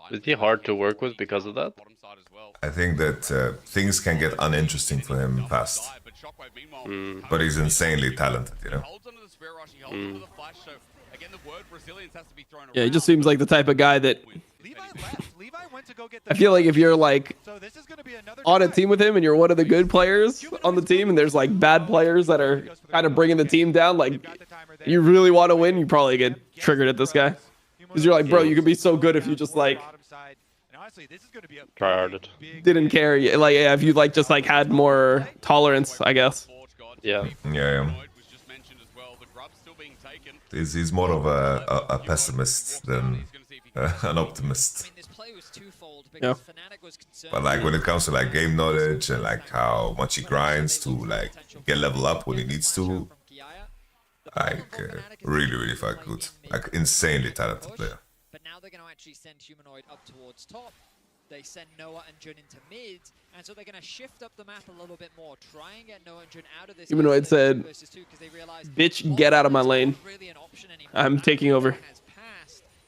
Is he hard to work with because of that? I think that things can get uninteresting for him fast. But he's insanely talented, you know? Yeah, he just seems like the type of guy that... I feel like if you're like on a team with him and you're one of the good players on the team and there's like bad players that are kind of bringing the team down, like you really want to win, you probably get triggered at this guy. Because you're like, bro, you could be so good if you just like tryharded. Didn't care. Like, yeah, if you like just like had more tolerance, I guess. Yeah. He's more of a pessimist than an optimist. Yeah. But like when it comes to like game knowledge and like how much he grinds to like get level up when he needs to, like really fucking good, like insanely talented player. But now they're going to actually send Humanoid up towards top. They send Noah and Jun into mid, and so they're going to shift up the map a little bit more, try and get Noah and Jun out of this. Humanoid said, "Bitch, get out of my lane. I'm taking over."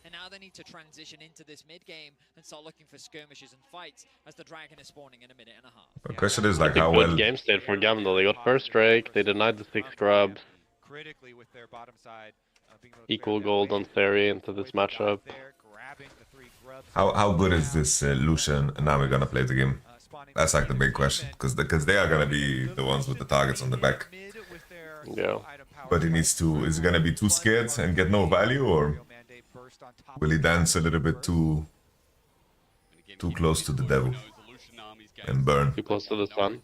And now they need to transition into this mid game and start looking for skirmishes and fights as the dragon is spawning in a minute and a half. The question is like how good well. Game state for GAM though. They got first Drake. They denied the 6 grubs. Equal gold on Theory into this matchup. How good is this Lucian Nami gonna play the game? That's like the big question, because they are gonna be the ones with the targets on the back. Yeah. But he needs to. Is he gonna be too scared and get no value, or will he dance a little bit too close to the devil and burn? Too close to the sun.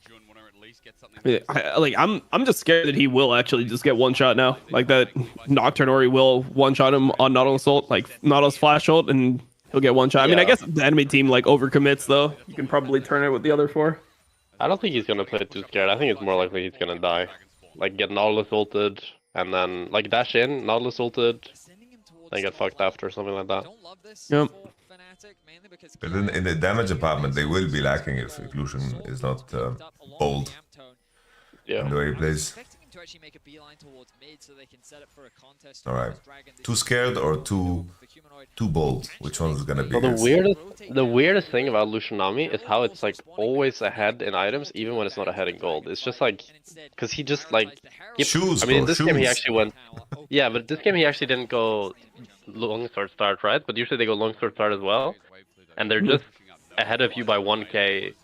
I'm just scared that he will actually just get one shot now, like that Nocturne Ori will one shot him on Nautilus ult, like Nautilus flash ult, and he'll get one shot. I mean, I guess the enemy team like overcommits though. You can probably turn it with the other 4. I don't think he's gonna play too scared. I think it's more likely he's gonna die. Like get Nautilus ulted and then like dash in, Nautilus ulted, then get fucked after or something like that. Yep. But in the damage department, they will be lacking if Lucian is not bold. Yeah. In the way he plays. Alright. Too scared or too bold? Which one is gonna be? Well, the weirdest thing about Lucianami is how it's like always ahead in items, even when it's not ahead in gold. It's just like, because he just like shoes. I mean, Bro, in this game he actually went. Yeah, but this game he actually didn't go long sword start, right? But usually they go long sword start as well, and they're just ahead of you by 1k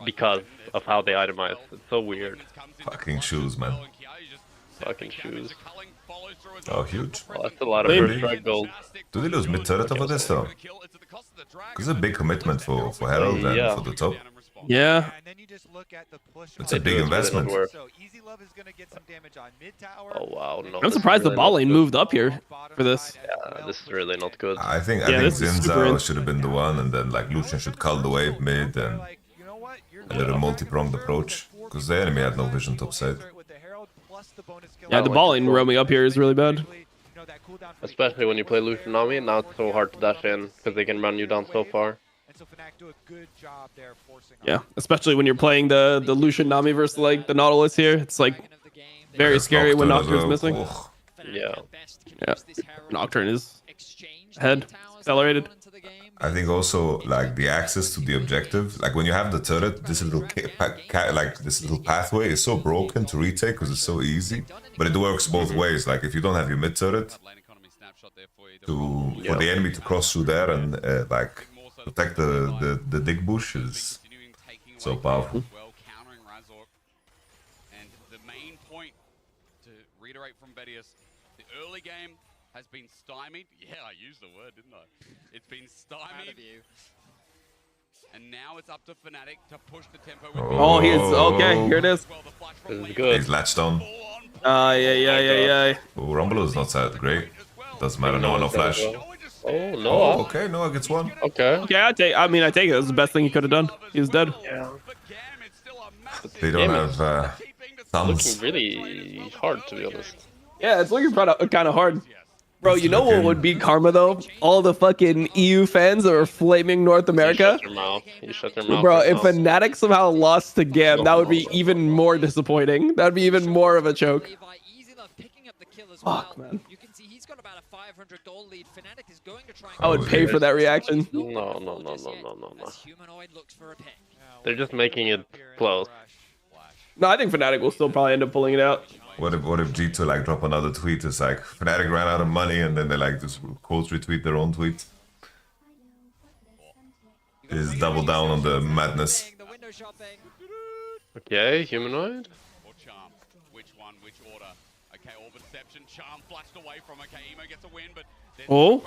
because of how they itemize. It's so weird. Fucking shoes, man. Fucking shoes. Oh, huge. Well, that's a lot of first strike gold. Do they lose mid turret over this though? Because it's a big commitment for Herald and for the top. Yeah. It's a big investment. Oh wow, no. I'm surprised the ball lane moved up here for this. Yeah, this is really not good. I think Zinzao should have been the one, and then like Lucian should cull the wave mid and a little multi-pronged approach. Because the enemy had no vision topside. Yeah, the ball lane roaming up here is really bad. Especially when you play Lucianami, now it's so hard to dash in because they can run you down so far. Yeah, especially when you're playing the Lucian Nami versus like the Nautilus here. It's like very scary when Nocturne's missing. Yeah. Yeah. Nocturne is ahead, accelerated. I think also like the access to the objective, like when you have the turret, this little this little pathway is so broken to retake because it's so easy, but it works both ways. Like if you don't have your mid turret, for the enemy to cross through there and like protect the dig bush is so powerful. And the main point to reiterate from Bedius, the early game has been stymied. Yeah, I used the word, didn't I? It's been stymied. And now it's up to Fnatic to push the tempo. Oh, he's okay. Here it is. This is good. He's latched on. Yeah. Oh, Rumble is not that great. Doesn't matter. No flash. Oh no. Oh, okay, Noah gets one. Okay. Okay, I take it. It was the best thing he could have done. He was dead. Yeah. They don't have thumbs. Looking really hard, to be honest. Yeah, it's looking kind of hard. Bro, you know what would be karma though? All the fucking EU fans that are flaming North America. You shut your mouth. Bro, if Fnatic somehow lost to GAM, that would be even more disappointing. That would be even more of a choke. Fuck, man. I would pay for that reaction. No. They're just making it close. No, I think Fnatic will still probably end up pulling it out. What if G2 like drop another tweet? It's like Fnatic ran out of money and then they like just quote retweet their own tweet. Is double down on the madness. Okay, humanoid. Oh?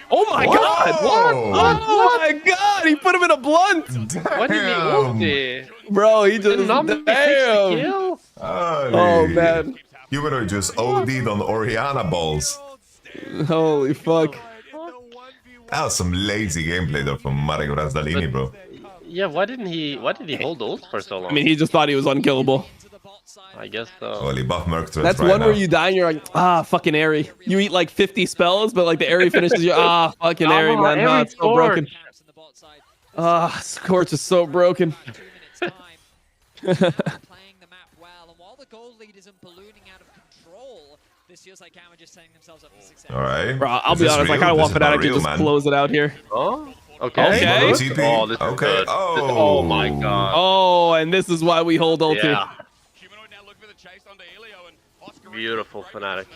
Oh my god! What? Oh my god! He put him in a blunt! What did he ulti? Bro, he just damn! Oh man. Humanoid just OD'd on Oriana balls. Holy fuck. That was some lazy gameplay though from Mario Razdalini, bro. Yeah, why did he hold ult for so long? I mean, he just thought he was unkillable. I guess so. Well, he buff Merc to That's one where you die and you're like, fucking Airy. You eat like 50 spells, but like the Airy finishes you, fucking Airy, man. Airy It's so broken. Scorch is so broken. Alright. Bro, I'll be honest, I kind of want Fnatic to just close it out here. Oh? Okay. Okay. Oh, this is good. Oh my god. Oh, and this is why we hold ulti. Yeah. Beautiful Fnatic.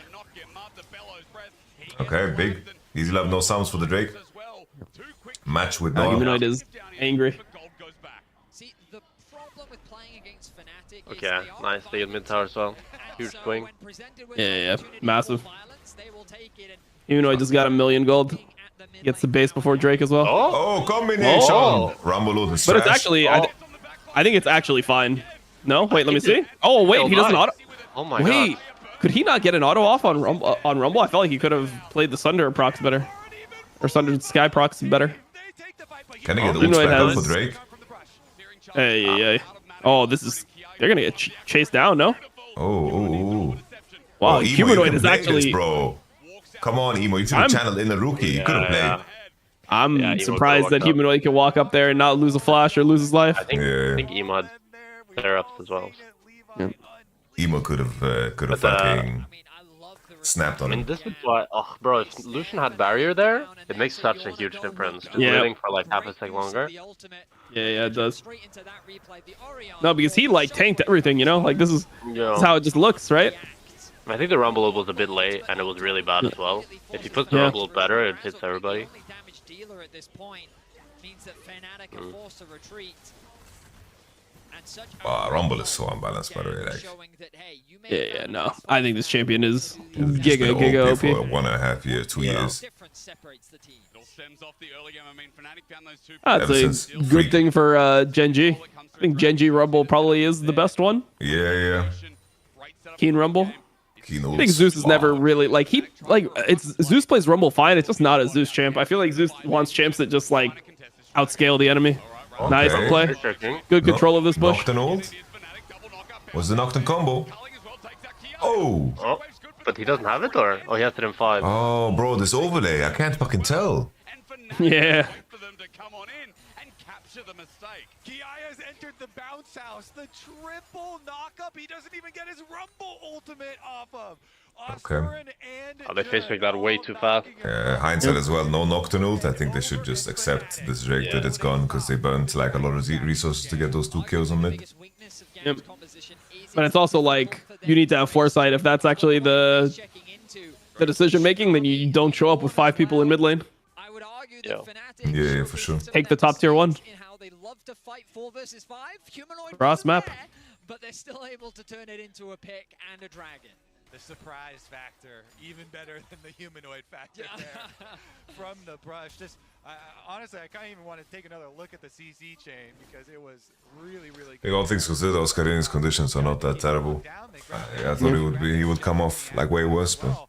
Okay, big. Easy love, no sounds for the Drake. Match with no. Humanoid is angry. Okay, nice. They get mid tower as well. Huge swing. Yeah. Massive. Humanoid just got 1 million gold. Gets the base before Drake as well. Oh, combination! Oh. Rumble ult is But it's trash. actually, I think it's actually fine. No? Wait, let me see. Oh, wait, he doesn't auto. Oh my Wait, god. could he not get an auto off on Rumble? I felt like he could have played the Sunder procs better. Or Sunder Sky procs better. Can he get the ult back up for Drake? Hey. Oh, this is... They're gonna get chased down, no? Oh. Wow, Emo, Humanoid you is can play actually... this, bro. Come on, Emo. You should have channeled in the rookie. You could have played. I'm surprised that Humanoid can walk up there and not lose a flash or lose his life. I think Emo had flare-ups as well. Emo could have fucking snapped on I mean, him. this is why, bro, if Lucian had barrier there, it makes such a huge difference. Just waiting for like half a second longer. Yeah, it does. No, because he like tanked everything, you know? Like this is how it just looks, right? I think the rumble was a bit late and it was really bad as well. If he puts the rumble better, it hits everybody. Rumble is so unbalanced, by the way. Like, yeah, no. I think this champion is he's giga been OP OP. for 1.5 years, 2 years. That's a good thing for Gen G. I think Gen G Rumble probably is the best one. Yeah. Keen Rumble. I think Zeus is never really it's Zeus plays Rumble fine. It's just not a Zeus champ. I feel like Zeus wants champs that just like outscale the enemy. Okay. Nice play. Good control of this bush. Nocturne ult. Was the Nocturne combo? Oh, but he doesn't have it, or he has it in 5. Oh, bro, this overlay, I can't fucking tell. Yeah. Kiaya's entered the bounce house. The triple knockup. He doesn't even get his Rumble ultimate off of. Okay. They face picked that way too fast. Hindsight as well, no Nocturne ult. I think they should just accept this rig that it's gone because they burnt like a lot of resources to get those 2 kills on mid. Yep. But it's also like you need to have foresight. If that's actually the decision making, then you don't show up with 5 people in mid lane. Yeah, for sure. Take the top tier 1. Cross map. But they're still able to turn it into a pick and a dragon. The surprise factor, even better than the humanoid factor there from the brush. Just honestly, I can't even want to take another look at the CC chain because it was really good. All things considered, Oscarini's conditions are not that terrible. I thought he would come off like way worse, but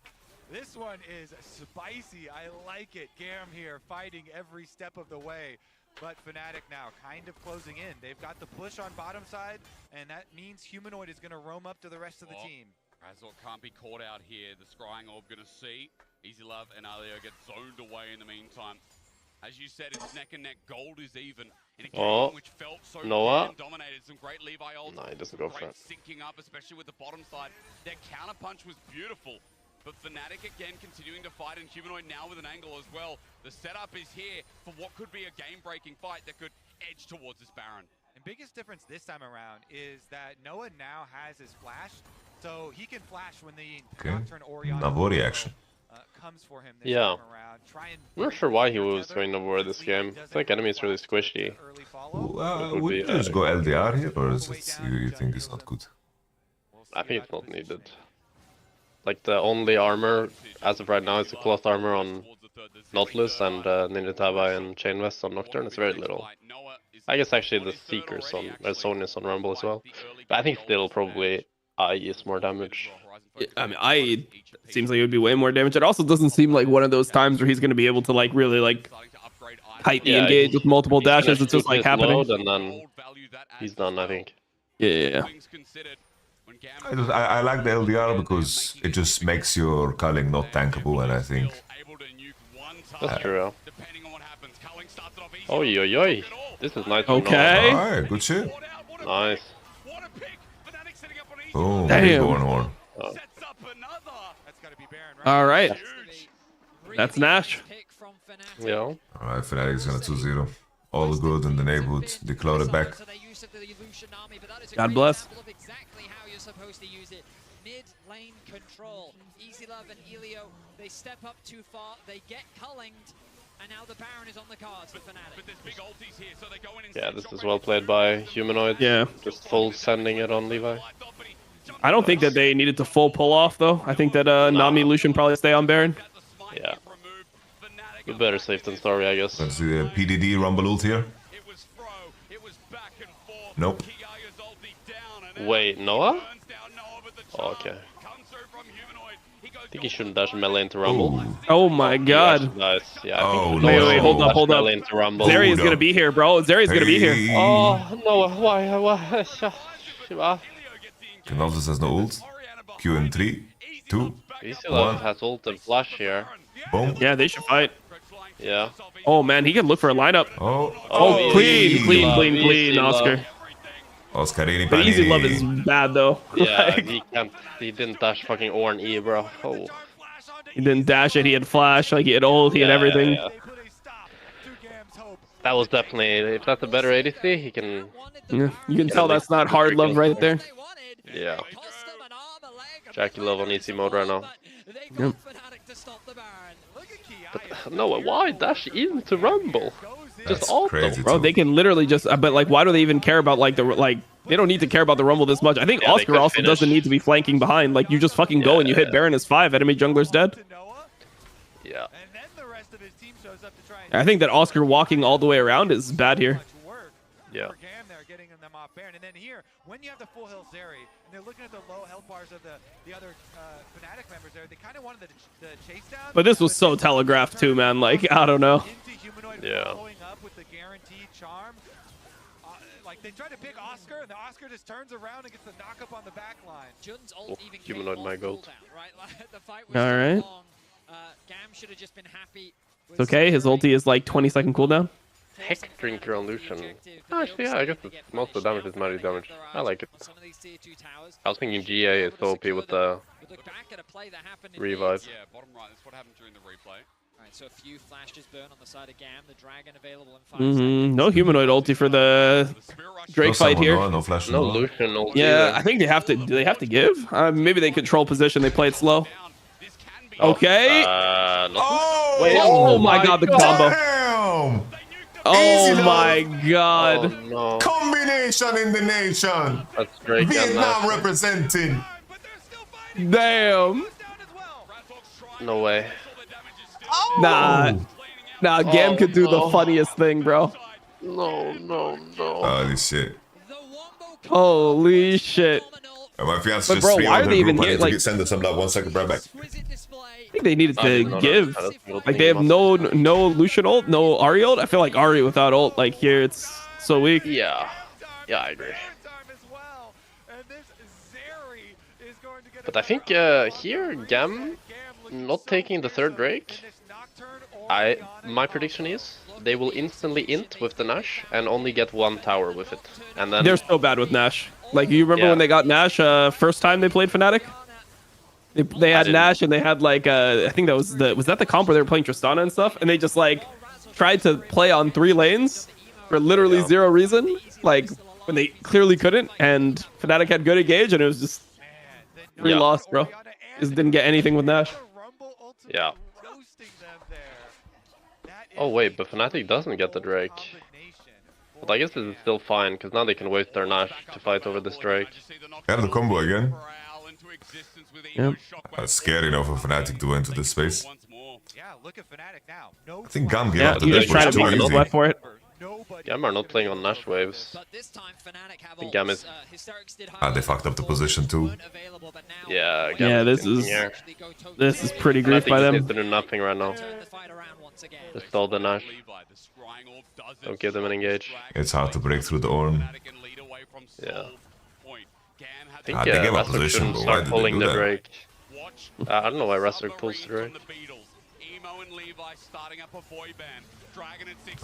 This one is spicy. I like it. GAM here fighting every step of the way. But Fnatic now kind of closing in. They've got the push on bottom side, and that means Humanoid is going to roam up to the rest of the team. Razor can't be caught out here. The scrying orb gonna see. Easy Love and Alio get zoned away in the meantime. As you said, it's neck and neck. Gold is even. In a game which felt so dominated. Some great Levi ult. No, he doesn't go for it. Syncing up, especially with the bottom side. Their counter punch was beautiful. But Fnatic again continuing to fight, and Humanoid now with an angle as well. The setup is here for what could be a game-breaking fight that could edge towards this Baron. And biggest difference this time around is that Noah now has his flash, so he can flash when the Nocturne Orion Navori action. comes for him this time around. I'm not sure why he was going Navori this game. I think enemy is really squishy. Would you just go LDR here, or is it, you think it's not good? I think it's not needed. Like the only armor as of right now is the cloth armor on Nautilus and Ninja Taba and Chain Vest on Nocturne. It's very little. I guess actually the Seekers on Sonus on Rumble as well. But I think still probably I is more damage. I mean, seems like it would be way more damage. It also doesn't seem like one of those times where he's going to be able to like really like tightly engage with multiple dashes. It's just like happening. And then he's done, I think. Yeah. I like the LDR because it just makes your culling not tankable, and I think that's true. Oh, yo. This is nice. Okay. Alright, good shit. Nice. Oh, damn. Horn. All right. That's Nash. Yeah. Alright, Fnatic is gonna 2-0. All good in the neighborhood. They clawed it back. God bless. Supposed to use it. Mid lane control. Easy Love and Elio, they step up too far, they get cullinged, and now the Baron is on the cards for Fnatic. But there's big ultis here, so they go in. Yeah, this is well played by Humanoid. Yeah. Just full sending it on Levi. I don't think that they needed to full pull off though. I think that Nami Lucian probably stay on Baron. Yeah. Good better safe than sorry, I guess. Let's see the PDD Rumble ult here. Nope. Wait, Noah? Oh, okay. I think he shouldn't dash melee into Rumble. Ooh. Oh my god. Nice. Yeah, oh, no. Wait, hold up. Zeri is gonna be here, bro. Zeri's gonna be here. Oh, Noah, why? Canaldus has no ult. Q in 3, 2, Easy Love has ult and flash here. Boom. Yeah, they should fight. Yeah. Oh man, he can look for a lineup. Oh, Clean, Oscar. Oscar really But Easy Love is bad though. Yeah, he didn't dash fucking O and E, bro. Oh. He didn't dash it. He had flash. Like he had ult. He had everything. Yeah. That was definitely. If that's a better ADC, he can. Yeah, you can tell that's not hard love right there. Yeah. Jackie Love on easy mode right now. Yep. But no, why dash into Rumble? Just auto. Bro, they can literally just. But like, why do they even care about like the? They don't need to care about the Rumble this much. I think Yeah, Oscar also doesn't need to be flanking behind. Like you just fucking go and you hit Baron as 5. Enemy jungler's dead. Yeah. I think that Oscar walking all the way around is bad here. Yeah. And then here, when you have the full health Zeri, and they're looking at the low health bars of the other Fnatic members there, they kind of wanted the chase down. But this was so telegraphed too, man. Like I don't know. Yeah. Following up with the guaranteed charm. Like they try to pick Oscar, and the Oscar just turns around and gets the knock up on the back line. Humanoid my gold. All right. GAM should have just been happy. It's okay. His ulti is like 20-second cooldown. Heck Drinker on Lucian. Actually, yeah, I guess most of the damage is magic damage. I like it. I was thinking GA is so OP with the revive. Yeah, bottom right. That's what happened during the replay. Alright, so a few flashes burn on the side of GAM. The dragon available in 5 seconds. No humanoid ulti for the Drake fight here. No flash. No Lucian ulti. Yeah, I think they have to. Do they have to give? Maybe they control position. They play it slow. Okay. Wait, oh my god, the combo. Damn. Oh my god. Oh, no. Combination in the nation. That's Drake. Vietnam representing. Damn. No way. Nah, GAM could do the funniest thing, bro. No. Holy shit. Holy shit. My fiance But just bro, streamed why on are the they even group. I here? need to Like, send us some love. 1 second, right back. I think they needed to give. Like they have no Lucian ult, no Ahri ult. I feel like Ahri without ult, like here, it's so weak. Yeah, I agree. But I think here GAM not taking the third Drake. My prediction is they will instantly int with the Nash and only get 1 tower with it, and then They're so bad with Nash. Like you remember when they got Nash first time they played Fnatic? They had Nash and they had like I think that was the comp where they were playing Tristana and stuff, and they just like tried to play on 3 lanes for literally zero reason, like when they clearly couldn't, and Fnatic had good engage and it was just free loss, bro. Just didn't get anything with Nash. Yeah. Oh wait, but Fnatic doesn't get the Drake. But I guess this is still fine, because now they can waste their Nash to fight over this Drake. Have the combo again. Yep. That's scary enough for Fnatic to enter this space. Yeah, look at Fnatic now. No I think GAM gave Yeah, up the you deck just try to was too be easy. left for it. GAM are not playing on Nash waves. I think GAM is... They fucked up the position too. Yeah, GAM Yeah, is this is pretty I grief think by he them. needs to do nothing right now. Just stall the Nash. Don't give them an engage. It's hard to break through the Ornn. Yeah. I think they gave up Razork position, shouldn't but why start did they pulling do the that? Drake. I don't know why Razork pulls the Drake.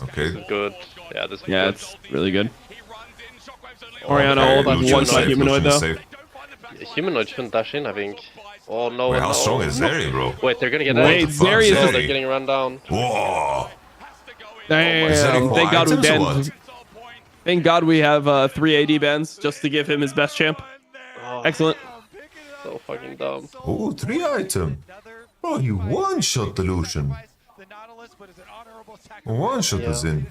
Okay. Good. Yeah, this is Yeah, good. it's really good. Orianna ult on Lucian one side safe, humanoid Lucian though. safe. Yeah, Humanoid shouldn't dash in, I think. Oh no, Wait, how no. strong is Zeri, bro? Wait, they're gonna get Wait, out. Zeri is Oh, a- they're getting run down. Whoa! Damn, thank God we items or banned. what? Thank God we have 3 AD bans just to give him his best champ. Excellent. So fucking dumb. Oh, 3 item. Bro, you one-shot the Lucian. One-shot is in.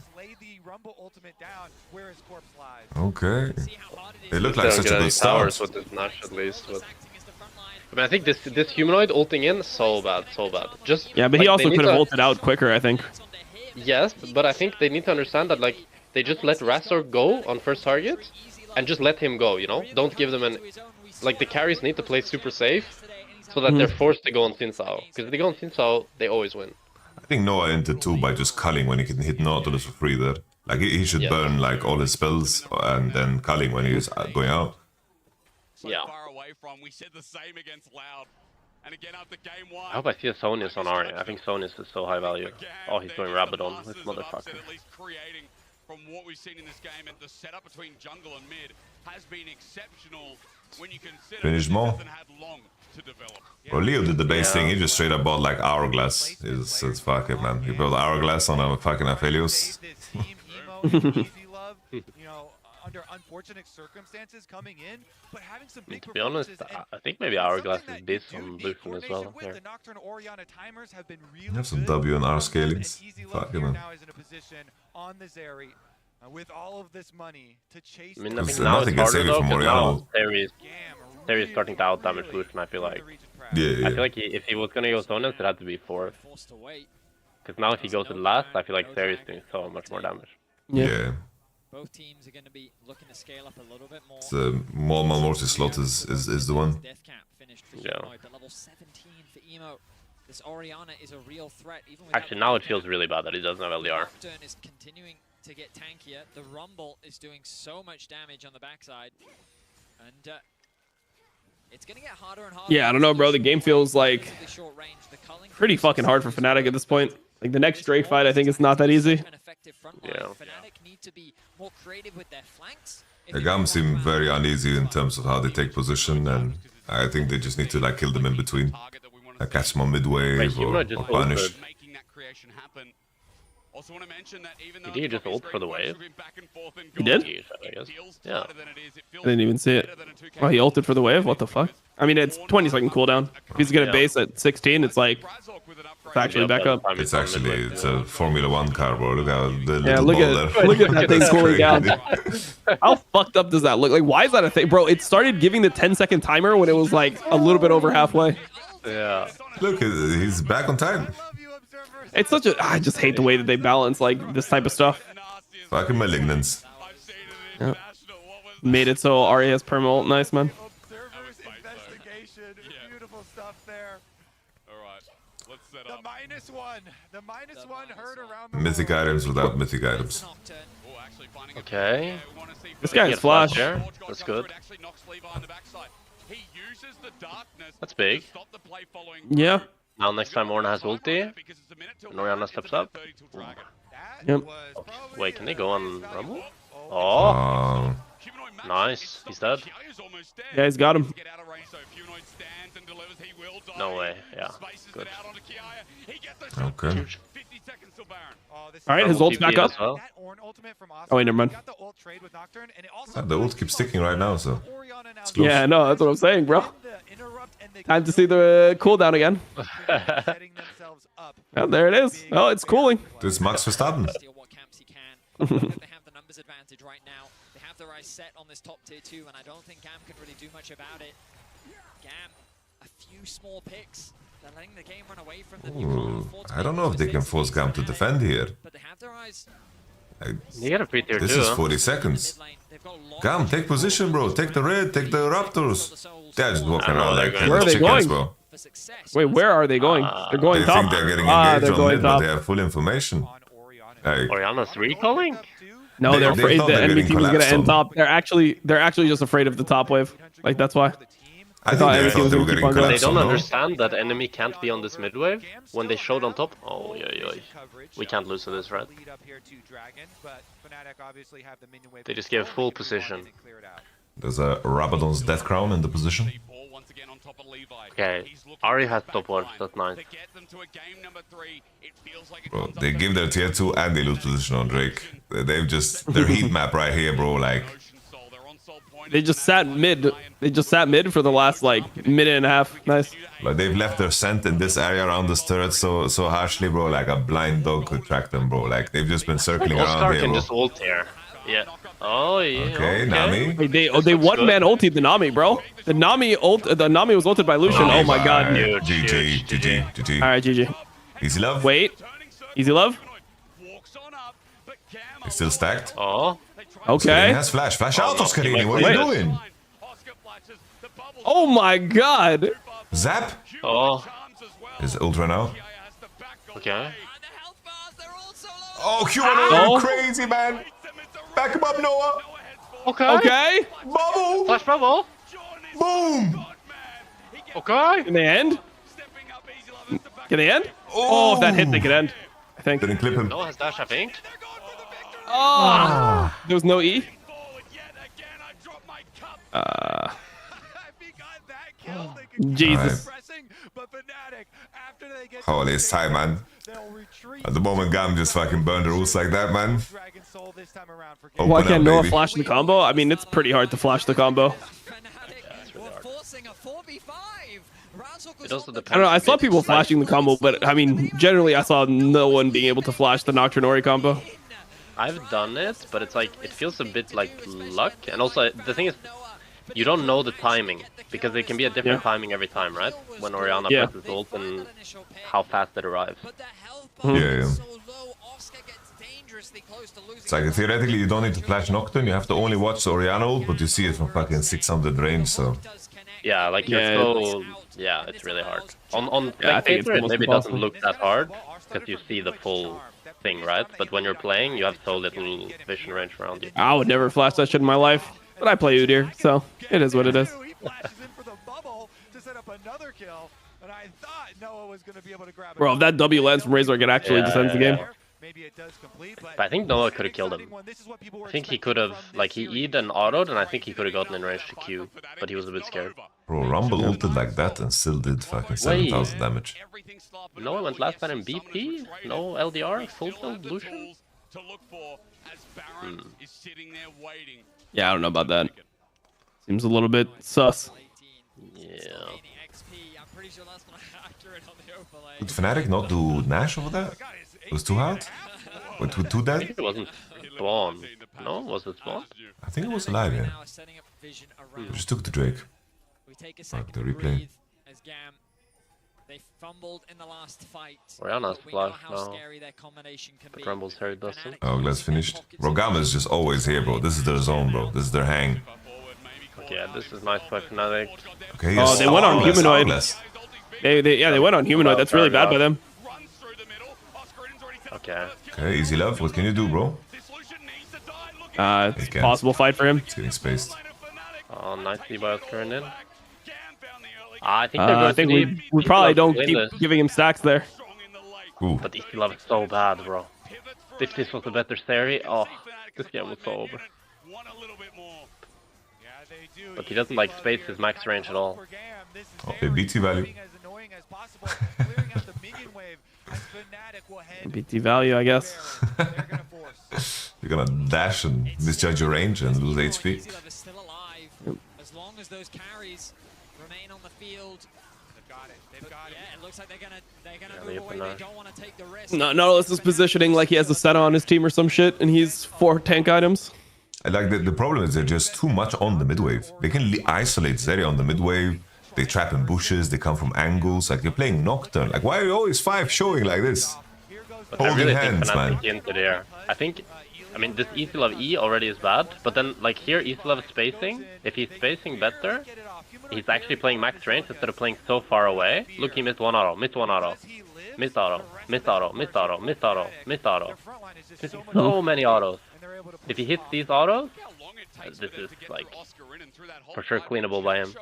Okay. It looked like They don't such get a any good towers start. with this Nash at least. But... I mean, I think this humanoid ulting in so bad. Just Yeah, but he like, also they need could have to- ulted out quicker, I think. Yes, but I think they need to understand that like they just let Razork go on first target, and just let him go. You know, don't give them an like the carries need to play super safe, so that they're forced to go on Xin Sao. Because if they go on Xin Sao, they always win. I think Noah entered too by just culling when he can hit Nautilus for free there. Like he should burn like all his spells and then culling when he's going out. Yeah. I hope I see a Sonus on Ari. I think Sonus is so high value. Oh, he's going Rabadon. This motherfucker. From what we've seen in this game, and the setup between jungle and mid has been exceptional when you consider Finish more. it hasn't had long to develop. Bro, Leo did the base thing. He just straight up bought like Hourglass. It's fuck it, man. He built Hourglass on a fucking Aphelios. Under unfortunate circumstances coming in, but having some big To be honest, I think maybe Hourglass is this on Lucian as well. Here. the Nocturne Orianna timers have been You have some W and R scalings. Fuck it, man. now is in a position on the Zeri with all of this money to chase. I mean, I think now it's harder though, because now Terry is starting to out damage Lucian, I feel like. Yeah. I feel like if he was gonna go Sonus, it had to be 4th. Because now if he goes to the last, I feel like Terry is doing so much more damage. Yeah. Both teams are going to be looking to scale up a little bit more. The more Malmorty slot is the one. Yeah. But level 17 for Emo. This Orianna is a real threat. Even Actually, now it feels really bad that he doesn't have LDR. Nocturne is continuing to get tankier. The Rumble is doing so much damage on the backside. And it's going to get harder and harder. Yeah, I don't know, bro. The game feels like pretty fucking hard for Fnatic at this point. Like the next Drake fight, I think it's not that easy. Yeah. The GAM seem very uneasy in terms of how they take position, and I think they just need to like kill them in between. Like catch them on mid-wave or punish. Did he just ult for the wave? He did? I guess. Yeah. I didn't even see it. Oh, he ulted for the wave? What the fuck? I mean, it's 20-second cooldown. If he's gonna base at 16, it's like it's actually back up. It's a Formula 1 car, bro. Look how the Yeah, little look ball at there. look at that thing That's cooling down. crazy. How fucked up does that look? Like, why is that a thing, bro? It started giving the 10-second timer when it was like a little bit over halfway. Yeah. Look, he's back on time. It's such a. I just hate the way that they balance like this type of stuff. Fucking malignants. Yeah. Made it so Ari has perma ult. Nice, man. Beautiful stuff there. Alright, let's set up. The minus one heard around Mythic items without mythic items. Okay. This guy is flash. Here. That's good. That's big. Yeah. Now next time Orna has ulti, and Orianna steps up. Yep. Wait, can they go on Rumble? Oh. Nice. He's dead. Yeah, he's got him. No way. Yeah. Good. Okay. All right, his ult's back up. Well. Oh wait, never mind. The ult keeps ticking right now, so it's close. Yeah, no, that's what I'm saying, bro. Time to see the cooldown again. Oh, there it is. Oh, it's cooling. This is Max Verstappen. They have the numbers advantage right now. They have their eyes set on this top tier 2, and I don't think GAM can really do much about it. GAM, a few small picks. They're letting the game run away from them. Ooh, I don't know if they can force GAM to defend here. But they have their eyes. You got a free tier This too, is huh? 40 seconds. GAM, take position, bro. Take the red, take the Raptors. They're just walking around like Where are they chickens, going? bro. Wait, where are they going? They're going They top. think they're getting engaged they're on going mid, but top. they have full information. Like, Orianna's recalling? No, They they're afraid thought the they're enemy getting team is gonna collapsed end on. top. They're actually just afraid of the top wave. Like that's why. I think they thought they were getting They collapsed don't on, no? understand that enemy can't be on this mid wave when they showed on top. Oh, yeah. We can't lose to this, right? They just gave full position. There's a Rabadon's Death Crown in the position. Okay, Ari has top wards, that's nice. Bro, they give their tier 2 and they lose position on Drake. They've just their heat map right here, bro. Like They just sat mid. They just sat mid for the last like minute and a half. Nice. Like they've left their scent in this area around this turret so harshly, bro. Like a blind dog could track them, bro. Like they've just been circling Oscar around here, can bro. just ult here. Yeah. Oh yeah. Okay, Nami. Wait, they one man ulted the Nami, bro. The Nami was ulted by Lucian. Oh my god. GG. All right, GG. Easy love. Wait. Easy love. He's still stacked. Oh. Okay. He has flash. Flash out, Oscarini. What are you doing? Oh my god. Zap. Oh. Is ult run out? Okay. Oh, Q1, you crazy, man. Back him up, Noah. Okay. Bubble. Flash bubble. Boom. Okay. In the end. Can they end? Oh, if that hit, they could end. I think. Didn't clip him. No, has dash, I think. Oh, there was no E. Jesus. Holy, it's time, man. At the moment, GAM just fucking burned the rules like that, man. Why can't Noah flash the combo? I mean, it's pretty hard to flash the combo. It also I depends. don't know. I saw people flashing the combo, but I mean, generally, I saw no one being able to flash the Nocturne Ori combo. I've done it, but it's like, it feels a bit like luck. And also, the thing is, you don't know the timing, because it can be a different timing every time, right? When Orianna presses ult and how fast it arrives. Yeah. It's like, theoretically, you don't need to flash Nocturne, you have to only watch the Orianna ult, but you see it from fucking 600 range, so... Yeah, like you're so... Yeah, it's really hard. On Spectator, it maybe doesn't look that hard, because you see the full thing, right? But when you're playing, you have so little vision range around you. I would never flash that shit in my life, but I play Udyr, so it is what it is. Bro, if that W lands from Razor, it actually just ends the game. But I think Noah could have killed him. I think he could have, like, he E'd and auto'd, and I think he could have gotten in range to Q, but he was a bit scared. Bro, Rumble ulted like that and still did fucking 7,000 damage. Noah went last time in BP, no LDR, full tilt, Lucian. Yeah, I don't know about that. Seems a little bit sus. Yeah. Did Fnatic not do Nash over there? It was too hard? With 2 I dead? think it wasn't spawn. No, was it spawn? I think it was alive, yeah. We just took the Drake. Fuck the replay. They fumbled in the last fight. Orianna's flash now. But Rumble's Harry doesn't. Oh, Glass finished. Bro, GAM is just always here, bro. This is their zone, bro. This is their hang. Okay, yeah, this is nice by Fnatic. Okay, oh, they went on Humanoid. They went on Humanoid. That's really bad by them. Okay. Okay, easy love. What can you do, bro? It's a possible fight for him. It's getting spaced. Oh, nicely by Oscar in. I think they're going I think we probably don't keep giving him stacks there. Ooh. But Easy Love is so bad, bro. If this was a better series, oh, this game was so over. But he doesn't like space his max range at all. Okay, BT value. BT value, I guess. You're gonna dash and misjudge your range and lose HP. As long as those carries remain on the field. Yeah, it looks like they're gonna move away. They don't want to take the risk. No, Nautilus is positioning like he has a Senna on his team or some shit, and he's 4 tank items. Like the problem is they're just too much on the mid wave. They can isolate Zeri on the mid wave. They trap in bushes. They come from angles. Like you're playing Nocturne. Like why are you always 5 showing like this? But I really think Fnatic into there. I mean, this Easy Love E already is bad, but then, like, here, Easy Love is spacing. If he's spacing better, he's actually playing max range instead of playing so far away. Look, he missed 1 auto, missed 1 auto, missed auto, missed auto, missed auto, missed auto, missed auto. Missing so many autos. If he hits these autos, this is, like, for sure cleanable by him.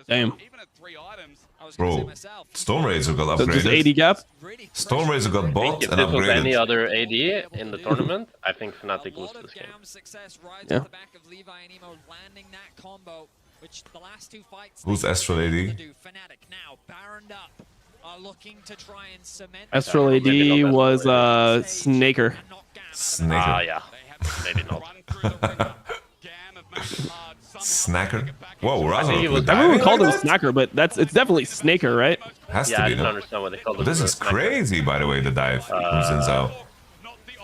Damn. Bro, Storm Razor got So upgraded. just 80 gap? Storm Razor got bought If and this was any upgraded. other AD in the tournament, I think Fnatic loses this game. Yeah. Who's Astral AD? Astral AD was Snaker. Snaker. Ah, yeah. Maybe not. Snacker? Whoa, Razor. Everyone called him Snacker, but it's definitely Snaker, right? Has Yeah, to I be, didn't no? understand what they called him. This is crazy, by the way, the dive from Zinzao.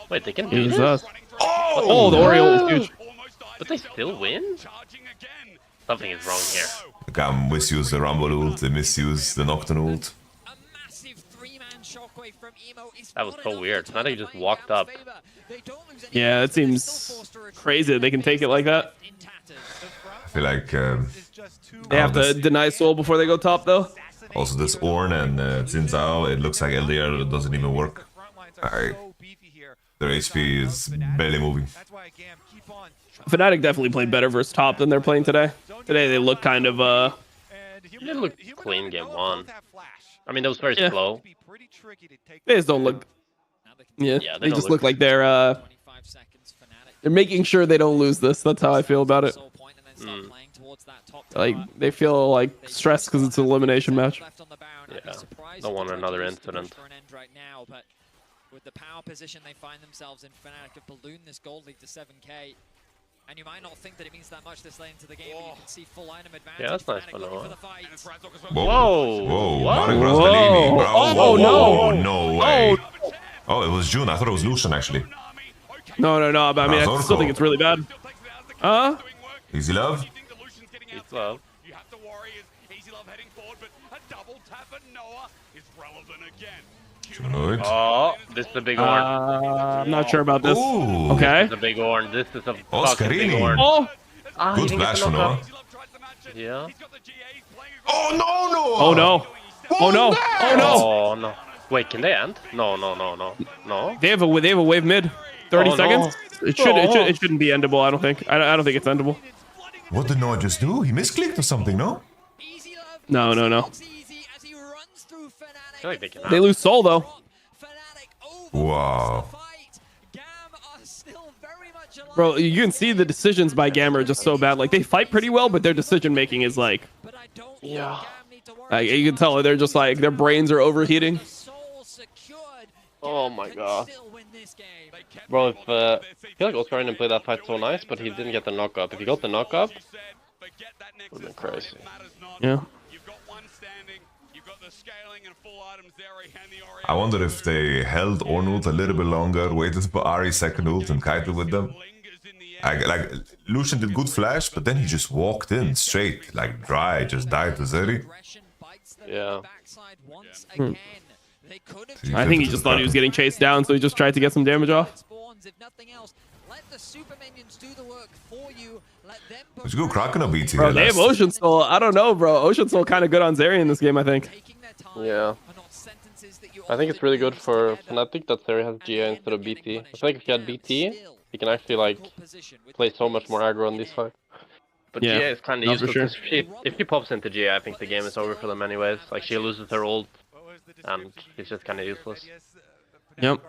Wait, they can It do was this? us. Oh, the Oriole is huge. But they still win? Something is wrong here. GAM misuse the Rumble ult, they misuse the Nocturne ult. That was so weird. Fnatic just walked up. Yeah, it seems crazy that they can take it like that. I feel like... They have to deny soul before they go top, though. Also, this Ornn and Zinzao, it looks like LDR doesn't even work. Alright. Their HP is barely moving. Fnatic definitely played better versus top than they're playing today. Today they look kind of It didn't look clean game one. I mean, that was very slow. They just don't look. Yeah, Yeah, they just look like they're making sure they don't lose this. That's how I feel about it. Like they feel like stressed because it's an elimination match. Yeah, don't want another incident. With the power position they find themselves in, Fnatic have ballooned this gold lead to 7k. And you might not think that it means that much this late into the game, but you can see full item advantage. Yeah, that's nice Fnatic for looking Noah. for the fight. Whoa! Oh, no, no way. Oh, it was June. I thought it was Lucian, actually. No, but I mean, I still think it's really bad. Easy love. Easy love. Good. Oh, this is a big horn. I'm not sure about this. Ooh. Okay. This is a big horn. This is a Oh, fucking big Scarini. horn. Oh. Good flash for Noah. Yeah. Oh, no, no. Oh, no. Oh, no. Oh, no. Oh, no. Wait, can they end? No. They have a wave mid. 30 Oh, seconds. No. It shouldn't be endable. I don't think. I don't think it's endable. What did Noah just do? He misclicked or something, no? No. I feel like they can. They lose soul though. Wow. Bro, you can see the decisions by GAM are just so bad. Like they fight pretty well, but their decision making is like, yeah. Like you can tell they're just like their brains are overheating. Oh my god. Bro, if I feel like Oscar didn't play that fight so nice, but he didn't get the knock up. If he got the knock up, it would have been crazy. Yeah. I wonder if they held Ornult a little bit longer, waited for Ari's second ult and kited with them. Like Lucian did good flash, but then he just walked in straight, like dry, just died to Zeri. Yeah. I think he just thought he was getting chased down, so he just tried to get some damage off. Let's go Kraken or BT. Bro, they have Ocean Soul. I don't know, bro. Ocean Soul kind of good on Zeri in this game, I think. Yeah. I think it's really good for Fnatic that Zeri has GA instead of BT. I feel like if he had BT, he can actually like play so much more aggro on this fight. But Yeah, GA is kind of no, useless. for sure. 'Cause if she pops into GA, I think the game is over for them anyways. Like she loses her ult, and he's just kind of useless. Yep.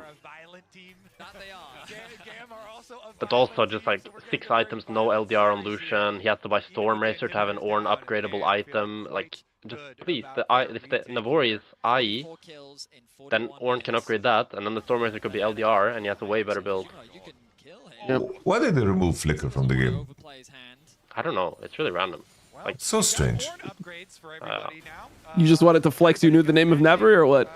But also just like 6 items, no LDR on Lucian. He has to buy Storm Racer to have an Ornn upgradable item. Like, just please, if the Navori is IE, then Ornn can upgrade that, and then the Storm Racer could be LDR, and he has a way better build. Yep. Why did they remove Flicker from the game? I don't know. It's really random. Like so strange. You just wanted to flex you knew the name of Navari or what?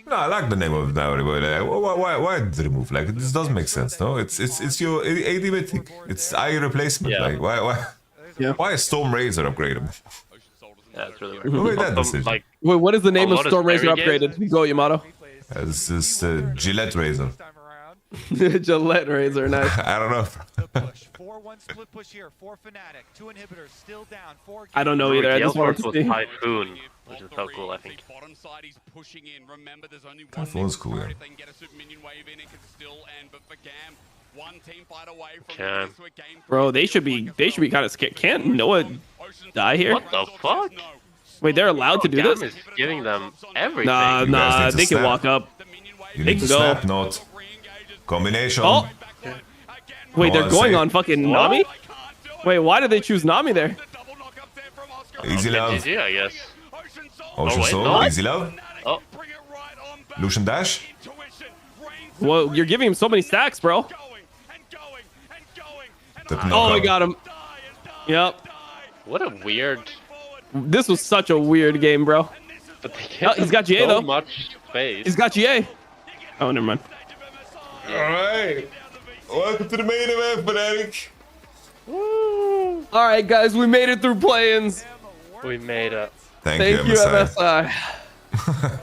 No, I like the name of Navari, but why did they remove? Like this doesn't make sense, no? It's your AD mythic. It's IE replacement. Yeah. Like why is Storm Razor upgradable? Yeah, it's really Who weird. made that decision? Like, Wait, what is the name a of lot of Storm Razor Zeri games- upgraded? Go, Yamato. This is Gillette Razor. Gillette Razor, nice. I don't know. 4-1 split push here for Fnatic. 2 inhibitors still down. 4 I don't know either. I just wanted to was see. Typhoon, which is so cool, I think. Typhoon's cool, yeah. Okay. Bro, they should be kind of scared. Can't Noah die here? What the fuck? Wait, they're allowed to do GAM this? is giving them everything. Nah, You guys need to they can snap. walk up. You They need to can go. snap, not combination. Oh! Wait, they're on, going say- on fucking Nami? Wait, why did they choose Nami there? Easy love. GG, I guess. Ocean wait, Soul, no. easy love. Oh, Lucian dash. Well, you're giving him so many stacks, bro. Took Oh, knockup. we got him. Yep. what a weird. This was such a weird game, bro. But they Oh, give he's got GA so though. much space. He's got GA. Oh, never mind. Alright. Welcome to the main event, Fnatic. All right, guys, we made it through play-ins. We made it. Thank you, Thank you, MSI. MSI.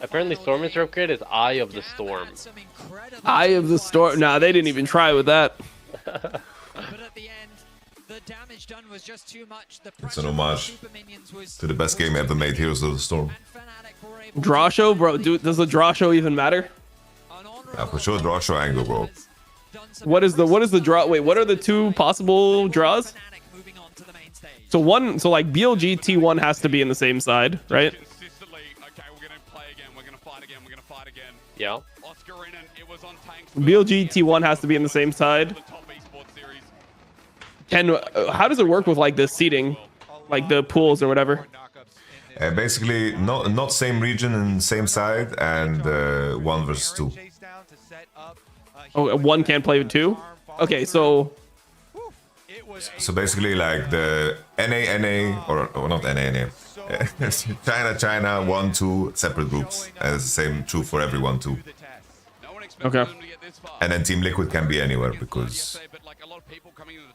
Apparently, Storm Racer upgrade is Eye of the Storm. Eye of the Storm. Nah, they didn't even try with that. But at the end, the damage done was just too much. The It's an homage to the best game ever made, Heroes of the Storm. Draw show, bro. Dude, does the draw show even matter? Yeah, for sure, draw show angle, bro. What is the draw? Wait, what are the 2 possible draws? So like BLG T1 has to be in the same side, right? Yeah. BLG T1 has to be in the same side. How does it work with like the seating, like the pools or whatever? Basically, not same region and same side, and 1 versus 2. Oh, 1 can't play with 2? Okay, so basically, like the NA, or not NA, China, 1, 2, separate groups. And it's the same true for every 1, 2. Okay. And then Team Liquid can be anywhere because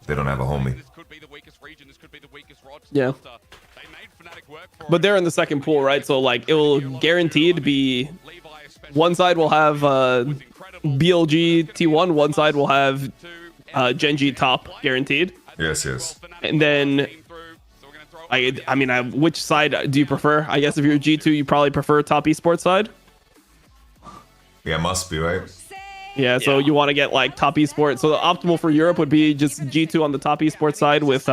they don't have a homie. Yeah. But they're in the second pool, right? So like it will guaranteed be one side will have BLG T1, one side will have Genji top guaranteed. Yes, yes. And then I mean, which side do you prefer? I guess if you're G2, you probably prefer top esports side. Yeah, must be, right? Yeah, so you want to get like top esports. So the optimal for Europe would be just G2 on the top esports side with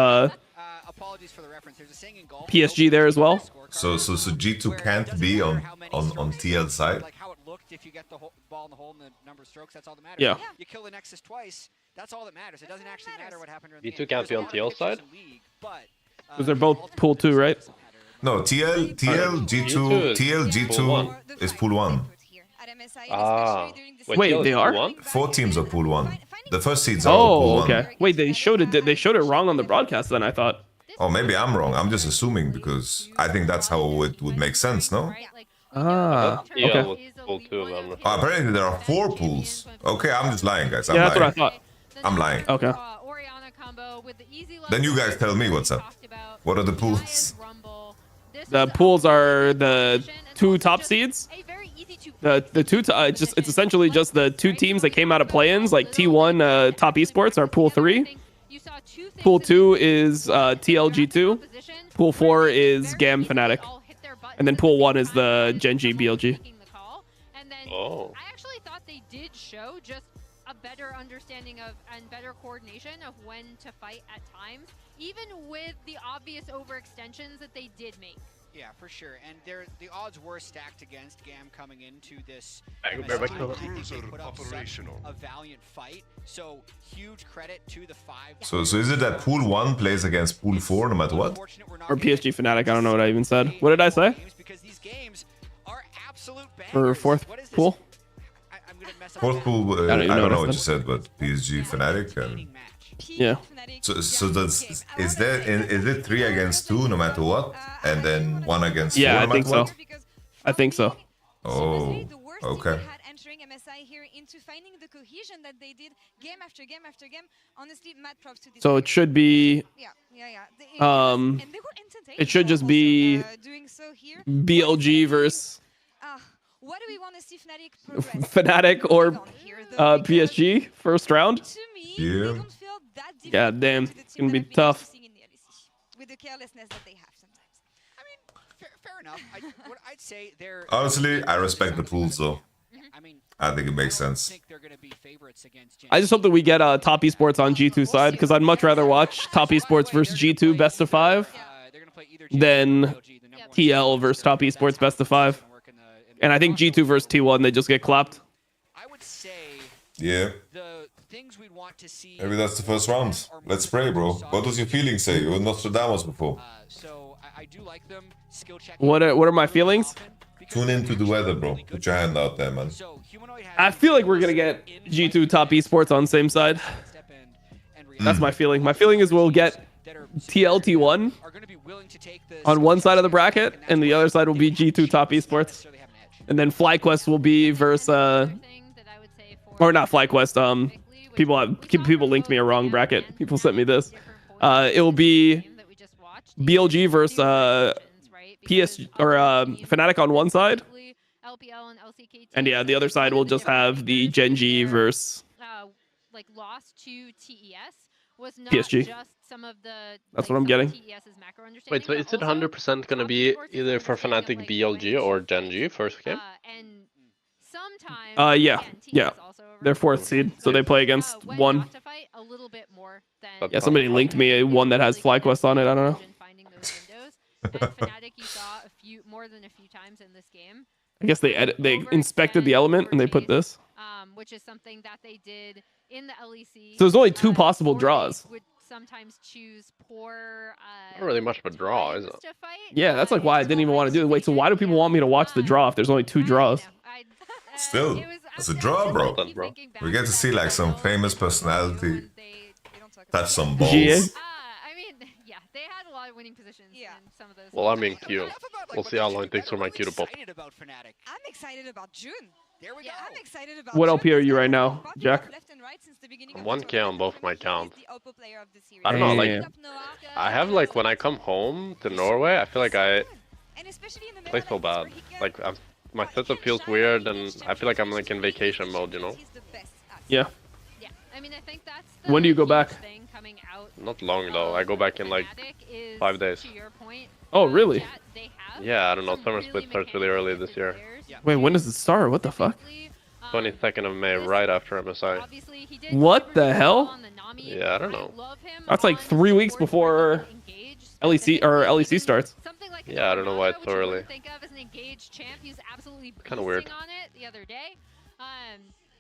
PSG there as well. So G2 can't be on TL side. Yeah. You kill the Nexus twice. That's all that matters. It doesn't actually matter what happened. G2 can't be on TL side? Because they're both pool 2, right? No, TL, G2, G2 is pool 1. Ah. Wait, they are? 4 teams are pool 1. The first seeds are all pool 1. Okay. Wait, they showed it wrong on the broadcast then, I thought. Oh, maybe I'm wrong. I'm just assuming because I think that's how it would make sense, no? Ah, okay. Apparently there are 4 pools. Okay, I'm just lying, guys. Yeah, that's what I thought. I'm lying. Okay. Then you guys tell me what's up. What are the pools? The pools are the 2 top seeds. The two it's essentially just the 2 teams that came out of play-ins, like T1 top esports are pool 3. Pool 2 is TLG2. Pool 4 is GAM Fnatic. And then pool 1 is the Genji BLG. Oh. I actually thought they did show just a better understanding of and better coordination of when to fight at times, even with the obvious overextensions that they did make. Yeah, for sure. And the odds were stacked against GAM coming into this. A valiant fight. So huge credit to the 5. So is it that pool 1 plays against pool 4 no matter what? Or PSG Fnatic, I don't know what I even said. What did I say? For 4th pool? 4th pool, I don't know what you said, but PSG Fnatic and... Yeah. So is it 3 against 2 no matter what, and then 1 against 4 yeah, no I think matter so. what? I think so. Oh, okay. Entering MSI here into finding the cohesion that they did game after game after game. Honestly, mad props to this. So it should be. It should just be BLG versus what do we want to see Fnatic or PSG first round. Yeah. God damn, it's gonna be tough. With the carelessness that they have sometimes. I mean, fair enough. What I'd say they're Honestly, I respect the pools though. I think it makes sense. I just hope that we get top esports on G2 side, because I'd much rather watch top esports versus G2 best of 5 than TL versus top esports best of 5. And I think G2 versus T1, they just get clapped. Yeah. Maybe that's the first round. Let's pray, bro. What does your feeling say? You were Nostradamus before. What are my feelings? Tune into the weather, bro. Put your hand out there, man. I feel like we're gonna get G2 top esports on same side. That's my feeling. My feeling is we'll get TLT1 on one side of the bracket, and the other side will be G2 top esports. And then FlyQuest will be versus or not FlyQuest. People linked me a wrong bracket. People sent me this. It will be BLG versus PSG or Fnatic on one side. And yeah, the other side will just have the Genji versus like lost to TES was not PSG. just some of the That's what I'm getting. Wait, so is it 100% gonna be either for Fnatic BLG or Genji first game? Yeah. They're 4th seed, so they play against 1. Yeah, somebody linked me one that has FlyQuest on it. I don't know. and Fnatic you saw more than a few times in this game. I guess they inspected the element and they put this. Which is something that they did in the LEC. So there's only 2 possible draws. Would sometimes choose poor. Not really much of a draw, is it? Yeah, that's like why I didn't even want to do it. Wait, so why do people want me to watch the draw if there's only 2 draws? Still, it's a draw, bro. We get to see like some famous personality. That's some balls. I mean, yeah, they had a lot of winning positions in some of those. Well, I'm in queue. We'll see how long it takes for my queue to pop. I'm excited about June. There we go. I'm excited about What LP are you right now, Jack? I'm 1K on both my accounts. I don't know, like, I have like when I come home to Norway, I feel like I play so bad. Like, my setup feels weird, and I feel like I'm like in vacation mode, you know? Yeah. Yeah, I mean, I think that's when do you go back? Not long though. I go back in like 5 days. Oh, really? Yeah, I don't know. Summer split starts really early this year. Wait, when does it start? What the fuck? 22nd of May, right after MSI. What the hell? Yeah, I don't know. That's like 3 weeks before LEC starts. Yeah, I don't know why it's so early. Kind of weird.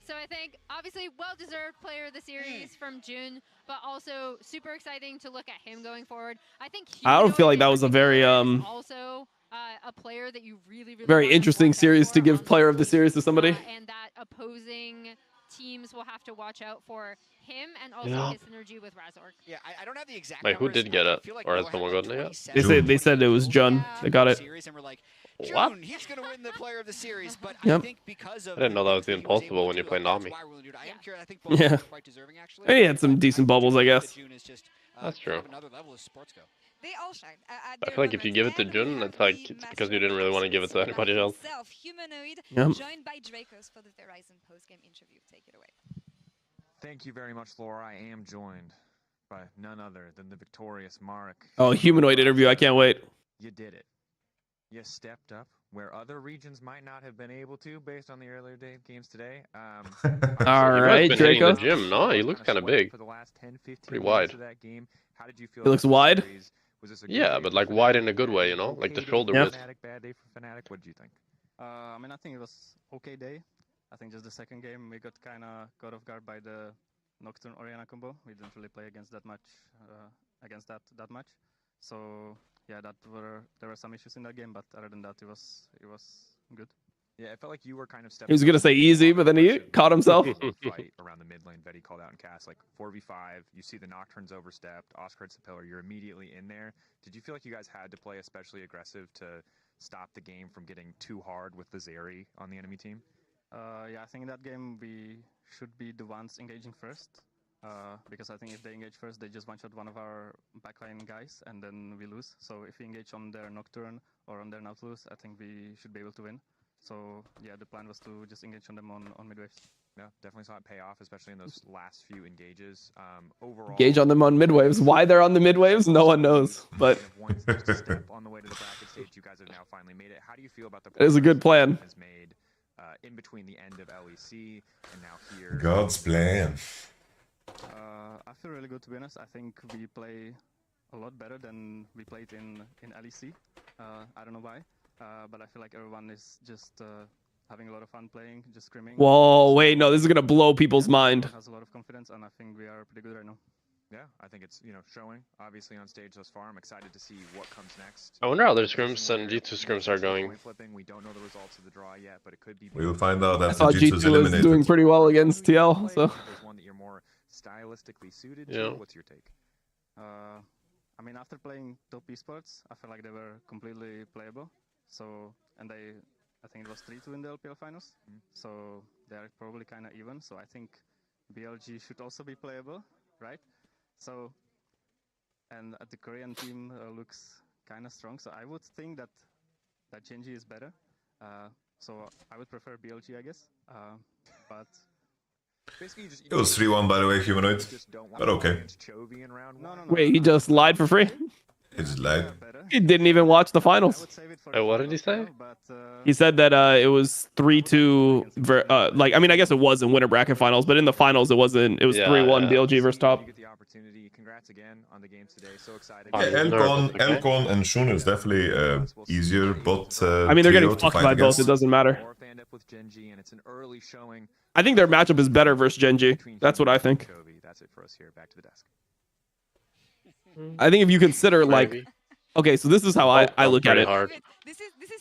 So I think obviously well-deserved player of the series from June, but also super exciting to look at him going forward. I think I don't feel like that was a very also a player that you really very interesting series to give player of the series to somebody. And that opposing teams will have to watch out for him and also his synergy with Razork. Yeah, I don't have the exact. Wait, who did get it? Or has someone gotten it yet? They said it was Jun. They got it. What? He's gonna win the player of the series, but Yep. I think because of I didn't know that was even possible when you play Nami. Yeah. And he had some decent bubbles, I guess. That's true. They all shine. I feel like if you give it to Jun, it's like it's because you didn't really want to give it to anybody else. Humanoid, Yep. joined by Dracos for the Verizon post-game interview. Take it away. Thank you very much, Laura. I am joined by none other than the victorious Marek. Oh, humanoid interview. I can't wait. You did it. You stepped up where other regions might not have been able to based on the earlier games today. All right, been hitting Draco. the gym, no? He looks kind of big. Pretty wide. How did you feel He looks wide. Yeah, but like wide in a good way, you know? Like the shoulder width. Bad day for Fnatic. What did you think? I mean, I think it was okay day. I think just the second game we got kind of caught off guard by the Nocturne Oriana combo. We didn't really play against that much, that much. So yeah, there were some issues in that game, but other than that, it was good. Yeah, it felt like you were kind of stepping. He was gonna say easy, but then he caught himself. Fight around the mid lane, Betty called out in cast like 4v5. You see the Nocturnes overstepped. Oscar hits the pillar. You're immediately in there. Did you feel like you guys had to play especially aggressive to stop the game from getting too hard with the Zeri on the enemy team? Yeah, I think in that game we should be the ones engaging first. Because I think if they engage first, they just one-shot one of our backline guys, and then we lose. So if we engage on their Nocturne or on their Nautilus, I think we should be able to win. So yeah, the plan was to just engage on them on mid waves. Yeah, definitely saw it pay off, especially in those last few engages. Overall, Gauge on them on mid waves. Why they're on the mid waves, no one knows. But step on the way to the bracket stage, you guys have now finally made it. How do you feel about the it is a good plan. Has made in between the end of LEC and now here? God's plan. I feel really good, to be honest. I think we play a lot better than we played in LEC. I don't know why, but I feel like everyone is just having a lot of fun playing, just screaming. Whoa, wait, no, this is gonna blow people's mind. Has a lot of confidence, and I think we are pretty good right now. Yeah, I think it's showing obviously on stage thus far. I'm excited to see what comes next. I wonder how their scrims and G2 scrims are going. We don't know the results of the draw yet, but it could be. We will find out I after saw G2 is G2 eliminated. is doing pretty well against TL. So. There's one that you're more stylistically suited Yeah. to. What's your take? I mean, after playing top esports, I felt like they were completely playable. So, and I think it was 3-2 in the LPL finals. So they are probably kind of even. So I think BLG should also be playable, right? So, and the Korean team looks kind of strong. So I would think that Genji is better. So I would prefer BLG, I guess. But It was 3-1 by the way, humanoid. But okay. Wait, he just lied for free? He just lied. He didn't even watch the finals. What did he say? He said that it was 3-2. I mean, I guess it was in winter bracket finals, but in the finals it wasn't. It was 3-1 BLG versus top. congrats again on the games today. So excited. Yeah, Elcon and Shun is definitely easier, but I mean, they're getting fucked by both. It doesn't matter. I think their matchup is better versus Genji. That's what I think. That's it for us here. Back to the desk. I think if you consider like, okay, so this is how I look at it.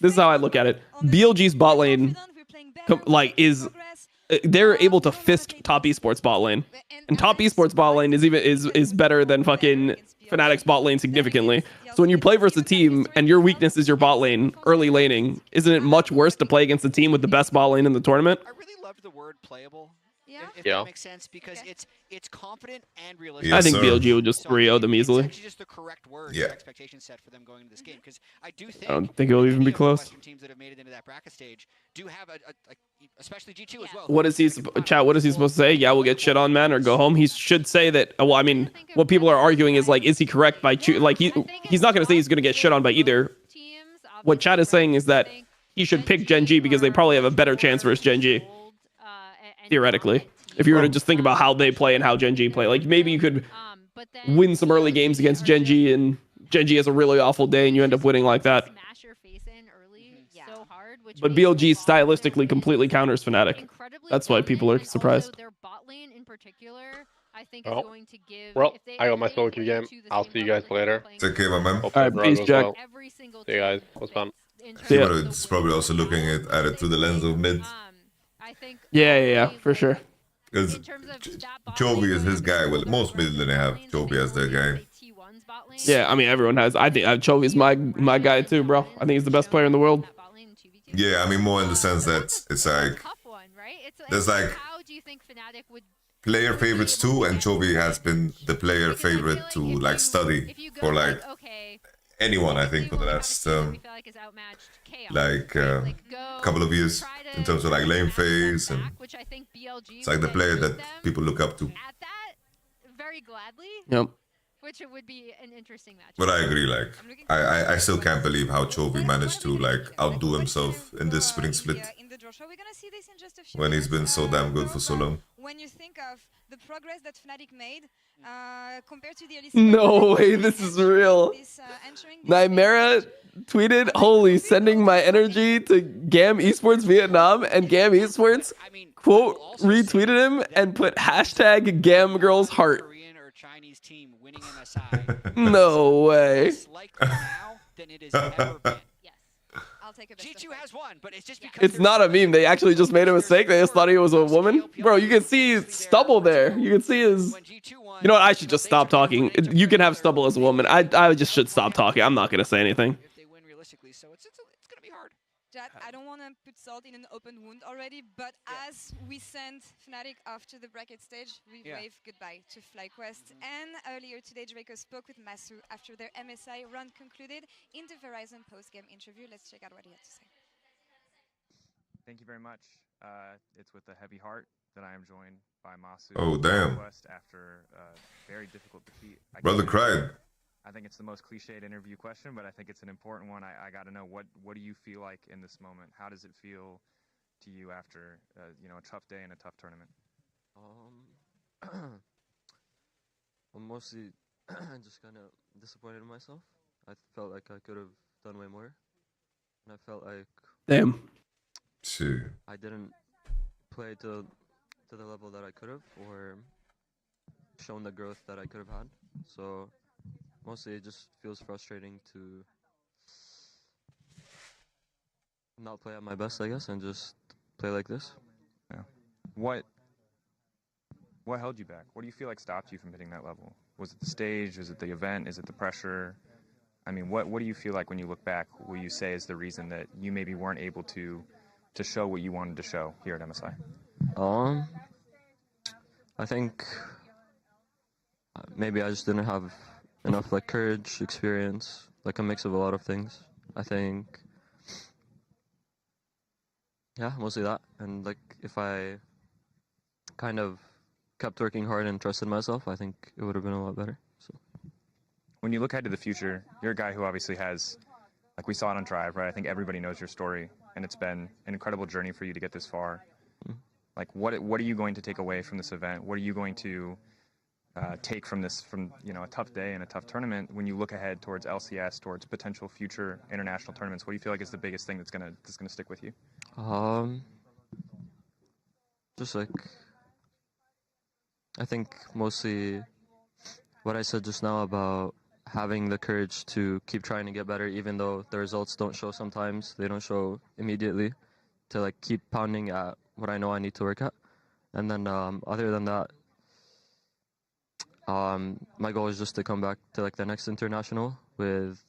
This is how I look at it. BLG's bot lane, like, they're able to fist top esports bot lane, and top esports bot lane is better than fucking Fnatic's bot lane significantly. So when you play versus a team and your weakness is your bot lane, early laning, isn't it much worse to play against a team with the best bot lane in the tournament? I really love the word playable. If Yeah. that makes sense, because it's confident and realistic. I think BLG would just 3-0 them easily. It's just the correct word Yeah. expectation set for them going into this game, because I do think I don't think it'll even be close. Western teams that have made it into that bracket stage do have especially G2 as well. What is he, chat? What is he supposed to say? Yeah, we'll get shit on, man, or go home. He should say that. Well, I mean, what people are arguing is like, is he correct by like he's not going to say he's going to get shit on by either. What chat is saying is that he should pick Gen G because they probably have a better chance versus Gen G. Theoretically, if you were to just think about how they play and how Gen G play, like maybe you could win some early games against Gen G, and Gen G has a really awful day, and you end up winning like that. But BLG stylistically completely counters Fnatic. That's why people are surprised. Well, I got my solo queue game. I'll see you guys later. Take care, my man. Hope All right, the peace, goes Jack. well. See you guys. Was fun. It's probably also looking at it through the lens of mid. Yeah, for sure. Because Chovy is his guy. Well, most mid lane have Chovy as their guy. Yeah, I mean, everyone has. I think Chovy's my guy too, bro. I think he's the best player in the world. Yeah, I mean, more in the sense that it's like there's like player favorites too, and Chovy has been the player favorite to like study for like anyone, I think, for the last couple of years in terms of like lane phase, and it's like the player that people look up to. Yep. Which it would be an interesting match. But I agree, like I still can't believe how Chovy managed to like outdo himself in this spring split when he's been so damn good for so long. When you think of the progress that Fnatic made compared to the early No way, this is real. Nightmare tweeted, holy, sending my energy to GAM Esports Vietnam, and GAM Esports, quote, retweeted him and put hashtag GAM Girls Heart. Chinese team winning MSI. No way. G2 has won, but it's just because It's not a meme. They actually just made a mistake. They just thought he was a woman. Bro, you can see stubble there. You can see his... You know what? I should just stop talking. You can have stubble as a woman. I just should stop talking. I'm not going to say anything. if they win realistically, so it's going to be hard. Jad, I don't want to put salt in an open wound already, but as we send Fnatic after the bracket stage, we wave goodbye to FlyQuest. And earlier today, Draco spoke with Masu after their MSI run concluded in the Verizon post-game interview. Let's check out what he had to say. Thank you very much. It's with a heavy heart that I am joined by Masu. Oh, damn. After a very difficult defeat. Brother cried. I think it's the most cliched interview question, but I think it's an important one. I got to know, what do you feel like in this moment? How does it feel to you after a tough day and a tough tournament? I'm mostly just kind of disappointed in myself. I felt like I could have done way more, and I felt like I didn't play to the level that I could have, or shown the growth that I could have had. So mostly it just feels frustrating to not play at my best, I guess, and just play like this. Yeah. What held you back? What do you feel like stopped you from hitting that level? Was it the stage? Was it the event? Is it the pressure? I mean, what do you feel like when you look back, will you say is the reason that you maybe weren't able to show what you wanted to show here at MSI? I think maybe I just didn't have enough like courage, experience, like a mix of a lot of things. I think, yeah, mostly that. And like if I kind of kept working hard and trusted myself, I think it would have been a lot better. So when you look ahead to the future, you're a guy who obviously has, like we saw it on Drive, right? I think everybody knows your story, and it's been an incredible journey for you to get this far. Like what are you going to take away from this event? What are you going to take from this, from a tough day and a tough tournament? When you look ahead towards LCS, towards potential future international tournaments, what do you feel like is the biggest thing that's gonna stick with you? Just like, I think mostly what I said just now about having the courage to keep trying to get better, even though the results don't show sometimes, they don't show immediately, to like keep pounding at what I know I need to work at. And then other than that, my goal is just to come back to like the next international with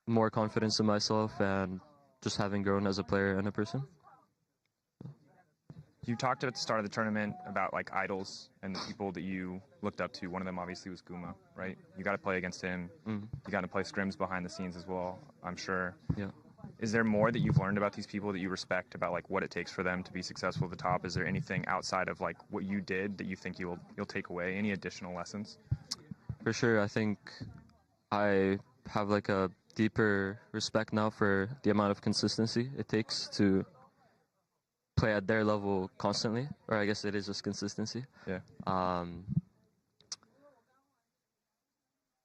more confidence in myself and just having grown as a player and a person. You talked at the start of the tournament about like idols and the people that you looked up to. One of them obviously was Guma, right? You got to play against him. You got to play scrims behind the scenes as well, I'm sure. Yeah. Is there more that you've learned about these people that you respect, about like what it takes for them to be successful at the top? Is there anything outside of like what you did that you think you'll take away? Any additional lessons? For sure, I think I have like a deeper respect now for the amount of consistency it takes to play at their level constantly, or I guess it is just consistency. Yeah.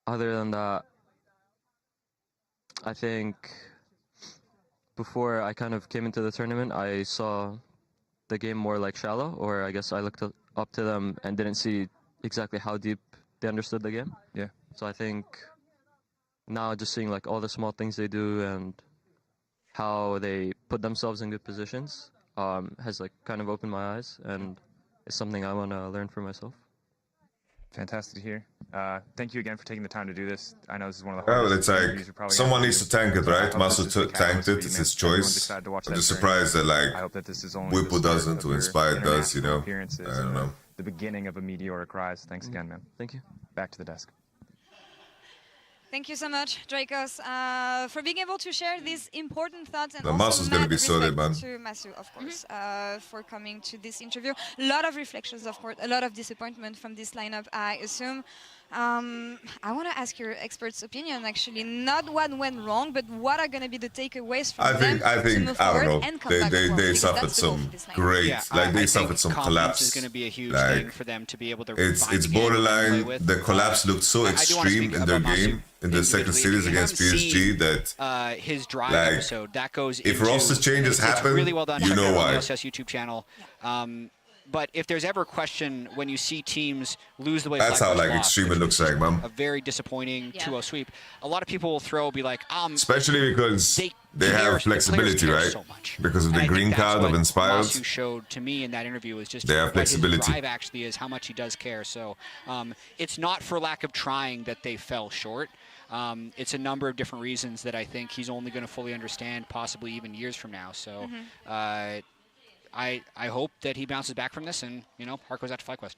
Other than that, I think before I kind of came into the tournament, I saw the game more like shallow, or I guess I looked up to them and didn't see exactly how deep they understood the game. Yeah. So I think now just seeing like all the small things they do and how they put themselves in good positions has like kind of opened my eyes, and it's something I want to learn for myself. Fantastic to hear. Thank you again for taking the time to do this. I know this is one of the Well, hardest it's interviews you're like probably someone gonna needs do. to tank it, So I right? hope Masu this is a tanked catalyst it. for It's you, his man. Everyone's choice. excited to watch I'm that just journey. surprised that like I hope that this is only the Whipple start doesn't of to your Inspired does, you international know? appearances I don't and know. the beginning of a meteoric rise. Thanks again, man. Thank you. Back to the desk. Thank you so much, Dracos, for being able to share these important thoughts, and The also Masu's gonna be solid, man. to Masu, of course, for coming to this interview. A lot of reflections, of course, a lot of disappointment from this lineup, I assume. I want to ask your expert's opinion, actually, not what went wrong, but what are going to be the takeaways from them to move I forward don't know. and come back forward, They because suffered that's the goal some for this lineup. great, Yeah, like they I suffered think some confidence collapse. is going to be a huge Like, thing for them to be able to It's find a game to play borderline. with. The collapse looked so I do wanna extreme speak in their about Masu game in the second individually. series If you against haven't PSG seen, that his drive like, episode that goes if into, roster changes it's happen, really well done. you Check it know out on why. the LCS YouTube channel. But if there's ever a question when you see teams lose the way That's how FlyQuest like lost, extreme it which looks was like, man. a very disappointing 2-0 sweep, a lot of people will be like, Especially because they have flexibility, care right? so much. Because of And the I green think that's card of what Inspired. Masu showed to me in that interview was just They have what flexibility. his drive actually is, how much he does care. So it's not for lack of trying that they fell short. It's a number of different reasons that I think he's only going to fully understand, possibly even years from now. So I hope that he bounces back from this, and heart goes out to FlyQuest.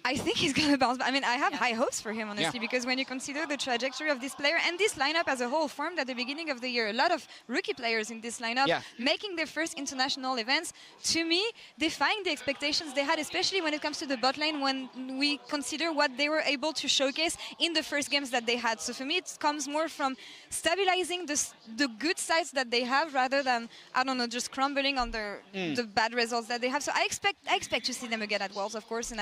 I think he's going to bounce back. I mean, I have high hopes for him, honestly, because when you consider the trajectory of this player and this lineup as a whole formed at the beginning of the year, a lot of rookie players in this lineup making their first international events, to me, defying the expectations they had, especially when it comes to the bot lane, when we consider what they were able to showcase in the first games that they had. So for me, it comes more from stabilizing the good sides that they have rather than, I don't know, just crumbling on the bad results that they have. So I expect to see them again at Worlds, of course, and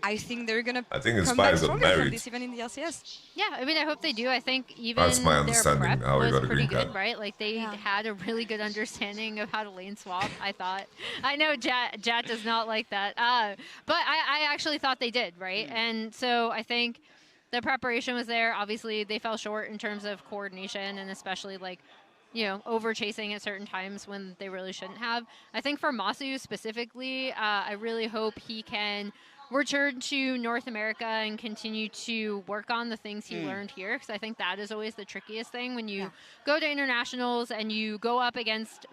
I think they're going to come back stronger from this, even in the LCS. Yeah, I mean, I hope they do. I think even That's my their understanding prep how he was got a pretty green good, card. right? Like, they had a really good understanding of how to lane swap, I thought. I know Jat does not like that. But I actually thought they did, right? And so I think the preparation was there. Obviously, they fell short in terms of coordination and especially, like, over chasing at certain times when they really shouldn't have. I think for Masu specifically, I really hope he can return to North America and continue to work on the things he learned here, because I think that is always the trickiest thing when you go to internationals and you go up against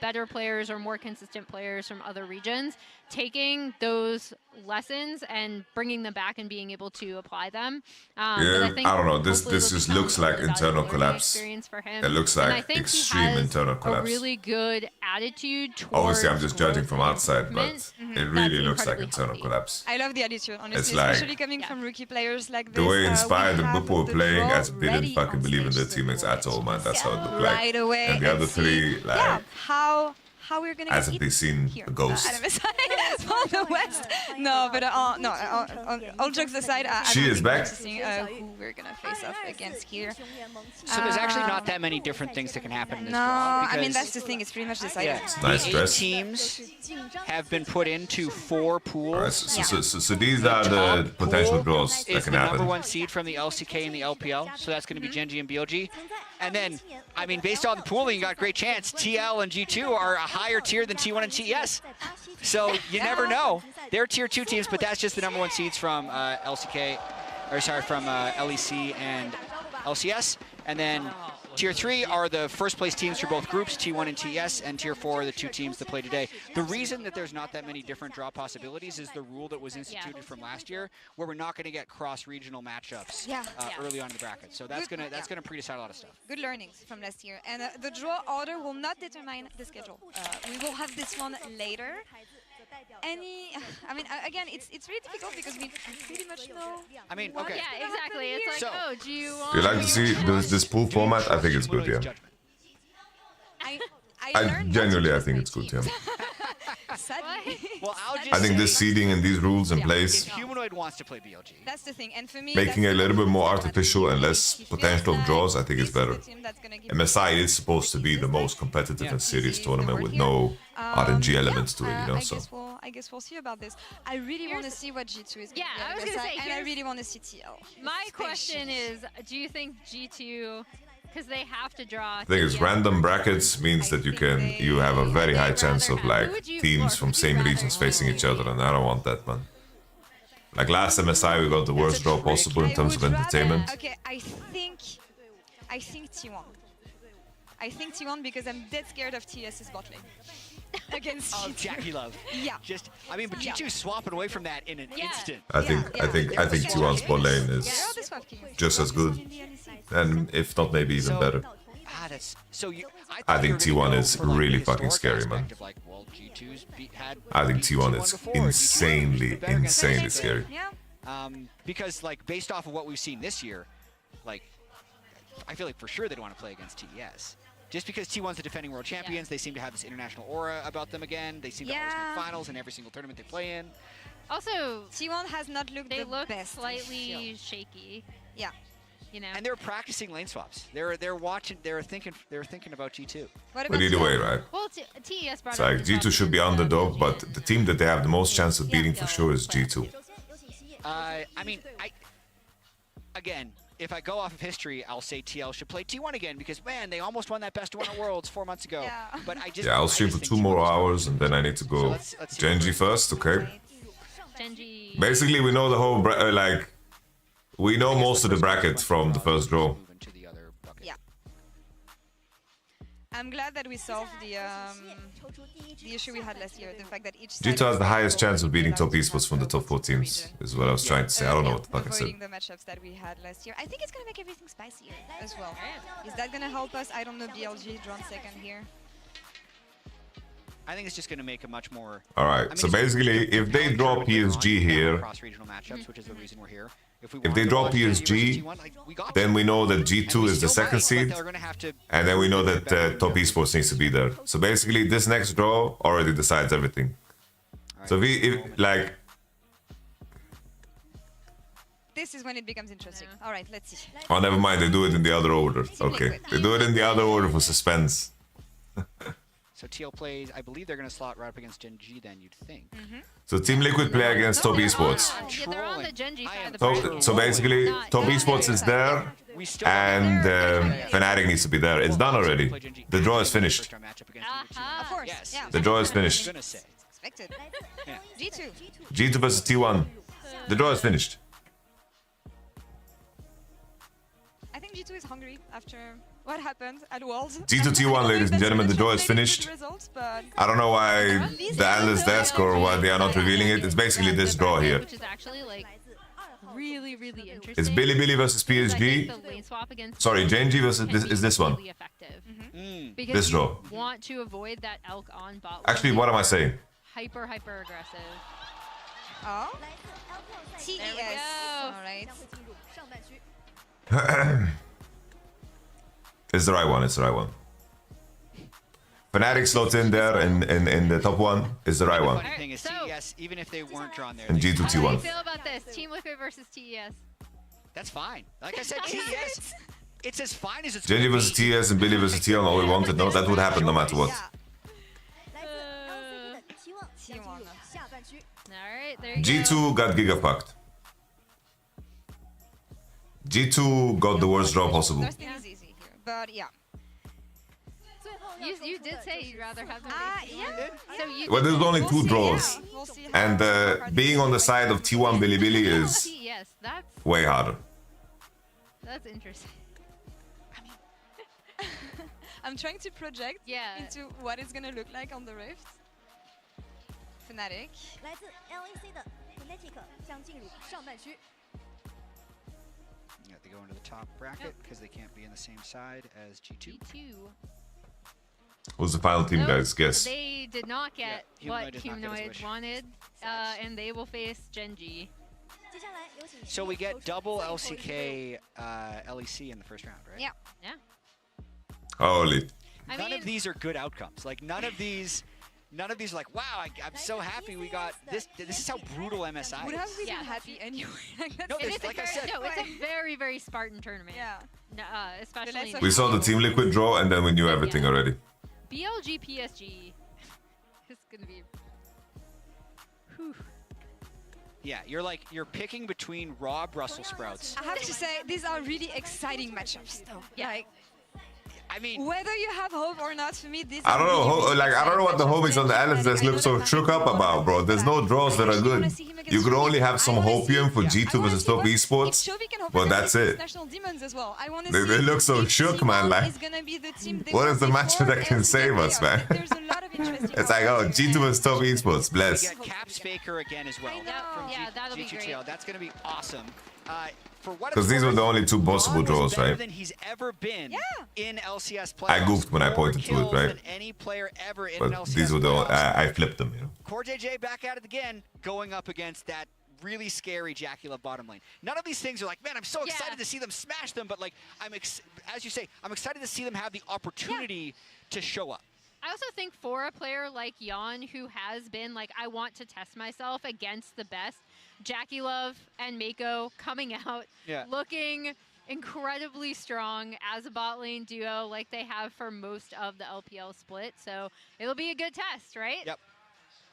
better players or more consistent players from other regions. Taking those lessons and bringing them back and being able to apply them. Yeah, I don't know. This just looks like internal collapse. It looks like extreme internal a collapse. really good attitude towards Obviously, I'm just judging from outside, but improvement. it really looks like internal collapse. I love the attitude, honestly, It's like especially coming from rookie players like this. The way Inspired and we have Whipple were the playing, draw I didn't ready fucking on believe in stage their teammates at all, man. That's how it looked like. right away. And the other see, three, like, how how we're gonna Hasn't get they it seen here a ghost? at MSI on the West. No, but all jokes aside, She I'm is back. interesting who we're gonna face off against here. So there's actually not that many different things that can happen in this No, draw. I mean because- that's the thing. It's pretty much decided. Yeah, Nice the dress. 8 teams have been put into 4 pools. Alright, so these are the potential draws that Is can the happen. number 1 seed from the LCK and the LPL, so that's going to be Genji and BLG. And then, I mean, based on the pooling, you got a great chance. TL and G2 are a higher tier than T1 and TES. So you never know. They're tier 2 teams, but that's just the number 1 seeds from LCK, or sorry, from LEC and LCS. And then tier 3 are the first place teams for both groups, T1 and TES, and tier 4 are the 2 teams that play today. The reason that there's not that many different draw possibilities is the rule that was instituted from last year, where we're not going to get cross-regional matchups early on in the bracket. So that's gonna pre-decide a lot of stuff. Good learnings from last year. And the draw order will not determine the schedule. We will have this one later. I mean, again, it's really difficult because we pretty much know. I mean, what okay. is Yeah, gonna exactly. happen It's here. like, oh, do you want Do you like to see this pool format? I think it's good, yeah. I genuinely, I think it's good, yeah. Sadly. Well, I'll just I think say, this seeding and these rules in if place, Humanoid wants to play BLG. That's the thing. And for me, making it a little bit more artificial and less potential of draws, I think it's better. MSI is supposed to be the most competitive and serious tournament with no RNG elements to it, you know, so. I guess we'll see about this. I really want to see what G2 is going to be. I was gonna say, and I really want to see TL. My question is, do you think G2, because they have to draw... The thing is, random brackets means that you have a very high chance of like teams from same regions facing each other, and I don't want that, man. Like last MSI, we got the worst draw possible in terms of entertainment. Okay, I think T1. I think T1 because I'm dead scared of TS's bot lane. Against G2. Jackie Love. Yeah. Just, I mean, but G2 swapping away from that in an instant. I think T1's bot lane is just as good, and if not maybe even better. I think T1 is really fucking scary, man. I think T1 is insanely scary. Because like based off of what we've seen this year, like I feel like for sure they'd want to play against TES. Just because T1's the defending world champions, they seem to have this international aura about them again. They seem to always make finals in every single tournament they play in. Also, T1 has not looked they the look best. slightly shaky. Yeah. You know. And they're practicing lane swaps. They're watching. They're thinking about G2. But either way, right? Well, TES brought It's like G2 should be underdog, but the team that they have the most chance of beating for sure is G2. I mean, again, if I go off of history, I'll say TL should play T1 again because man, they almost won that best one at Worlds 4 months ago. But I just I'll stream for 2 more hours and then I need to go Genji first, okay? Genji. Basically, we know the whole like we know most of the bracket from the first draw. Yeah. I'm glad that we solved the issue we had last year. The fact that each side G2 has the highest chance of beating top esports from the top 4 teams, is what I was trying to say. I don't know what the fuck I said. avoiding the matchups that we had last year. I think it's gonna make everything spicier as well. Is that gonna help us? I don't know. BLG drawn second here. I think it's just going to make a much more. All right. So basically, if they draw PSG here, Cross-regional matchups, which is the reason we're here. if they draw PSG, then we know that G2 is the second seed, and then we know that top esports needs to be there. So basically, this next draw already decides everything. So if like. This is when it becomes interesting. All right, let's see. Oh, never mind. They do it in the other order. Okay, they do it in the other order for suspense. So TL plays, I believe they're going to slot right up against Genji then, you'd think. So Team Liquid play against Top Esports. Yeah, they're on the Genji side of the bracket. So basically, Top Esports is there, and Fnatic needs to be there. It's done already. The draw is finished. Of course, yeah. The draw is finished. Expected. G2. G2 versus T1. The draw is finished. I think G2 is hungry after what happened at Worlds. G2 T1, ladies and gentlemen, the draw is finished. I don't know why the analyst desk or why they are not revealing it. It's basically this draw here. Which is actually like really interesting. It's Billy versus PSG. Sorry, Genji versus this one. Really effective. This Because draw. you want to avoid that elk on bot. Actually, what am I saying? Hyper aggressive. Oh. TES. There we go. All right. It's the right one. It's the right one. Fnatic slot in there in the top one is the right The one. funny thing is TES, even if they weren't drawn there, And they- G2 How do you T1. feel about this? Team Liquid versus TES. That's fine. Like I said, TES, it's as fine as it's Genji gonna versus be. TS and Billy versus Tion, all we wanted. No, that would happen no matter what. Alright, there you go. G2 got gigafucked. G2 got the worst draw possible. First thing is easy here, but yeah. You did say you'd rather have them yeah. So you Well, there's only two draws. And being on the side of T1 Billy Billy is Yes, that's way harder. interesting. I'm trying to project into what it's gonna look like on the Rift. Fnatic. 来自 LEC 的 Fnatic 将进入上半区。 Yeah, they go into the top bracket because they can't be in the same side as G2. Who's the final team, guys? Guess. They did not get Humanoid what did not get his Humanoid wish. wanted, and they will face Genji. 接下来有请 So we get double LCK LEC in the first round, right? Yeah. Yeah. Holy. None of these are good outcomes. Like none of these are like, wow, I'm so happy we got this. This is how brutal MSI Would is. have we been happy anyway? No, It is like a I very, said, no, it's a very, very Spartan tournament. Yeah. Especially We saw the Team Liquid draw and then we knew everything already. BLG PSG is gonna be. Whew. Yeah, you're picking between raw Brussels sprouts. I have to say, these are really exciting matchups, though. Yeah. Like, I mean, whether you have hope or not, for me, these I don't are know. really, really I don't know what the homies on the islands just look so shook up about, bro. There's no draws that are good. You could only have some hopium for G2 versus top esports, but that's it. National Demons as well. I want to They look so shook, man. Like, what is the match that can save us, man? It's like, oh, G2 versus top esports, We bless. get Caps Faker again as well. From that'll be G2TL. great. That's gonna be awesome. For what Because these were the only two possible draws, better right? than he's ever been in LCS playoffs. I goofed when I More pointed to it, kills right? than any player ever in an But LCS these were the playoffs. I flipped them, you know. Core JJ back at it again, going up against that really scary Jackie Love bottom lane. None of these things are like, man, I'm so excited to see them smash them, but like, as you say, I'm excited to see them have the opportunity to show up. I also think for a player like Jan, who has been like, I want to test myself against the best, Jackie Love and Mako coming out, looking incredibly strong as a bot lane duo like they have for most of the LPL split. So it'll be a good test, right? Yep.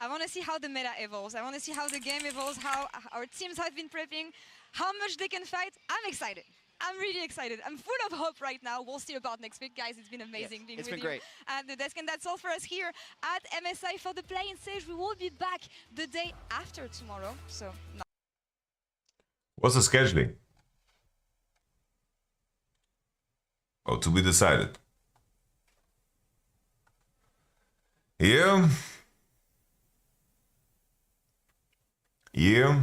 I want to see how the meta evolves. I want to see how the game evolves, how our teams have been prepping, how much they can fight. I'm excited. I'm really excited. I'm full of hope right now. We'll see about next week, guys. It's been amazing being it's with been great. you at the desk. And that's all for us here at MSI for the play-in stage. We will be back the day after tomorrow. So, What's the scheduling? Oh, to be decided. Yeah. Yeah.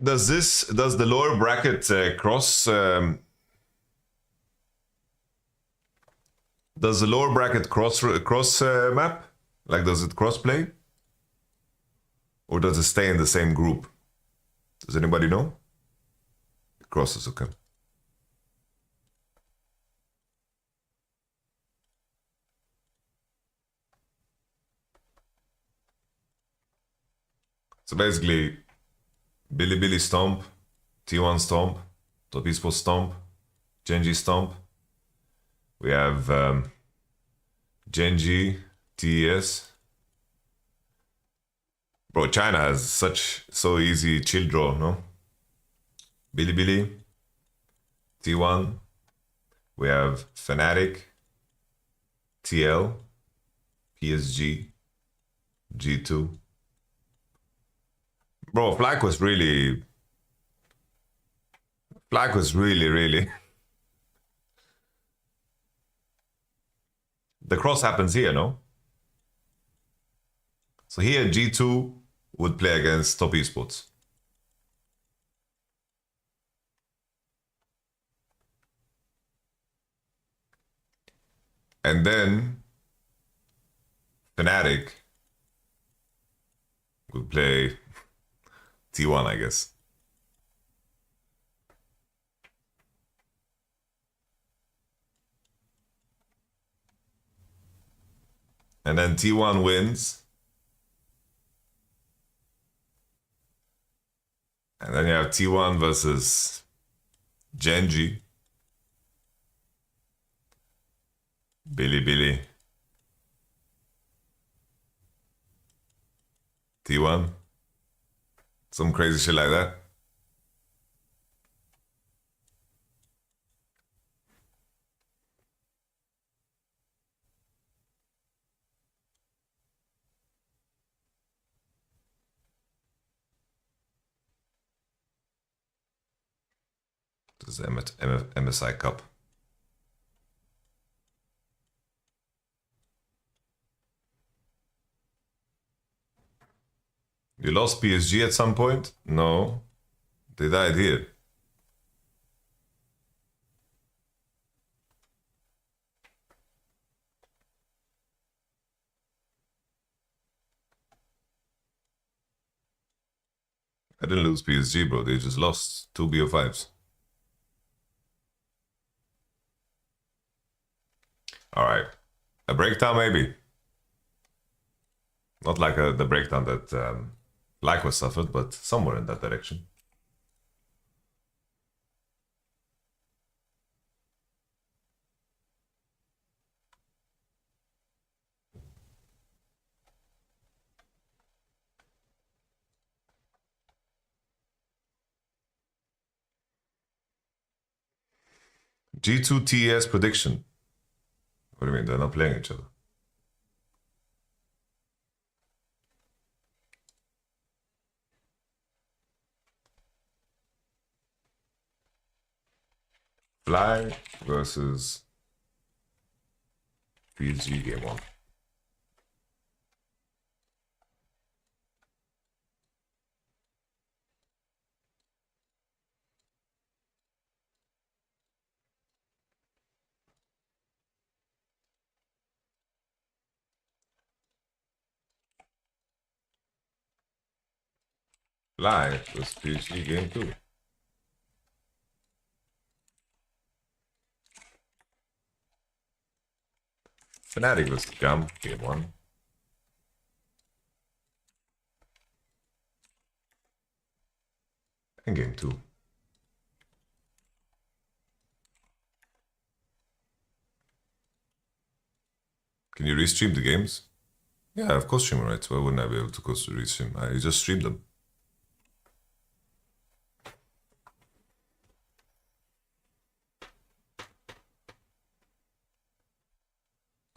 Does the lower bracket cross? Does the lower bracket cross map? Like, does it cross play? Or does it stay in the same group? Does anybody know? It crosses, okay. So basically, Billy Billy Stomp, T1 Stomp, Top Esports Stomp, Genji Stomp. We have Genji, TES. Bro, China has so easy chill draw, no? Billy Billy, T1. We have Fnatic, TL, PSG, G2. Bro, Flag was really... Flag was really... The cross happens here, no? So here G2 would play against top esports. And then Fnatic would play T1, I guess. And then T1 wins. And then you have T1 versus Genji. Billy. T1. Some crazy shit like that. This is MSI Cup. You lost PSG at some point? No. They died here. I didn't lose PSG, bro. They just lost 2 BO5s. Alright. A breakdown, maybe. Not like the breakdown that Likewise suffered, but somewhere in that direction. G2 TES prediction. What do you mean? They're not playing each other. Fly versus PSG game 1. Fly versus PSG game 2. Fnatic versus GAM game 1. And game 2. Can you restream the games? Yeah, of course stream rights. Why wouldn't I be able to restream? I just streamed them.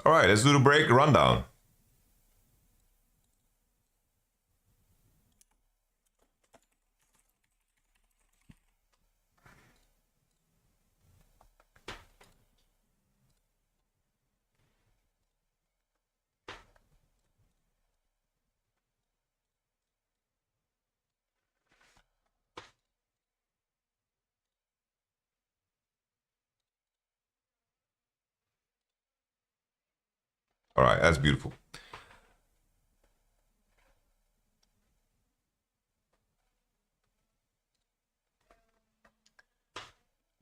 All right, let's do the break rundown. All right, that's beautiful.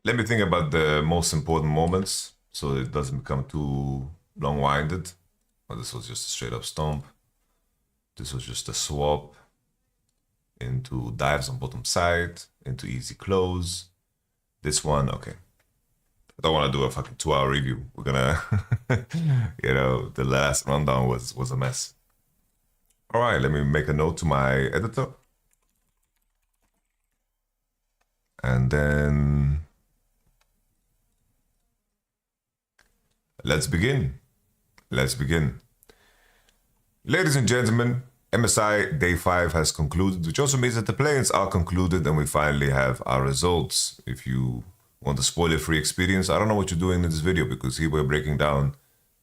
Let me think about the most important moments so it doesn't become too long-winded. Well, this was just a straight up stomp. This was just a swap into dives on bottom side, into easy close. This one, okay. I don't want to do a fucking 2-hour review. We're gonna, you know, the last rundown was a mess. All right, let me make a note to my editor. And then let's begin. Let's begin. Ladies and gentlemen, MSI Day 5 has concluded, which also means that the play-ins are concluded and we finally have our results. If you want a spoiler-free experience, I don't know what you're doing in this video, because here we're breaking down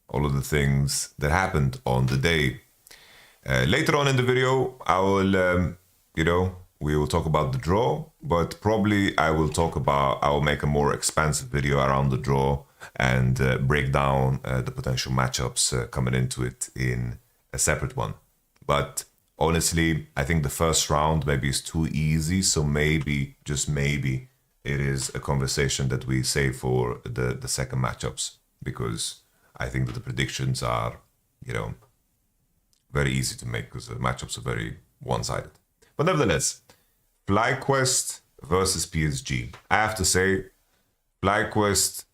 all of the things that happened on the day. Later on in the video, I will, we will talk about the draw, but probably I will make a more expansive video around the draw and break down the potential matchups coming into it in a separate one. But honestly, I think the first round maybe is too easy, so maybe, just maybe, it is a conversation that we save for the second matchups, because I think that the predictions are, very easy to make, because the matchups are very one-sided. But nevertheless, FlyQuest versus PSG. I have to say, FlyQuest,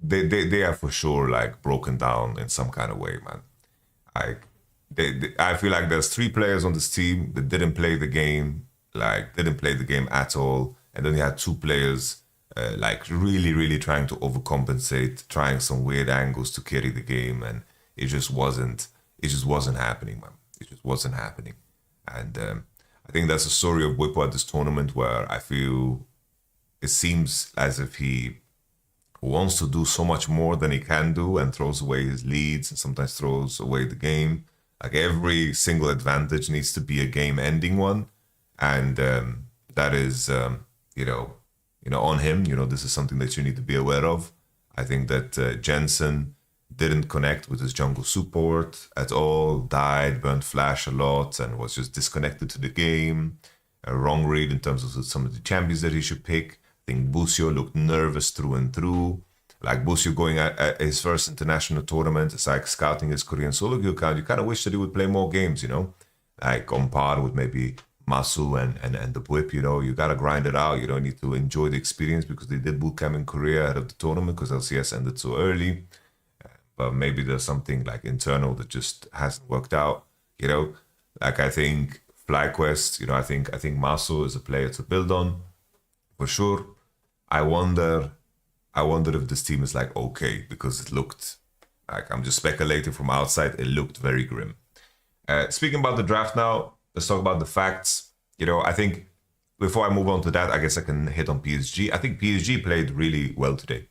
they are for sure like broken down in some kind of way, man. I feel like there's 3 players on this team that didn't play the game at all, and then you had 2 players like really trying to overcompensate, trying some weird angles to carry the game, and it just wasn't happening, man. It just wasn't happening. And I think that's the story of Whippo at this tournament, where I feel it seems as if he wants to do so much more than he can do and throws away his leads and sometimes throws away the game. Like every single advantage needs to be a game-ending one, and that is, on him. This is something that you need to be aware of. I think that Jensen didn't connect with his jungle support at all, died, burnt flash a lot, and was just disconnected to the game. A wrong read in terms of some of the champions that he should pick. I think Busio looked nervous through and through. Like Busio going at his first international tournament, it's like scouting his Korean solo queue account. You kind of wish that he would play more games, like on par with maybe Masu and the Whip. You gotta grind it out. You don't need to enjoy the experience, because they did bootcamp in Korea ahead of the tournament because LCS ended so early. But maybe there's something like internal that just hasn't worked out. Like I think FlyQuest, I think Masu is a player to build on for sure. I wonder if this team is like okay, because it looked like, I'm just speculating from outside, it looked very grim. Speaking about the draft now, let's talk about the facts. I think before I move on to that, I guess I can hit on PSG. I think PSG played really well today.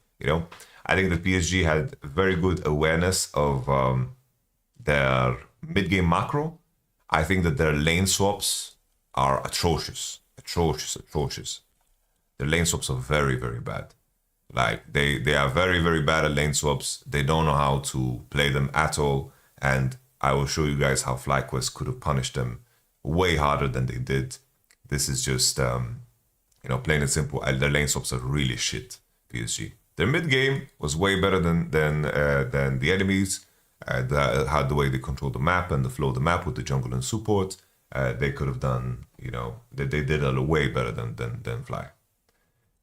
I think that PSG had very good awareness of their mid-game macro. I think that their lane swaps are atrocious. Their lane swaps are very, very bad. Like they are very, very bad at lane swaps. They don't know how to play them at all. And I will show you guys how FlyQuest could have punished them way harder than they did. This is just, plain and simple. Their lane swaps are really shit, PSG. Their mid game was way better than the enemies. How the way they control the map and the flow of the map with the jungle and support. They could have done, they did it way better than Fly.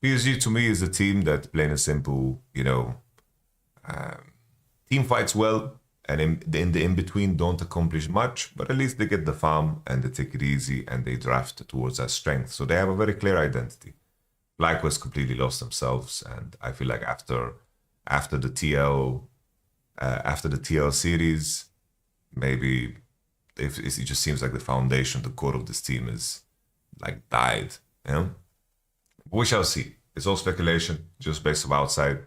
PSG to me is a team that, plain and simple, team fights well, and in the in-between don't accomplish much, but at least they get the farm and they take it easy and they draft towards that strength. So they have a very clear identity. FlyQuest completely lost themselves, and I feel like after the TL series, maybe it just seems like the foundation, the core of this team is like died. We shall see. It's all speculation, just based on outside.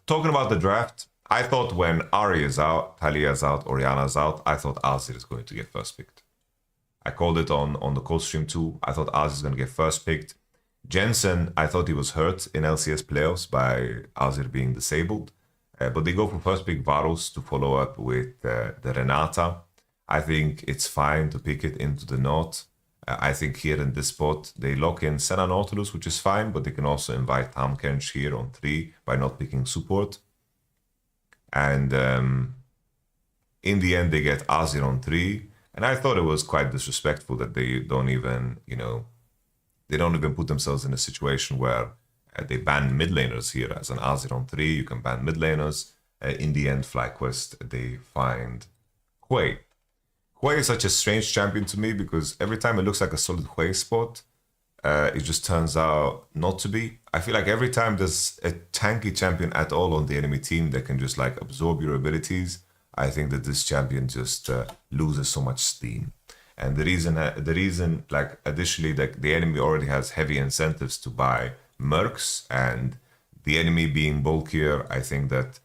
Talking about the draft, I thought when Ari is out, Talia is out, Oriana is out, I thought Azir is going to get first picked. I called it on the cold stream too. I thought Azir is going to get first picked. Jensen, I thought he was hurt in LCS playoffs by Azir being disabled. But they go for first pick Varus to follow up with the Renata. I think it's fine to pick it into the North. I think here in this spot, they lock in Senna Nautilus, which is fine, but they can also invite Tamkench here on 3 by not picking support. And in the end, they get Azir on 3. And I thought it was quite disrespectful that they don't even, they don't even put themselves in a situation where they ban mid laners here. As an Azir on 3, you can ban mid laners. In the end, FlyQuest, they find Hui. Hui is such a strange champion to me, because every time it looks like a solid Hui spot, it just turns out not to be. I feel like every time there's a tanky champion at all on the enemy team that can just like absorb your abilities, I think that this champion just loses so much steam. And the reason, like, additionally, like, the enemy already has heavy incentives to buy mercs, and the enemy being bulkier, I think that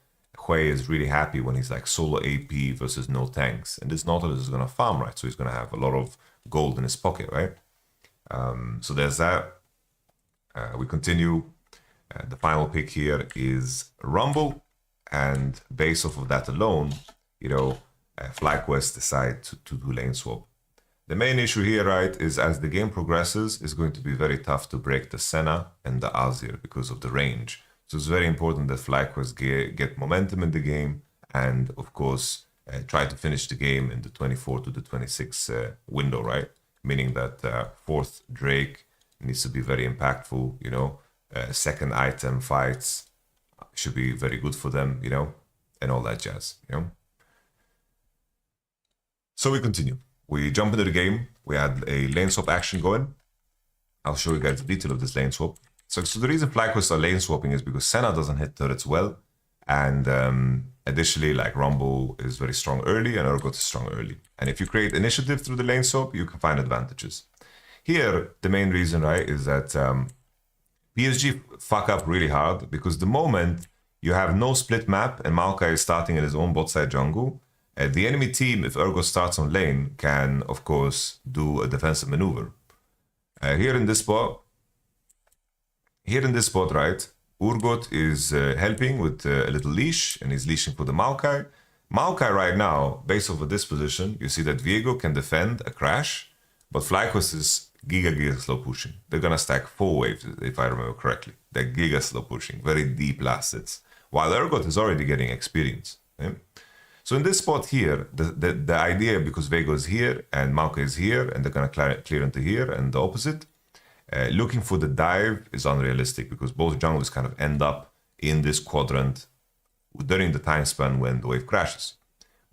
Hui is really happy when he's like solo AP versus no tanks. And this Nautilus is going to farm, right? So he's going to have a lot of gold in his pocket, right? So there's that. We continue. The final pick here is Rumble. And based off of that alone, you know, FlyQuest decide to do lane swap. The main issue here, right, is as the game progresses, it's going to be very tough to break the Senna and the Azir because of the range. So it's very important that FlyQuest get momentum in the game and, of course, try to finish the game in the 24 to the 26 window, right? Meaning that fourth Drake needs to be very impactful, you know. Second item fights should be very good for them, you know, and all that jazz, you know. So we continue. We jump into the game. We had a lane swap action going. I'll show you guys the detail of this lane swap. So the reason FlyQuest are lane swapping is because Senna doesn't hit turrets well. And additionally, like, Rumble is very strong early and Urgot is strong early. And if you create initiative through the lane swap, you can find advantages. Here, the main reason, right, is that PSG fuck up really hard because the moment you have no split map and Maokai is starting in his own bot side jungle, the enemy team, if Urgot starts on lane, can, of course, do a defensive maneuver. Here in this spot, right, Urgot is helping with a little leash, and he's leashing for the Maokai. Maokai right now, based off of this position, you see that Viego can defend a crash, but FlyQuest is giga slow pushing. They're gonna stack 4 waves, if I remember correctly. They're giga slow pushing, very deep last hits, while Urgot is already getting experience. Okay? So in this spot here, the idea, because Viego is here and Maokai is here, and they're gonna clear into here, and the opposite, looking for the dive is unrealistic because both junglers kind of end up in this quadrant during the time span when the wave crashes.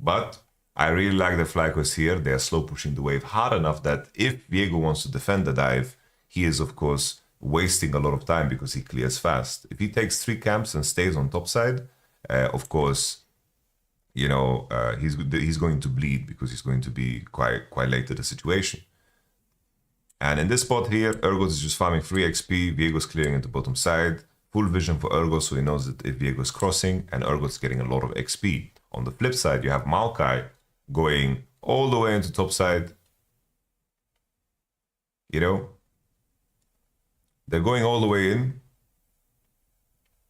But I really like the FlyQuest here. They are slow pushing the wave hard enough that if Viego wants to defend the dive, he is, of course, wasting a lot of time because he clears fast. If he takes 3 camps and stays on top side, of course, you know, he's going to bleed because he's going to be quite late to the situation. And in this spot here, Urgot is just farming free XP, Viego's clearing into bottom side, full vision for Urgot, so he knows that if Viego's crossing, and Urgot's getting a lot of XP. On the flip side, you have Maokai going all the way into top side. You know, they're going all the way in,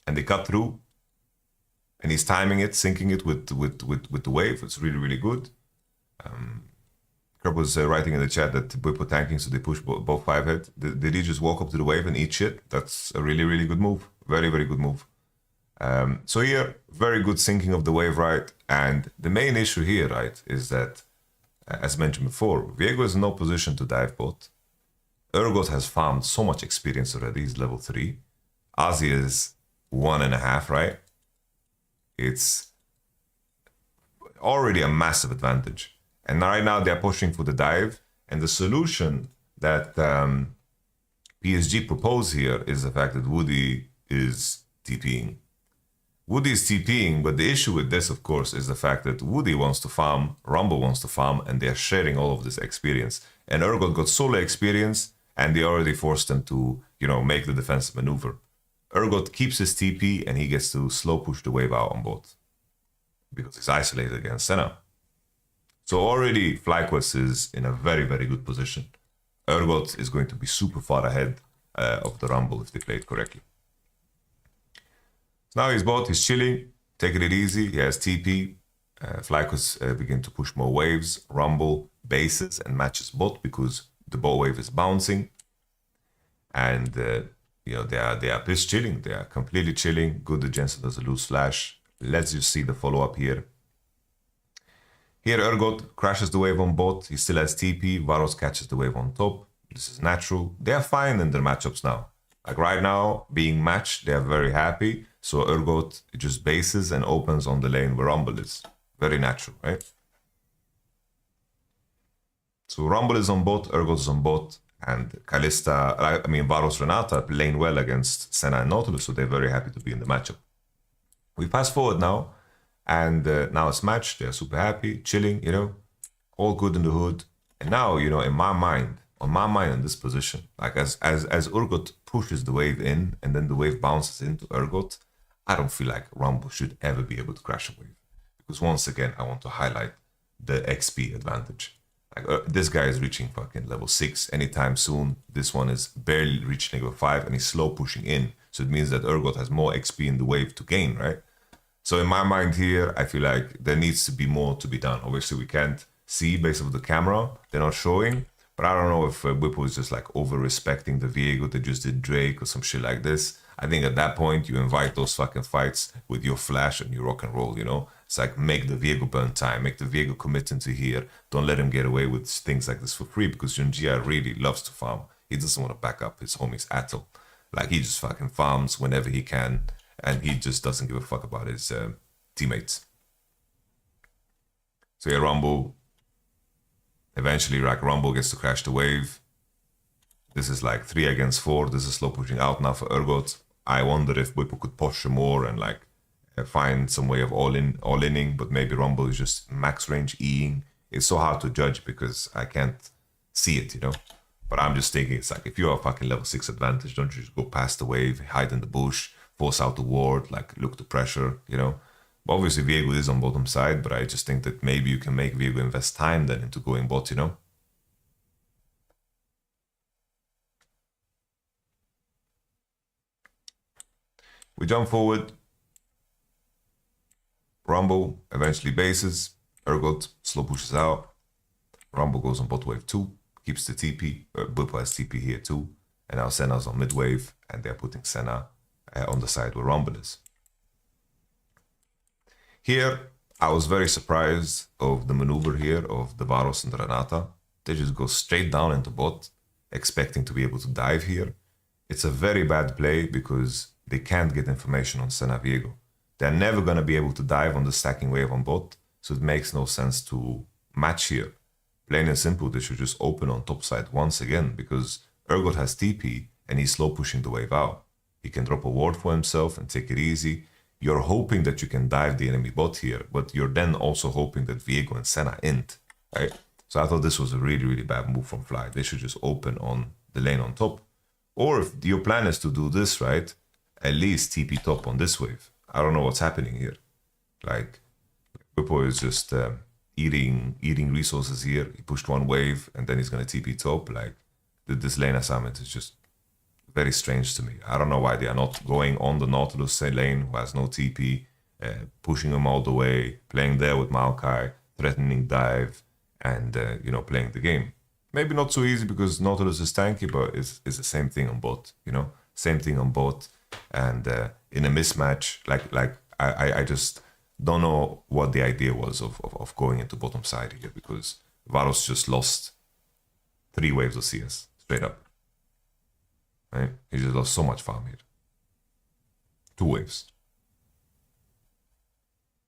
and they cut through, and he's timing it, syncing it with the wave. It's really good. Kerb was writing in the chat that we put tanking, so they push both 5-head. Did he just walk up to the wave and eat shit? That's a really good move. Very good move. So here, very good syncing of the wave, right? And the main issue here, right, is that, as mentioned before, Viego is in no position to dive bot. Urgot has farmed so much experience already. He's level 3. Azir is 1.5, right? It's already a massive advantage. And right now they're pushing for the dive. And the solution that PSG propose here is the fact that Woody is TPing. Woody is TPing, but the issue with this, of course, is the fact that Woody wants to farm, Rumble wants to farm, and they're sharing all of this experience. And Urgot got solo experience, and they already forced him to, you know, make the defensive maneuver. Urgot keeps his TP, and he gets to slow push the wave out on bot. Because he's isolated against Senna. So already FlyQuest is in a very good position. Urgot is going to be super far ahead of the Rumble if they play it correctly. So now he's bot, he's chilling, taking it easy, he has TP. FlyQuest begin to push more waves, Rumble bases and matches bot because the bot wave is bouncing. And you know, they are just chilling, they are completely chilling. Good, Jensen does a loose flash. Let's just see the follow-up here. Here Urgot crashes the wave on bot, he still has TP, Varos catches the wave on top. This is natural. They are fine in their matchups now. Like right now, being matched, they are very happy. So Urgot just bases and opens on the lane where Rumble is. Very natural, right? So Rumble is on bot, Urgot is on bot, and Varos Renata lane well against Senna and Nautilus, so they're very happy to be in the matchup. We fast forward now, And now it's match. They're super happy, chilling, you know, all good in the hood. And now, you know, in my mind, in this position, like as Urgot pushes the wave in and then the wave bounces into Urgot, I don't feel like Rumble should ever be able to crash a wave. Because once again, I want to highlight the XP advantage. Like this guy is reaching fucking level 6 anytime soon. This one is barely reaching level 5 and he's slow pushing in. So it means that Urgot has more XP in the wave to gain, right? So in my mind here, I feel like there needs to be more to be done. Obviously, we can't see based on the camera. They're not showing. But I don't know if Whipple is just like over-respecting the Viego that just did Drake or some shit like this. I think at that point, you invite those fucking fights with your flash and your rock and roll, you know? It's like, make the Viego burn time, make the Viego commit into here. Don't let him get away with things like this for free, because Junjia really loves to farm. He doesn't want to back up his homies at all. Like, he just fucking farms whenever he can, and he just doesn't give a fuck about his teammates. So yeah, Rumble. Eventually, like, Rumble gets to crash the wave. This is like 3 against 4. This is slow pushing out now for Urgot. I wonder if Whipple could push him more and like find some way of all-inning, but maybe Rumble is just max range Eing. It's so hard to judge because I can't see it, you know? But I'm just thinking, it's like, if you have a fucking level 6 advantage, don't you just go past the wave, hide in the bush, force out the ward, like look to pressure, you know? But obviously Viego is on bottom side, but I just think that maybe you can make Viego invest time then into going bot, you know? We jump forward. Rumble eventually bases. Urgot slow pushes out. Rumble goes on bot wave 2. Keeps the TP. Whipple has TP here too. And now Senna's on mid wave. And they're putting Senna on the side where Rumble is. Here, I was very surprised of the maneuver here of the Varos and the Renata. They just go straight down into bot, expecting to be able to dive here. It's a very bad play because they can't get information on Senna Viego. They're never going to be able to dive on the stacking wave on bot, so it makes no sense to match here. Plain and simple, they should just open on top side once again, because Urgot has TP and he's slow pushing the wave out. He can drop a ward for himself and take it easy. You're hoping that you can dive the enemy bot here, but you're then also hoping that Viego and Senna int, right? So I thought this was a really, really bad move from Fly. They should just open on the lane on top. Or if your plan is to do this, right, at least TP top on this wave. I don't know what's happening here. Like, Whipple is just eating resources here. He pushed one wave and then he's going to TP top. Like, this lane assignment is just very strange to me. I don't know why they are not going on the Nautilus lane who has no TP, pushing him all the way, playing there with Maokai, threatening dive, and, you know, playing the game. Maybe not so easy because Nautilus is tanky, but it's the same thing on bot, you know? Same thing on bot. And in a mismatch, I just don't know what the idea was of going into bottom side here, because Varos just lost 3 waves of CS, straight up. Right? He just lost so much farm here. 2 waves.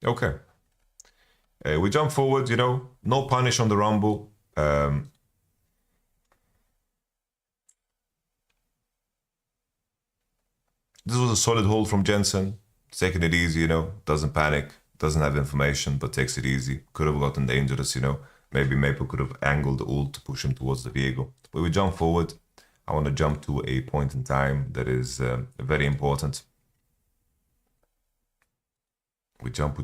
Okay. We jump forward, you know, no punish on the Rumble. This was a solid hold from Jensen. Taking it easy, you know, doesn't panic, doesn't have information, but takes it easy. Could have gotten dangerous, you know. Maybe Maple could have angled the ult to push him towards the Viego. But we jump forward. I want to jump to a point in time that is very important. We jump.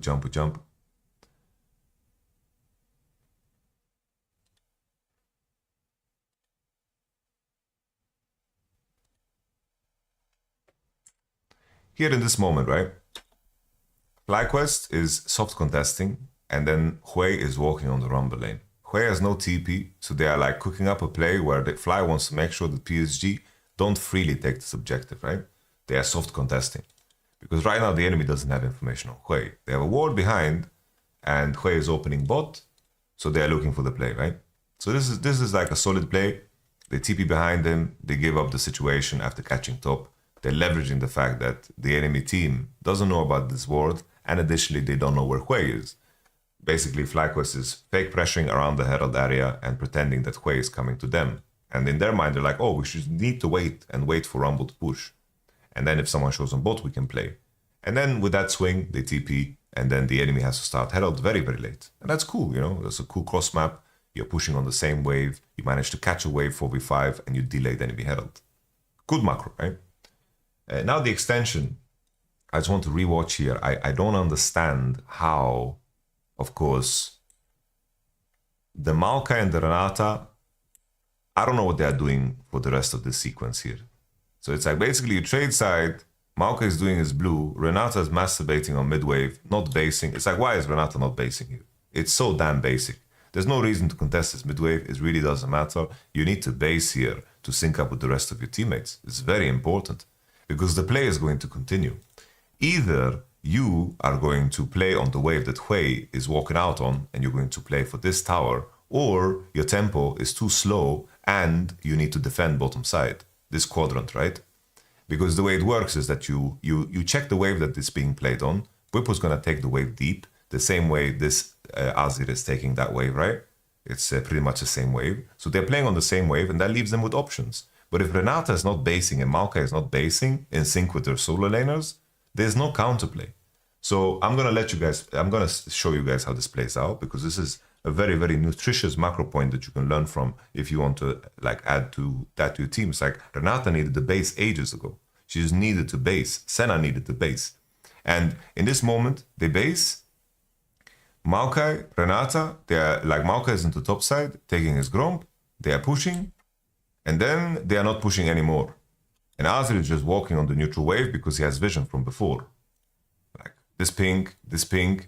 Here in this moment, right? FlyQuest is soft contesting, and then Hui is walking on the Rumble lane. Hui has no TP, so they are like cooking up a play where the Fly wants to make sure that PSG don't freely take this objective, right? They are soft contesting. Because right now the enemy doesn't have information on Hui. They have a ward behind, and Hui is opening bot, so they are looking for the play, right? So this is like a solid play. They TP behind him, they give up the situation after catching top. They're leveraging the fact that the enemy team doesn't know about this ward, and additionally, they don't know where Hui is. Basically, FlyQuest is fake pressuring around the Herald area and pretending that Hui is coming to them. And in their mind, they're like, oh, we should need to wait for Rumble to push. And then if someone shows on bot, we can play. And then with that swing, they TP and then the enemy has to start Herald very, very late. And that's cool, you know, that's a cool cross map. You're pushing on the same wave, you manage to catch a wave 4v5, and you delay the enemy Herald. Good macro, right? Now the extension, I just want to rewatch here. I don't understand how, of course, the Maokai and the Renata, I don't know what they are doing for the rest of this sequence here. So it's like basically you trade side, Maokai is doing his blue, Renata is masturbating on mid-wave, not basing. It's like, why is Renata not basing here? It's so damn basic. There's no reason to contest this mid-wave. It really doesn't matter. You need to base here to sync up with the rest of your teammates. It's very important because the play is going to continue. Either you are going to play on the wave that Hui is walking out on and you're going to play for this tower, or your tempo is too slow and you need to defend bottom side, this quadrant, right? Because the way it works is that you check the wave that is being played on. Bwipo's going to take the wave deep, the same way this Azir is taking that wave, right? It's pretty much the same wave. So they're playing on the same wave, and that leaves them with options. But if Renata is not basing and Maokai is not basing in sync with their solo laners, there's no counterplay. So I'm going to show you guys how this plays out, because this is a very, very nutritious macro point that you can learn from if you want to like add to that to your team. It's like Renata needed the base ages ago. She just needed to base. Senna needed the base. And in this moment, they base. Maokai, Renata, they are like Maokai is into top side, taking his Gromp. They are pushing. And then they are not pushing anymore. And Azir is just walking on the neutral wave because he has vision from before. Like this ping,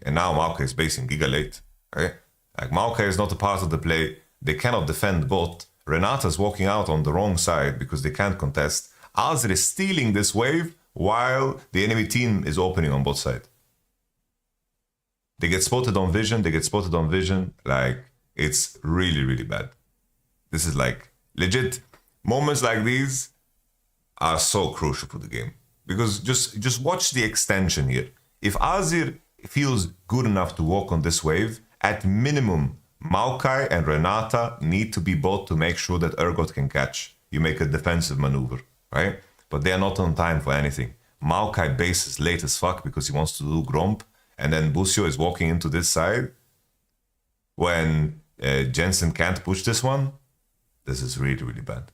and now Maokai is basing giga late. Okay? Like Maokai is not a part of the play. They cannot defend bot. Renata's walking out on the wrong side because they can't contest. Azir is stealing this wave while the enemy team is opening on bot side. They get spotted on vision. Like, it's really, really bad. This is like, legit, moments like these are so crucial for the game. Because just watch the extension here. If Azir feels good enough to walk on this wave, at minimum, Maokai and Renata need to be bot to make sure that Urgot can catch. You make a defensive maneuver, right? But they are not on time for anything. Maokai bases late as fuck because he wants to do Gromp, and then Busio is walking into this side. When Jensen can't push this one, this is really, really bad.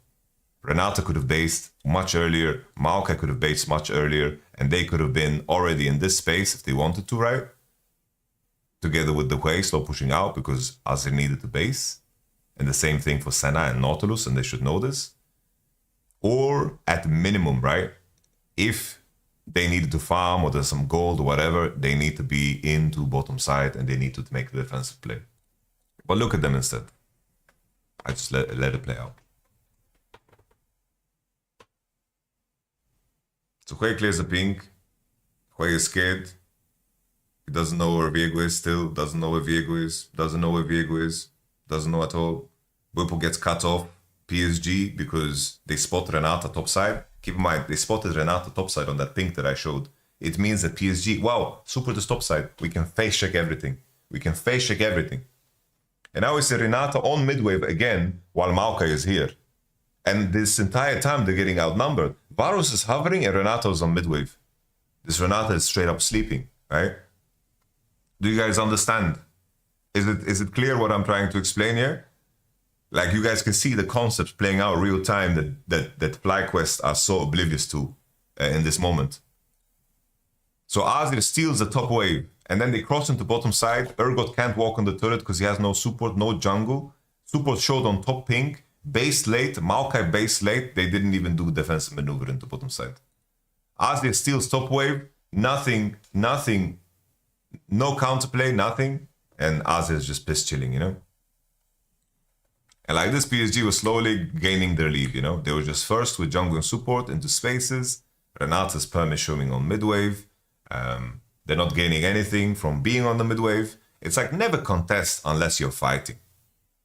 Renata could have based much earlier, Maokai could have based much earlier, and they could have been already in this space if they wanted to, right? Together with the Hui slow pushing out because Azir needed the base. And the same thing for Senna and Nautilus, and they should know this. Or at minimum, right? If they needed to farm or there's some gold or whatever, they need to be into bottom side and they need to make the defensive play. But look at them instead. I just let it play out. So Hui clears the pink. Hui is scared. He doesn't know where Viego is still. Doesn't know where Viego is. Doesn't know where Viego is. Doesn't know at all. Bwipo gets cut off. PSG because they spot Renata topside. Keep in mind, they spotted Renata topside on that pink that I showed. It means that PSG, wow, super this topside. We can face check everything. And now we see Renata on midwave again while Maokai is here. And this entire time they're getting outnumbered. Varus is hovering and Renata is on midwave. This Renata is straight up sleeping, right? Do you guys understand? Is it clear what I'm trying to explain here? Like you guys can see the concepts playing out real time that FlyQuest are so oblivious to in this moment. So Azir steals the top wave and then they cross into bottom side. Urgot can't walk on the turret because he has no support, no jungle. Support showed on top pink. Base late, Maokai base late. They didn't even do defensive maneuver into bottom side. Azir steals top wave. Nothing. No counterplay, nothing. And Azir is just piss chilling, you know? And like this, PSG was slowly gaining their lead, you know? They were just first with jungle and support into spaces. Renata's perm is showing on midwave. They're not gaining anything from being on the midwave. It's like never contest unless you're fighting.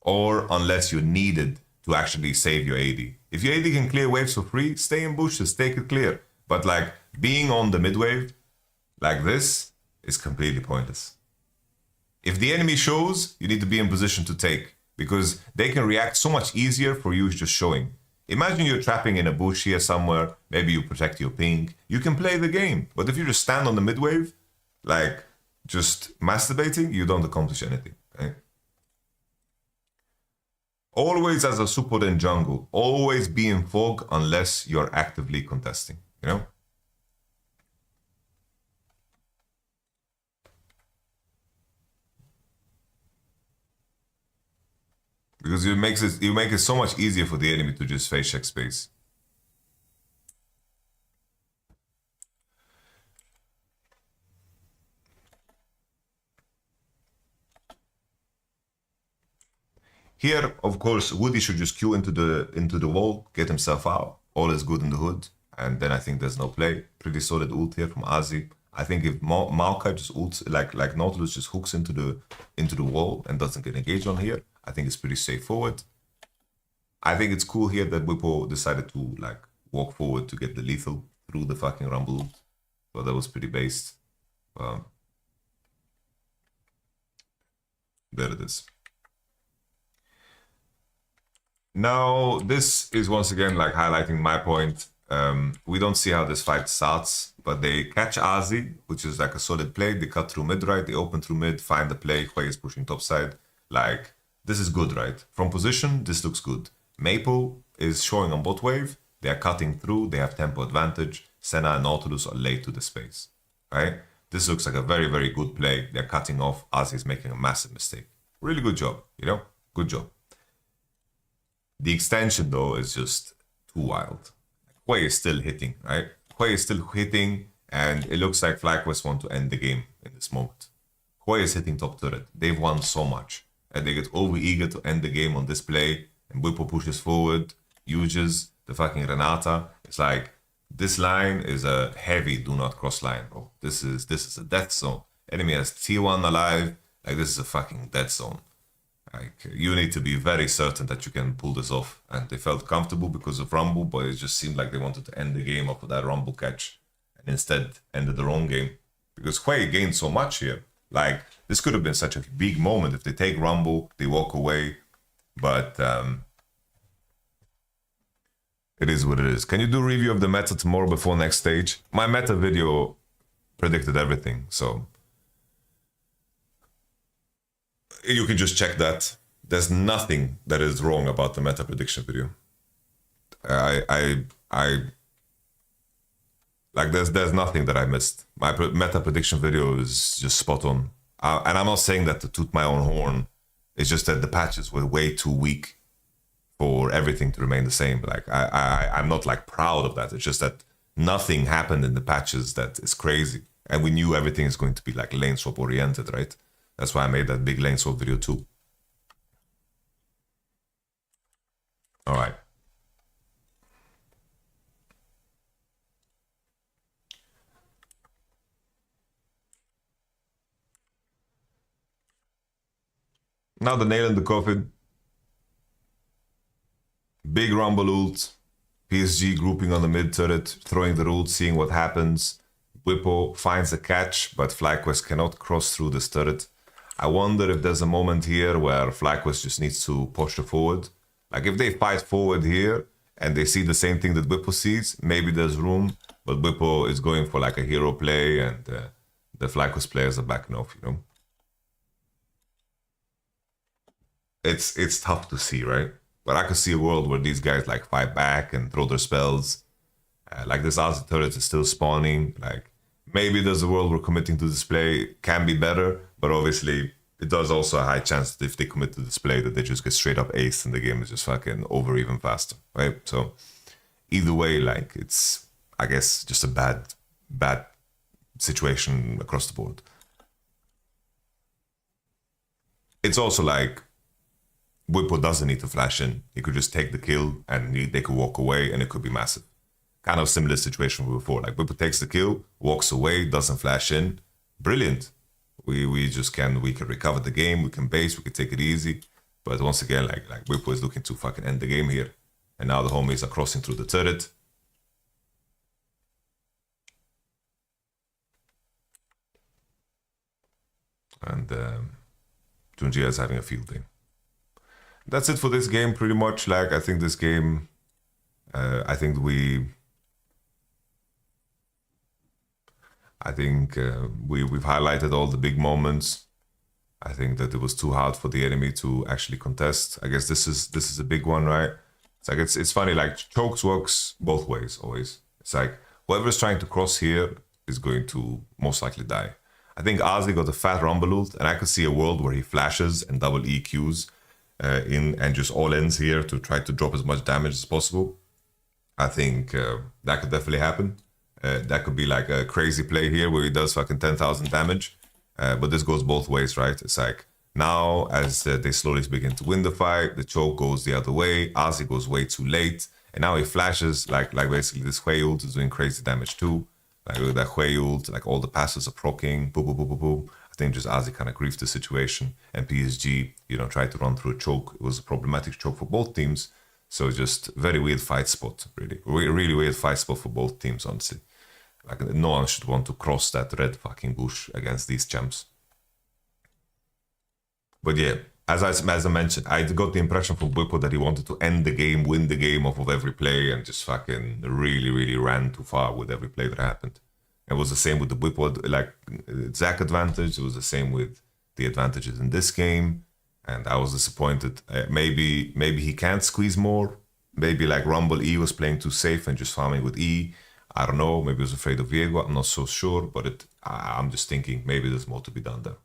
Or unless you're needed to actually save your AD. If your AD can clear waves for free, stay in bushes, take it clear. But like being on the midwave like this is completely pointless. If the enemy shows, you need to be in position to take. Because they can react so much easier for you just showing. Imagine you're trapping in a bush here somewhere, maybe you protect your ping, you can play the game. But if you just stand on the midwave, like just masturbating, you don't accomplish anything. Right? Always as a support in jungle, always be in fog unless you're actively contesting, you know? Because you make it so much easier for the enemy to just face check space. Here, of course, Woody should just queue into the wall, get himself out. All is good in the hood, and then I think there's no play. Pretty solid ult here from Azi. I think if Maokai just ults like Nautilus just hooks into the wall and doesn't get engaged on here, I think it's pretty safe forward. I think it's cool here that Whippo decided to like walk forward to get the lethal through the fucking rumble. So that was pretty based. There it is. Now, this is once again like highlighting my point. We don't see how this fight starts, but they catch Azi, which is like a solid play. They cut through mid, right? They open through mid, find the play. Hui is pushing top side. Like, this is good, right? From position, this looks good. Maple is showing on bot wave. They are cutting through. They have tempo advantage. Senna and Nautilus are late to the space, right? This looks like a very, very good play. They're cutting off. Azi is making a massive mistake. Really good job, you know? Good job. The extension, though, is just too wild. Hui is still hitting, right? Hui is still hitting, and it looks like FlyQuest want to end the game in this moment. Hui is hitting top turret. They've won so much. And they get over-eager to end the game on this play, and Whippo pushes forward, uses the fucking Renata. It's like, this line is a heavy do not cross line, bro. This is a death zone. Enemy has T1 alive. Like, this is a fucking death zone. Like, you need to be very certain that you can pull this off. And they felt comfortable because of Rumble, but it just seemed like they wanted to end the game off of that Rumble catch. And instead ended the wrong game. Because Hui gained so much here. Like, this could have been such a big moment if they take Rumble, they walk away. But it is what it is. Can you do a review of the meta tomorrow before next stage? My meta video predicted everything, so you can just check that. There's nothing that is wrong about the meta prediction video. Like there's nothing that I missed. My meta prediction video is just spot on. And I'm not saying that to toot my own horn. It's just that the patches were way too weak for everything to remain the same. Like I'm not like proud of that. It's just that nothing happened in the patches that is crazy. And we knew everything is going to be like lane swap oriented, right? That's why I made that big lane swap video too. All right. Now the nail in the coffin. Big rumble ult. PSG grouping on the mid turret, throwing the ult, seeing what happens. Whippo finds a catch, but FlyQuest cannot cross through this turret. I wonder if there's a moment here where FlyQuest just needs to push forward. Like if they fight forward here and they see the same thing that Whippo sees, maybe there's room. But Whippo is going for like a hero play, and the FlyQuest players are backing off, you know. It's tough to see, right? But I could see a world where these guys like fight back and throw their spells. Like this Azi turret is still spawning. Like maybe there's a world where committing to display can be better, but obviously it does also a high chance that if they commit to display that they just get straight up ace and the game is just fucking over even faster, right? So either way, like it's, I guess, just a bad situation across the board. It's also like Whippo doesn't need to flash in. He could just take the kill and they could walk away and it could be massive. Kind of similar situation from before. Like Whippo takes the kill, walks away, doesn't flash in. Brilliant. We can recover the game, we can base, we can take it easy. But once again, like Whippo is looking to fucking end the game here. And now the homies are crossing through the turret. And Junji is having a field day. That's it for this game, pretty much. Like, I think this game, I think I think we've highlighted all the big moments. I think that it was too hard for the enemy to actually contest. I guess this is a big one, right? It's like it's funny, like chokes works both ways always. It's like whoever's trying to cross here is going to most likely die. I think Ozzy got a fat rumble ult, and I could see a world where he flashes and double EQs in and just all ends here to try to drop as much damage as possible. I think that could definitely happen. That could be like a crazy play here where he does fucking 10,000 damage. But this goes both ways, right? It's like now as they slowly begin to win the fight, the choke goes the other way. Ozzy goes way too late. And now he flashes like basically this Hui ult is doing crazy damage too. Like with that Hui ult, like all the passes are proccing, boom, boom, boom, boom, boom. I think just Ozzy kind of griefed the situation. And PSG, tried to run through a choke. It was a problematic choke for both teams. So just very weird fight spot, really. Really weird fight spot for both teams, honestly. Like no one should want to cross that red fucking bush against these champs. But yeah, as I mentioned, I got the impression from Bwipo that he wanted to end the game, win the game off of every play, and just fucking really ran too far with every play that happened. It was the same with the Bwipo, like Zac advantage. It was the same with the advantages in this game. And I was disappointed. Maybe he can't squeeze more. Maybe like Rumble E was playing too safe and just farming with E. I don't know. Maybe he was afraid of Viego. I'm not so sure. But I'm just thinking maybe there's more to be done there.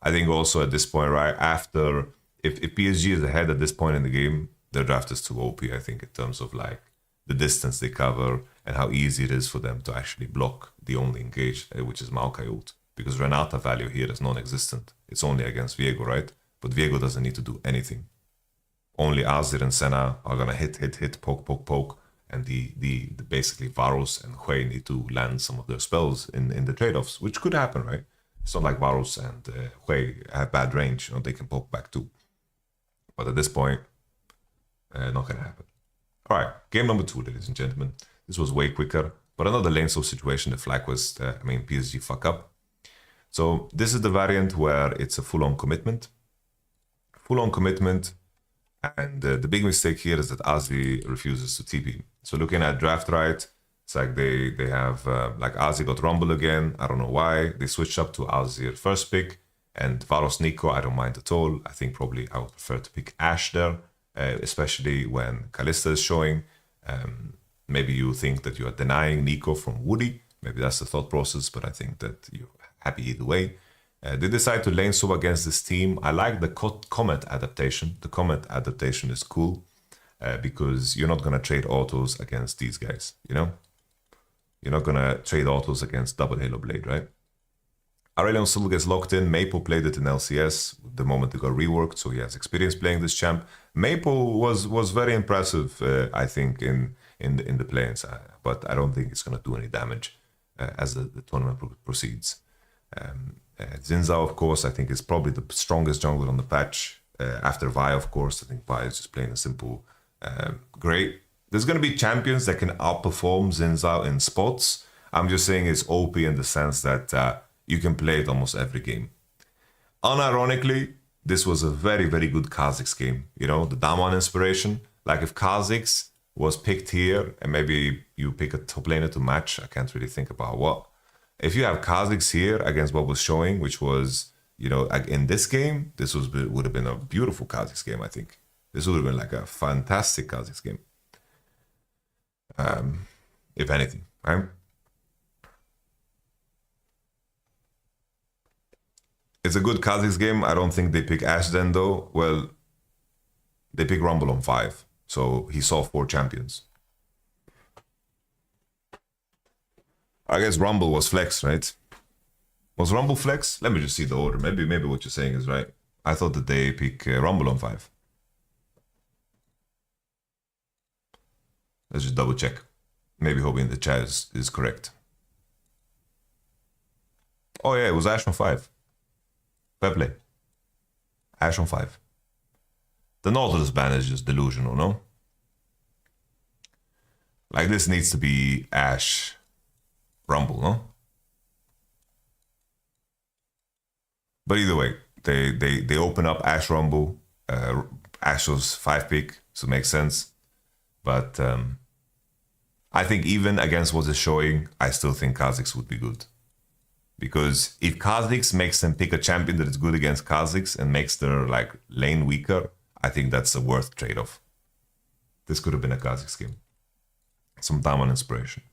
I think also at this point, right, after... If PSG is ahead at this point in the game, their draft is too OP, I think, in terms of like the distance they cover and how easy it is for them to actually block the only engage, which is Maokai ult. Because Renata value here is non-existent. It's only against Viego, right? But Viego doesn't need to do anything. Only Azir and Senna are gonna hit, poke, and the basically Varus and Hui need to land some of their spells in the trade-offs, which could happen, right? It's not like Varus and Hui have bad range, they can poke back too. But at this point, not gonna happen. All right, game number 2, ladies and gentlemen. This was way quicker, but another lane swap situation. The FlyQuest, PSG fuck up. So this is the variant where it's a full-on commitment. Full-on commitment, and the big mistake here is that Ozzy refuses to TP. So looking at draft right, it's like they have like Ozzy got Rumble again. I don't know why. They switched up to Ozzy first pick, and Varus Nico I don't mind at all. I think probably I would prefer to pick Ashe there, especially when Kalista is showing. Maybe you think that you are denying Nico from Woody. Maybe that's the thought process, but I think that you're happy either way. They decide to lane swap against this team. I like the Comet adaptation. The Comet adaptation is cool because you're not going to trade autos against these guys, You're not going to trade autos against double Halo Blade, right? Aurelion still gets locked in. Maple played it in LCS the moment it got reworked, so he has experience playing this champ. Maple was very impressive, I think, in the play-ins, but I don't think it's going to do any damage as the tournament proceeds. Zinzao, of course, I think is probably the strongest jungler on the patch. After Vi, of course, I think Vi is just plain and simple great. There's going to be champions that can outperform Zinzao in spots. I'm just saying it's OP in the sense that you can play it almost every game. Unironically, this was a very, very good Kha'Zix game. The Damwon inspiration. Like if Kha'Zix was picked here and maybe you pick a top laner to match, I can't really think about what. If you have Kha'Zix here against what was showing, which was, in this game, this would have been a beautiful Kha'Zix game, I think. This would have been like a fantastic Kha'Zix game. If anything, right? It's a good Kha'Zix game. I don't think they pick Ashe then, though. Well, they pick Rumble on 5. So he saw 4 champions. I guess Rumble was flex, right? Was Rumble flex? Let me just see the order. Maybe what you're saying is right. I thought that they pick Rumble on 5. Let's just double check. Maybe Hobie in the chat is correct. Oh yeah, it was Ashe on 5. Fair play. Ashe on 5. The Nautilus ban is just delusional, no? Like this needs to be Ashe Rumble, no? But either way, they open up Ashe Rumble. Ashe was 5 pick, so it makes sense. But I think even against what is showing, I still think Kha'Zix would be good. Because if Kha'Zix makes them pick a champion that is good against Kha'Zix and makes their like lane weaker, I think that's a worth trade-off. This could have been a Kha'Zix game. Some time on inspiration.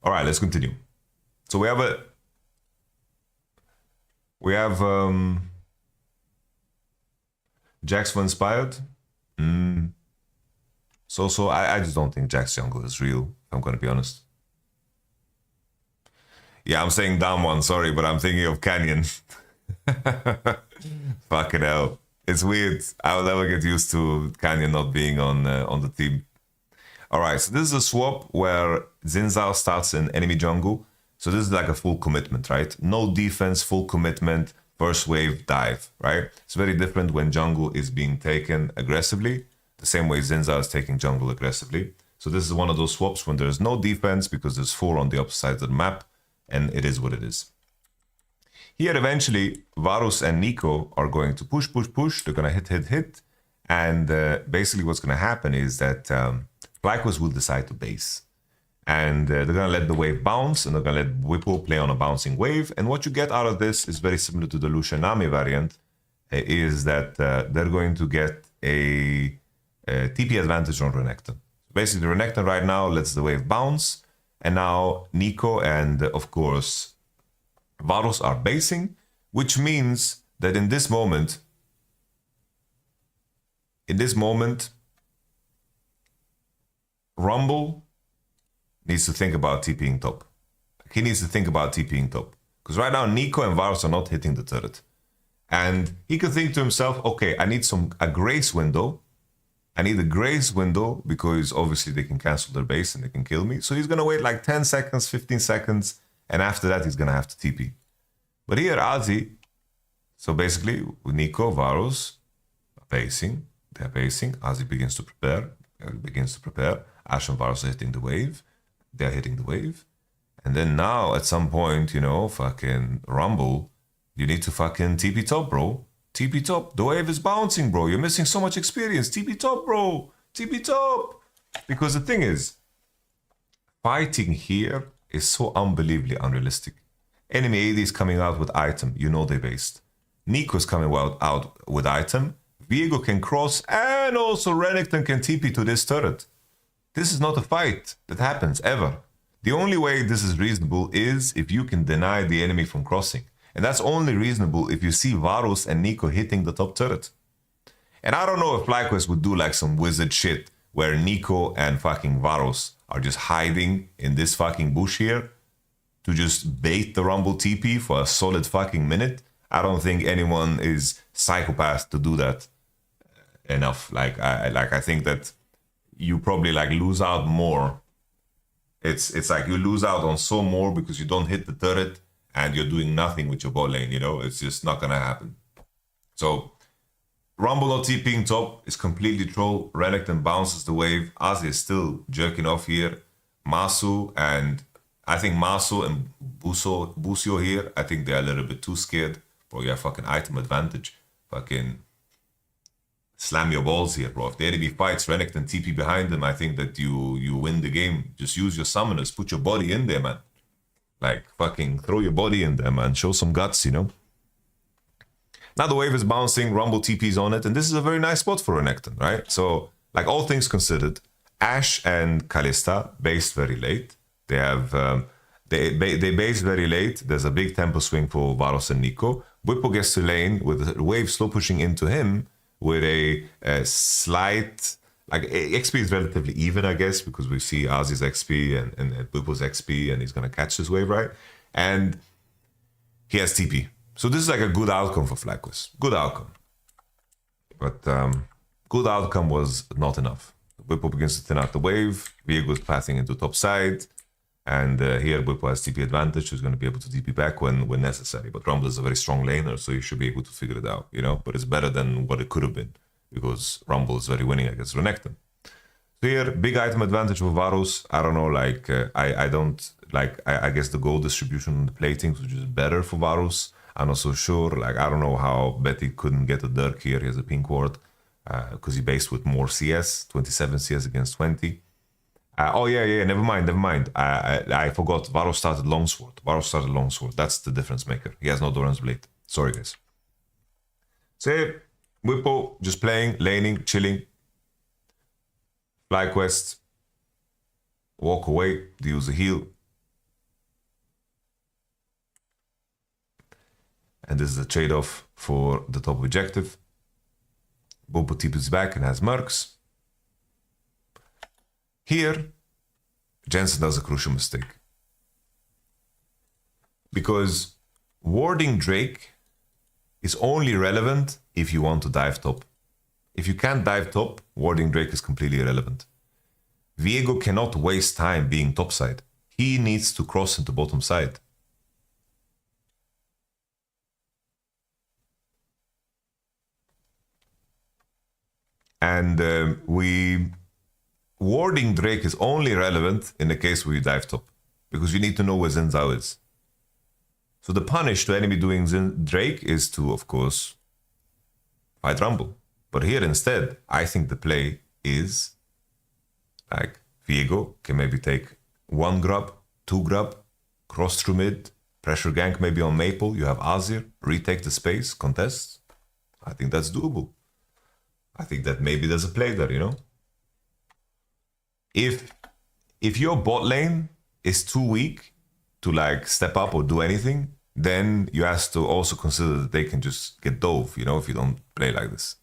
All right, let's continue. So we have Jax for inspired. So I just don't think Jax jungle is real, if I'm gonna be honest. Yeah, I'm saying down one, sorry, but I'm thinking of Canyon. Fucking hell. It's weird. I will never get used to Canyon not being on the team. All right, so this is a swap where Xin Zhao starts in enemy jungle. So this is like a full commitment, right? No defense, full commitment, first wave, dive, right? It's very different when jungle is being taken aggressively, the same way Xin Zhao is taking jungle aggressively. So this is one of those swaps when there's no defense because there's 4 on the opposite side of the map, and it is what it is. Here, eventually, Varus and Nico are going to push. They're going to hit. And basically what's going to happen is that FlyQuest will decide to base. And they're going to let the wave bounce, and they're going to let Whipple play on a bouncing wave. And what you get out of this is very similar to the Lucian Nami variant, is that they're going to get a TP advantage on Renekton. Basically, Renekton right now lets the wave bounce. And now Nico and, of course, Varus are basing, which means that in this moment, Rumble needs to think about TPing top. He needs to think about TPing top. Because right now, Nico and Varus are not hitting the turret. And he could think to himself, okay, I need a grace window. I need a grace window because obviously they can cancel their base and they can kill me. So he's going to wait like 10 seconds, 15 seconds. And after that, he's going to have to TP. But here, Azi, so basically, Nico, Varus are basing. They're basing. Azi begins to prepare. Ash and Varus are hitting the wave. They're hitting the wave. And then now, at some point, you know, fucking Rumble, you need to fucking TP top, bro. TP top. The wave is bouncing, bro. You're missing so much experience. TP top, bro. TP top. Because the thing is, fighting here is so unbelievably unrealistic. Enemy AD is coming out with item. You know they based. Nico's coming out with item. Viego can cross, and also Renekton can TP to this turret. This is not a fight that happens ever. The only way this is reasonable is if you can deny the enemy from crossing. And that's only reasonable if you see Varus and Nico hitting the top turret. And I don't know if FlyQuest would do like some wizard shit where Nico and fucking Varus are just hiding in this fucking bush here to just bait the Rumble TP for a solid fucking minute. I don't think anyone is psychopath to do that enough. I think that you probably like lose out more. It's like you lose out on so more because you don't hit the turret and you're doing nothing with your bot lane, you know? It's just not gonna happen. So, Rumble not TPing top is completely troll. Renekton bounces the wave. Azi is still jerking off here. Masu and Busio here, I think they're a little bit too scared. Bro, you have fucking item advantage. Fucking slam your balls here, bro. If the enemy fights Renekton TP behind them, I think that you win the game. Just use your summoners. Put your body in there, man. Like, fucking throw your body in there, man. Show some guts, you know? Now the wave is bouncing. Rumble TP's on it. And this is a very nice spot for Renekton, right? So, like, all things considered, Ashe and Kalista based very late. They have... They base very late. There's a big tempo swing for Varus and Nico. Whippo gets to lane with the wave slow pushing into him with a slight... Like, XP is relatively even, I guess, because we see Azi's XP and Whippo's XP, and he's going to catch this wave, right? And he has TP. So this is like a good outcome for FlyQuest. Good outcome. But good outcome was not enough. Whippo begins to thin out the wave. Viego's passing into top side. And here Whippo has TP advantage, who's going to be able to TP back when necessary. But Rumble is a very strong laner, so you should be able to figure it out, you know? But it's better than what it could have been, because Rumble is very winning against Renekton. So here, big item advantage for Varus. I don't know, like, I guess the gold distribution on the platings was just better for Varus. I'm not so sure. Like, I don't know how Betty couldn't get a Dirk here. He has a pink ward, because he based with more CS, 27 CS against 20. Oh yeah, never mind. I forgot. Varo started longsword. That's the difference maker. He has no Doran's blade. Sorry, guys. So, Whippo, just playing, laning, chilling. Fly quest. Walk away, use a heal. And this is the trade-off for the top objective. Bobo TP's back and has mercs. Here, Jensen does a crucial mistake. Because warding Drake is only relevant if you want to dive top. If you can't dive top, warding Drake is completely irrelevant. Viego cannot waste time being topside. He needs to cross into bottom side. And warding Drake is only relevant in the case where you dive top, because you need to know where Xin Zhao is. So the punish to enemy doing Drake is to, of course, fight Rumble. But here instead, I think the play is like Viego can maybe take 1 grub, 2 grub, cross through mid, pressure gank maybe on Maple, you have Azir, retake the space, contest. I think that's doable. I think that maybe there's a play there, you know? If your bot lane is too weak to like step up or do anything, then you have to also consider that they can just get dove, you know, if you don't play like this.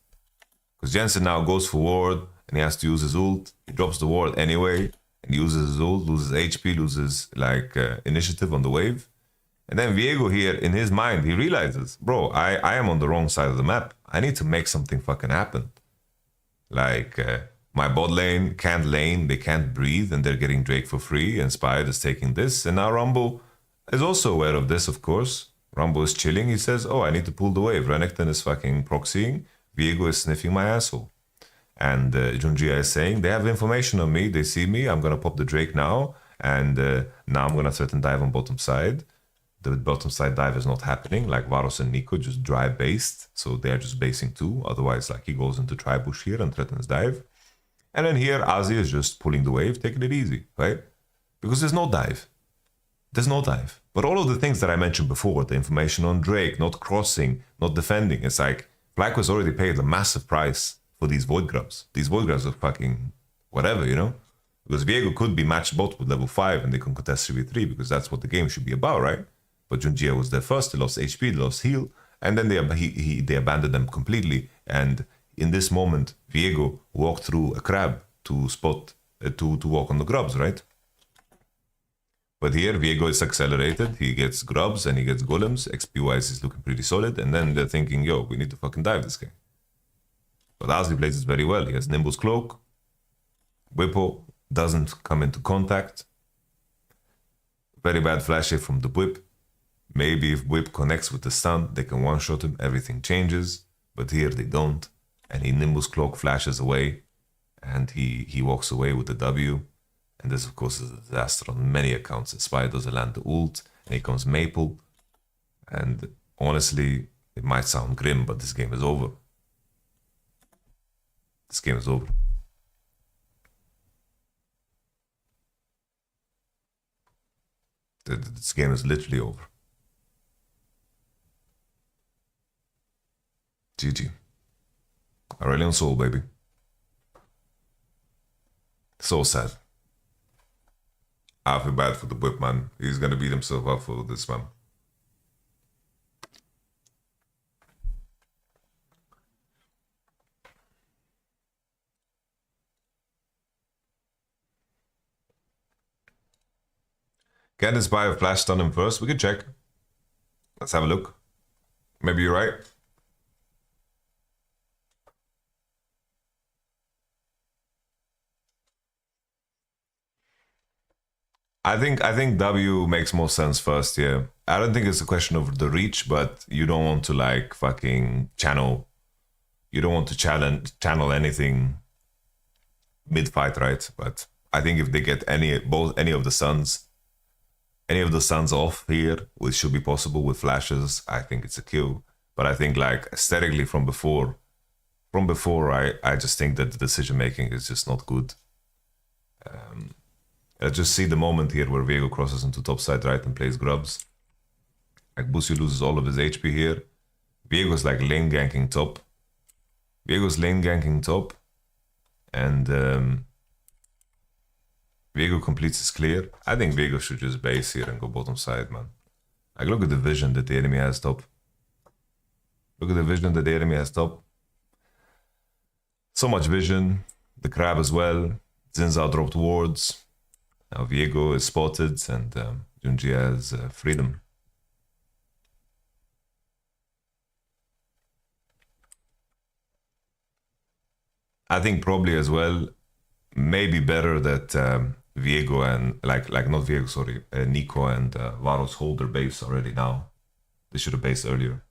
Because Jensen now goes for ward and he has to use his ult. He drops the ward anyway and uses his ult, loses HP, loses like initiative on the wave. And then Viego here, in his mind, he realizes, bro, I am on the wrong side of the map. I need to make something fucking happen. Like, my bot lane can't lane, they can't breathe, and they're getting Drake for free, and Spired is taking this. And now Rumble is also aware of this, of course. Rumble is chilling, he says, oh, I need to pull the wave. Renekton is fucking proxying, Viego is sniffing my asshole. And Junjia is saying, they have information on me, they see me, I'm gonna pop the Drake now, and now I'm gonna threaten dive on bottom side. The bottom side dive is not happening, like Varus and Nico just drive based, so they're just basing too. Otherwise, like he goes into Tribush here and threatens dive. And then here, Azir is just pulling the wave, taking it easy, right? Because there's no dive. There's no dive. But all of the things that I mentioned before, the information on Drake, not crossing, not defending, it's like FlyQuest already paid a massive price for these Void Grubs. These Void Grubs are fucking whatever, you know? Because Viego could be matched bot with level 5 and they can contest 3v3 because that's what the game should be about, right? But Junjia was there first, they lost HP, they lost heal, and then they abandoned them completely. And in this moment, Viego walked through a crab to spot, to walk on the grubs, right? But here, Viego is accelerated, he gets grubs and he gets golems, XP-wise he's looking pretty solid, and then they're thinking, yo, we need to fucking dive this guy. But Azli plays it very well, he has Nimbus Cloak, Whippo doesn't come into contact, very bad flash hit from the Whip. Maybe if Whip connects with the stun, they can one-shot him, everything changes. But here they don't. And he Nimbus Cloak flashes away. And he walks away with the W. And this, of course, is a disaster on many accounts. Spy doesn't land the ult. And here comes Maple. And honestly, it might sound grim, but this game is over. This game is over. This game is literally over. GG. Aurelion Soul, baby. So sad. I feel bad for the Whip, man. He's gonna beat himself up for this, man. Can this buy a flash stun him first? We can check. Let's have a look. Maybe you're right. I think W makes more sense first, yeah. I don't think it's a question of the reach, but you don't want to like fucking channel. You don't want to channel anything mid-fight, right? But I think if they get any of the suns off here, which should be possible with flashes, I think it's a kill. But I think like aesthetically from before, I just think that the decision making is just not good. Let's just see the moment here where Viego crosses into top side right and plays grubs. Like Busio loses all of his HP here. Viego's like lane ganking top. Viego's lane ganking top. And Viego completes his clear. I think Viego should just base here and go bottom side, man. Like, look at the vision that the enemy has top. Look at the vision that the enemy has top. So much vision. The crab as well. Zinzao dropped wards. Now Viego is spotted and Junji has freedom. I think probably as well, maybe better that Viego and like not Viego, sorry, Nico and Varos hold their base already now. They should have based earlier.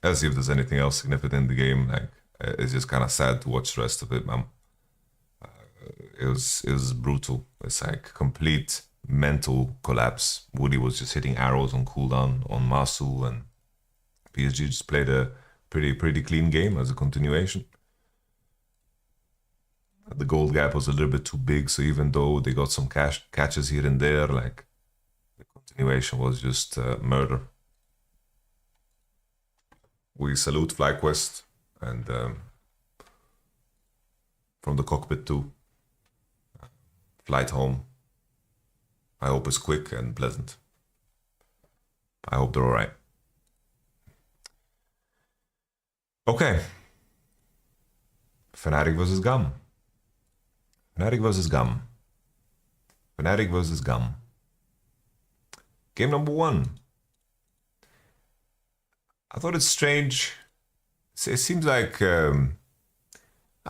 Let's see if there's anything else significant in the game. Like it's just kind of sad to watch the rest of it, man. It was brutal. It's like complete mental collapse. Woody was just hitting arrows on cooldown on Masu, and PSG just played a pretty clean game as a continuation. The gold gap was a little bit too big, so even though they got some catches here and there, like the continuation was just murder. We salute FlyQuest and from the cockpit too. Flight home. I hope it's quick and pleasant. I hope they're alright. Okay. Fnatic versus GAM. Fnatic versus GAM. Fnatic versus GAM. Game number 1. I thought it's strange. It seems like, I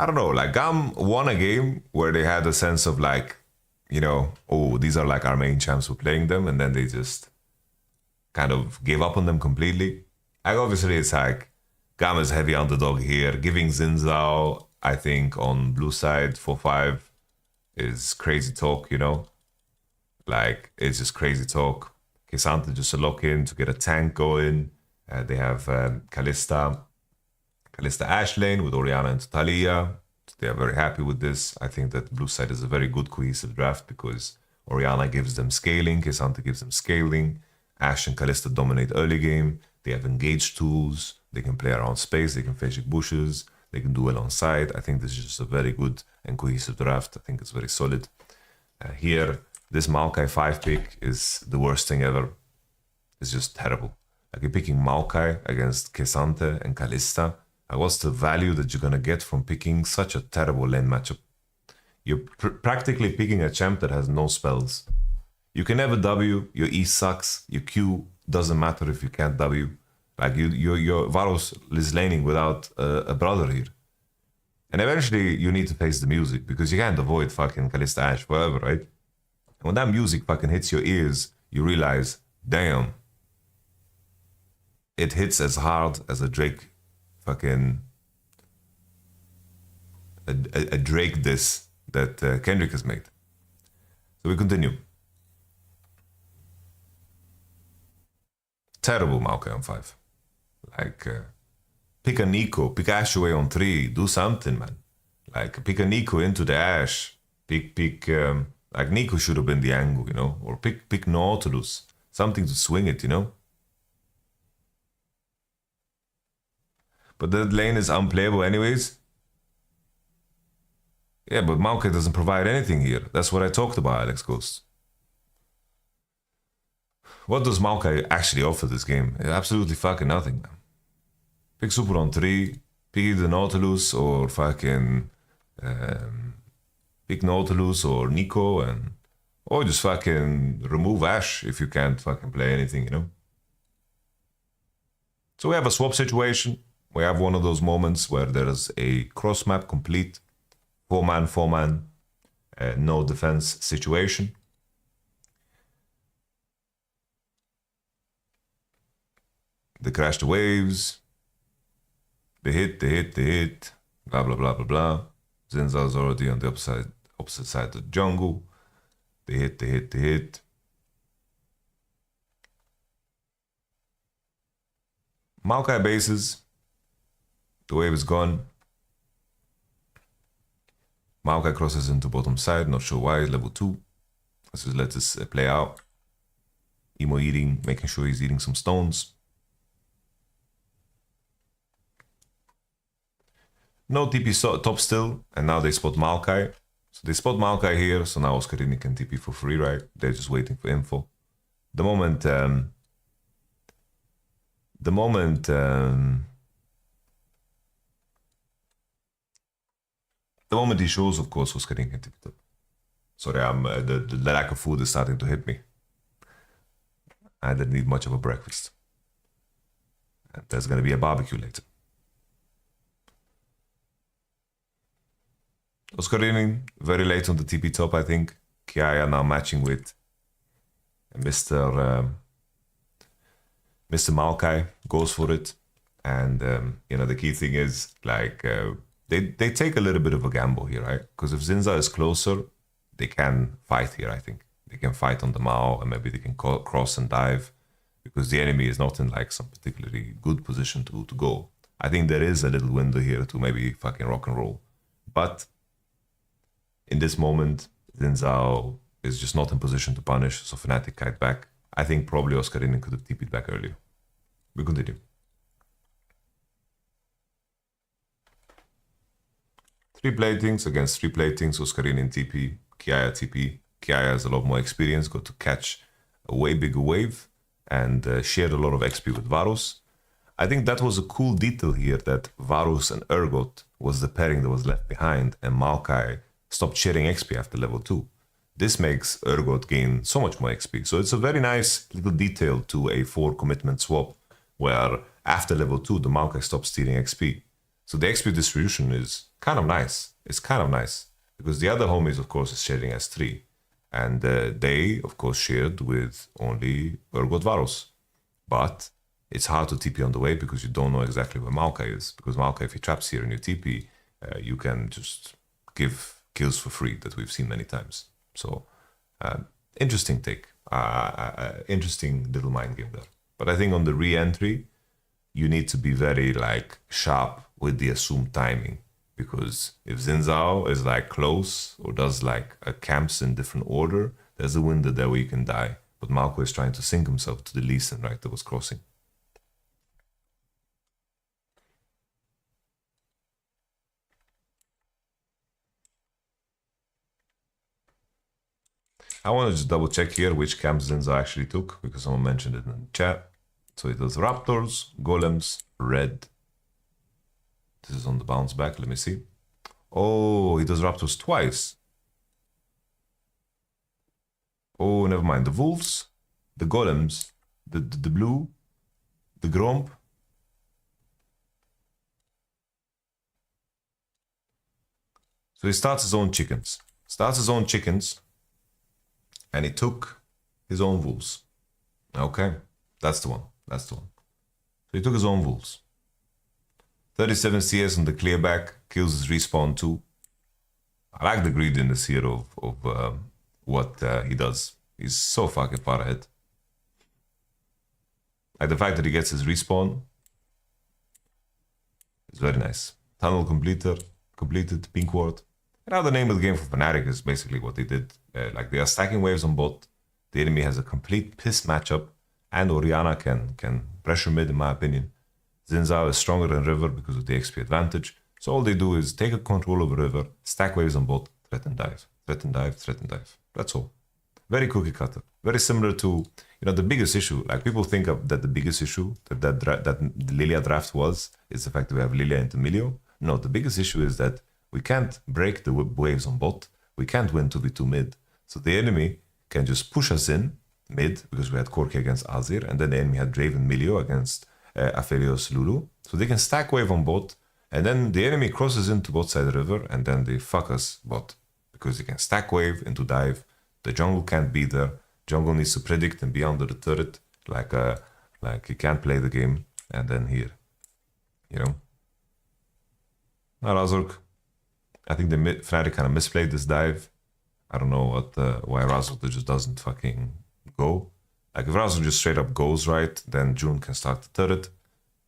don't know, like GAM won a game where they had a sense of like, you know, oh, these are like our main champs, we're playing them, and then they just kind of gave up on them completely. Like obviously it's like, GAM is heavy underdog here. Giving Zinzao, I think, on blue side 4-5 is crazy talk, you know? Like, it's just crazy talk. Kisanta just a lock in to get a tank going. They have Kalista Ash lane with Orianna and Talia. They are very happy with this. I think that blue side is a very good cohesive draft because Orianna gives them scaling, Kisanta gives them scaling. Ash and Kalista dominate early game. They have engaged tools. They can play around space. They can fetch bushes. They can duel on side. I think this is just a very good and cohesive draft. I think it's very solid. Here, this Maokai 5 pick is the worst thing ever. It's just terrible. Like you're picking Maokai against Kesante and Kalista. What's the value that you're gonna get from picking such a terrible lane matchup? You're practically picking a champ that has no spells. You can never W. Your E sucks. Your Q doesn't matter if you can't W. Like your Varos is laning without a brother here. And eventually you need to face the music because you can't avoid fucking Kalista Ash forever, right? And when that music fucking hits your ears, you realize, damn, it hits as hard as a Drake fucking a Drake diss that Kendrick has made. So we continue. Terrible Maokai on 5. Like, pick a Nico, pick Ash away on 3, do something, man. Like, pick a Nico into the Ash. Like, Nico should have been the angle, you know? Or pick Nautilus. Something to swing it, you know? But that lane is unplayable anyways. Yeah, but Maokai doesn't provide anything here. That's what I talked about, Alex Ghost. What does Maokai actually offer this game? Absolutely fucking nothing, man. Pick Super on 3, pick the Nautilus or fucking pick Nautilus or Nico or just fucking remove Ash if you can't fucking play anything, you know? So we have a swap situation. We have one of those moments where there is a cross map complete, 4-man, no defense situation. They crash the waves. They hit. Blah, blah, blah, blah, blah. Zinza's already on the opposite side of the jungle. They hit. Maokai bases. The wave is gone. Maokai crosses into bottom side, not sure why, level 2. Let's just let this play out. Emo eating, making sure he's eating some stones. No TP top still, and now they spot Maokai. So they spot Maokai here, so now Oscarini can TP for free, right? They're just waiting for info. The moment he shows, of course, Oscarini can TP top. Sorry, the lack of food is starting to hit me. I didn't need much of a breakfast. And there's gonna be a barbecue later. Oscarini, very late on the TP top, I think. Kiaya now matching with Mr. Maokai, goes for it. And, you know, the key thing is, like, they take a little bit of a gamble here, right? Because if Zinza is closer, they can fight here, I think. They can fight on the Mao, and maybe they can cross and dive, because the enemy is not in, like, some particularly good position to go. I think there is a little window here to maybe fucking rock and roll. But in this moment, Zinzao is just not in position to punish, so Fnatic kite back. I think probably Oscarini could have TP'd back earlier. We continue. 3 platings against 3 platings, Oscarini in TP, Kiaya TP. Kiaya has a lot more experience, got to catch a way bigger wave, and shared a lot of XP with Varus. I think that was a cool detail here, that Varus and Urgot was the pairing that was left behind, and Maokai stopped sharing XP after level 2. This makes Urgot gain so much more XP. So it's a very nice little detail to a 4 commitment swap, where after level 2, the Maokai stops stealing XP. So the XP distribution is kind of nice. It's kind of nice, because the other homies, of course, is sharing S3. And they, of course, shared with only Urgot Varus. But it's hard to TP on the way, because you don't know exactly where Maokai is. Because Maokai, if he traps here and you TP, you can just give kills for free, that we've seen many times. So, interesting take. Interesting little mind game there. But I think on the re-entry, you need to be very, like, sharp with the assumed timing. Because if Zinzao is, like, close, or does, like, a camps in different order, there's a window there where you can die. But Malco is trying to sync himself to the Lee Sin, right, that was crossing. I want to just double check here which camps Zinza actually took, because someone mentioned it in the chat. So it does Raptors, Golems, Red. This is on the bounce back, let me see. Oh, he does Raptors twice. Oh, never mind. The Wolves, the Golems, the Blue, the Gromp. So he starts his own chickens. And he took his own Wolves. Okay, that's the one. That's the one. So he took his own Wolves. 37 CS on the clear back, kills his respawn too. I like the greediness here of what he does. He's so fucking far ahead. Like the fact that he gets his respawn is very nice. Tunnel completed, pink ward. Now the name of the game for Fnatic is basically what they did. Like they are stacking waves on bot. The enemy has a complete piss matchup, and Orianna can pressure mid in my opinion. Zinzao is stronger than River because of the XP advantage. So all they do is take a control over River, stack waves on bot, threat and dive, threat and dive, threat and dive. That's all. Very cookie cutter. Very similar to, the biggest issue. Like people think of that the biggest issue that the Lilia draft is the fact that we have Lilia into Milio. No, the biggest issue is that we can't break the waves on bot. We can't win 2v2 mid. So the enemy can just push us in mid, because we had Corki against Azir, and then the enemy had Draven Milio against Aphelios Lulu. So they can stack wave on bot, and then the enemy crosses into bot side river, and then they fuck us bot, because they can stack wave into dive. The jungle can't be there. Jungle needs to predict and be under the turret, like he can't play the game, and then here, Now Razork, I think the Fnatic kind of misplayed this dive. I don't know why Razork just doesn't fucking go. Like if Razork just straight up goes right, then June can start the turret.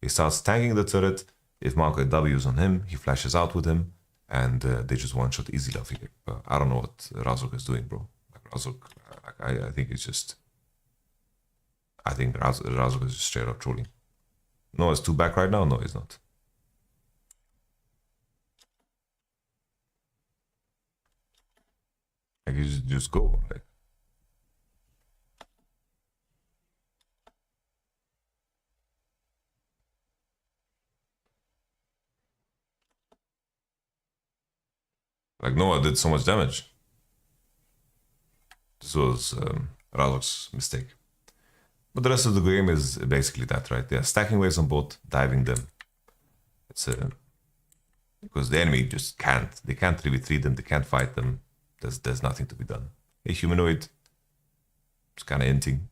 He starts tanking the turret. If Maokai W's on him, he flashes out with him. and they just one-shot Easy Love here. But I don't know what Razork is doing, bro. Like Razork, I think it's just... I think Razork is just straight up trolling. No, it's 2 back right now? No, it's not. Like, you just go. Like Noah did so much damage. This was Razork's mistake. But the rest of the game is basically that, right? They're stacking waves on both, diving them. It's because the enemy just can't. They can't really treat them. They can't fight them. There's nothing to be done. A humanoid, it's kind of hinting.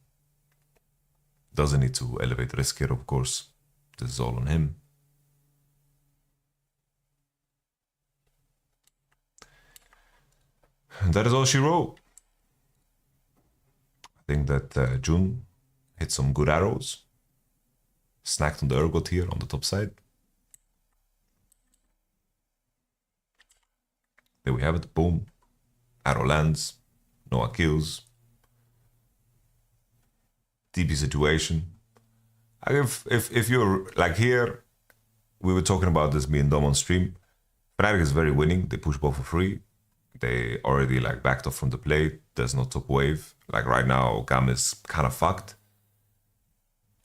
Doesn't need to elevate risk here, of course. This is all on him. And that is all she wrote. I think that Jun hit some good arrows. Snacked on the Urgot here on the top side. There we have it. Boom. Arrow lands. Noah kills. TP situation. If you're like here, we were talking about this being dumb on stream. Fnatic is very winning. They push ball for free. They already like backed off from the play. There's no top wave. Like right now, GAM is kind of fucked.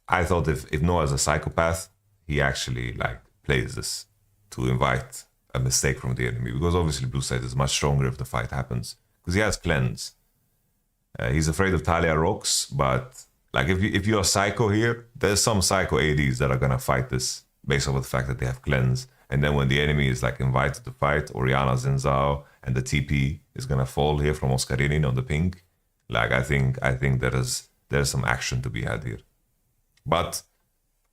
I thought if Noah's a psychopath, he actually like plays this to invite a mistake from the enemy, because obviously blue side is much stronger if the fight happens, because he has cleanse. He's afraid of Talia rocks, but like if you're a psycho here, there's some psycho ADs that are gonna fight this based on the fact that they have cleanse. And then when the enemy is like invited to fight, Oriana, Zinzao, and the TP is gonna fall here from Oscarinin on the pink. Like I think there's some action to be had here. But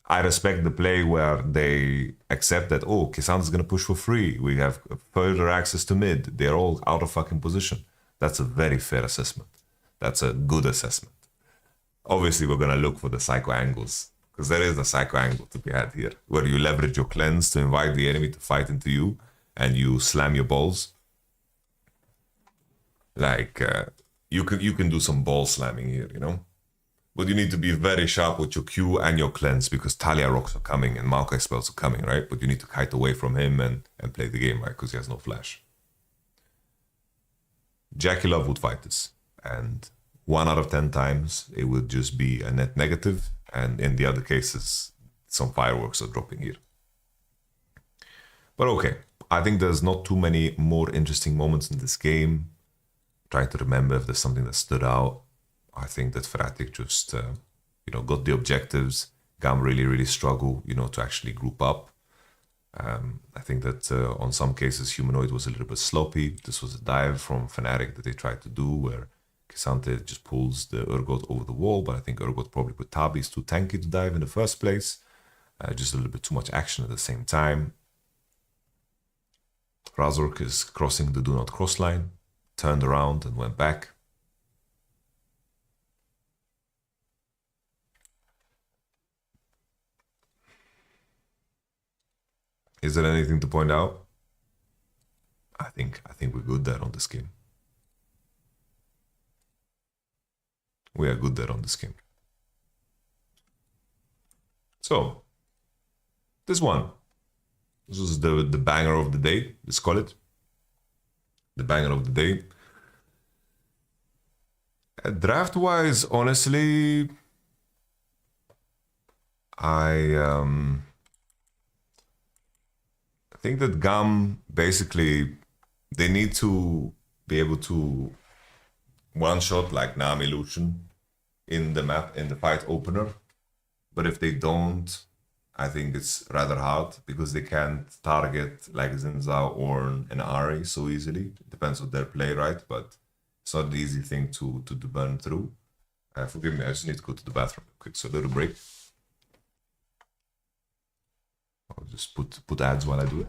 I respect the play where they accept that, oh, Kisan's gonna push for free. We have further access to mid. They're all out of fucking position. That's a very fair assessment. That's a good assessment. Obviously, we're gonna look for the psycho angles, because there is a psycho angle to be had here, where you leverage your cleanse to invite the enemy to fight into you, and you slam your balls. Like you can do some ball slamming here, you know. But you need to be very sharp with your Q and your cleanse, because Talia rocks are coming and Maokai spells are coming, right? But you need to kite away from him and play the game, right? Because he has no flash. Jackie Love would fight this, and 1 out of 10 times it would just be a net negative, and in the other cases some fireworks are dropping here. But okay, I think there's not too many more interesting moments in this game. Trying to remember if there's something that stood out. I think that Fnatic just got the objectives. GAM really struggle to actually group up. I think that on some cases Humanoid was a little bit sloppy. This was a dive from Fnatic that they tried to do, where K'Sante just pulls the Urgot over the wall, but I think Urgot probably put Tabi is too tanky to dive in the first place. Just a little bit too much action at the same time. Razork is crossing the do not cross line, turned around and went back. Is there anything to point out? I think we're good there on this game. We are good there on this game. So, this one. This was the banger of the day, let's call it. The banger of the day. Draft-wise, honestly, I think that GAM basically, they need to be able to one-shot like Nami Lucian in the map, in the fight opener. But if they don't, I think it's rather hard, because they can't target like Zinzao, Ornn, and Ari so easily. It depends on their play, right? But it's not an easy thing to burn through. Forgive me, I just need to go to the bathroom real quick, so a little break. I'll just put ads while I do it.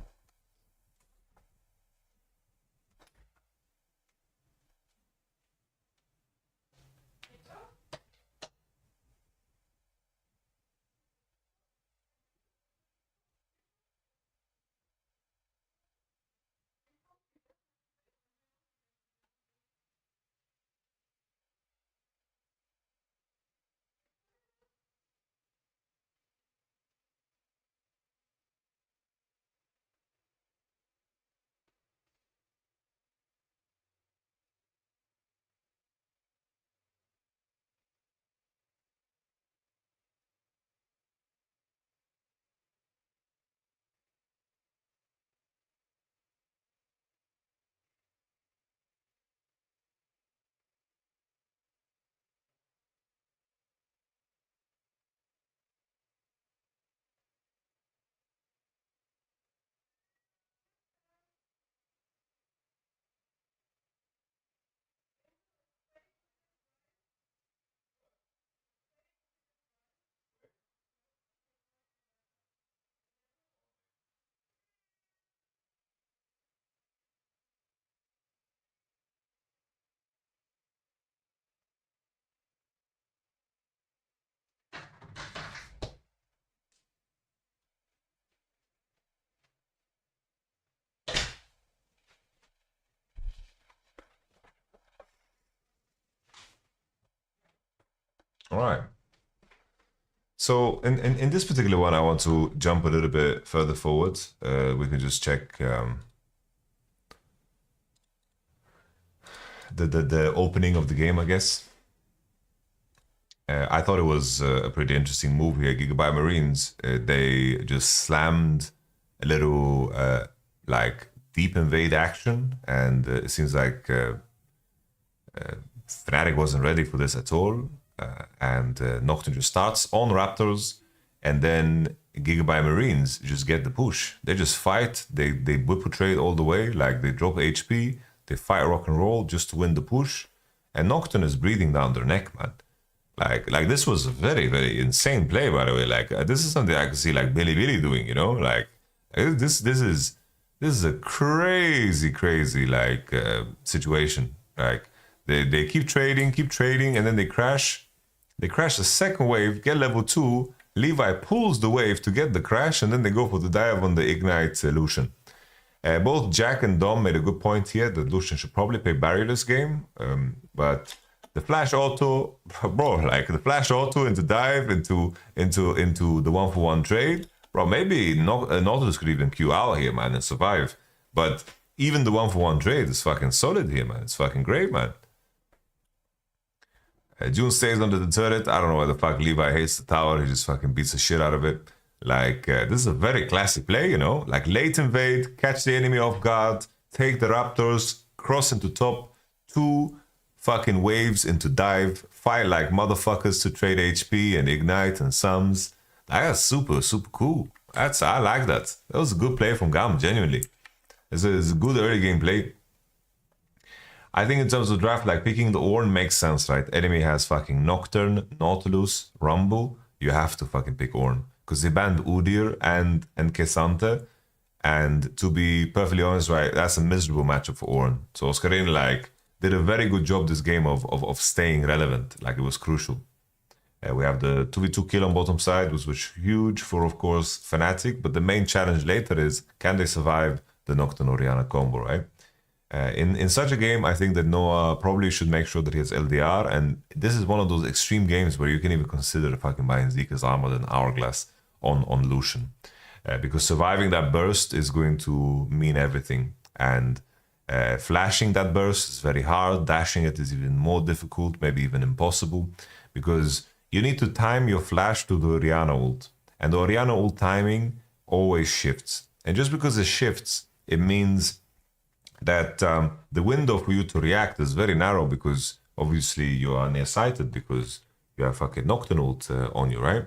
All right. So in this particular one, I want to jump a little bit further forward. We can just check the opening of the game, I guess. I thought it was a pretty interesting move here. Gigabyte Marines, they just slammed a little like deep invade action, and it seems like Fnatic wasn't ready for this at all. And Nocturne just starts on Raptors, and then Gigabyte Marines just get the push. They just fight, they whip trade all the way, like they drop HP, they fight rock and roll just to win the push, and Nocturne is breathing down their neck, man. Like this was a very, very insane play, by the way. Like this is something I can see like Billy doing, you know? Like this is a crazy like situation. Like they keep trading, and then they crash. They crash the second wave, get level 2. Levi pulls the wave to get the crash, and then they go for the dive on the Ignite Lucian. Both Jack and Dom made a good point here that Lucian should probably play Barrier this game, but the flash auto, bro, like the flash auto into dive into the 1-for-1 trade, bro. Maybe Nautilus could even queue out here, man, and survive. But even the 1-for-1 trade is fucking solid here, man. It's fucking great, man. June stays under the turret. I don't know why the fuck Levi hates the tower. He just fucking beats the shit out of it. Like, this is a very classic play, you know? Like, late invade, catch the enemy off guard, take the Raptors, cross into top, 2 fucking waves into dive, fight like motherfuckers to trade HP and Ignite and sums. That's super cool. I like that. That was a good play from GAM, genuinely. It's a good early game play. I think in terms of draft, like picking the Ornn makes sense, right? Enemy has fucking Nocturne, Nautilus, Rumble. You have to fucking pick Ornn. Because they banned Udyr and Kesante. And to be perfectly honest, right, that's a miserable matchup for Ornn. So Oscarine, like, did a very good job this game of staying relevant. Like, it was crucial. We have the 2v2 kill on bottom side, which was huge for, of course, Fnatic. But the main challenge later is, can they survive the Nocturne Orianna combo, right? In such a game, I think that Noah probably should make sure that he has LDR, and this is one of those extreme games where you can even consider fucking buying Zika's Armor and Hourglass on Lucian. Because surviving that burst is going to mean everything, and flashing that burst is very hard, dashing it is even more difficult, maybe even impossible, because you need to time your flash to the Orianna ult, and the Orianna ult timing always shifts. And just because it shifts, it means that the window for you to react is very narrow, because obviously you are nearsighted because you have fucking Nocturne ult on you, right?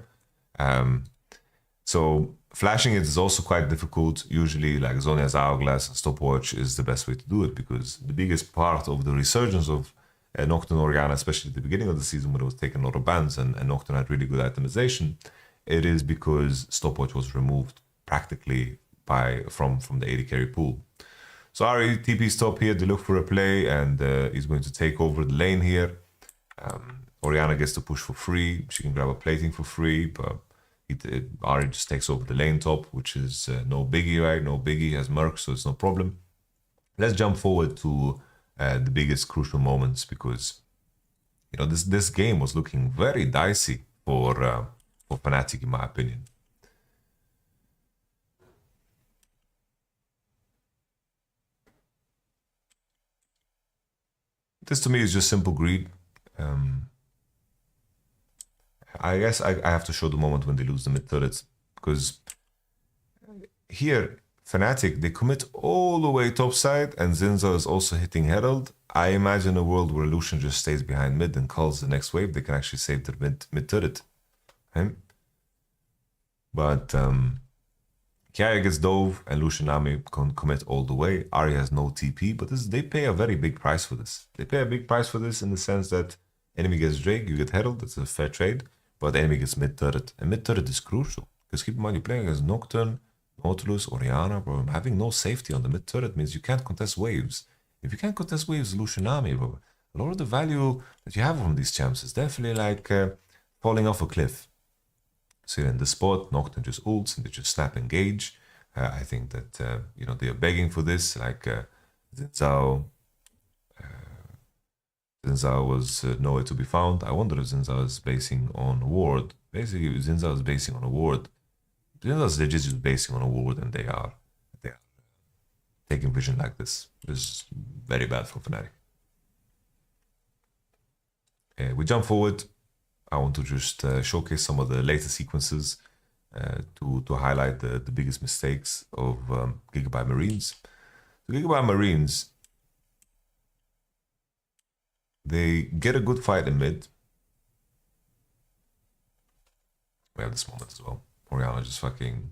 So flashing it is also quite difficult. Usually, like Zhonya's Hourglass and Stopwatch is the best way to do it, because the biggest part of the resurgence of Nocturne Orianna, especially at the beginning of the season when it was taking a lot of bans and Nocturne had really good itemization, it is because Stopwatch was removed practically from the AD carry pool. So Ari TP's top here, they look for a play, and he's going to take over the lane here. Orianna gets to push for free. She can grab a plating for free, but Ari just takes over the lane top, which is no biggie, right? No biggie, he has Merc, so it's no problem. Let's jump forward to the biggest crucial moments, because you know this game was looking very dicey for Fnatic, in my opinion. This to me is just simple greed. I guess I have to show the moment when they lose the mid turrets, because here Fnatic, they commit all the way topside, and Zinza is also hitting Herald. I imagine a world where Lucian just stays behind mid and calls the next wave. They can actually save their mid turret. Okay? But Kiaya gets dove, and Lucian Nami can commit all the way. Ari has no TP, but they pay a very big price for this. They pay a big price for this in the sense that enemy gets Drake, you get Herald, that's a fair trade, but enemy gets mid turret. And mid turret is crucial, because keep in mind, you're playing against Nocturne, Nautilus, Orianna, bro. Having no safety on the mid turret means you can't contest waves. If you can't contest waves, Lucian Nami, bro, a lot of the value that you have from these champs is definitely like falling off a cliff. So in the spot, Nocturne just ults and they just snap engage. I think that you know, they are begging for this, like Zhao, Zinzao was nowhere to be found. I wonder if Zinzao is basing on a ward. Basically, Zinzao is basing on a ward. Zinzao is legit just basing on a ward, and they are taking vision like this. It's very bad for Fnatic. We jump forward. I want to just showcase some of the later sequences to highlight the biggest mistakes of Gigabyte Marines. So Gigabyte Marines, they get a good fight in mid. We have this moment as well. Orianna just fucking...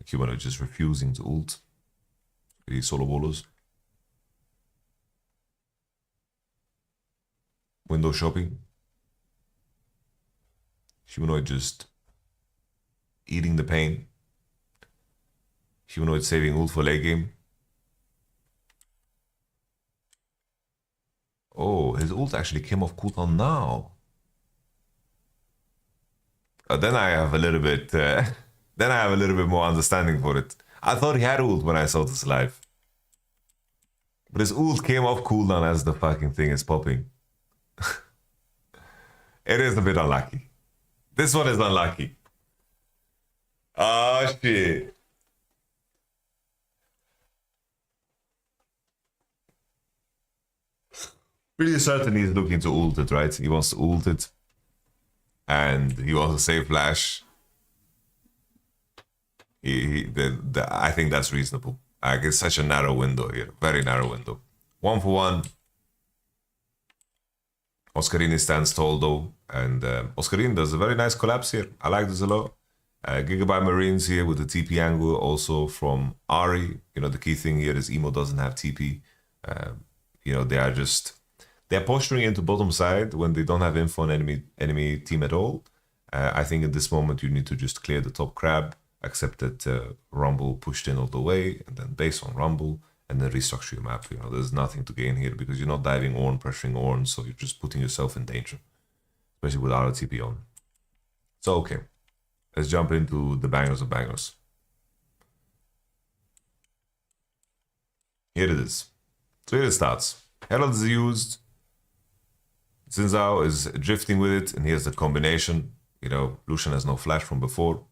Cubano just refusing to ult. These solo bowlers. Window shopping. Humanoid just eating the pain. Humanoid saving ult for late game. Oh, his ult actually came off cooldown now. Then I have a little bit. Then I have a little bit more understanding for it. I thought he had ult when I saw this live, but his ult came off cooldown as the fucking thing is popping. It is a bit unlucky. This one is unlucky. Oh shit. Pretty certain he's looking to ult it, right? He wants to ult it. And he wants to save flash. I think that's reasonable. Like, it's such a narrow window here. Very narrow window. 1-for-1. Oscarini stands tall though. And Oscarini does a very nice collapse here. I like this a lot. Gigabyte Marines here with the TP angle also from Ari. You know, the key thing here is Emo doesn't have TP. You know, they're posturing into bottom side when they don't have info on enemy team at all. I think at this moment you need to just clear the top crab, accept that Rumble pushed in all the way, and then base on Rumble, and then restructure your map. You know, there's nothing to gain here because you're not diving Ornn, pressuring Ornn, so you're just putting yourself in danger, especially with RTP on. So okay, let's jump into the bangers of bangers. Here it is. So here it starts. Herald is used. Zinzao is drifting with it, and here's the combination. You know, Lucian has no flash from before.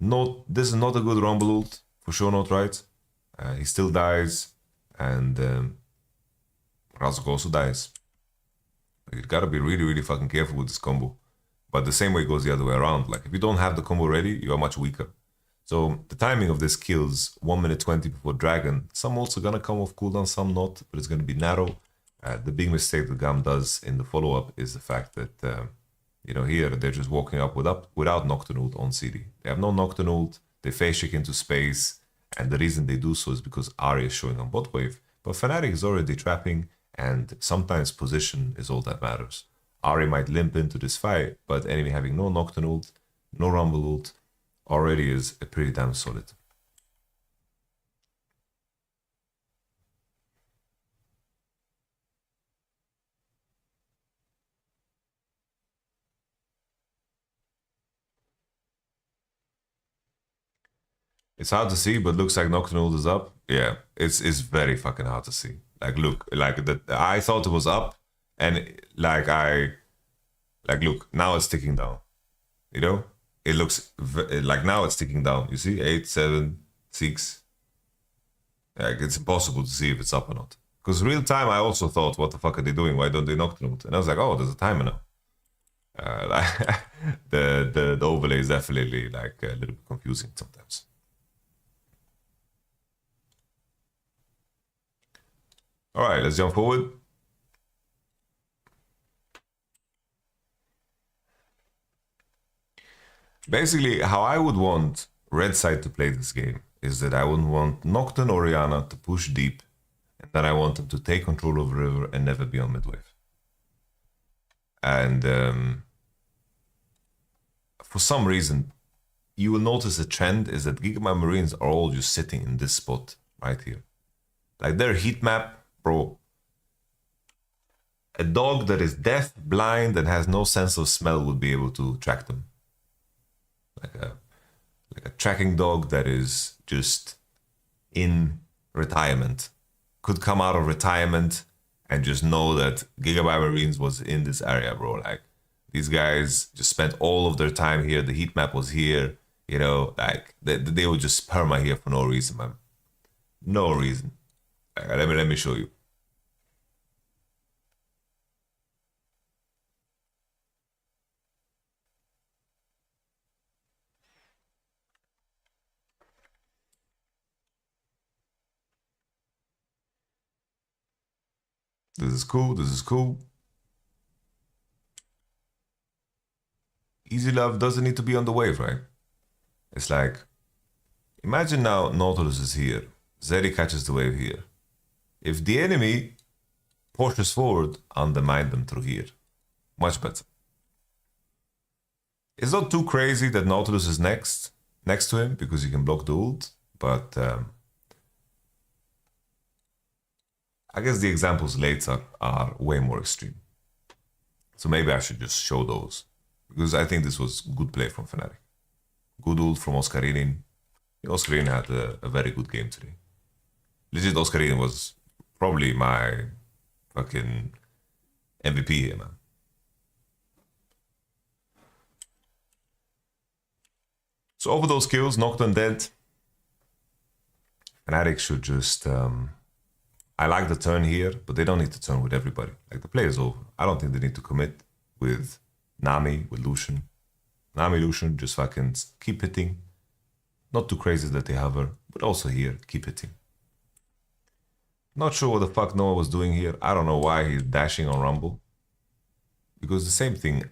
This is not a good Rumble ult, for sure not, right? He still dies, and Razok also dies. You gotta be really, really fucking careful with this combo. But the same way goes the other way around. Like, if you don't have the combo ready, you are much weaker. So the timing of this kills 1 minute 20 before Dragon. Some ults are gonna come off cooldown, some not, but it's gonna be narrow. The big mistake that GAM does in the follow-up is the fact that, you know, here they're just walking up without Nocturne ult on CD. They have no Nocturne ult, they face check into space, and the reason they do so is because Ahri is showing on bot wave. But Fnatic is already trapping, and sometimes position is all that matters. Ahri might limp into this fight, but enemy having no Nocturne ult, no Rumble ult, already is a pretty damn solid. It's hard to see, but looks like Nocturne ult is up. Yeah, it's very fucking hard to see. Like, look, like I thought it was up, and look, now it's ticking down. You know, it looks like now it's ticking down. You see, 8, 7, 6. Like, it's impossible to see if it's up or not. Because real time, I also thought, what the fuck are they doing? Why don't they Nocturne ult? And I was like, oh, there's a timer now. The overlay is definitely like a little bit confusing sometimes. All right, let's jump forward. Basically, how I would want red side to play this game is that I would want Nocturne Orianna to push deep, and then I want them to take control of river and never be on mid wave. And for some reason, you will notice a trend is that Gigabyte Marines are all just sitting in this spot right here. Like their heat map, bro. A dog that is deaf, blind, and has no sense of smell would be able to track them. Like a tracking dog that is just in retirement. Could come out of retirement and just know that Gigabyte Marines was in this area, bro. Like, these guys just spent all of their time here. The heat map was here. You know, like, they were just perma here for no reason, man. No reason. Like, let me show you. This is cool. This is cool. Easy Love doesn't need to be on the wave, right? It's like, imagine now Nautilus is here. Zeri catches the wave here. If the enemy pushes forward, undermine them through here. Much better. It's not too crazy that Nautilus is next to him because he can block the ult, but I guess the examples later are way more extreme. So maybe I should just show those, because I think this was good play from Fnatic. Good ult from Oscarinin. Oscarinin had a very good game today. Legit, Oscarinin was probably my fucking MVP here, man. So over those kills, Nocturne dead. Fnatic should just... I like the turn here, but they don't need to turn with everybody. Like, the play is over. I don't think they need to commit with Nami, with Lucian. Nami, Lucian, just fucking keep hitting. Not too crazy that they have her, but also here, keep hitting. Not sure what the fuck Noah was doing here. I don't know why he's dashing on Rumble. Because the same thing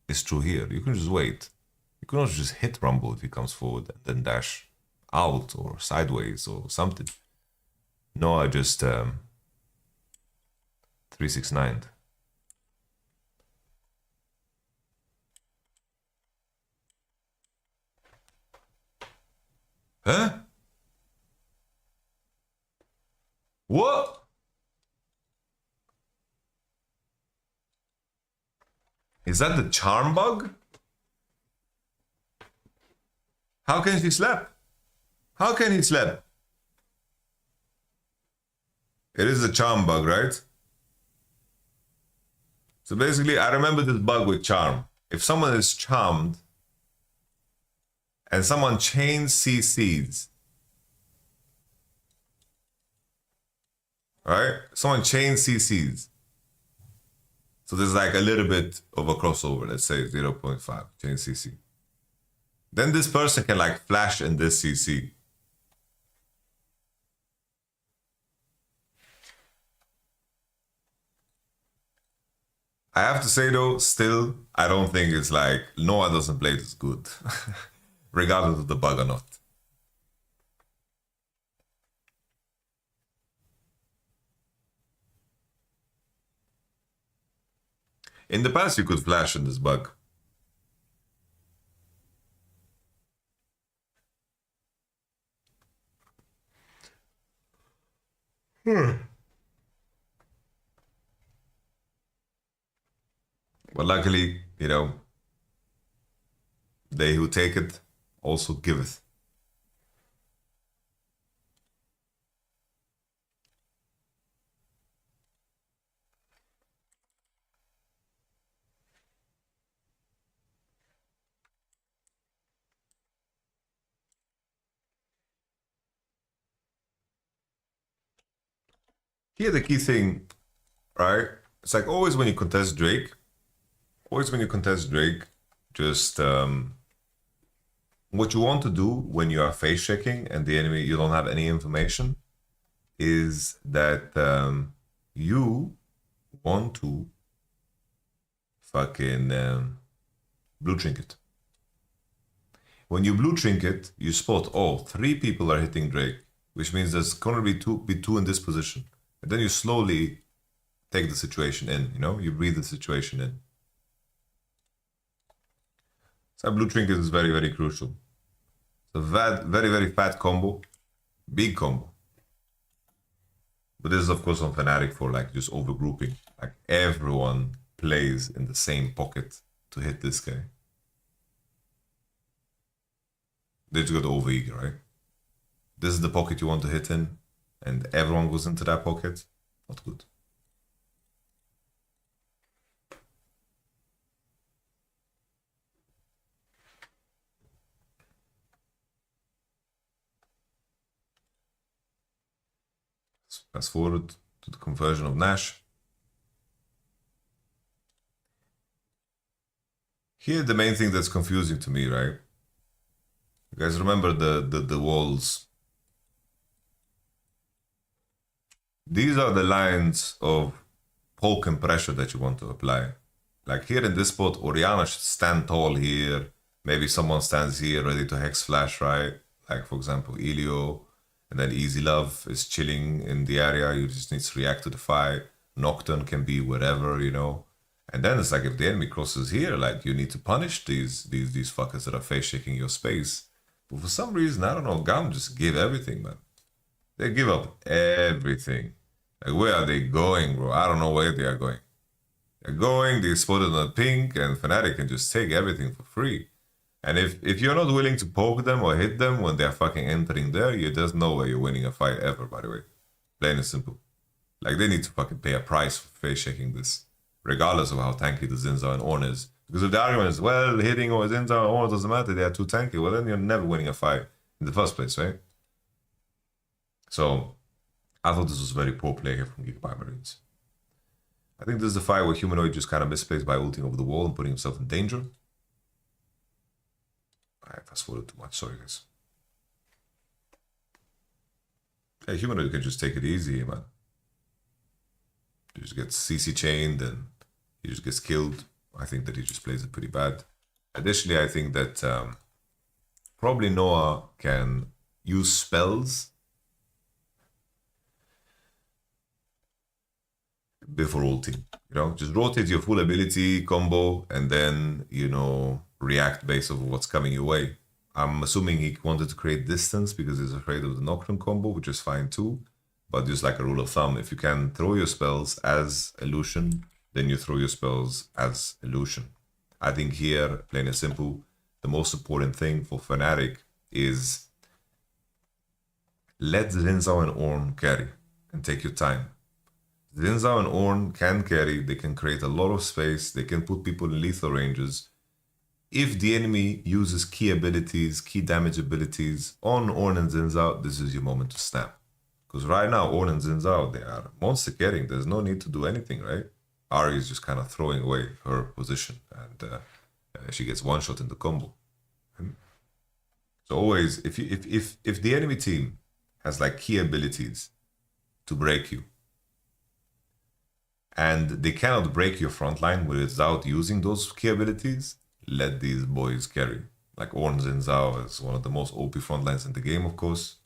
is true here. You can just wait. You can also just hit Rumble if he comes forward and then dash out or sideways or something. Noah just 369'd. Huh? What? Is that the charm bug? How can he slap? How can he slap? It is a charm bug, right? So basically, I remember this bug with charm. If someone is charmed and someone chains CCs, right? Someone chains CCs. So there's like a little bit of a crossover, let's say 0.5 chain CC. Then this person can like flash in this CC. I have to say though, still, I don't think it's like, Noah doesn't play this good. Regardless of the bug or not. In the past, you could flash in this bug. But luckily, you know, they who take it also giveth. Here the key thing, right? It's like always when you contest Drake, just what you want to do when you are face checking and the enemy, you don't have any information, is that you want to fucking blue trinket. When you blue trinket, you spot, oh, 3 people are hitting Drake, which means there's gonna be two in this position. And then you slowly take the situation in, you know, you breathe the situation in. So blue trinket is very, very crucial. It's a very, very fat combo, big combo. But this is of course on Fnatic for like just overgrouping. Like everyone plays in the same pocket to hit this guy. They just got over eager, right? This is the pocket you want to hit in, and everyone goes into that pocket. Not good. Fast forward to the conversion of Nash. Here, the main thing that's confusing to me, right? You guys remember the walls? These are the lines of poke and pressure that you want to apply. Like here in this spot, Orianna should stand tall here. Maybe someone stands here ready to hex flash, right? Like for example, Elio. And then Easy Love is chilling in the area. You just need to react to the fight. Nocturne can be wherever, you know. And then it's like if the enemy crosses here, like you need to punish these fuckers that are face shaking your space. But for some reason, I don't know, GAM just give everything, man. They give up everything. Like where are they going, bro? I don't know where they are going. They're going, they spotted on pink, and Fnatic can just take everything for free. And if you're not willing to poke them or hit them when they're fucking entering there, there's no way you're winning a fight ever, by the way. Plain and simple. Like, they need to fucking pay a price for face shaking this, regardless of how tanky the Zinzao and Ornn is. Because if the argument is, well, hitting or Zinzao and Ornn doesn't matter, they are too tanky, well, then you're never winning a fight in the first place, right? So, I thought this was very poor play here from Gigabyte Marines. I think this is the fight where Humanoid just kind of misplays by ulting over the wall and putting himself in danger. I fast forward too much, sorry guys. Hey, Humanoid can just take it easy, man. He just gets CC chained and he just gets killed. I think that he just plays it pretty bad. Additionally, I think that probably Noah can use spells before ulting. You know, just rotate your full ability combo and then, you know, react based on what's coming your way. I'm assuming he wanted to create distance because he's afraid of the Nocturne combo, which is fine too. But just like a rule of thumb, if you can throw your spells as illusion, then you throw your spells as illusion. I think here, plain and simple, the most important thing for Fnatic is let Zinzao and Ornn carry and take your time. Zinzao and Ornn can carry, they can create a lot of space, they can put people in lethal ranges. If the enemy uses key abilities, key damage abilities on Ornn and Zinzao, this is your moment to snap. Because right now, Ornn and Zinzao, they are monster carrying. There's no need to do anything, right? Ari is just kind of throwing away her position, and she gets one shot in the combo. So always, if the enemy team has like key abilities to break you, and they cannot break your front line without using those key abilities, let these boys carry. Like Ornn Zinzao is one of the most OP front lines in the game, of course.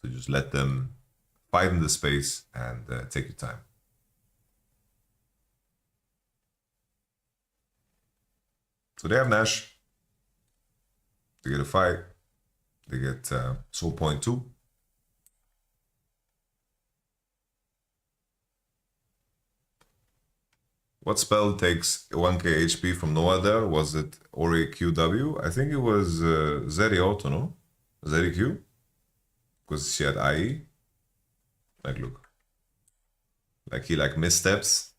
So just let them fight in the space and take your time. So they have Nash. They get a fight. They get Soul Point 2. What spell takes 1k HP from Noah there? Was it Ori QW? I think it was Zeri Auto, no? Zeri Q? Because she had IE. Like, look. Like, he like missteps.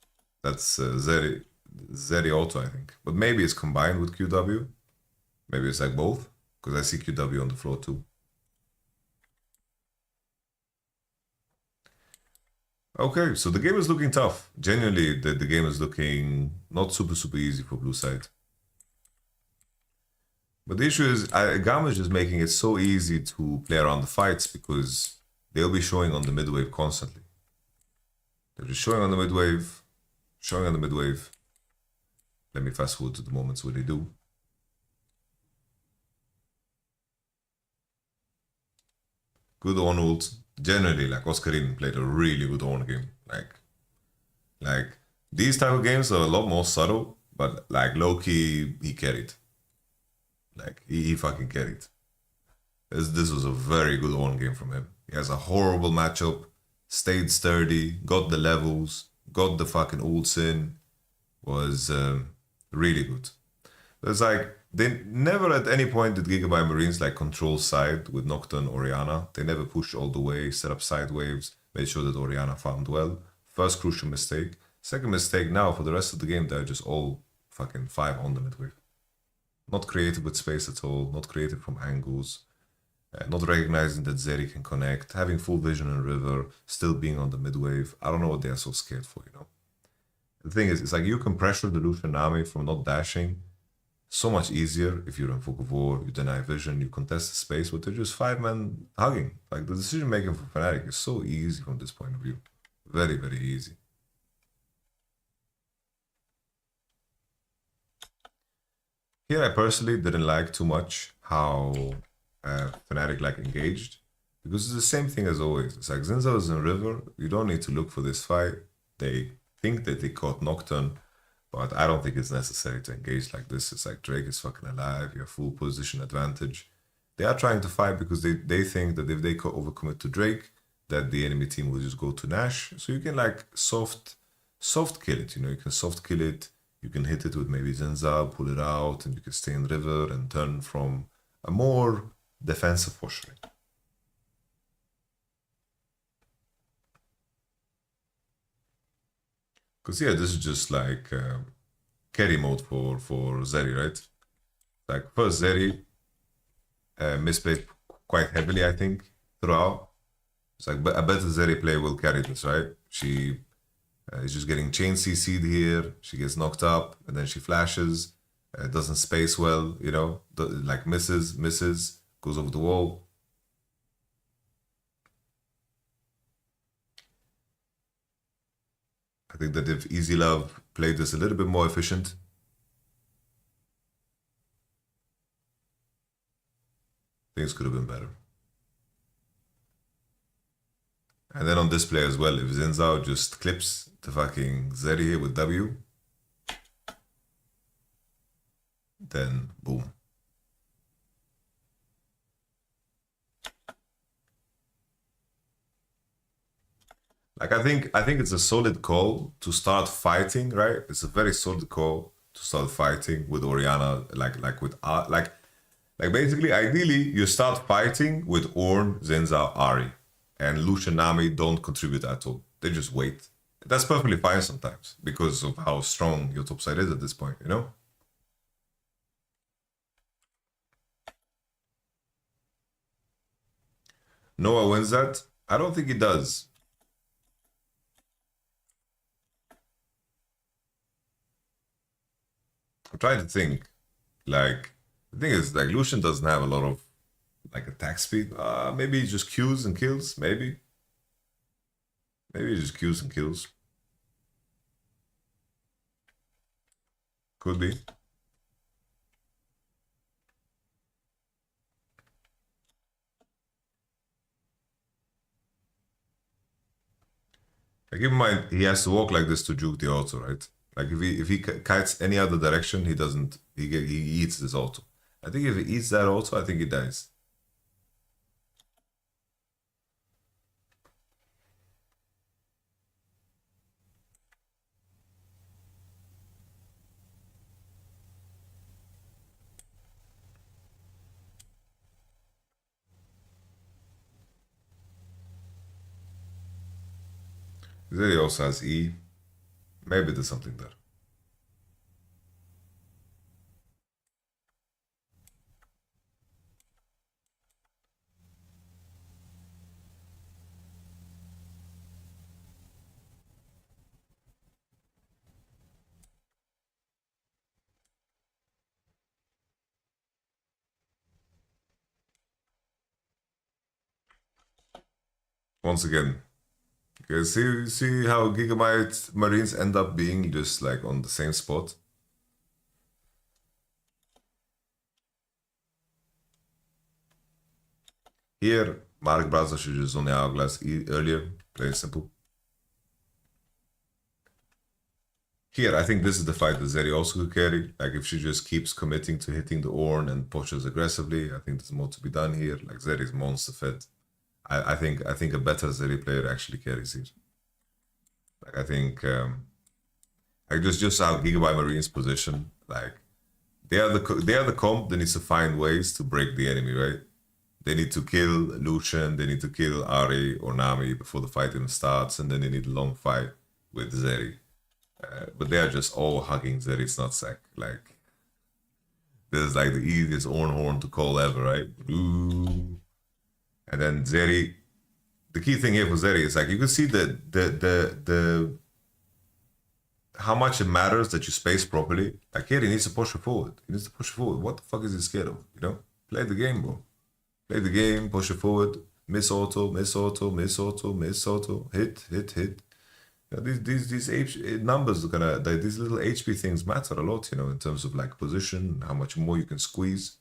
That's Zeri Auto, I think. But maybe it's combined with QW. Maybe it's like both. Because I see QW on the floor too. Okay, so the game is looking tough. Genuinely, the game is looking not super easy for blue side. But the issue is, GAM is just making it so easy to play around the fights because they'll be showing on the mid wave constantly. They're just showing on the mid wave, showing on the mid wave. Let me fast forward to the moments where they do. Good on ult. Generally, like Oscarine played a really good Ornn game. Like these type of games are a lot more subtle, but like low-key, he carried. Like he fucking carried. This was a very good Ornn game from him. He has a horrible matchup, stayed sturdy, got the levels, got the fucking ults in, was really good. It's like, they never at any point did Gigabyte Marines like control side with Nocturne Orianna. They never pushed all the way, set up side waves, made sure that Orianna farmed well. First crucial mistake. Second mistake, now for the rest of the game, they're just all fucking 5 on the mid wave. Not creative with space at all, not creative from angles. not recognizing that Zeri can connect, having full vision in river, still being on the mid wave. I don't know what they are so scared for, you know. The thing is, it's like you can pressure the Lucian army from not dashing so much easier if you're in Fog of War, you deny vision, you contest the space, but they're just 5-man hugging. Like, the decision making for Fnatic is so easy from this point of view. Very, very easy. Here, I personally didn't like too much how Fnatic like engaged, because it's the same thing as always. It's like Zinzao is in river, you don't need to look for this fight. They think that they caught Nocturne, but I don't think it's necessary to engage like this. It's like Drake is fucking alive, you have full position advantage. They are trying to fight because they think that if they overcommit to Drake, that the enemy team will just go to Nash. So you can like soft kill it, you know, you can soft kill it, you can hit it with maybe Zinza, pull it out, and you can stay in river and turn from a more defensive posturing. Because yeah, this is just like carry mode for Zeri, right? Like first Zeri misplayed quite heavily, I think, throughout. It's like a better Zeri play will carry this, right? She is just getting chain CC'd here. She gets knocked up and then she flashes. Doesn't space well, you know, like misses, goes over the wall. I think that if Easy Love played this a little bit more efficient, things could have been better. And then on this play as well, if Zinzao just clips the fucking Zeri here with W, then boom. Like I think it's a solid call to start fighting, right? It's a very solid call to start fighting with Orianna, like basically ideally you start fighting with Ornn, Zinza, Ahri, and Lucian Nami don't contribute at all. They just wait. That's perfectly fine sometimes because of how strong your top side is at this point, you know? Noah wins that? I don't think he does. I'm trying to think. Like, the thing is, like, Lucian doesn't have a lot of, like, attack speed. Maybe he just Qs and kills, maybe. Maybe he just Qs and kills. Could be. Like, keep in mind, he has to walk like this to juke the auto, right? Like, if he kites any other direction, he doesn't, he eats this auto. I think if he eats that auto, I think he dies. There he also has E. Maybe there's something there. Once again, okay, see how Gigabyte Marines end up being just like on the same spot? Here, Mark Brazza should just on the Hourglass earlier, plain simple. Here, I think this is the fight that Zeri also could carry. Like, if she just keeps committing to hitting the Ornn and pushes aggressively, I think there's more to be done here. Like, Zeri's monster fed. I think a better Zeri player actually carries here. Like, I think just how Gigabyte Marine's position, like they are the comp that needs to find ways to break the enemy, right? They need to kill Lucian, they need to kill Ahri or Nami before the fight even starts, and then they need a long fight with Zeri. But they are just all hugging Zeri's nutsack. Like, this is like the easiest Ornn horn to call ever, right? Ooh. And then Zeri, the key thing here for Zeri is like you can see the how much it matters that you space properly. Like here, he needs to push it forward. He needs to push it forward. What the fuck is he scared of? You know, play the game, bro. Play the game, push it forward. Miss auto, miss auto, miss auto, miss auto. Hit. You know, these numbers are gonna, these little HP things matter a lot. You know, in terms of like position, how much more you can squeeze.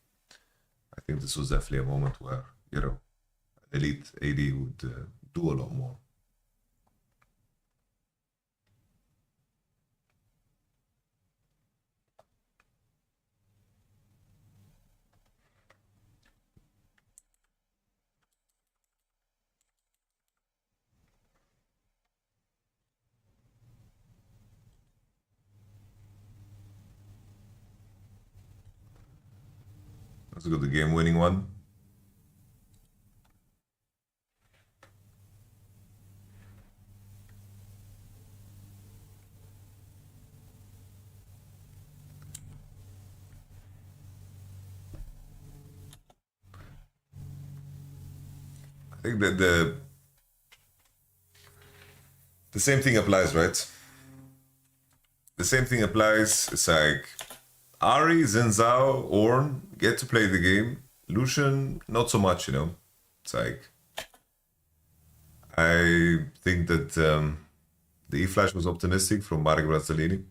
I think this was definitely a moment where, you know, elite AD would do a lot more. Let's go the game-winning one. I think that the same thing applies, right? The same thing applies. It's like Ari, Zenzao, Ornn get to play the game. Lucian, not so much, you know. It's like I think that the E-Flash was optimistic from Marek Brazzolini.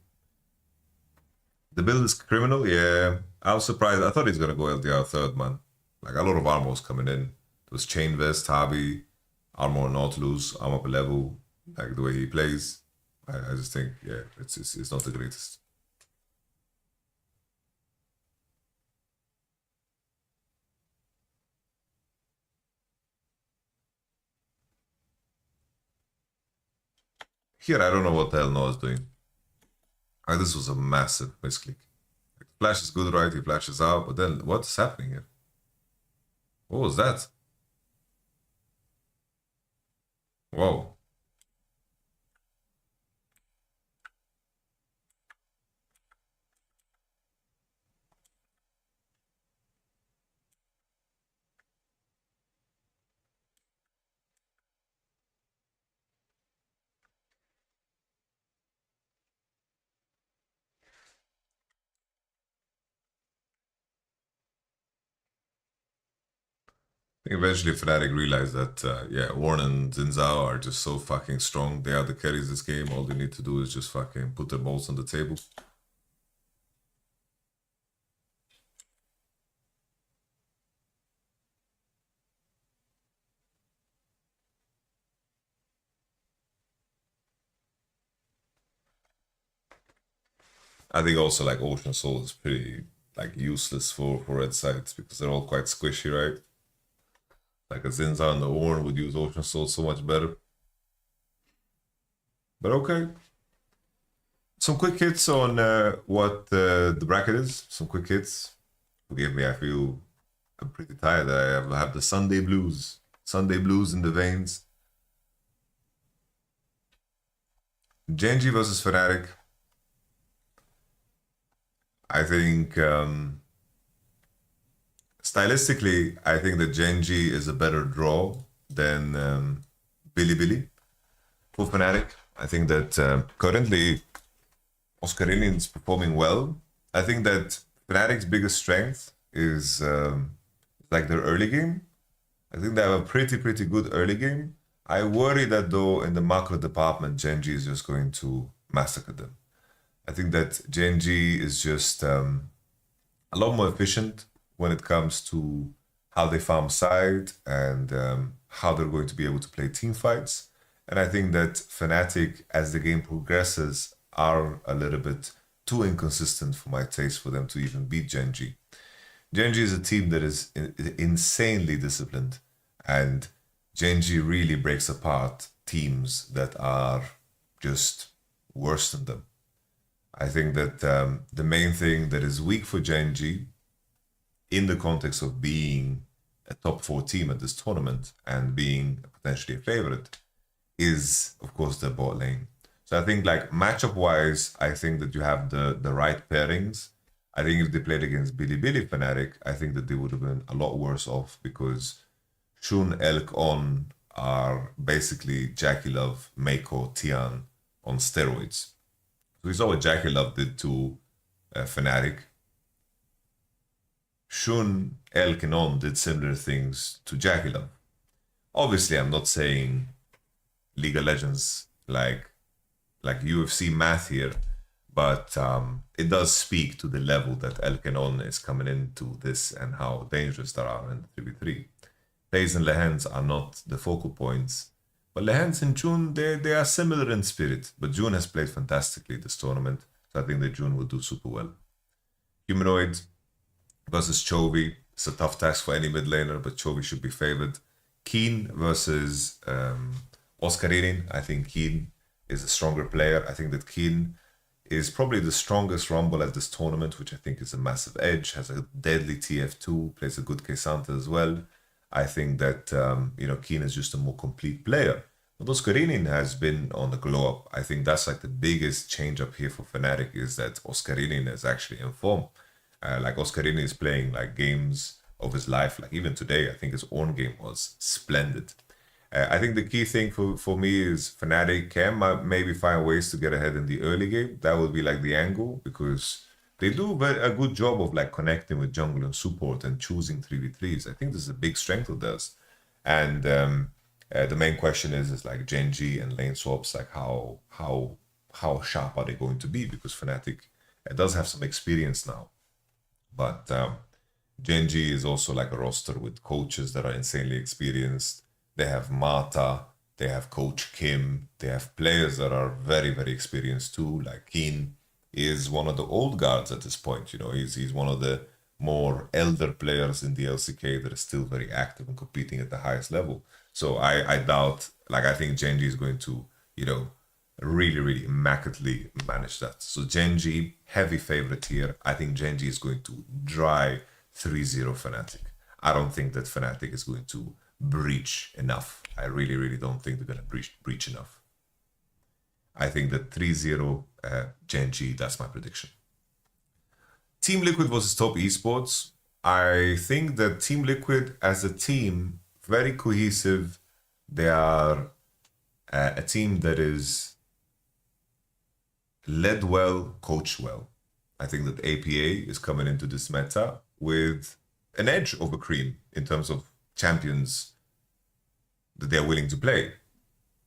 The build is criminal, yeah. I was surprised. I thought he's gonna go LDR third, man. Like a lot of armor was coming in. It was Chain Vest, Tabi, armor Nautilus, armor up a level. Like the way he plays, I just think, yeah, it's not the greatest. Here, I don't know what the hell Noah's doing. This was a massive misclick. Like, Flash is good, right? He flashes out, but then what's happening here? What was that? Whoa. I think eventually Fnatic realized that, yeah, Ornn and Zinzao are just so fucking strong. They are the carries this game. All they need to do is just fucking put their bolts on the table. I think also like Ocean Soul is pretty like useless for red sides because they're all quite squishy, right? Like a Zinza and the Ornn would use Ocean Soul so much better. But okay. Some quick hits on what the bracket is. Some quick hits. Forgive me, I feel I'm pretty tired. I have the Sunday blues. Sunday blues in the veins. Gen.G versus Fnatic. I think stylistically, I think that Gen.G is a better draw than Bilibili for Fnatic. I think that currently Oscarinian is performing well. I think that Fnatic's biggest strength is like their early game. I think they have a pretty good early game. I worry that though in the macro department, Gen.G is just going to massacre them. I think that Gen.G is just a lot more efficient when it comes to how they farm side and how they're going to be able to play team fights. And I think that Fnatic, as the game progresses, are a little bit too inconsistent for my taste for them to even beat Gen.G. Gen.G is a team that is insanely disciplined, and Gen.G really breaks apart teams that are just worse than them. I think that the main thing that is weak for Gen.G in the context of being a top 4 team at this tournament and being potentially a favorite is, of course, the bot lane. So I think like matchup wise, I think that you have the right pairings. I think if they played against Bilibili Fnatic, I think that they would have been a lot worse off because Shun, Elk, On are basically Jackie Love, Mako, Tian on steroids. So we saw what Jackie Love did to Fnatic. Shun, Elk, and On did similar things to Jackie Love. Obviously, I'm not saying League of Legends like UFC math here, but it does speak to the level that Elk and On is coming into this and how dangerous they are in the 3v3. FaZe and Lehends are not the focal points, but Lehends and June, they are similar in spirit, but June has played fantastically this tournament, so I think that June will do super well. Humanoid versus Chovy, it's a tough task for any mid laner, but Chovy should be favored. Keen versus Oscarinin, I think Keen is a stronger player. I think that Keen is probably the strongest Rumble at this tournament, which I think is a massive edge, has a deadly TF2, plays a good K'Sante as well. I think that, Keen is just a more complete player. But Oscarinin has been on the glow up. I think that's like the biggest change up here for Fnatic is that Oscarinin is actually in form. Oscarinin is playing like games of his life. Like even today, I think his own game was splendid. I think the key thing for me is Fnatic can maybe find ways to get ahead in the early game. That would be like the angle, because they do a good job of like connecting with jungle and support and choosing 3v3s. I think this is a big strength of theirs. And the main question is like Genji and lane swaps, like how sharp are they going to be? Because Fnatic does have some experience now. But Genji is also like a roster with coaches that are insanely experienced. They have Mata, they have Coach Kim, they have players that are very, very experienced too. Like Keen is one of the old guards at this point. He's one of the more elder players in the LCK that is still very active and competing at the highest level. So I doubt, I think Genji is going to, really, really immaculately manage that. So Genji, heavy favorite here. I think Genji is going to dry 3-0 Fnatic. I don't think that Fnatic is going to breach enough. I really, really don't think they're going to breach enough. I think that 3-0 Genji, that's my prediction. Team Liquid versus Top Esports. I think that Team Liquid as a team, very cohesive. They are a team that is led well, coached well. I think that APA is coming into this meta with an edge over Cream in terms of champions that they're willing to play.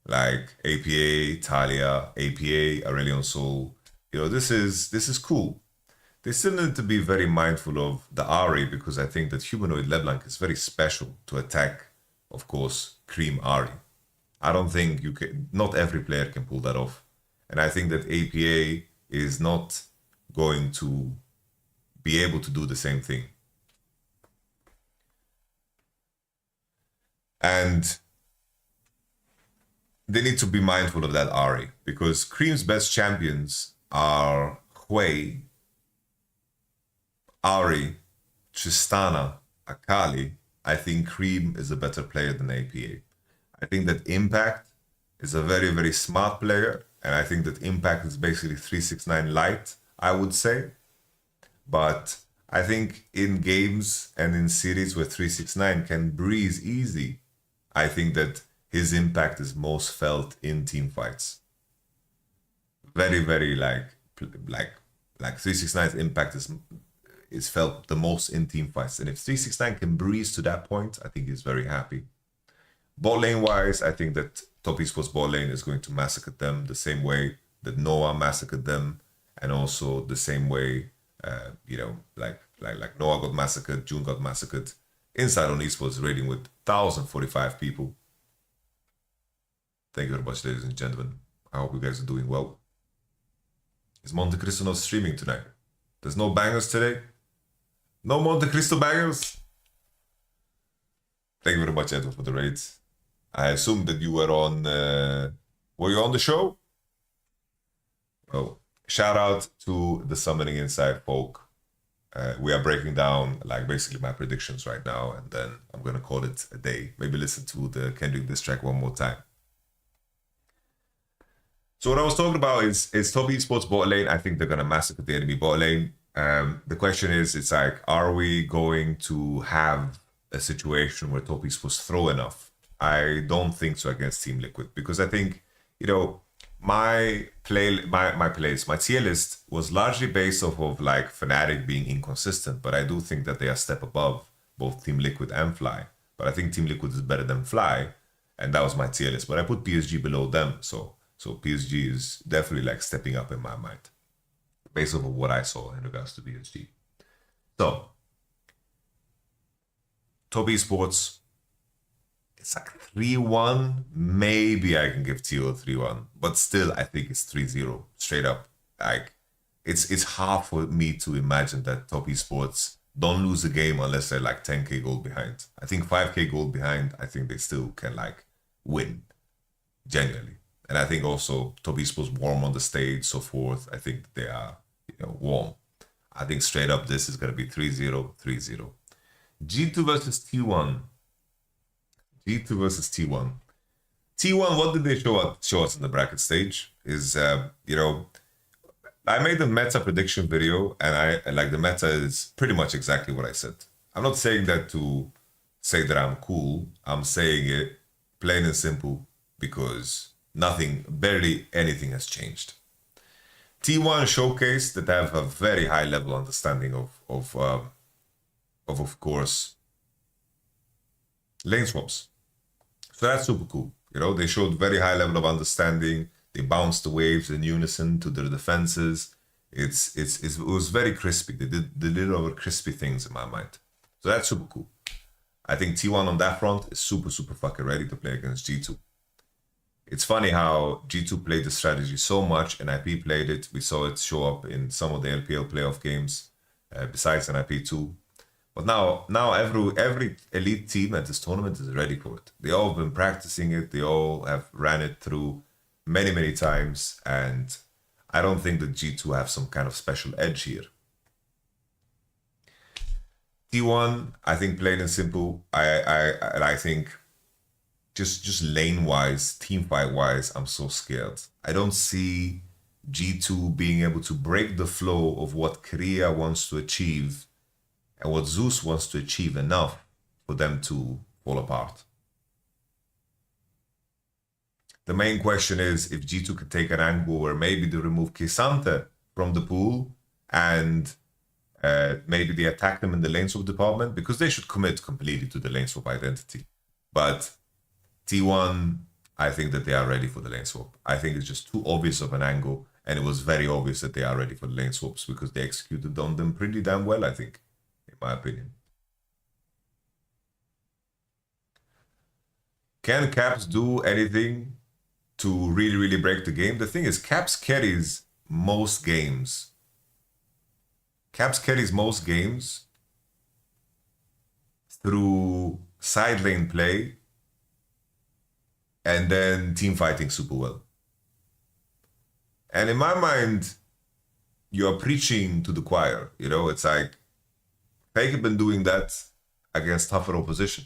Like APA, Talia, APA, Aurelion Sol. This is cool. They still need to be very mindful of the Ahri, because I think that Humanoid LeBlanc is very special to attack, of course, Cream Ahri. I don't think not every player can pull that off. And I think that APA is not going to be able to do the same thing. And they need to be mindful of that Ahri, because Cream's best champions are Hui, Ahri, Tristana, Akali. I think Cream is a better player than APA. I think that Impact is a very, very smart player, and I think that Impact is basically 369 light, I would say. But I think in games and in series where 369 can breeze easy, I think that his impact is most felt in team fights. Very, very like 369's impact is felt the most in team fights. And if 369 can breeze to that point, I think he's very happy. Bot lane wise, I think that Top Esports bot lane is going to massacre them the same way that Noah massacred them, and also the same way, like Noah got massacred, June got massacred. Inside on Esports raiding with 1,045 people. Thank you very much, ladies and gentlemen. I hope you guys are doing well. Is Monte Cristo not streaming tonight? There's no bangers today? No Monte Cristo bangers? Thank you very much, Edward, for the raids. I assume that you were on... were you on the show? Oh, shout out to the Summoning Inside folk. We are breaking down basically my predictions right now, and then I'm going to call it a day. Maybe listen to the Kendrick diss track one more time. So what I was talking about is Top Esports bot lane. I think they're going to massacre the enemy bot lane. The question is, are we going to have a situation where Top Esports throw enough. I don't think so against Team Liquid, because I think, you know, my tier list was largely based off of like Fnatic being inconsistent, but I do think that they are a step above both Team Liquid and Fly. But I think Team Liquid is better than Fly, and that was my tier list. But I put PSG below them, so PSG is definitely like stepping up in my mind, based off of what I saw in regards to PSG. So, Top Esports, it's like 3-1. Maybe I can give TO 3-1, but still I think it's 3-0 straight up. Like it's hard for me to imagine that Top Esports don't lose a game unless they're like 10k goal behind. I think 5k goal behind, I think they still can like win genuinely. And I think also Top Esports warm on the stage, so forth. I think they are, you know, warm. I think straight up this is gonna be 3-0, 3-0. G2 versus T1. G2 versus T1. T1, what did they show us in the bracket stage? Is, you know, I made a meta prediction video, and I like the meta is pretty much exactly what I said. I'm not saying that to say that I'm cool. I'm saying it plain and simple because barely anything has changed. T1 showcased that they have a very high level understanding of course, lane swaps. So that's super cool. You know, they showed very high level of understanding. They bounced the waves in unison to their defenses. It was very crispy. They did little crispy things in my mind. So that's super cool. I think T1 on that front is super fucking ready to play against G2. It's funny how G2 played the strategy so much and IP played it. We saw it show up in some of the LPL playoff games, besides an IP2. But now every elite team at this tournament is ready for it. They all have been practicing it. They all have ran it through many times. And I don't think that G2 have some kind of special edge here. T1, I think plain and simple, I think just lane-wise, team fight-wise, I'm so scared. I don't see G2 being able to break the flow of what Korea wants to achieve and what Zeus wants to achieve enough for them to fall apart. The main question is if G2 could take an angle where maybe they remove Kisante from the pool and maybe they attack them in the lane swap department, because they should commit completely to the lane swap identity. But T1, I think that they are ready for the lane swap. I think it's just too obvious of an angle, and it was very obvious that they are ready for the lane swaps because they executed on them pretty damn well, I think, in my opinion. Can Caps do anything to really break the game? The thing is, Caps carries most games. Caps carries most games through side lane play and then team fighting super well. And in my mind, you're preaching to the choir. You know, it's like, Fake have been doing that against tougher opposition.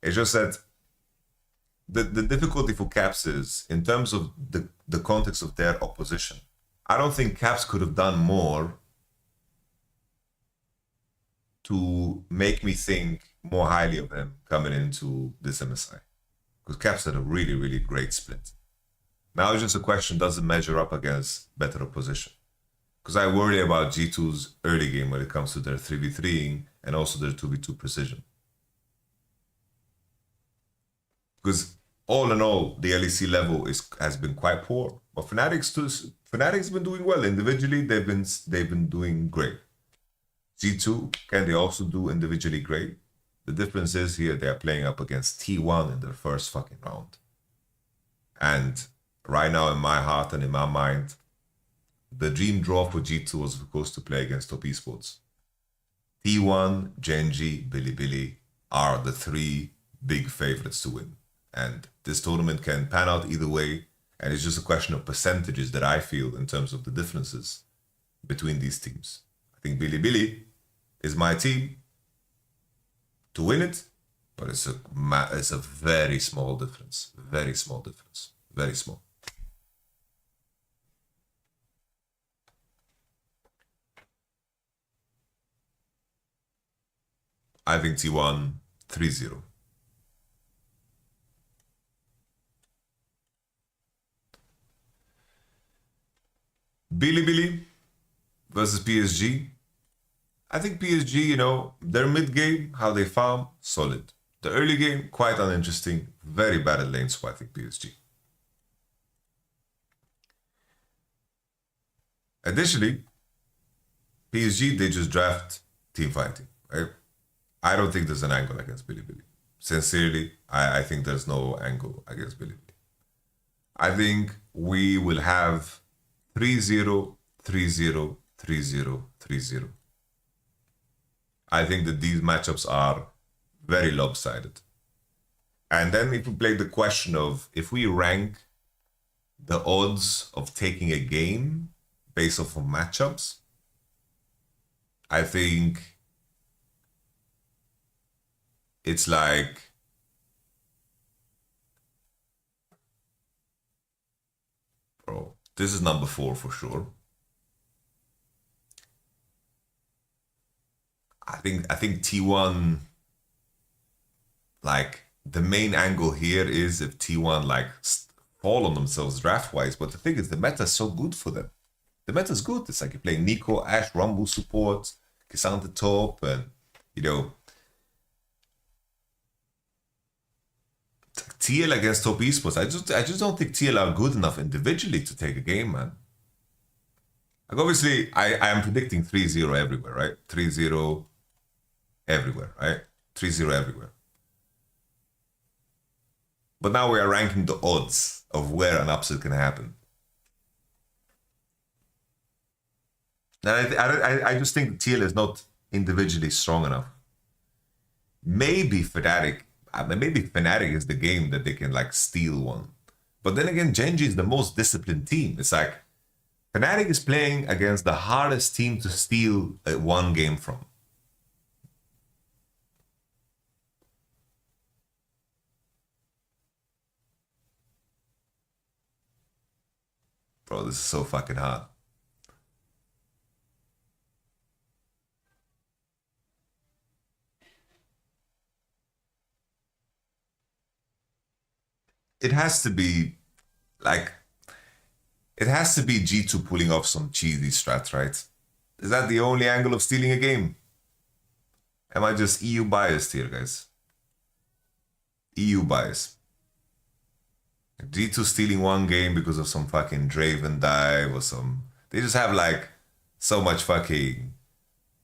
It's just that the difficulty for Caps is, in terms of the context of their opposition, I don't think Caps could have done more to make me think more highly of them coming into this MSI. Because Caps had a really great split. Now it's just a question, does it measure up against better opposition? Because I worry about G2's early game when it comes to their 3v3ing and also their 2v2 precision. Because all in all, the LEC level has been quite poor. But Fnatic's been doing well. Individually, they've been doing great. G2, can they also do individually great? The difference is here they are playing up against T1 in their first fucking round. And right now in my heart and in my mind, the dream draw for G2 was of course to play against Top Esports. T1, Genji, Bilibili are the three big favorites to win. And this tournament can pan out either way. And it's just a question of percentages that I feel in terms of the differences between these teams. I think Bilibili is my team to win it, but it's a very small difference. Very small difference. Very small. I think T1 3-0. Bilibili versus PSG. I think PSG, you know, their mid game, how they farm, solid. The early game, quite uninteresting. Very bad at lane swiping, PSG. Additionally, PSG, they just draft team fighting, right? I don't think there's an angle against Bilibili. Sincerely, I think there's no angle against Bilibili. I think we will have 3-0, 3-0, 3-0, 3-0. I think that these matchups are very lopsided. And then if we play the question of if we rank the odds of taking a game based off of matchups, I think it's like bro, this is number 4 for sure. I think T1, like, the main angle here is if T1 like fall on themselves draft wise, but the thing is the meta is so good for them. The meta is good. It's like you're playing Nico, Ashe, Rumble support, K'Sante top, and you know, TL against top esports. I just don't think TL are good enough individually to take a game, man. Like obviously, I am predicting 3-0 everywhere, right? 3-0 everywhere, right? 3-0 everywhere. But now we are ranking the odds of where an upset can happen. And I just think TL is not individually strong enough. Maybe Fnatic is the game that they can like steal one. But then again, Genji is the most disciplined team. It's like Fnatic is playing against the hardest team to steal one game from. Bro, this is so fucking hard. It has to be like, it has to be G2 pulling off some cheesy strats, right? Is that the only angle of stealing a game? Am I just EU biased here, guys? EU bias. G2 stealing one game because of some fucking Draven dive or some... They just have like so much fucking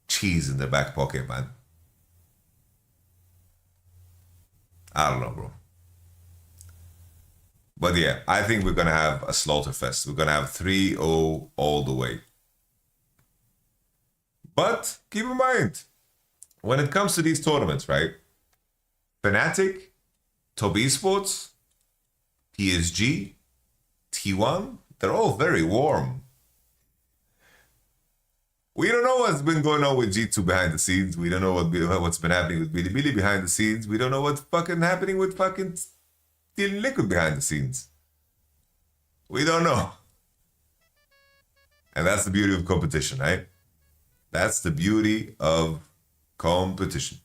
cheese in their back pocket, man. I don't know, bro. But yeah, I think we're going to have a slaughter fest. We're going to have 3-0 all the way. But keep in mind, when it comes to these tournaments, right? Fnatic, Top Esports, PSG, T1, they're all very warm. We don't know what's been going on with G2 behind the scenes. We don't know what's been happening with Bilibili behind the scenes. We don't know what's fucking happening with fucking Team Liquid behind the scenes. We don't know. And that's the beauty of competition, right? That's the beauty of competition.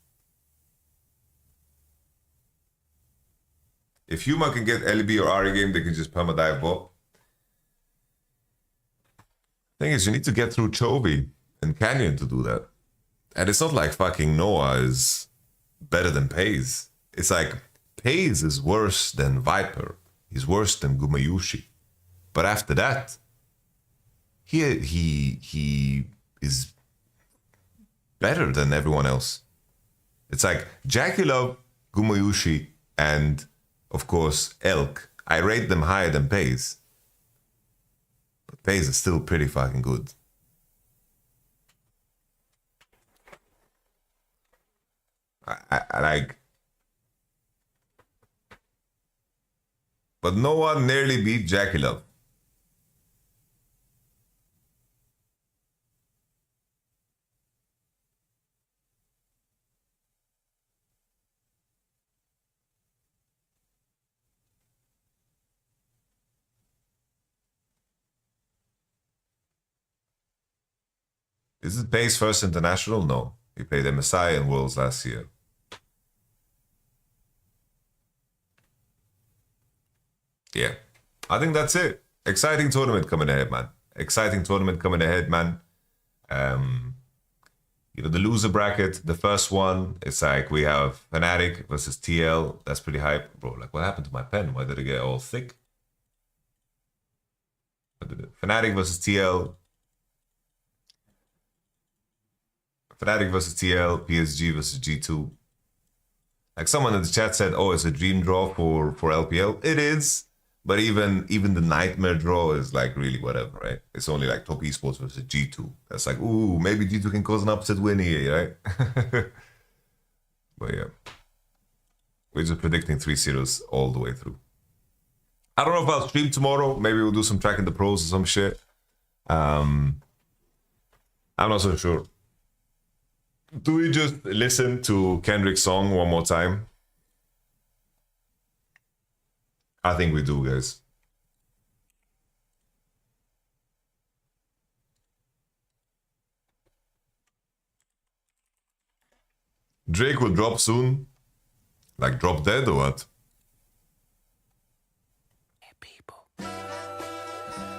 If Human can get LB or Ari game, they can just perma-dive bot. Thing is, you need to get through Chovy and Canyon to do that. And it's not like fucking Noah is better than Pays. It's like Pays is worse than Viper. He's worse than Gumayushi. But after that, he is better than everyone else. It's like Jackie Love, Gumayushi, and of course Elk. I rate them higher than Pays. But Pays is still pretty fucking good. I like... But no one nearly beat Jackie Love. Is it Pays first international? No. He played MSI and Worlds last year. yeah, I think that's it. Exciting tournament coming ahead, man. Exciting tournament coming ahead, man. You know, the loser bracket, the first one, it's like we have Fnatic versus TL. That's pretty hype. Bro, like, what happened to my pen? Why did it get all thick? Fnatic versus TL. Fnatic versus TL. PSG versus G2. Like, someone in the chat said, oh, it's a dream draw for LPL. It is. But even the nightmare draw is like really whatever, right? It's only like top esports versus G2. That's like, ooh, maybe G2 can cause an upset win here, right? But yeah. We're just predicting 3-0s all the way through. I don't know if I'll stream tomorrow. Maybe we'll do some tracking the pros or some shit. I'm not so sure. Do we just listen to Kendrick's song one more time? I think we do, guys. Drake will drop soon. Like drop dead or what?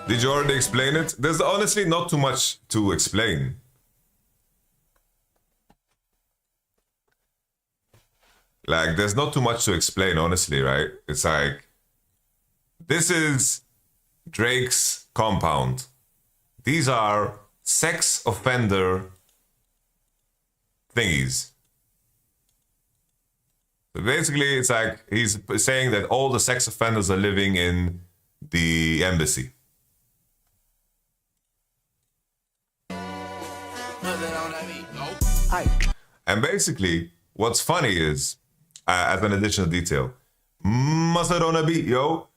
Did you already explain it? There's honestly not too much to explain. Like, there's not too much to explain, honestly, right? It's like, this is Drake's compound. These are sex offender thingies. So basically, it's like he's saying that all the sex offenders are living in the embassy. And basically, what's funny is, as an additional detail, mustard on a beat, yo.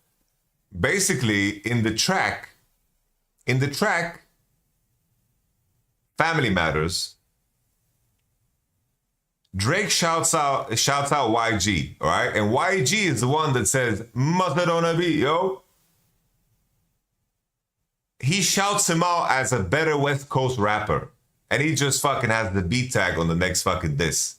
Basically, in the track, Family Matters, Drake shouts out YG, all right? And YG is the one that says, mustard on a beat, yo. He shouts him out as a better West Coast rapper. And he just fucking has the beat tag on the next fucking diss.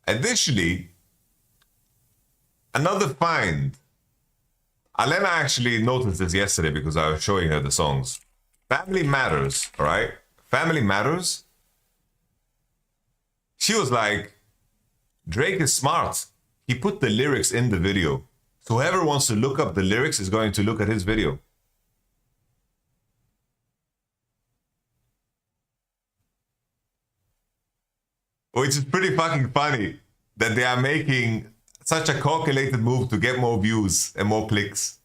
Additionally, another find. Alena actually noticed this yesterday because I was showing her the songs. Family Matters, all right? Family Matters. She was like, Drake is smart. He put the lyrics in the video. So whoever wants to look up the lyrics is going to look at his video. Which is pretty fucking funny that they are making such a calculated move to get more views and more clicks.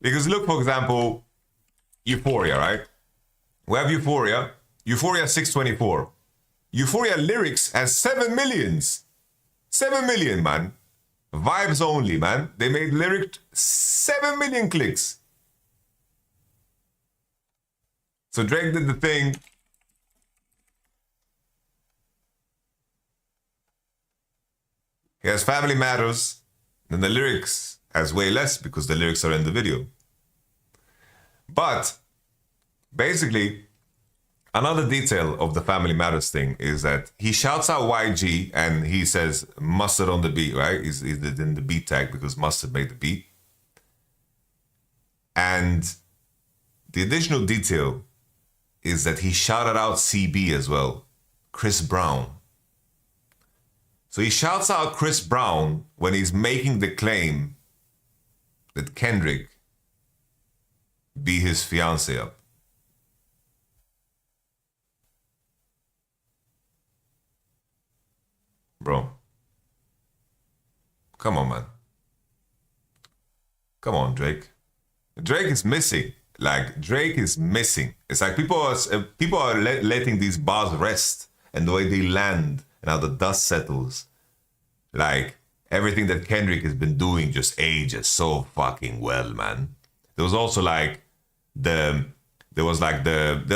Because look, for example, Euphoria, right? We have Euphoria. Euphoria 624. Euphoria lyrics has 7 millions. 7 million, man. Vibes only, man. They made lyric 7 million clicks. So Drake did the thing. He has Family Matters, then the lyrics has way less because the lyrics are in the video. But basically, another detail of the Family Matters thing is that he shouts out YG and he says Mustard on the beat, right? He's in the beat tag because Mustard made the beat. And the additional detail is that he shouted out CB as well, Chris Brown. So he shouts out Chris Brown when he's making the claim that Kendrick be his fiancé up. Bro. Come on, man. Come on, Drake. Drake is missing. Like, Drake is missing. It's like people are letting these bars rest and the way they land and how the dust settles. Like, everything that Kendrick has been doing just ages so fucking well, man. There was also like there's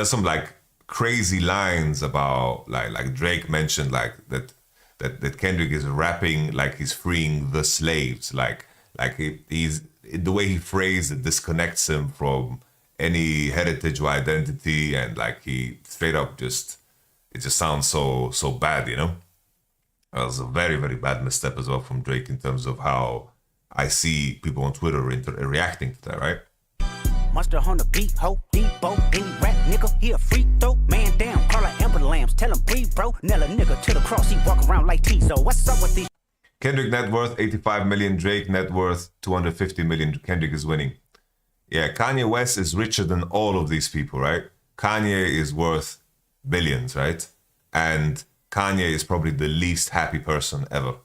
some like crazy lines about like Drake mentioned like that Kendrick is rapping like he's freeing the slaves, like he's the way he phrased it disconnects him from any heritage or identity, and like he straight up just it just sounds so bad, you know? It was a very, very bad misstep as well from Drake in terms of how I see people on Twitter reacting to that, right? Mustard on the beat, ho, Debo, any rap nigga, he a free throw, man down, call her Amber Lambs, tell him breathe, bro, nail a nigga to the cross, he walk around like Tizo, what's up with these? Kendrick net worth 85 million, Drake net worth 250 million, Kendrick is winning. Yeah, Kanye West is richer than all of these people, right? Kanye is worth billions, right? And Kanye is probably the least happy person ever.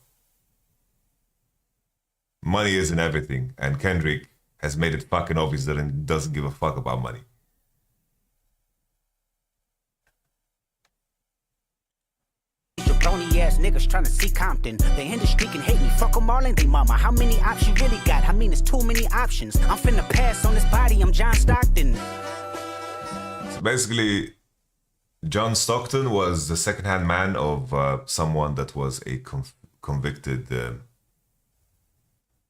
Money isn't everything, and Kendrick has made it fucking obvious that he doesn't give a fuck about money. Jabroni ass niggas trying to see Compton. The industry can hate me, fuck them all and they mama. How many options you really got? I mean, it's too many options. I'm finna pass on this body, I'm John Stockton. So basically, John Stockton was the second-hand man of someone that was a convicted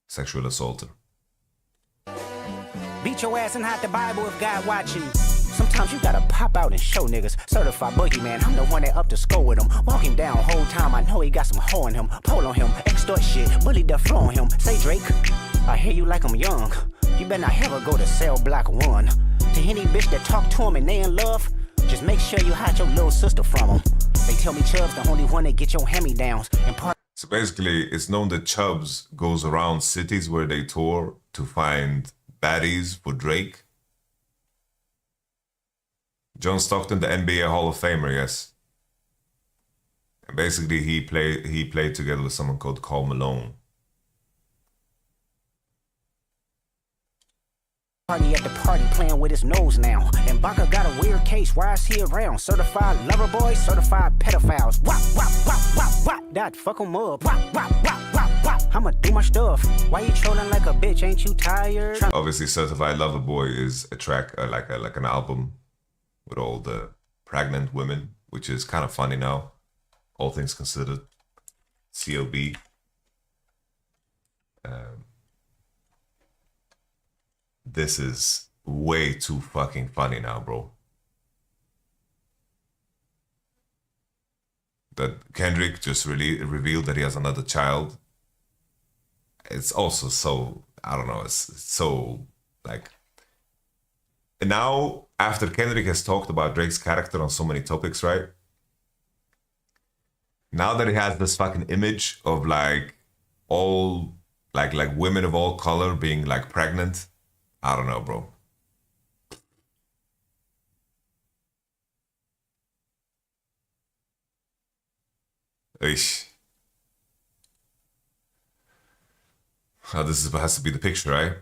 sexual assaulter. Beat your ass and hide the Bible if God watching. Sometimes you gotta pop out and show niggas. Certified boogeyman, I'm the one that up to score with him. Walk him down whole time, I know he got some hoe in him. Pole on him, extort shit, bully the flow on him. Say Drake, I hear you like I'm young. You better not ever go to cell block 1. To any bitch that talk to him and they in love, just make sure you hide your little sister from him. They tell me Chubb's the only one that get your hand-me-downs. So basically, it's known that Chubbs goes around cities where they tour to find baddies for Drake. John Stockton, the NBA Hall of Famer, yes. And basically, he played together with someone called Karl Malone. Party at the party playing with his nose now. And Baka got a weird case, why is he around? Certified lover boys, certified pedophiles. Wop, wop, wop, wop, wop. That fuck him up. Wop, wop, wop, wop, wop. I'ma do my stuff. Why you trolling like a bitch? Ain't you tired? Obviously, Certified Lover Boy is a track, like an album with all the pregnant women, which is kind of funny now, all things considered. CLB. This is way too fucking funny now, bro. That Kendrick just really revealed that he has another child. It's also so, I don't know, it's so, like... And now, after Kendrick has talked about Drake's character on so many topics, right? Now that he has this fucking image of, like, all, like women of all color being, like, pregnant... I don't know, bro. Eesh. Oh, this has to be the picture, right?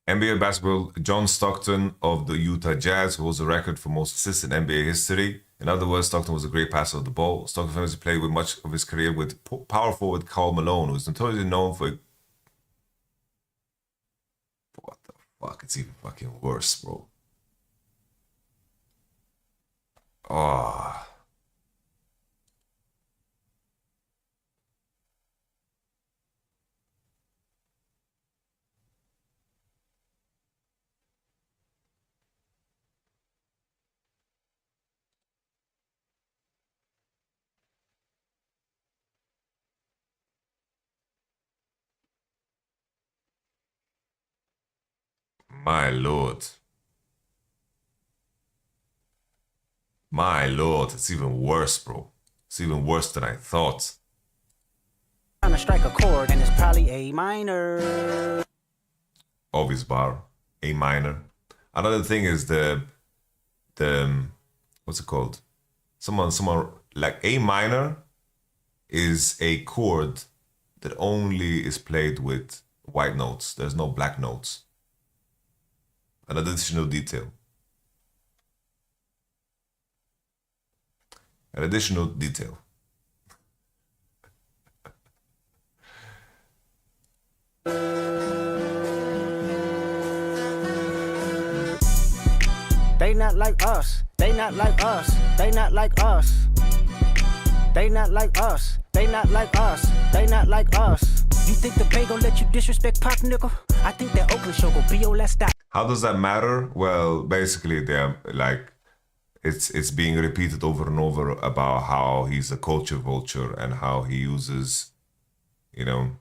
NBA basketball, John Stockton of the Utah Jazz holds the record for most assists in NBA history. In other words, Stockton was a great passer of the ball. Stockton famously played with much of his career with power forward Karl Malone, who is notoriously known for... What the fuck? It's even fucking worse, bro. Oh... My lord. My lord, it's even worse, bro. It's even worse than I thought. Trying to strike a chord and it's probably A minor. Obvious bar. A minor. Another thing is the what's it called? Someone like A minor is a chord that only is played with white notes. There's no black notes. An additional detail. An additional detail. They not like us. They not like us. They not like us. They not like us. They not like us. They not like us. You think the Bay gon' let you disrespect Pop, nigga? I think that Oakland show gon' be your last stop. How does that matter? Well, basically, they're like, it's being repeated over and over about how he's a culture vulture and how he uses, you know,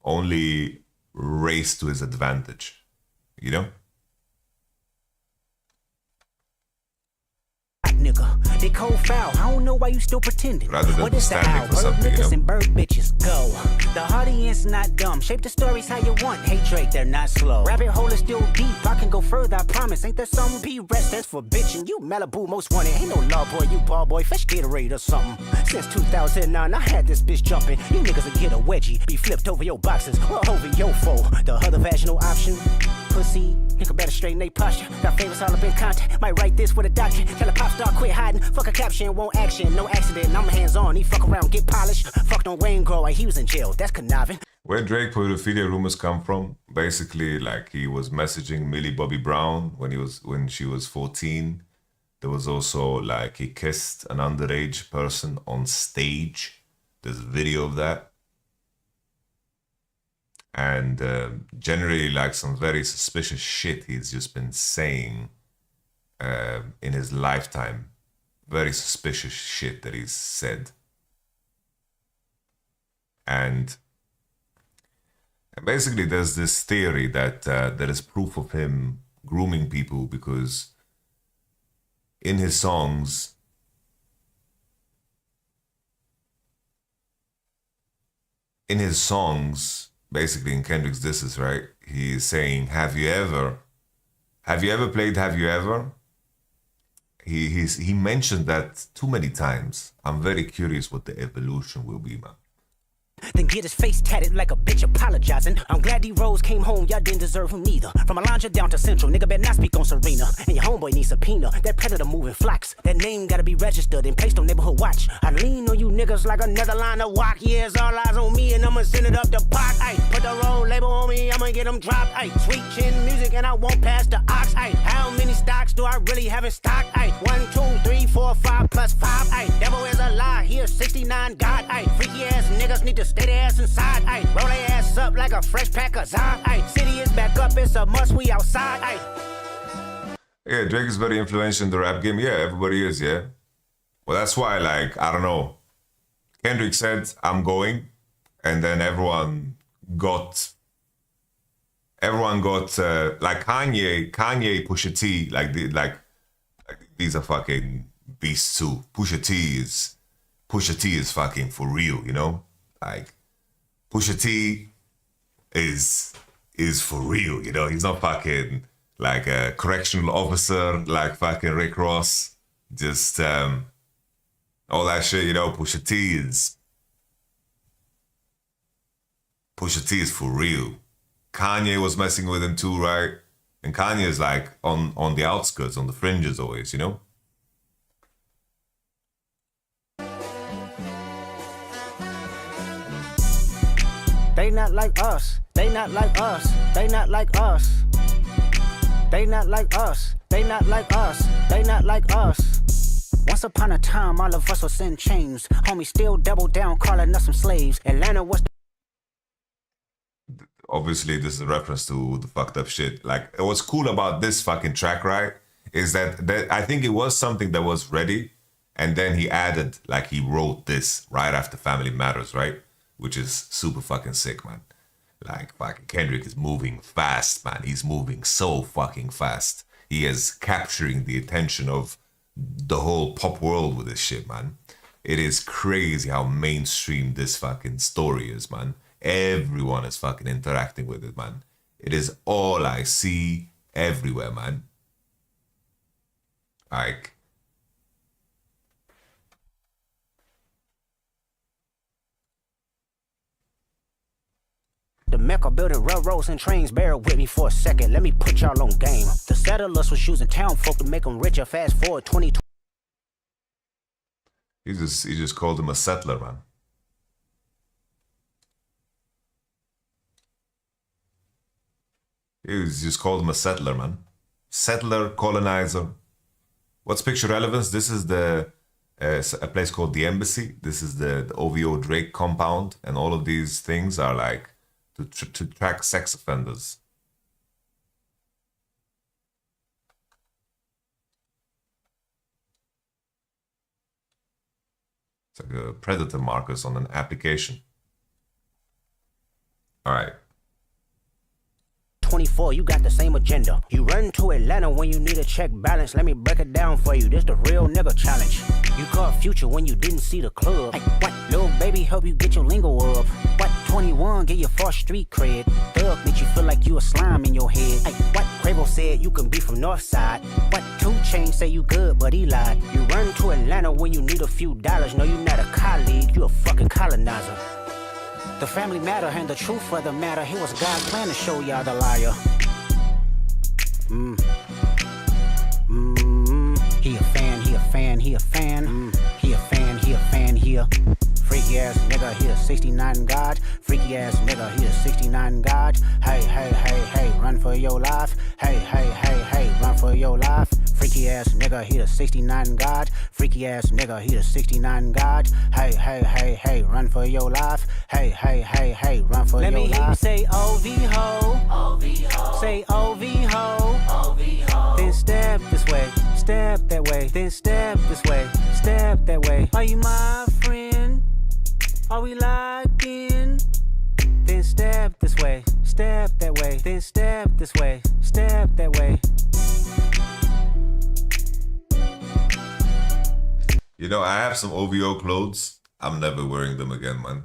only race to his advantage, you know? Nigga, they cold foul. I don't know why you still pretending. Rather than What is the standing owl? for Bird something, you niggas know? and bird bitches go. The audience not dumb. Shape the stories how you want. Hey Drake, they're not slow. Rabbit hole is still deep. I can go further, I promise. Ain't there some P-rest that's for bitching? You Malibu most wanted. Ain't no law boy, you ball boy. Fresh Gatorade or something. Since 2009, I had this bitch jumping. You niggas will get a wedgie. Be flipped over your boxes or over your foe. The other vaginal option. Pussy, nigga better straighten they posture. Got favors all up in contact. Might write this with a doctrine. Tell a pop star quit hiding. Fuck a caption, won't action. No accident, I'm hands on. He fuck around, get polished. Fucked on Wayne Grow, like he was in jail. That's conniving. Where Drake pedophilia rumors come from? Basically, like he was messaging Millie Bobby Brown when she was 14. There was also like he kissed an underage person on stage. There's a video of that. And generally, like some very suspicious shit he's just been saying in his lifetime. Very suspicious shit that he's said. And basically, there's this theory that there is proof of him grooming people because in his songs, basically in Kendrick's disses, right? He is saying, have you ever played Have You Ever? He mentioned that too many times. I'm very curious what the evolution will be, man. Then get his face tatted like a bitch apologizing. I'm glad D-Rose came home, y'all didn't deserve him neither. From Alondra down to Central, nigga better not speak on Serena. And your homeboy needs subpoena. That predator moving flocks. That name gotta be registered and placed on neighborhood watch. I lean on you niggas like another line of walk. Yeah, it's all eyes on me and I'ma send it up the park. Ay, put the roll label on me, I'ma get them dropped. Ay, sweet chin music and I won't pass the ox. Ay, how many stocks do I really have in stock? Ay, 1, 2, 3, 4, 5 plus 5. Ay, devil is a lie, here's 69 God. Ay, freaky ass niggas need to stay their ass inside. Ay, roll their ass up like a fresh pack of Zod. Ay, city is back up, it's a must, we outside. Ay. Yeah, Drake is very influential in the rap game. Yeah, everybody is, yeah. Well, that's why, like, I don't know. Kendrick said, I'm going. And then everyone got like Kanye, Pusha T, like these are fucking beasts too. Pusha T is fucking for real, you know? Like, Pusha T is for real, you know? He's not fucking like a correctional officer, like fucking Rick Ross. Just all that shit, you know? Pusha T is for real. Kanye was messing with him too, right? And Kanye is like on the outskirts, on the fringes always, you know? They not like us. They not like us. They not like us. They not like us. They not like us. They not like us. Once upon a time, all of us was in chains. Homie still double down, calling us some slaves. Atlanta was Obviously, this is a reference to the fucked up shit. Like, what's cool about this fucking track, right, is that I think it was something that was ready, and then he added, like, he wrote this right after Family Matters, right? Which is super fucking sick, man. Like, fucking Kendrick is moving fast, man. He's moving so fucking fast. He is capturing the attention of the whole pop world with this shit, man. It is crazy how mainstream this fucking story is, man. Everyone is fucking interacting with it, man. It is all I see everywhere, man. Like, the Mecca building railroads and trains. Bear with me for a second. Let me put y'all on game. The settlers was using town folk to make them richer. Fast forward 2020. he just called him a settler, man. He just called him a settler, man. Settler, colonizer. What's picture relevance? This is a place called the Embassy. This is the OVO Drake compound, and all of these things are like to track sex offenders. It's like a predator markers on an application. All right. 24, you got the same agenda. You run to Atlanta when you need a check balance. Let me break it down for you. This the real nigga challenge. You caught Future when you didn't see the club. Hey, what? Lil' baby help you get your lingo up. What? 21 get your 4th street cred. Thug make you feel like you a slime in your head. Hey, what? Quavo said you can be from Northside. What? 2 Chainz say you good, but he lied. You run to Atlanta when you need a few dollars. No, you not a colleague, you a fucking colonizer. The family matter and the truth of the matter. It was God's plan to show y'all the liar. He a fan, he a fan, he a fan. He a fan, he a fan, he a freaky ass nigga, he a 69 God. Freaky ass nigga, he a 69 God. Hey, hey, hey, hey, run for your life. Hey, hey, hey, hey, run for your life. Freaky ass nigga, he a 69 God. Freaky ass nigga, he a 69 God. Hey, hey, hey, hey, run for your life. Hey, hey, hey, hey, run for your life. Let me hear you say OV ho. OV ho. Say OV ho. OV ho. Then step this way, step that way. Then step this way, step that way. Are you my friend? Are we locked in? Then step this way, step that way. Then step this way, step that way. You know, I have some OVO clothes. I'm never wearing them again, man.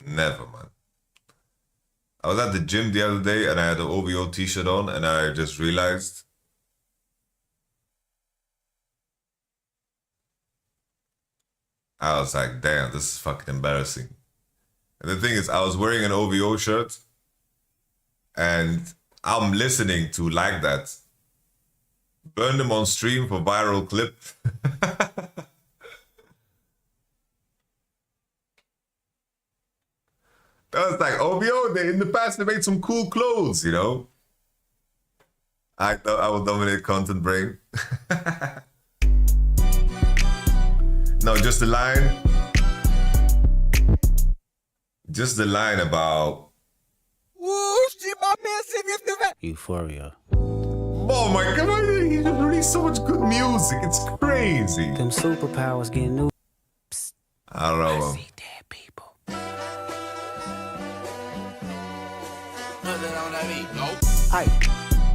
Never, man. I was at the gym the other day and I had an OVO t-shirt on and I just realized I was like, damn, this is fucking embarrassing. And the thing is, I was wearing an OVO shirt and I'm listening to Like That. Burn them on stream for viral clip. That was like, OVO, in the past they made some cool clothes, you know? I thought I would dominate content brain. No, just the line. Just the line about Euphoria. oh my god, he just released so much good music. It's crazy. Them superpowers getting new. I don't know. I see dead people. Hey,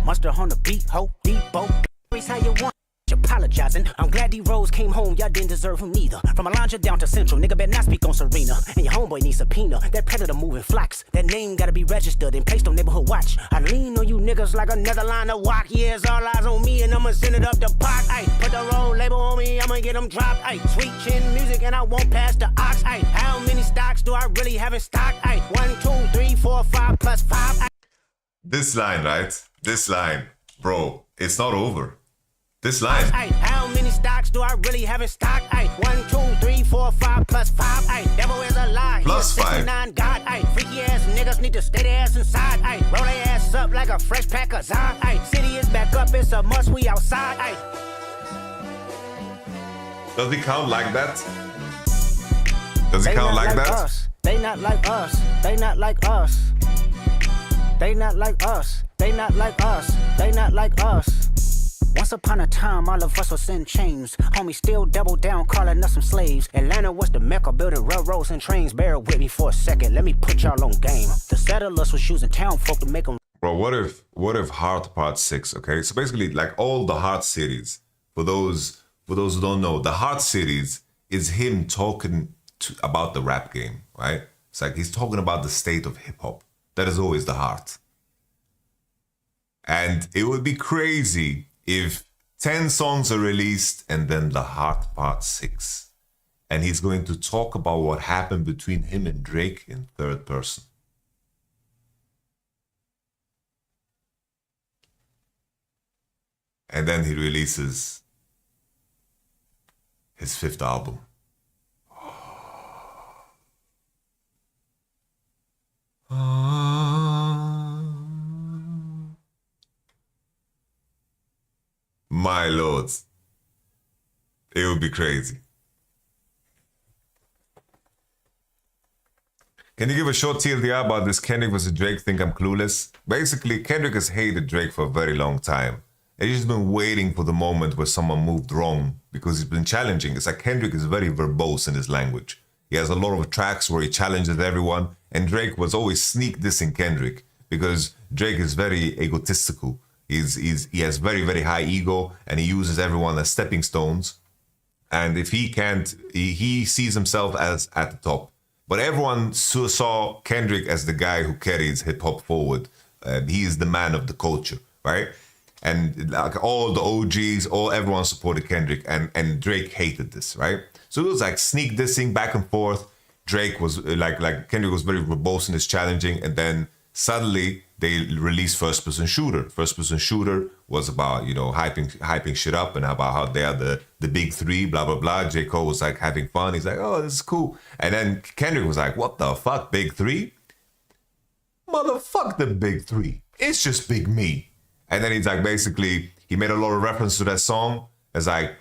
mustard on the beat, ho, depot. Race how you want. Apologizing. I'm glad D-Rose came home, y'all didn't deserve him neither. From Alondra down to Central, nigga better not speak on Serena. And your homeboy needs subpoena. That predator moving flocks. That name gotta be registered and placed on neighborhood watch. I lean on you niggas like another line of walk. Yeah, it's all eyes on me and I'ma send it up the pot. Ay, put the roll label on me, I'ma get them dropped. Ay, sweet chin music and I won't pass the ox. Ay, how many stocks do I really have in stock? Ay, 1, 2, 3, 4, 5 plus 5. Ay. This line, right? This line. Bro, it's not over. This line. Ay, how many stocks do I really have in stock? Ay, 1, 2, 3, 4, 5 plus 5. Ay, devil is a lie. Plus 5. 69 God. Ay, freaky ass niggas need to stay their ass inside. Ay, roll their ass up like a fresh pack of Zod. Ay, city is back up, it's a must, we outside. Ay. Does he count like that? Does he count like that? Us. They not like us. They not like us. They not like us. They not like us. They not like us. Once upon a time, all of us was in chains. Homie still double down, calling us some slaves. Atlanta was the mecca, building railroads and trains. Bear with me for a second, let me put y'all on game. The settlers was using town folk to make them. Bro, what if Heart Part 6, okay? So basically, like all the Heart cities, for those who don't know, the Heart cities is him talking about the rap game, right? It's like he's talking about the state of hip-hop. That is always the heart. And it would be crazy if 10 songs are released and then the Heart Part 6. And he's going to talk about what happened between him and Drake in third person. And then he releases his 5th album. My lord, it would be crazy. Can you give a short TLDR about this Kendrick versus Drake think I'm clueless? Basically, Kendrick has hated Drake for a very long time. And he's just been waiting for the moment where someone moved wrong because he's been challenging. It's like Kendrick is very verbose in his language. He has a lot of tracks where he challenges everyone. And Drake was always sneak dissing Kendrick because Drake is very egotistical. He has very, very high ego and he uses everyone as stepping stones. And if he can't, he sees himself as at the top. But everyone saw Kendrick as the guy who carries hip hop forward. He is the man of the culture, right? And like all the OGs, everyone supported Kendrick, and Drake hated this, right? So it was like sneak dissing back and forth. Drake was like Kendrick was very verbose in his challenging, and then suddenly they released First Person Shooter. First Person Shooter was about, you know, hyping shit up and about how they are the big three, blah blah blah. J. Cole was like having fun. He's like, oh, this is cool. And then Kendrick was like, what the fuck, big three? Motherfuck the big three. It's just big me. And then he's like, basically, he made a lot of reference to that song. It's like,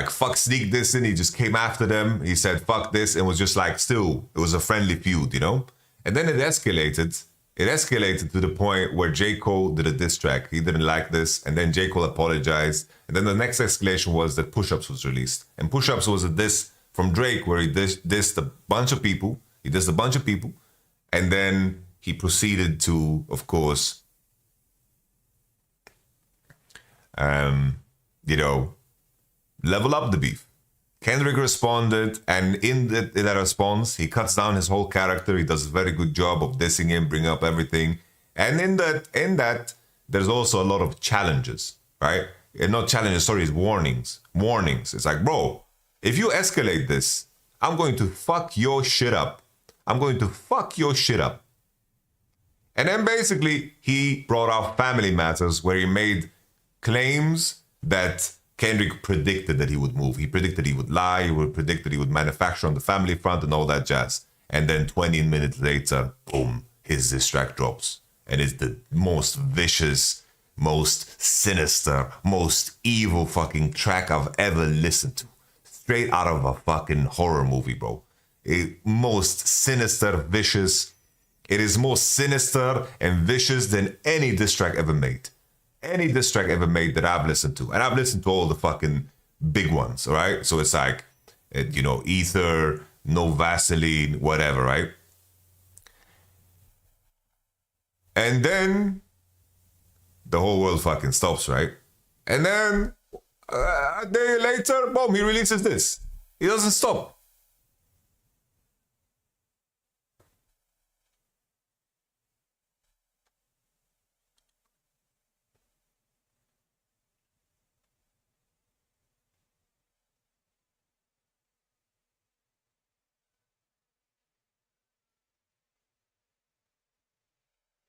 fuck sneak dissing. He just came after them. He said, fuck this. And was just like, still, it was a friendly feud, you know? And then it escalated. It escalated to the point where J. Cole did a diss track. He didn't like this. And then J. Cole apologized. And then the next escalation was that Push Ups was released. And Push Ups was a diss from Drake where he dissed a bunch of people. He dissed a bunch of people. And then he proceeded to, of course, you know, level up the beef. Kendrick responded, and in that response, he cuts down his whole character. He does a very good job of dissing him, bring up everything. And in that, there's also a lot of challenges, right? And not challenges, sorry, it's warnings. Warnings. It's like, bro, if you escalate this, I'm going to fuck your shit up. I'm going to fuck your shit up. And then basically, he brought out Family Matters, where he made claims that Kendrick predicted that he would move. He predicted he would lie. He predicted he would manufacture on the family front and all that jazz. And then 20 minutes later, boom, his diss track drops. And it's the most vicious, most sinister, most evil fucking track I've ever listened to. Straight out of a fucking horror movie, bro. Most sinister, vicious. It is more sinister and vicious than any diss track ever made. Any diss track ever made that I've listened to. And I've listened to all the fucking big ones, all right? So it's like, you know, Ether, No Vaseline, whatever, right? And then the whole world fucking stops, right? And then a day later, boom, he releases this. He doesn't stop.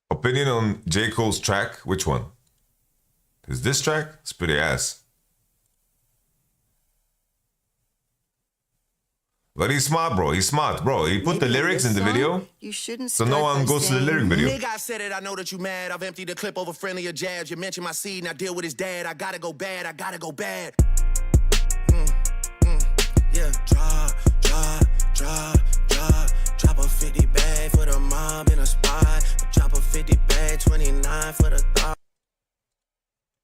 Opinion on J. Cole's track? Which one? Is this track? It's pretty ass. But he's smart, bro. He's smart, bro. He put the lyrics in the video, you shouldn't so no one goes to the lyric video. Nigga, I said it. I know that you mad. I've emptied the clip over friendlier jabs. You mentioned my seed, and I deal with his dad. I gotta go bad. I gotta go bad. Yeah, drop a 50 bag for the mob in a spot. Drop a 50 bag, 29 for the thought.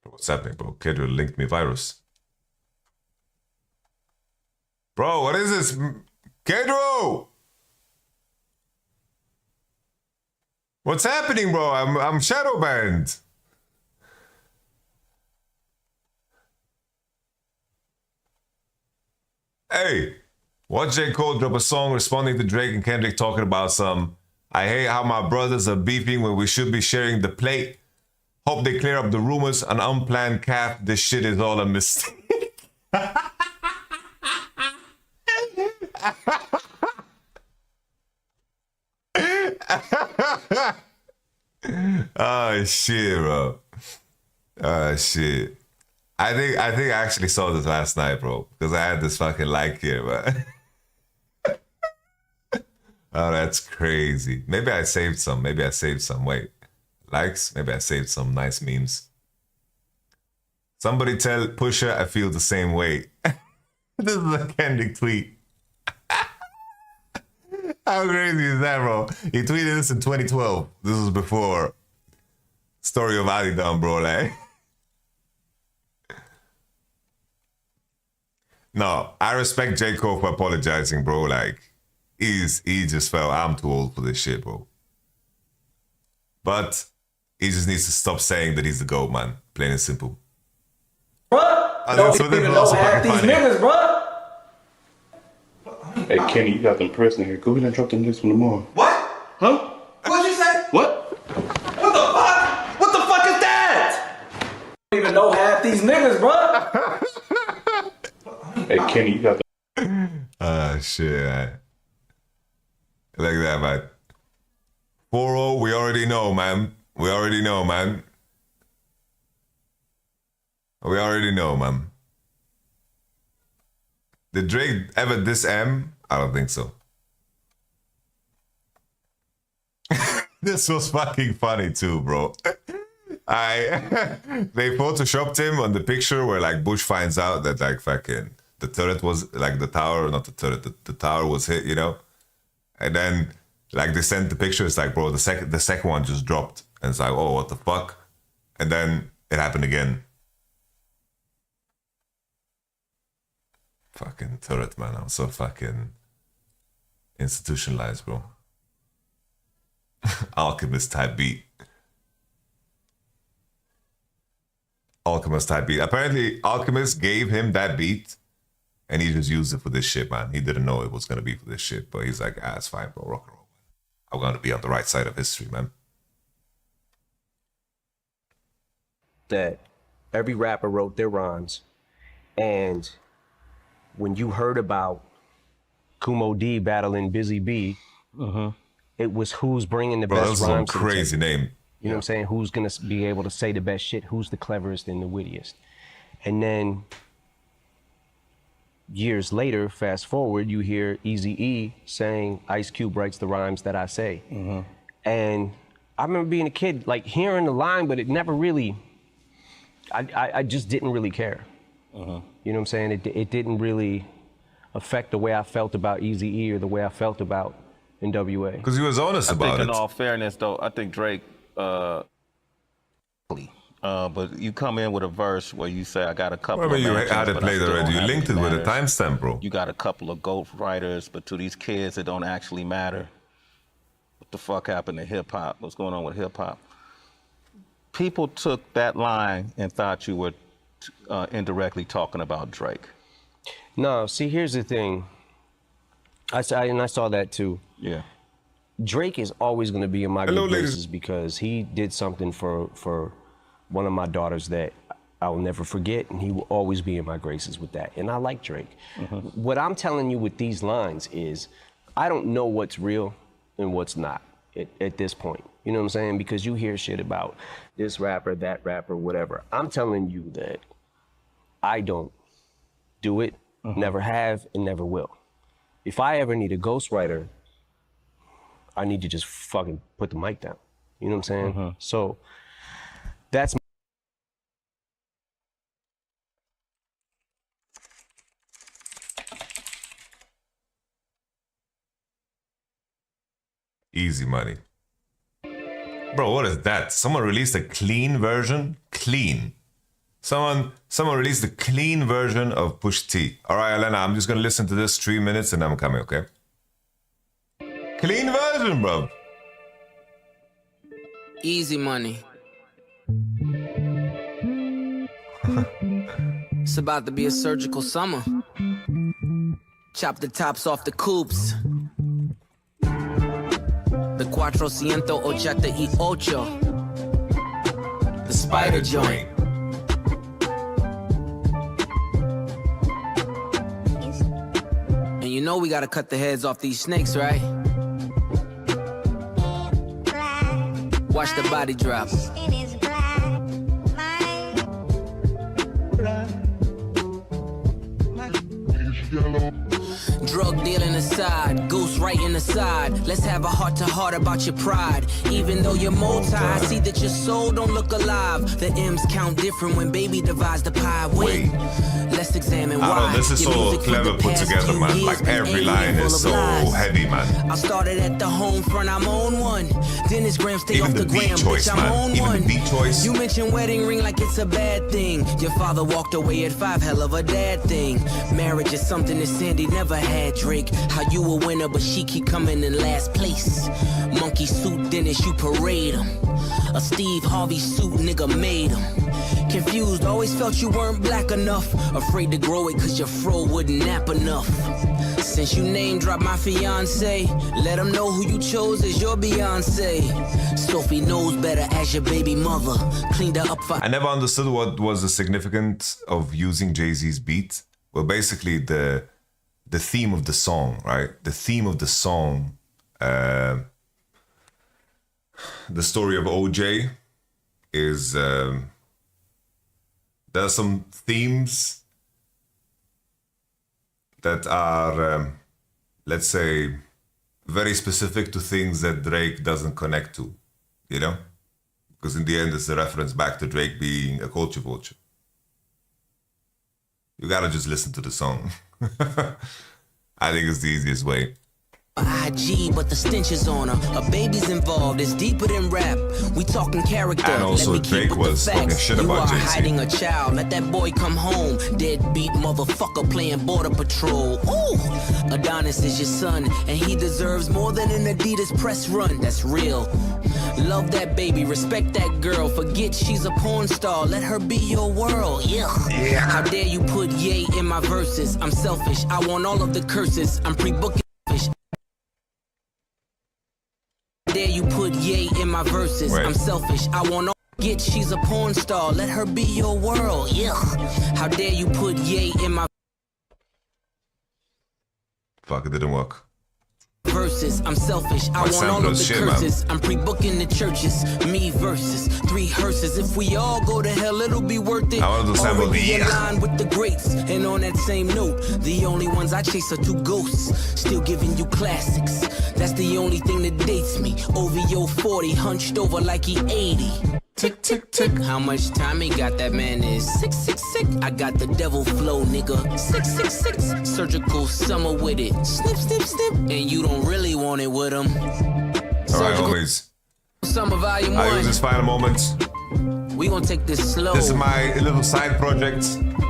What's happening, bro? Kendrick linked me virus. Bro, what is this? Kendrick! What's happening, bro? I'm shadow banned. Hey, watch J. Cole drop a song responding to Drake and Kendrick talking about some, I hate how my brothers are beefing when we should be sharing the plate. Hope they clear up the rumors, an unplanned calf. This shit is all a mistake. Oh shit, bro. Oh shit. I think I actually saw this last night, bro, because I had this fucking like here, man. Oh, that's crazy. Maybe I saved some. Wait. Likes? Maybe I saved some nice memes. Somebody tell Pusha I feel the same way. This is a Kendrick tweet. How crazy is that, bro? He tweeted this in 2012. This was before Story of Adidon, bro. Like, No, I respect J. Cole for apologizing, bro. Like, he just felt, I'm too old for this shit, bro. But he just needs to stop saying that he's the GOAT, man. Plain and simple. Bruh, don't even know half these niggas, bruh. Hey, Kenny, you got them press in here. Go ahead and drop them next one tomorrow. What? Huh? What'd you say? What? What the fuck? What the fuck is that? Don't even know half these niggas, bruh. Hey, Kenny, you got the... Shit, man. Like that, man. 4-0, we already know, man. We already know, man. We already know, man. Did Drake ever diss M? I don't think so. This was fucking funny too, bro. They photoshopped him on the picture where like Bush finds out that like fucking the turret was like the tower, not the turret, the tower was hit, you know? And then like they sent the picture, it's like, bro, the second one just dropped. And it's like, oh, what the fuck? And then it happened again. Fucking turret, man. I'm so fucking institutionalized, bro. Alchemist type beat. Alchemist type beat. Apparently, Alchemist gave him that beat and he just used it for this shit, man. He didn't know it was going to be for this shit, but he's like, it's fine, bro. Rock and roll. I'm going to be on the right side of history, man. That every rapper wrote their rhymes, and when you heard about Kumo D battling Busy B, it was who's bringing the best rhymes. That's a crazy name. You know what I'm saying? Who's gonna be able to say the best shit? Who's the cleverest and the wittiest? And then years later, fast forward, you hear Eazy-E saying Ice Cube writes the rhymes that I say. And I remember being a kid, like hearing the line, but it never really, I just didn't really care. You know what I'm saying? It didn't really affect the way I felt about Eazy-E or the way I felt about NWA. Because he was honest about it. I think in all fairness, though, I think Drake, but you come in with a verse where you say, I got a couple Remember of you had it played already. You linked it with a timestamp, bro. You got a couple of GOAT writers, but to these kids, it don't actually matter. What the fuck happened to hip-hop? What's going on with hip-hop? People took that line and thought you were indirectly talking about Drake. No, see, here's the thing. I saw that too. Yeah. Drake is always going to be in my good graces because he did something for one of my daughters that I'll never forget, and he will always be in my graces with that. And I like Drake. What I'm telling you with these lines is I don't know what's real and what's not at this point. You know what I'm saying? Because you hear shit about this rapper, that rapper, whatever. I'm telling you that I don't do it, never have, and never will. If I ever need a ghostwriter, I need to just fucking put the mic down. You know what I'm saying? So that's easy money. Bro, what is that? Someone released a clean version? Clean. Someone released a clean version of Push T. All right, Elena, I'm just gonna listen to this 3 minutes and I'm coming, okay? Clean version, bro. Easy money. It's about to be a surgical summer. Chop the tops off the coupes. The 488. The spider joint. And you know we gotta cut the heads off these snakes, right? Watch the body drop. Drug dealing aside, goose right in the side. Let's have a heart-to-heart about your pride. Even though you're multi, I see that your soul don't look alive. The M's count different when baby divides the pie. Wait, let's examine why. I know, this is so clever put together, man. Like every line is so heavy, man. I started at the home front, I'm on one. Dennis Graham stay Even off the the beat gram, choice, bitch, I'm man. on Even one. the beat choice. You mentioned wedding ring like it's a bad thing. Your father walked away at 5, hell of a dad thing. Marriage is something that Sandy never had, Drake. How you a winner, but she keep coming in last place. Monkey suit Dennis, you parade him. A Steve Harvey suit, nigga made him. Confused, always felt you weren't black enough. Afraid to grow it cause your fro wouldn't nap enough. Since you name dropped my fiance, let them know who you chose as your Beyonce. Sophie knows better as your baby mother. Cleaned her up for... I never understood what was the significance of using Jay-Z's beat. Well, basically the theme of the song, right? The theme of the song, the story of OJ is... there are some themes that are, let's say, very specific to things that Drake doesn't connect to, you know? Because in the end, it's a reference back to Drake being a culture vulture. You gotta just listen to the song. I think it's the easiest way. IG, but the stench is on her. A baby's involved, it's deeper than rap. We talking character. And also Drake was talking shit about Jay-Z. You are hiding a child, let that boy come home. Deadbeat motherfucker playing border patrol. Ooh, Adonis is your son, and he deserves more than an Adidas press run. That's real. Love that baby, respect that girl. Forget she's a porn star, let her be your world. Yeah. How dare you put yay in my verses? I'm selfish, I want all of the curses. I'm pre-booking. Dare you put yay in my verses? Right. I'm selfish. I want to get she's a porn star. Let her be your world. Yeah. How dare you put yay in my Fuck, it didn't work. verses? I'm selfish. I want all of the shit, curses. I'm pre-booking the churches. Me versus 3 hearses. If we all go to hell, it'll be worth it. I want to sample Already the aligned with the greats. And on that same note, the only ones I chase are 2 ghosts. Still giving you classics. That's the only thing that dates me. OVO 40, hunched over like he 80. Tick, tick, tick. How much time he got? That man is 666. I got the devil flow, nigga. 666. Surgical summer with it. Snip, snip, snip. And you don't really want it with him. Alright, homies. Summer volume 1. I use this final moment. We gonna take this slow. This is my little side project.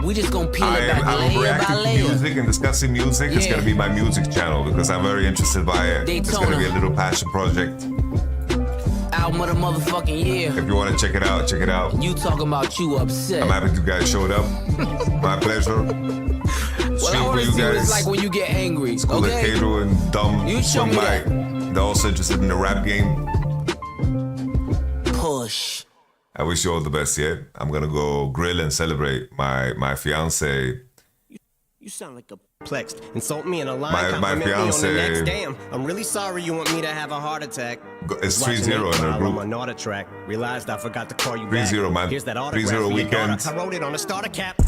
We just gonna peel it back I'm layer reacting by to layer. music and discussing music. It's Yeah. gonna be my music channel because I'm very interested by it. It's gonna Daytona. be a little passion project. Album of the motherfucking year. If you want to check it out, check it out. You talking about you upset. I'm happy you guys showed up. My pleasure. Well, I Stream for wanna you see what it's guys. like when you get angry. It's cool that Okay? Pedro and Dom You show swung me by. that. They're also interested in the rap game. Push. I wish you all the best, yeah? I'm gonna go grill and celebrate my fiance. You sound like a perplexed. Insult me in a line, My compliment me on the fiance- next. Damn, I'm really sorry you want me to have a heart attack. It's Watching 3-0 that in a file group. on my Nauta track. Realized I forgot to call you 3-0, back. man. Here's that 3-0 autograph for your weekend. daughter. I wrote it on a starter cap.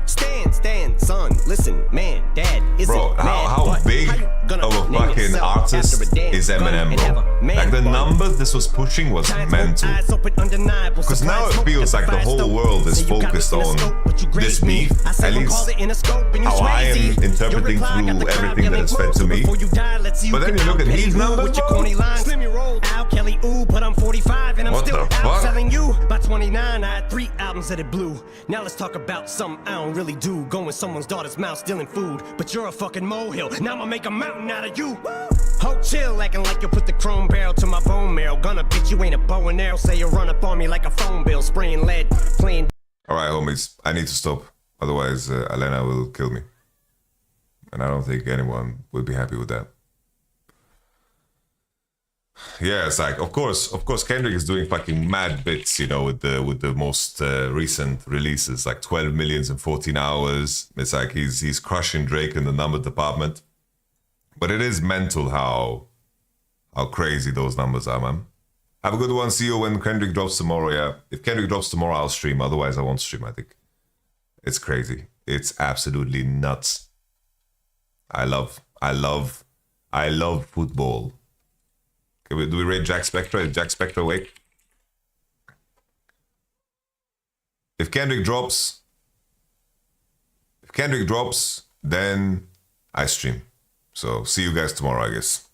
Stand, son, listen, man, dad, is Bro, it how mad? big How you gonna of a name fucking yourself artist after a damn is gun Eminem, and have bro? a man Like the bun? numbers this was pushing was mental. Because now it feels like the whole world is focused on this beef, at least how I am interpreting through everything that is fed to me. But then you look at these numbers, bro. Slim your roll, Al Kelly, ooh, but I'm 45 and I'm What still the fuck? outselling you. By 29, I had 3 albums that it blew. Now let's talk about something I don't really do. Going someone's daughter's mouth, stealing food. But you're a fucking molehill. Now I'ma make a mountain out of you. Ho, chill, acting like you'll put the chrome barrel to my bone marrow. Gonna bitch, you ain't a bow and arrow. Say you run up on me like a phone bill, spraying lead, playing. Alright, homies, I need to stop. Otherwise, Elena will kill me. And I don't think anyone will be happy with that. Yeah, it's like, of course, Kendrick is doing fucking mad bits, you know, with the most recent releases, like 12 millions in 14 hours. It's like he's crushing Drake in the number department. But it is mental how crazy those numbers are, man. Have a good one. See you when Kendrick drops tomorrow, yeah. If Kendrick drops tomorrow, I'll stream. Otherwise, I won't stream, I think. It's crazy. It's absolutely nuts. I love I love football. Okay, do we rate Jack Spectre? Is Jack Spectre awake? If Kendrick drops, then I stream. So see you guys tomorrow, I guess.